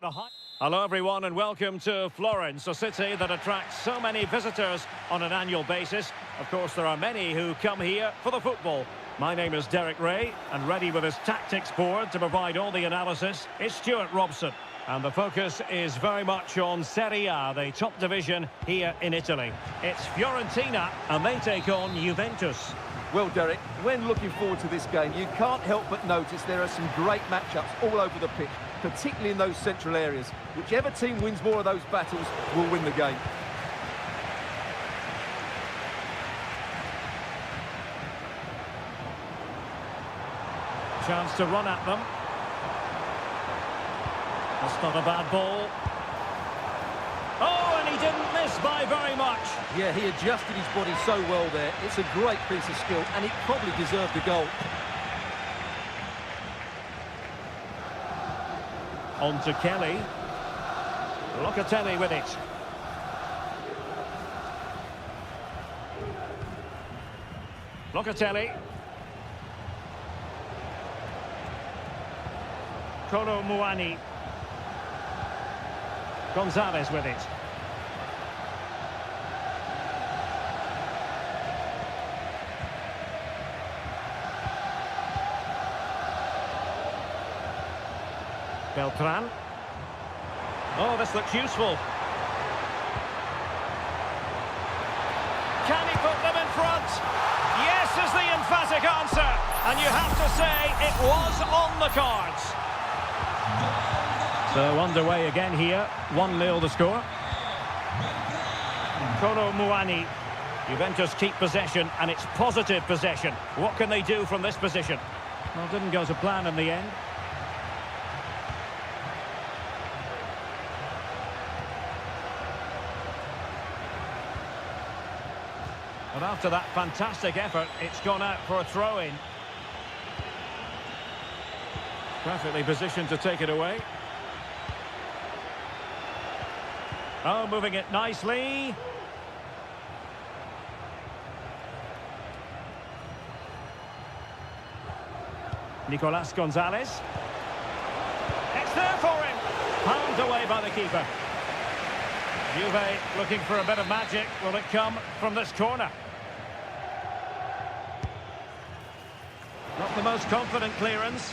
Hello, everyone, and welcome to Florence, a city that attracts so many visitors on an annual basis. Of course, there are many who come here for the football. My name is Derek Ray, and ready with his tactics board to provide all the analysis is Stuart Robson. And the focus is very much on Seria, the top division here in Italy. It's Fiorentina, and they take on Juventus. Well, Derek, when looking forward to this game, you can't help but notice there are some great matchups all over the pitch, particularly in those central areas. Whichever team wins more of those battles will win the game. Chance to run at them. That's not a bad ball. Oh, and he didn't miss by very much. Yeah, he adjusted his body so well there. It's a great piece of skill, and it probably deserved a goal. On to Kelly. Locatelli with it. Locatelli. Kolo Muani. Gonzalez with it. Beltran. Oh, this looks useful. Can he put them in front? Yes is the emphatic answer. And you have to say it was on the cards. So underway again here. 1-0 the score. Kolo Muani. Juventus keep possession, and it's positive possession. What can they do from this position? Well, didn't go to plan in the end. But after that fantastic effort, it's gone out for a throw-in. Perfectly positioned to take it away. Oh, moving it nicely. Nicolas Gonzalez. It's there for him. Palmed away by the keeper. Juve looking for a bit of magic. Will it come from this corner? Not the most confident clearance.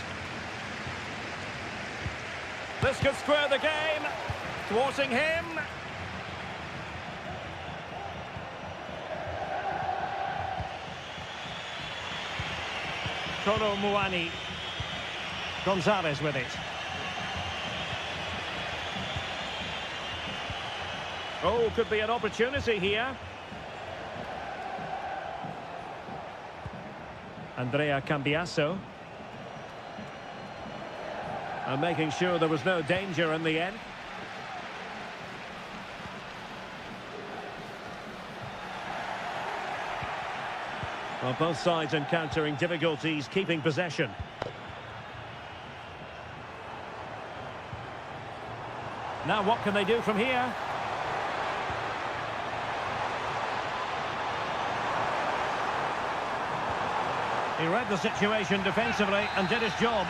This could square the game. Thwarting him. Kolo Muani. Gonzalez with it. Oh, could be an opportunity here. Andrea Cambiasso. And making sure there was no danger in the end. Well, both sides encountering difficulties keeping possession. Now what can they do from here? He read the situation defensively and did his job.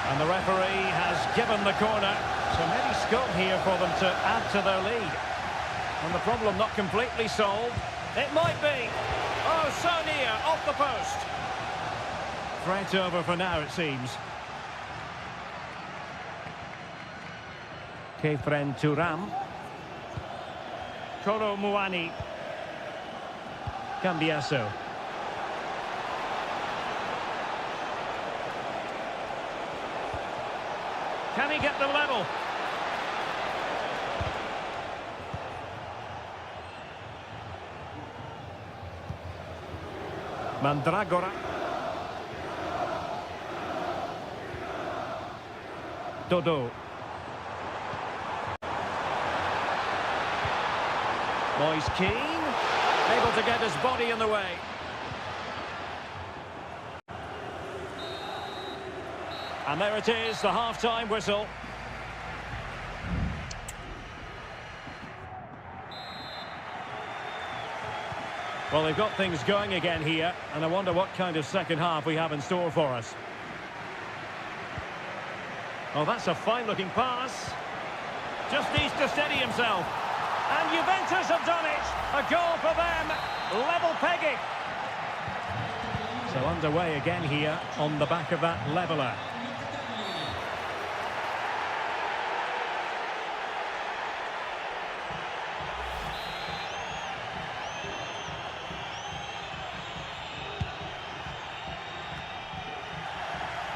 And the referee has given the corner. So maybe scope here for them to add to their lead. And the problem not completely solved. It might be. Oh, so near, off the post. Threat over for now, it seems. Kefren Turam. Kolo Muani. Cambiasso. Can he get them level? Mandragora. Dodo. Moise Keane. Able to get his body in the way. And there it is, the half-time whistle. Well, they've got things going again here, and I wonder what kind of second half we have in store for us. Oh, that's a fine-looking pass. Just needs to steady himself. And Juventus have done it. A goal for them. Level pegging. So underway again here on the back of that leveller.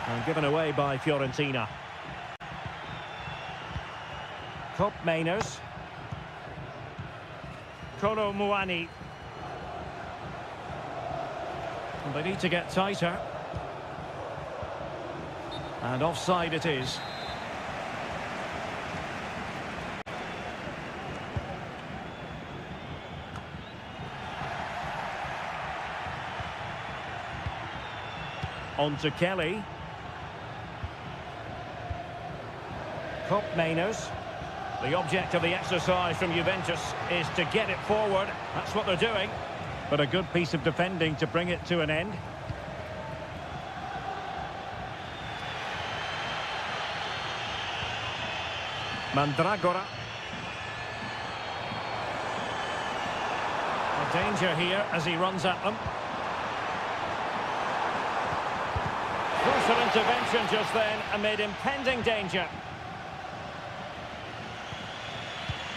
And given away by Fiorentina. Cup Mainers. Kolo Muani. And they need to get tighter. And offside it is. On to Kelly. Cup Mainers. The object of the exercise from Juventus is to get it forward. That's what they're doing. But a good piece of defending to bring it to an end. Mandragora. A danger here as he runs at them. Crucial intervention just then amid impending danger.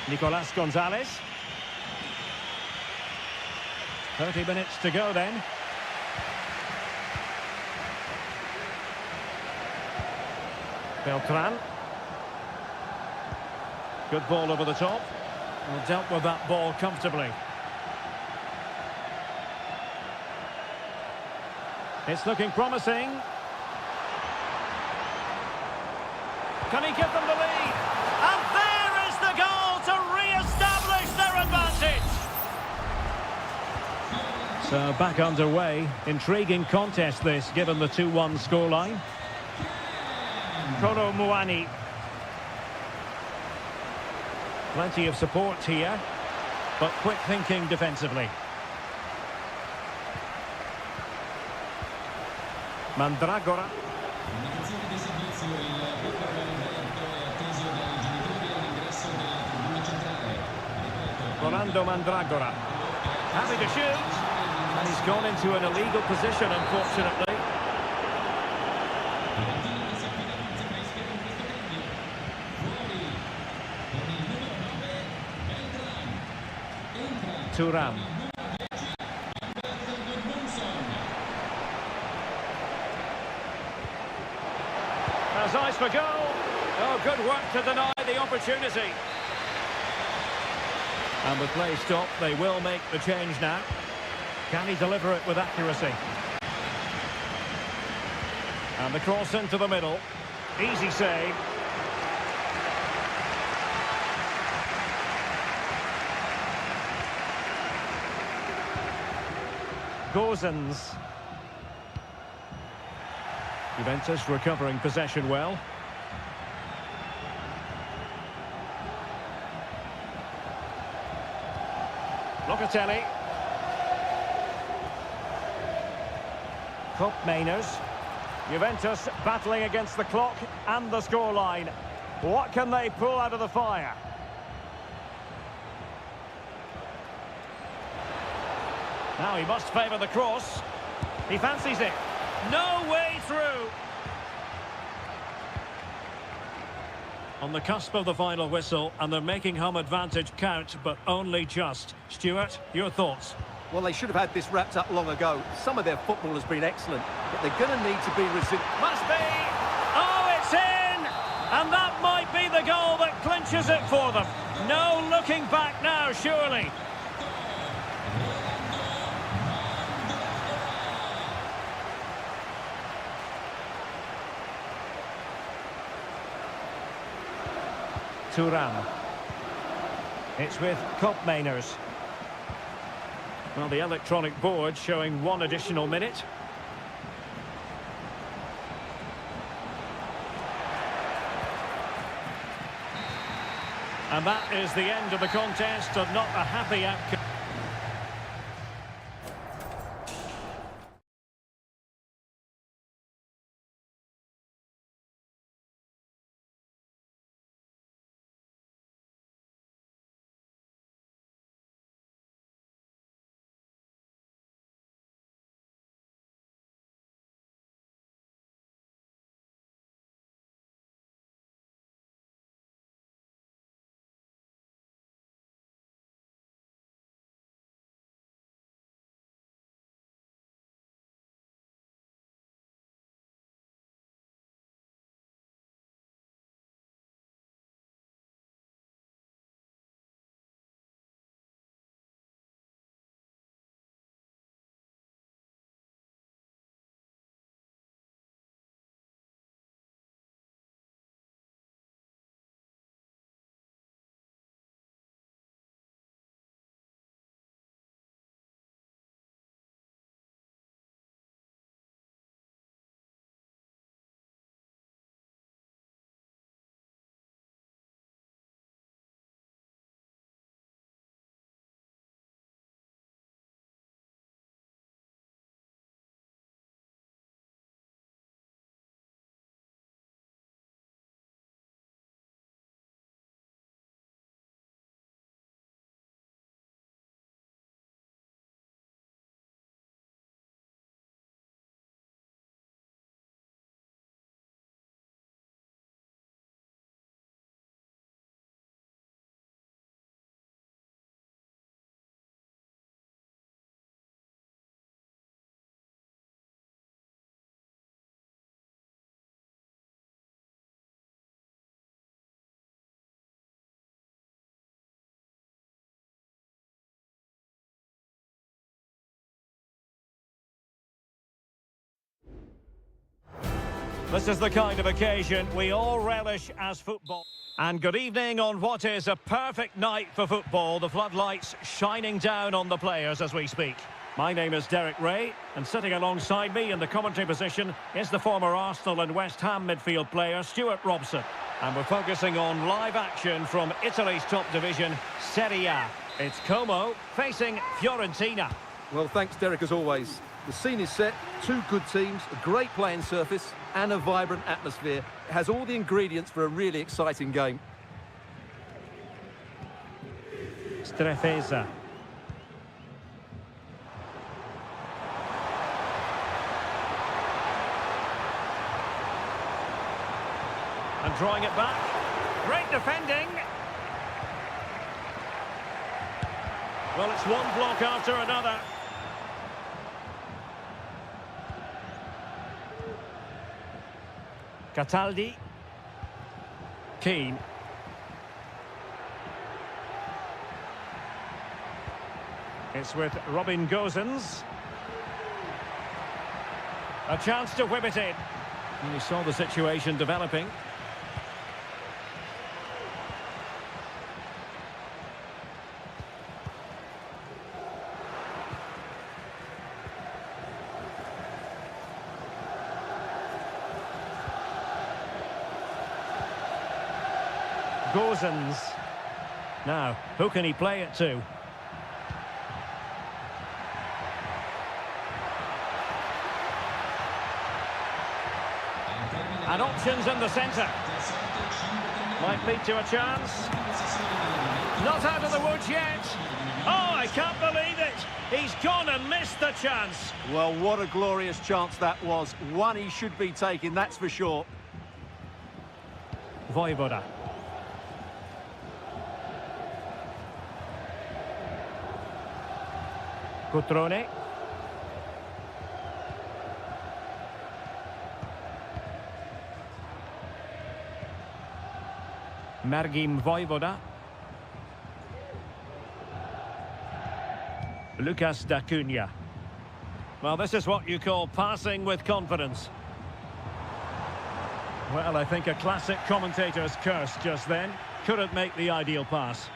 Nicolas Gonzalez. 30 minutes to go then. Beltran. Good ball over the top. Well, dealt with that ball comfortably. It's looking promising. Can he give them the lead? And there is the goal to re-establish their advantage. So back underway. Intriguing contest this, given the 2-1 scoreline. Kono Muani. Plenty of support here, but quick thinking defensively. Mandragora. Indicazione di servizio, il buco Alberto è atteso dai genitori all'ingresso della tribuna centrale. Rolando Mandragora. Happy to shoot. And he's gone into an illegal position, unfortunately. Thuram. Has eyes for goal. Oh, good work to deny the opportunity. And with play stopped, they will make the change now. Can he deliver it with accuracy? And the cross into the middle. Easy save. Gozens. Juventus recovering possession well. Locatelli. Cup Mainers. Juventus battling against the clock and the scoreline. What can they pull out of the fire? Now he must favour the cross. He fancies it. No way through. On the cusp of the final whistle, and they're making home advantage count, but only just. Stuart, your thoughts? Well, they should have had this wrapped up long ago. Some of their football has been excellent, but they're going to need to be resilient. Must be! Oh, it's in! And that might be the goal that clinches it for them. No looking back now, surely. Thuram. It's with Cup Mainers. Well, the electronic board showing 1 additional minute. And that is the end of the contest, and not a happy outcome. This is the kind of occasion we all relish as football. And good evening on what is a perfect night for football. The floodlights shining down on the players as we speak. My name is Derek Ray, and sitting alongside me in the commentary position is the former Arsenal and West Ham midfield player Stuart Robson. And we're focusing on live action from Italy's top division, Seria. It's Como facing Fiorentina. Well, thanks, Derek, as always. The scene is set, two good teams, a great playing surface and a vibrant atmosphere. It has all the ingredients for a really exciting game. Strefeza. And drawing it back. Great defending. Well, it's one block after another. Cataldi. Keane. It's with Robin Gosens. A chance to whip it in. And he saw the situation developing. Gosens. Now, who can he play it to? And options in the centre. Might lead to a chance. Not out of the woods yet. Oh, I can't believe it. He's gone and missed the chance. Well, what a glorious chance that was. One he should be taking, that's for sure. Vojvoda. Cutrone. Margim Vojvoda. Lucas D'Acunha. Well, this is what you call passing with confidence. Well, I think a classic commentator's curse just then. Couldn't make the ideal pass.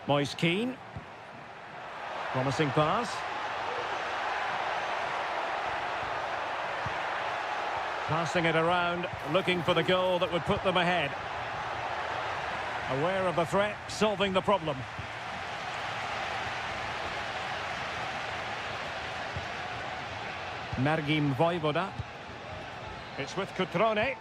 Moise Keane. Promising pass. Passing it around, looking for the goal that would put them ahead. Aware of the threat, solving the problem. Margim Vojvoda. It's with Cutrone.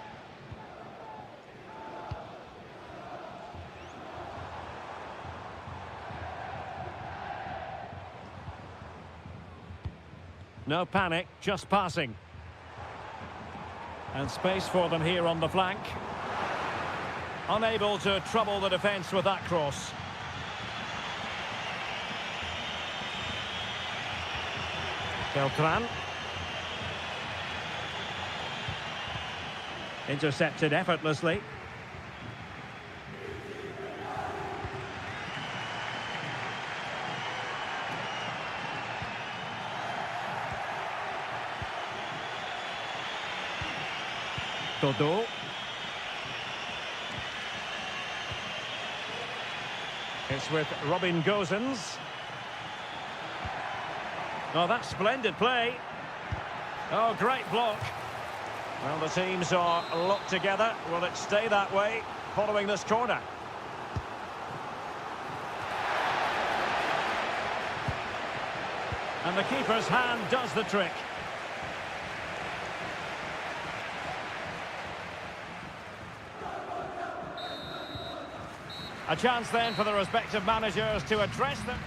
No panic, just passing. And space for them here on the flank. Unable to trouble the defence with that cross. Beltran. Intercepted effortlessly. Todo. It's with Robin Gosens. Oh, that's splendid play. Oh, great block. Well, the teams are locked together. Will it stay that way following this corner? And the keeper's hand does the trick. A chance then for the respective managers to address them.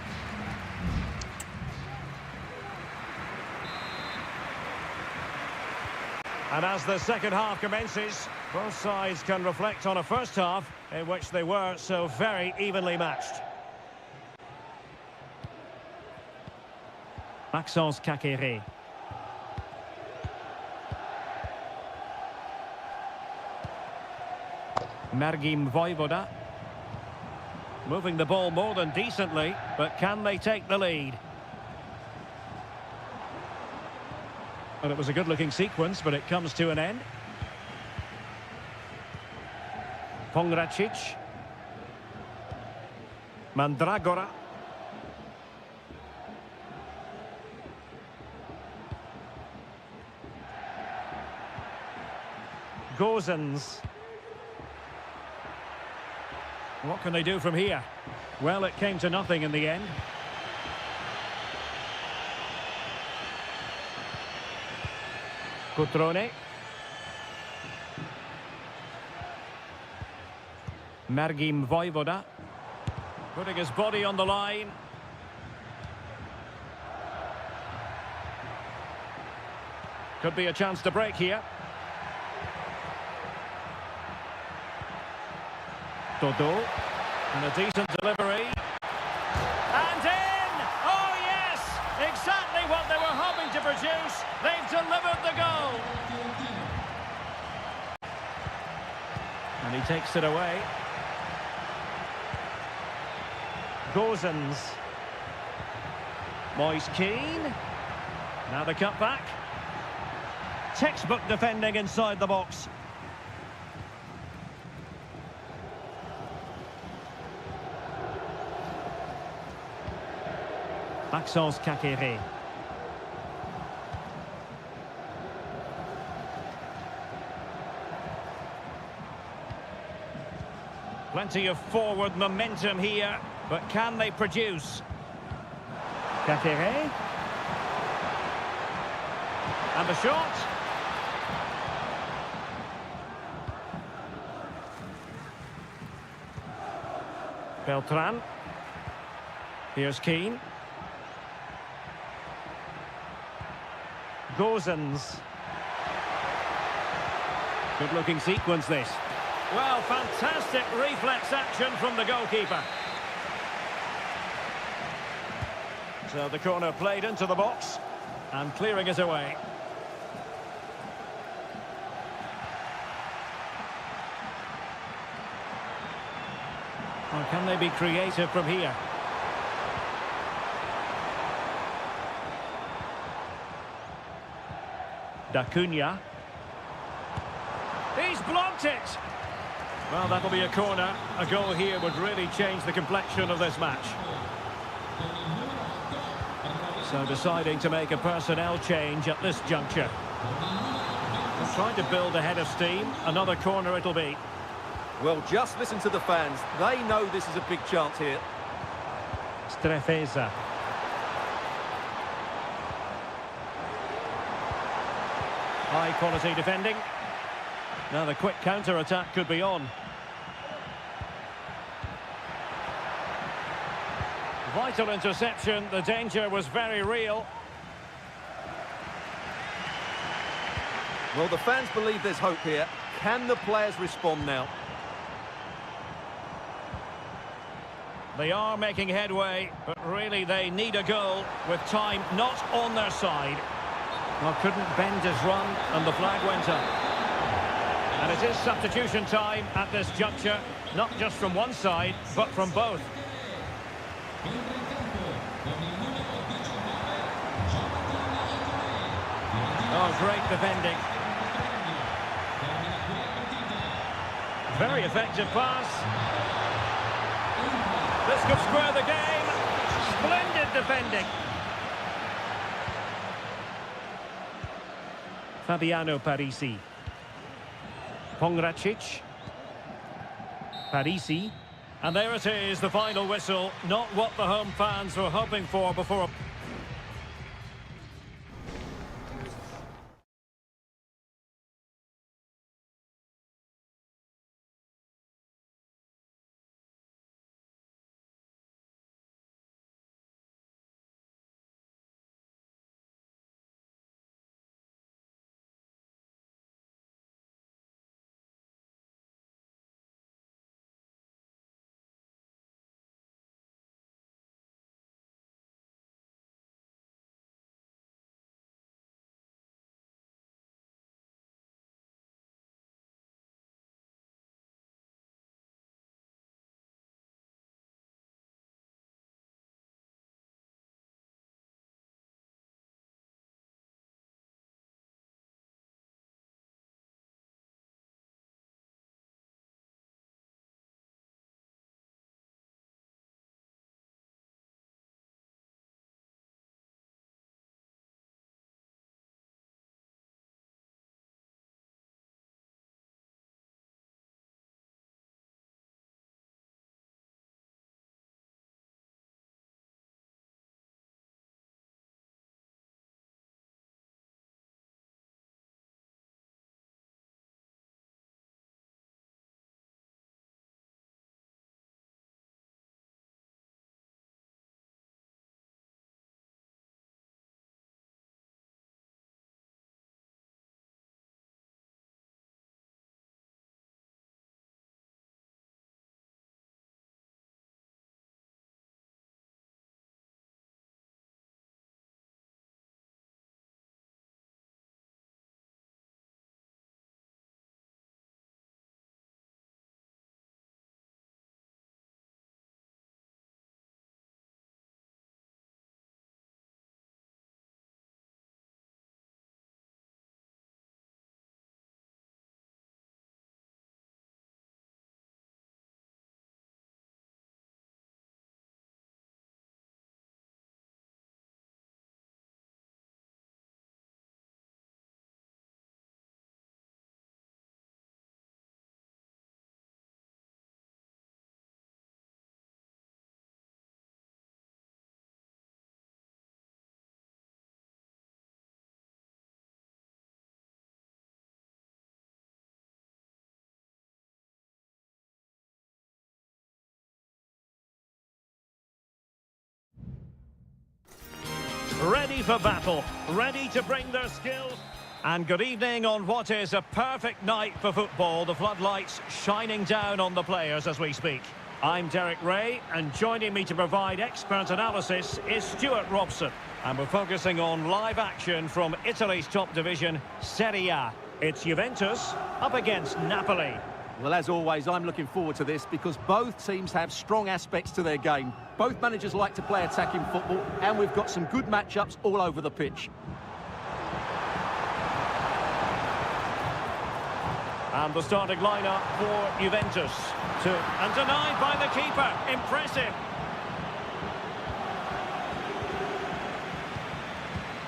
And as the second half commences, both sides can reflect on a first half in which they were so very evenly matched. Maxence Kakere. Margim Vojvoda. Moving the ball more than decently, but can they take the lead? Well, it was a good-looking sequence, but it comes to an end. Pongracic. Mandragora. Gozens. What can they do from here? Well, it came to nothing in the end. Cutrone. Margim Vojvoda. Putting his body on the line. Could be a chance to break here. Dodo. And a decent delivery. And in! Oh, yes! Exactly what they were hoping to produce. They've delivered the goal. And he takes it away. Gozens. Moise Keane. Now the cutback. Textbook defending inside the box. Maxence Kakere. Plenty of forward momentum here, but can they produce? Kakere. And the shot. Beltran. Here's Keane. Gozens. Good-looking sequence, this. Well, fantastic reflex action from the goalkeeper. So the corner played into the box and clearing it away. Or can they be creative from here? D'Acunha. He's blocked it! Well, that'll be a corner. A goal here would really change the complexion of this match. So deciding to make a personnel change at this juncture. They're trying to build a head of steam. Another corner it'll be. Well, just listen to the fans. They know this is a big chance here. Strefeza. High quality defending. Now the quick counter-attack could be on. Vital interception. The danger was very real. Well, the fans believe there's hope here. Can the players respond now? They are making headway, but really they need a goal with time not on their side. Well, couldn't bend his run, and the flag went up. And it is substitution time at this juncture, not just from one side, but from both. Oh, great defending. Very effective pass. This could square the game. Splendid defending. Fabiano Parisi. Pongracic. Parisi. And there it is, the final whistle. Not what the home fans were hoping for before. ready for battle, ready to bring their skills. And good evening on what is a perfect night for football. The floodlights shining down on the players as we speak. I'm Derek Ray, and joining me to provide expert analysis is Stuart Robson. And we're focusing on live action from Italy's top division, Seria. It's Juventus up against Napoli. Well, as always, I'm looking forward to this because both teams have strong aspects to their game. Both managers like to play attacking football, and we've got some good matchups all over the pitch. And the starting lineup for Juventus. And denied by the keeper. Impressive.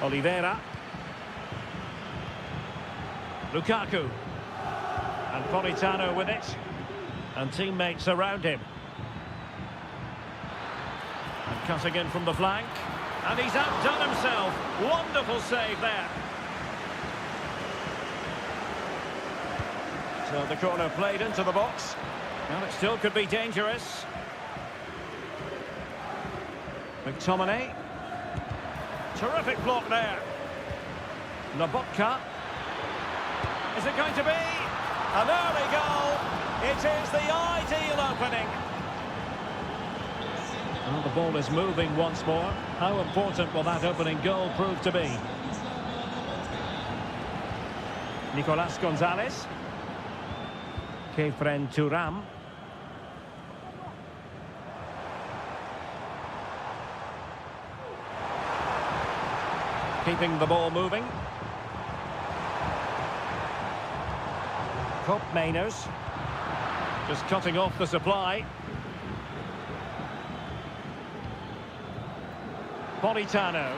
Oliveira. Lukaku. And Politano with it. And teammates around him. And cutting in from the flank. And he's outdone himself. Wonderful save there. So the corner played into the box. Well, it still could be dangerous. McTominay. Terrific block there. Lobotka. Is it going to be? An early goal. It is the ideal opening. Well, the ball is moving once more. How important will that opening goal prove to be? Nicolas Gonzalez. Kefren Turam. Keeping the ball moving. Cop Mainers. Just cutting off the supply. Politano.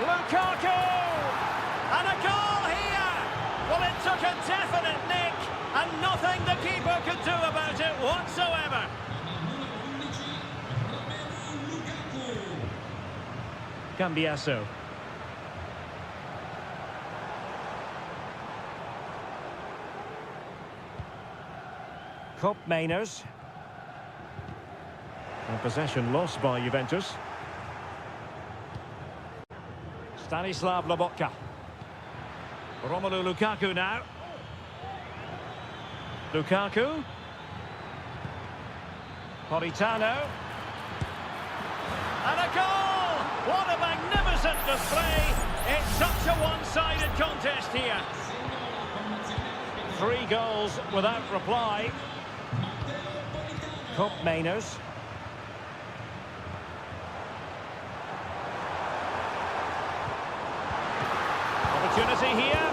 Lukaku! And a goal here! Well, it took a definite nick, and nothing the keeper could do about it whatsoever. Cambiasso. Cop Mainers. And possession lost by Juventus. Stanislav Lobotka. Romelu Lukaku now. Lukaku. Politano. And a goal! What a magnificent display! It's such a one-sided contest here. 3 goals without reply. Cop Mainers. Opportunity here.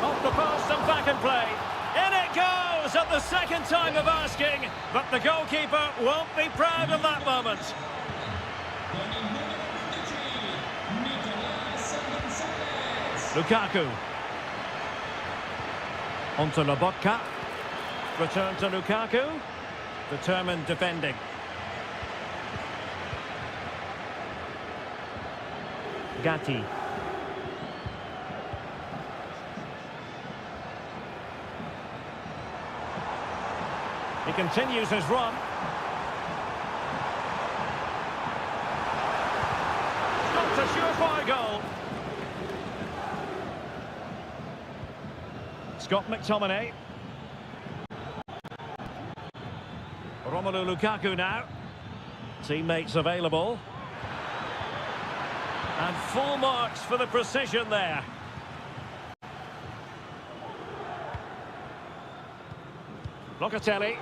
Off the post and back in play. In it goes at the second time of asking, but the goalkeeper won't be proud of that moment. Lukaku. Onto Lobotka. Return to Lukaku. Determined defending. Gatti. He continues his run. Not a surefire goal. Scott McTominay. Romelu Lukaku now. Teammates available. And full marks for the precision there. Locatelli.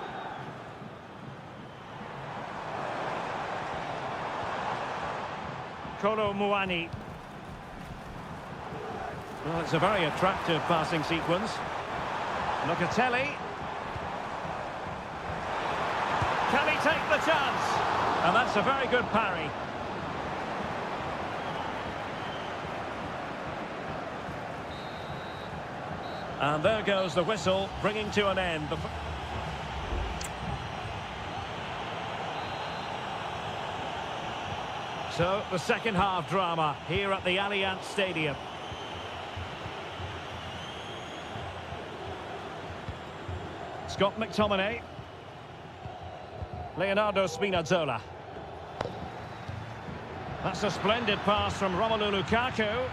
Kolo Muani. Well, it's a very attractive passing sequence. Locatelli. Can he take the chance? And that's a very good parry. And there goes the whistle, bringing to an end. So, the second half drama here at the Allianz Stadium. Scott McTominay. Leonardo Spinazzola. That's a splendid pass from Romelu Lukaku.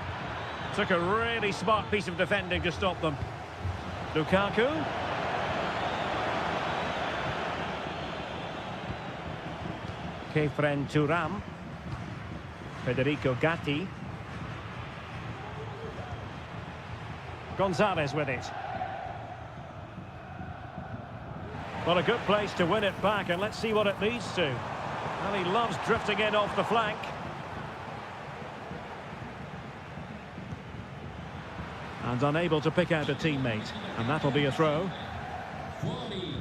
Took a really smart piece of defending to stop them. Lukaku. Kefren Turam. Federico Gatti. Gonzalez with it. Well, a good place to win it back, and let's see what it leads to. Well, he loves drifting in off the flank. And unable to pick out a teammate. And that'll be a throw.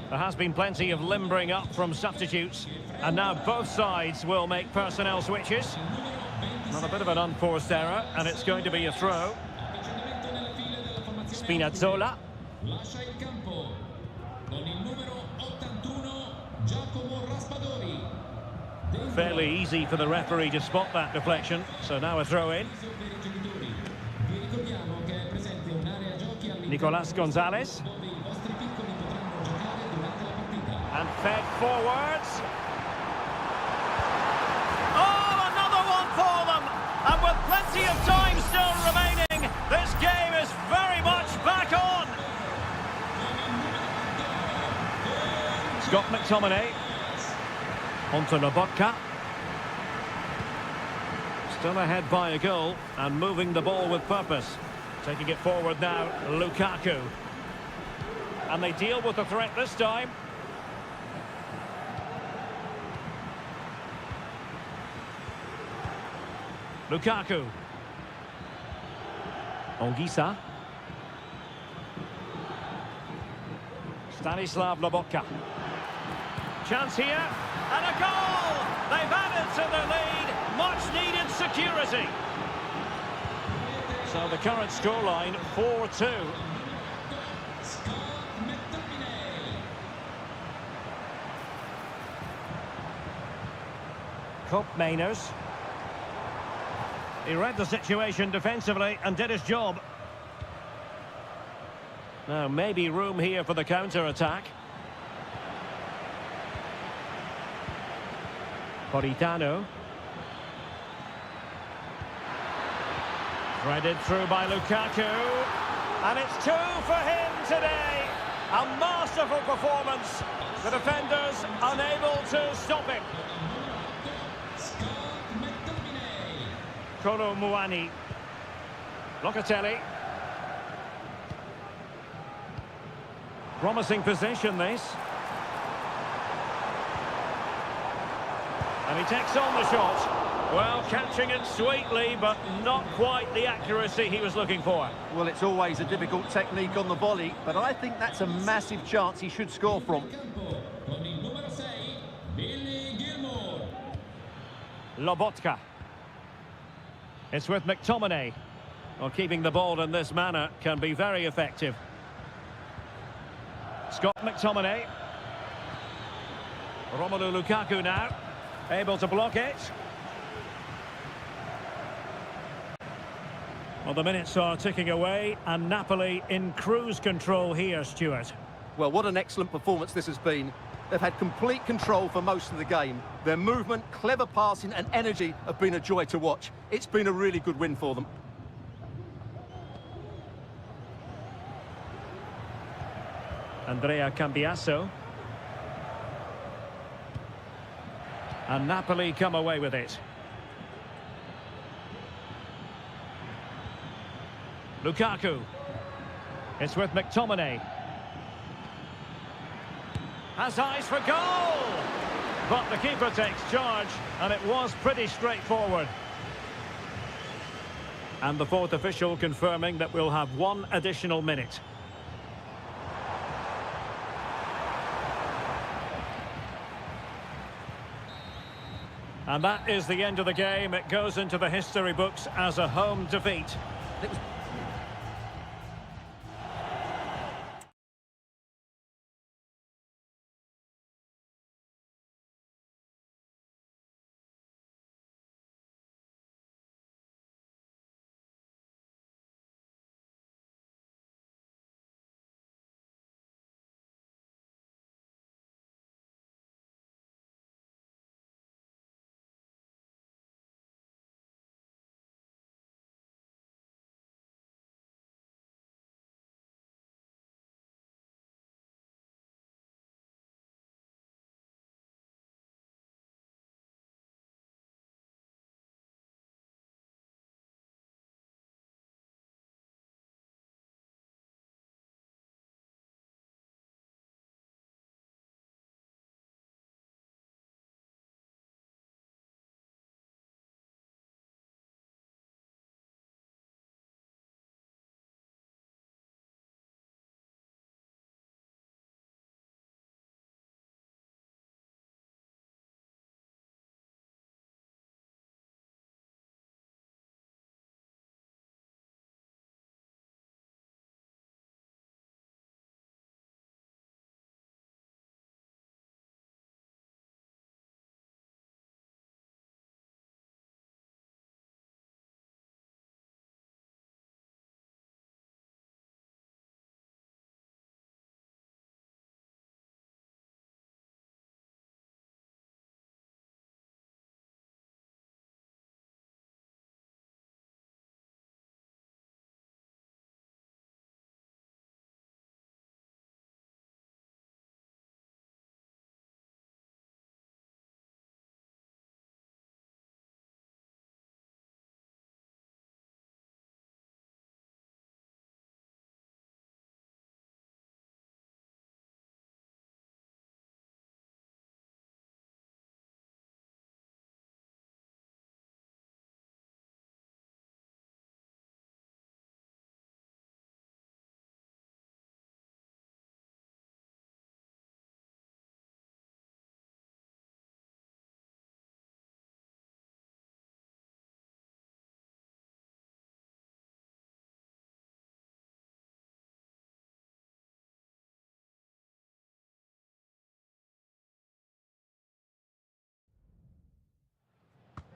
There has been plenty of limbering up from substitutes. And now both sides will make personnel switches. Not a bit of an unforced error, and it's going to be a throw. Spinazzola. Lascia il campo con il numero 81 Giacomo Raspadori. Fairly easy for the referee to spot that deflection. So now a throw in. Vi ricordiamo che è presente un'area giochi all'interno Nicolas Gonzalez. dove i vostri piccoli potranno giocare durante la partita. And fed forwards. Oh, another one for them! And with plenty of time still remaining, this game is very much back on! Scott McTominay. Onto Lobotka. Still ahead by a goal and moving the ball with purpose. Taking it forward now, Lukaku. And they deal with the threat this time. Lukaku. Ongisa. Stanislav Lobotka. Chance here, and a goal! They've added to their lead, much needed security. So the current scoreline, 4-2. Kopp Mainers. He read the situation defensively and did his job. Now maybe room here for the counter-attack. Politano. Threaded through by Lukaku. And it's 2 for him today. A masterful performance. The defenders unable to stop him. Kolo Muani. Locatelli. Promising possession, this. And he takes on the shot. Well, catching it sweetly, but not quite the accuracy he was looking for. Well, it's always a difficult technique on the volley, but I think that's a massive chance he should score from. Con il numero 6 Billy Gilmour. Lobotka. It's with McTominay. Well, keeping the ball in this manner can be very effective. Scott McTominay. Romelu Lukaku now. Able to block it. Well, the minutes are ticking away, and Napoli in cruise control here, Stuart. Well, what an excellent performance this has been. They've had complete control for most of the game. Their movement, clever passing and energy have been a joy to watch. It's been a really good win for them. Andrea Cambiasso. And Napoli come away with it. Lukaku. It's with McTominay. Has eyes for goal! But the keeper takes charge, and it was pretty straightforward. And the fourth official confirming that we'll have 1 additional minute. And that is the end of the game. It goes into the history books as a home defeat. It was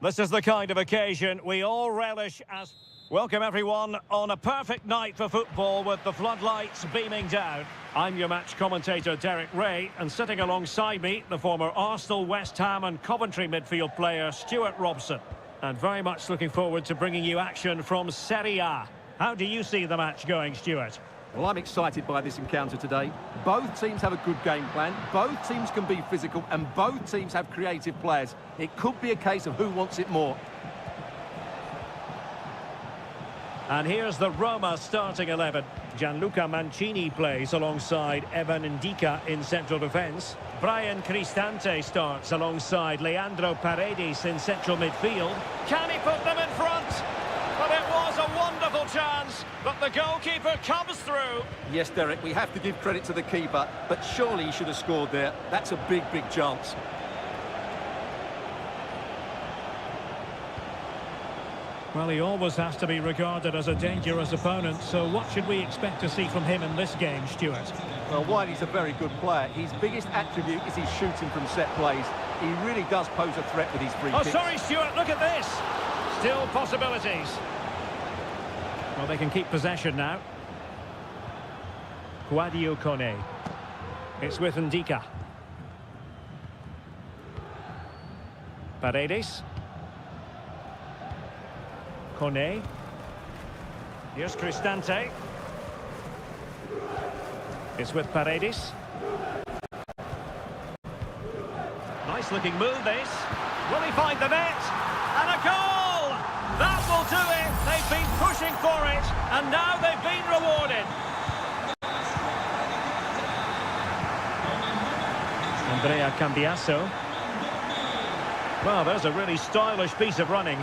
This is the kind of occasion we all relish as... Welcome everyone on a perfect night for football with the floodlights beaming down. I'm your match commentator Derek Ray, and sitting alongside me, the former Arsenal, West Ham and Coventry midfield player Stuart Robson. And very much looking forward to bringing you action from Seria. How do you see the match going, Stuart? Well, I'm excited by this encounter today. Both teams have a good game plan, both teams can be physical, and both teams have creative players. It could be a case of who wants it more. And here's the Roma starting 11. Gianluca Mancini plays alongside Evan Ndika in central defence. Brian Cristante starts alongside Leandro Paredes in central midfield. Can he put them in front? But it was a wonderful chance, but the goalkeeper comes through. Yes, Derek, we have to give credit to the keeper, but surely he should have scored there. That's a big, big chance. Well, he always has to be regarded as a dangerous opponent, so what should we expect to see from him in this game, Stuart? Well, while he's a very good player, his biggest attribute is his shooting from set plays. He really does pose a threat with his free kicks. Oh, sorry, Stuart, look at this. Still possibilities. Well, they can keep possession now. Guadio Kone. It's with Ndika. Paredes. Kone. Here's Cristante. It's with Paredes. Nice looking move this. Will he find the net? And a goal! That will do it. They've been pushing for it, and now they've been rewarded. Andrea Cambiasso. Well, there's a really stylish piece of running.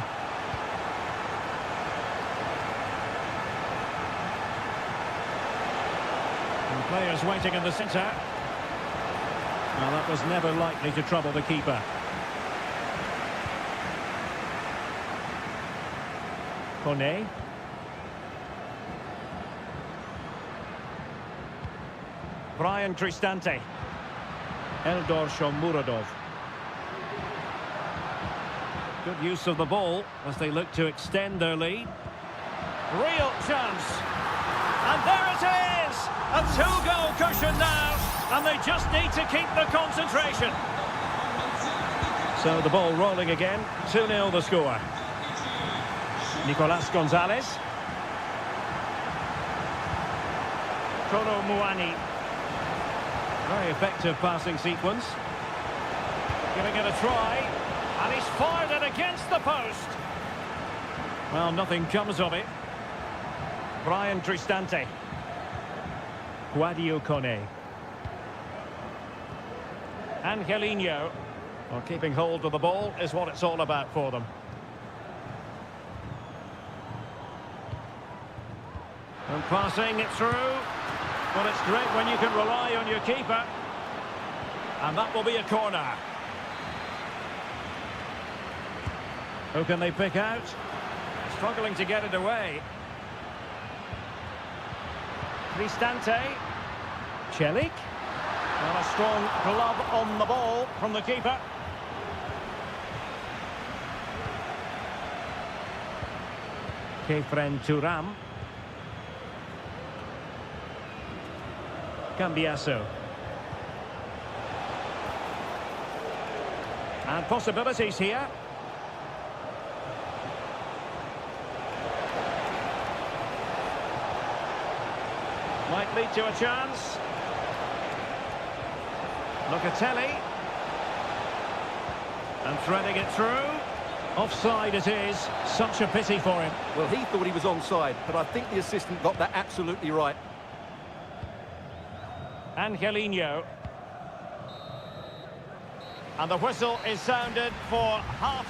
And players waiting in the centre. Well, that was never likely to trouble the keeper. Kone. Brian Cristante. Eldor Shomurodov. Good use of the ball as they look to extend their lead. Real chance. And there it is! A two-goal cushion now, and they just need to keep the concentration. So the ball rolling again. 2-0 the score. Nicolas Gonzalez. Kolo Muani. Very effective passing sequence. Giving it a try. And he's fired it against the post. Well, nothing comes of it. Brian Cristante. Guadio Kone. Angelino. Well, keeping hold of the ball is what it's all about for them. And passing it through. Well, it's great when you can rely on your keeper. And that will be a corner. Who can they pick out? Struggling to get it away. Cristante. Celik. Well, a strong glove on the ball from the keeper. Kefren Turam. Cambiasso. And possibilities here. Might lead to a chance. Locatelli. And threading it through. Offside it is. Such a pity for him. Well, he thought he was onside, but I think the assistant got that absolutely right. Angelino. And the whistle is sounded for half.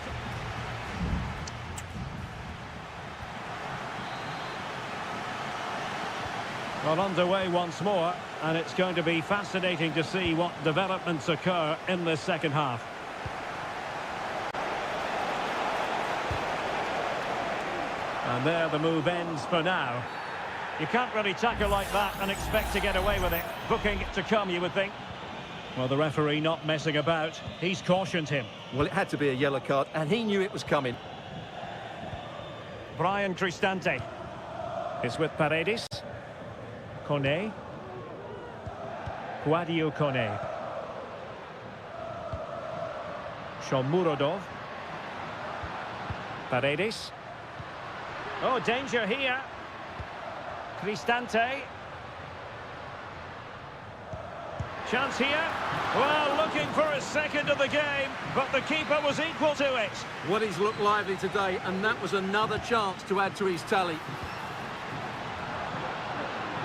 Well, underway once more, and it's going to be fascinating to see what developments occur in this second half. And there the move ends for now. You can't really tackle like that and expect to get away with it. Booking to come, you would think. Well, the referee not messing about. He's cautioned him. Well, it had to be a yellow card, and he knew it was coming. Brian Cristante is with Paredes. Kone. Guadio Kone. Shomurodov. Paredes. Oh, danger here. Cristante. Chance here. Well, looking for a second of the game, but the keeper was equal to it. Well, he's looked lively today, and that was another chance to add to his tally.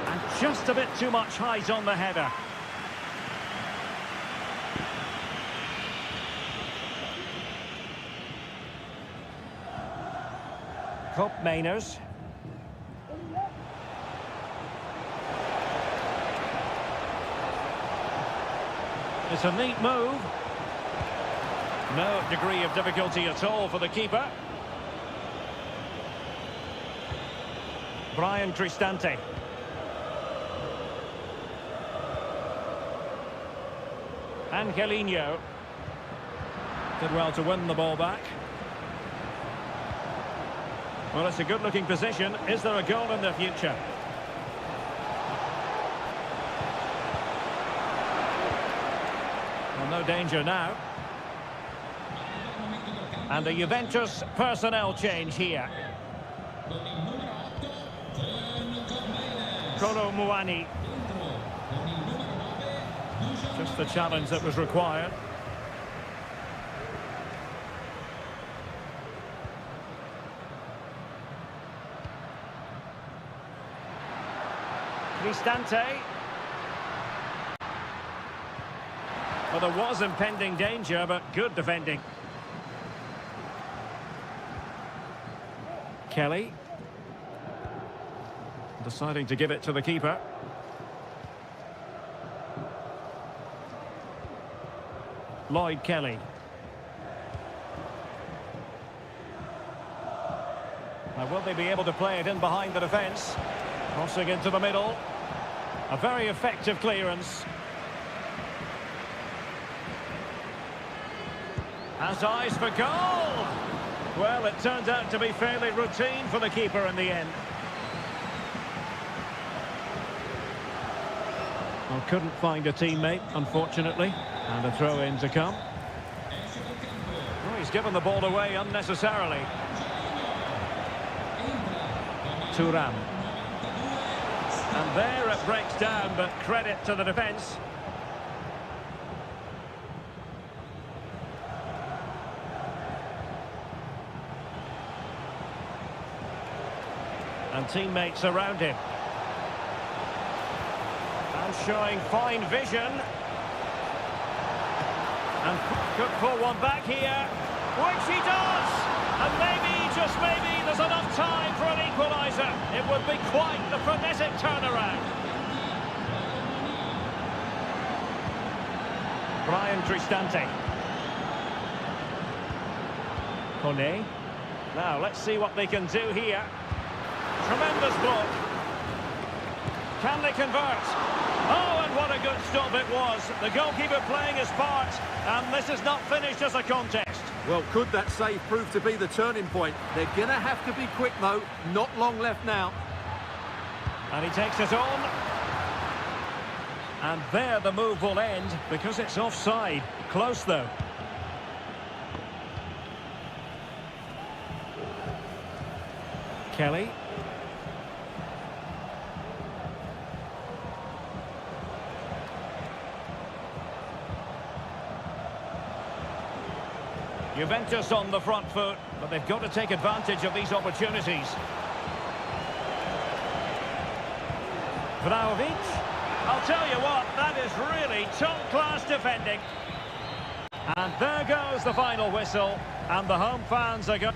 And just a bit too much height on the header. Cup Mainers. It's a neat move. No degree of difficulty at all for the keeper. Brian Cristante. Angelino. Did well to win the ball back. Well, it's a good-looking position. Is there a goal in the future? Well, no danger now. And a Juventus personnel change here. Kolo Muani. Just the challenge that was required. Cristante. Well, there was impending danger, but good defending. Kelly. Deciding to give it to the keeper. Lloyd Kelly. Now, will they be able to play it in behind the defence? Crossing into the middle. A very effective clearance. Has eyes for goal. Well, it turned out to be fairly routine for the keeper in the end. Well, couldn't find a teammate, unfortunately. And a throw-in to come. Oh, he's given the ball away unnecessarily. Thuram. And there it breaks down, but credit to the defence. And teammates around him. And showing fine vision. And could pull one back here, which he does! And maybe, just maybe, there's enough time for an equaliser. It would be quite the frenetic turnaround. Brian Cristante. Kone. Now, let's see what they can do here. Tremendous block. Can they convert? Oh, and what a good stop it was. The goalkeeper playing his part, and this is not finished as a contest. Well, could that save prove to be the turning point? They're going to have to be quick, though. Not long left now. And he takes it on. And there the move will end, because it's offside. Close, though. Kelly. Juventus on the front foot, but they've got to take advantage of these opportunities. Vlahovic. I'll tell you what, that is really top-class defending. And there goes the final whistle, and the home fans are going...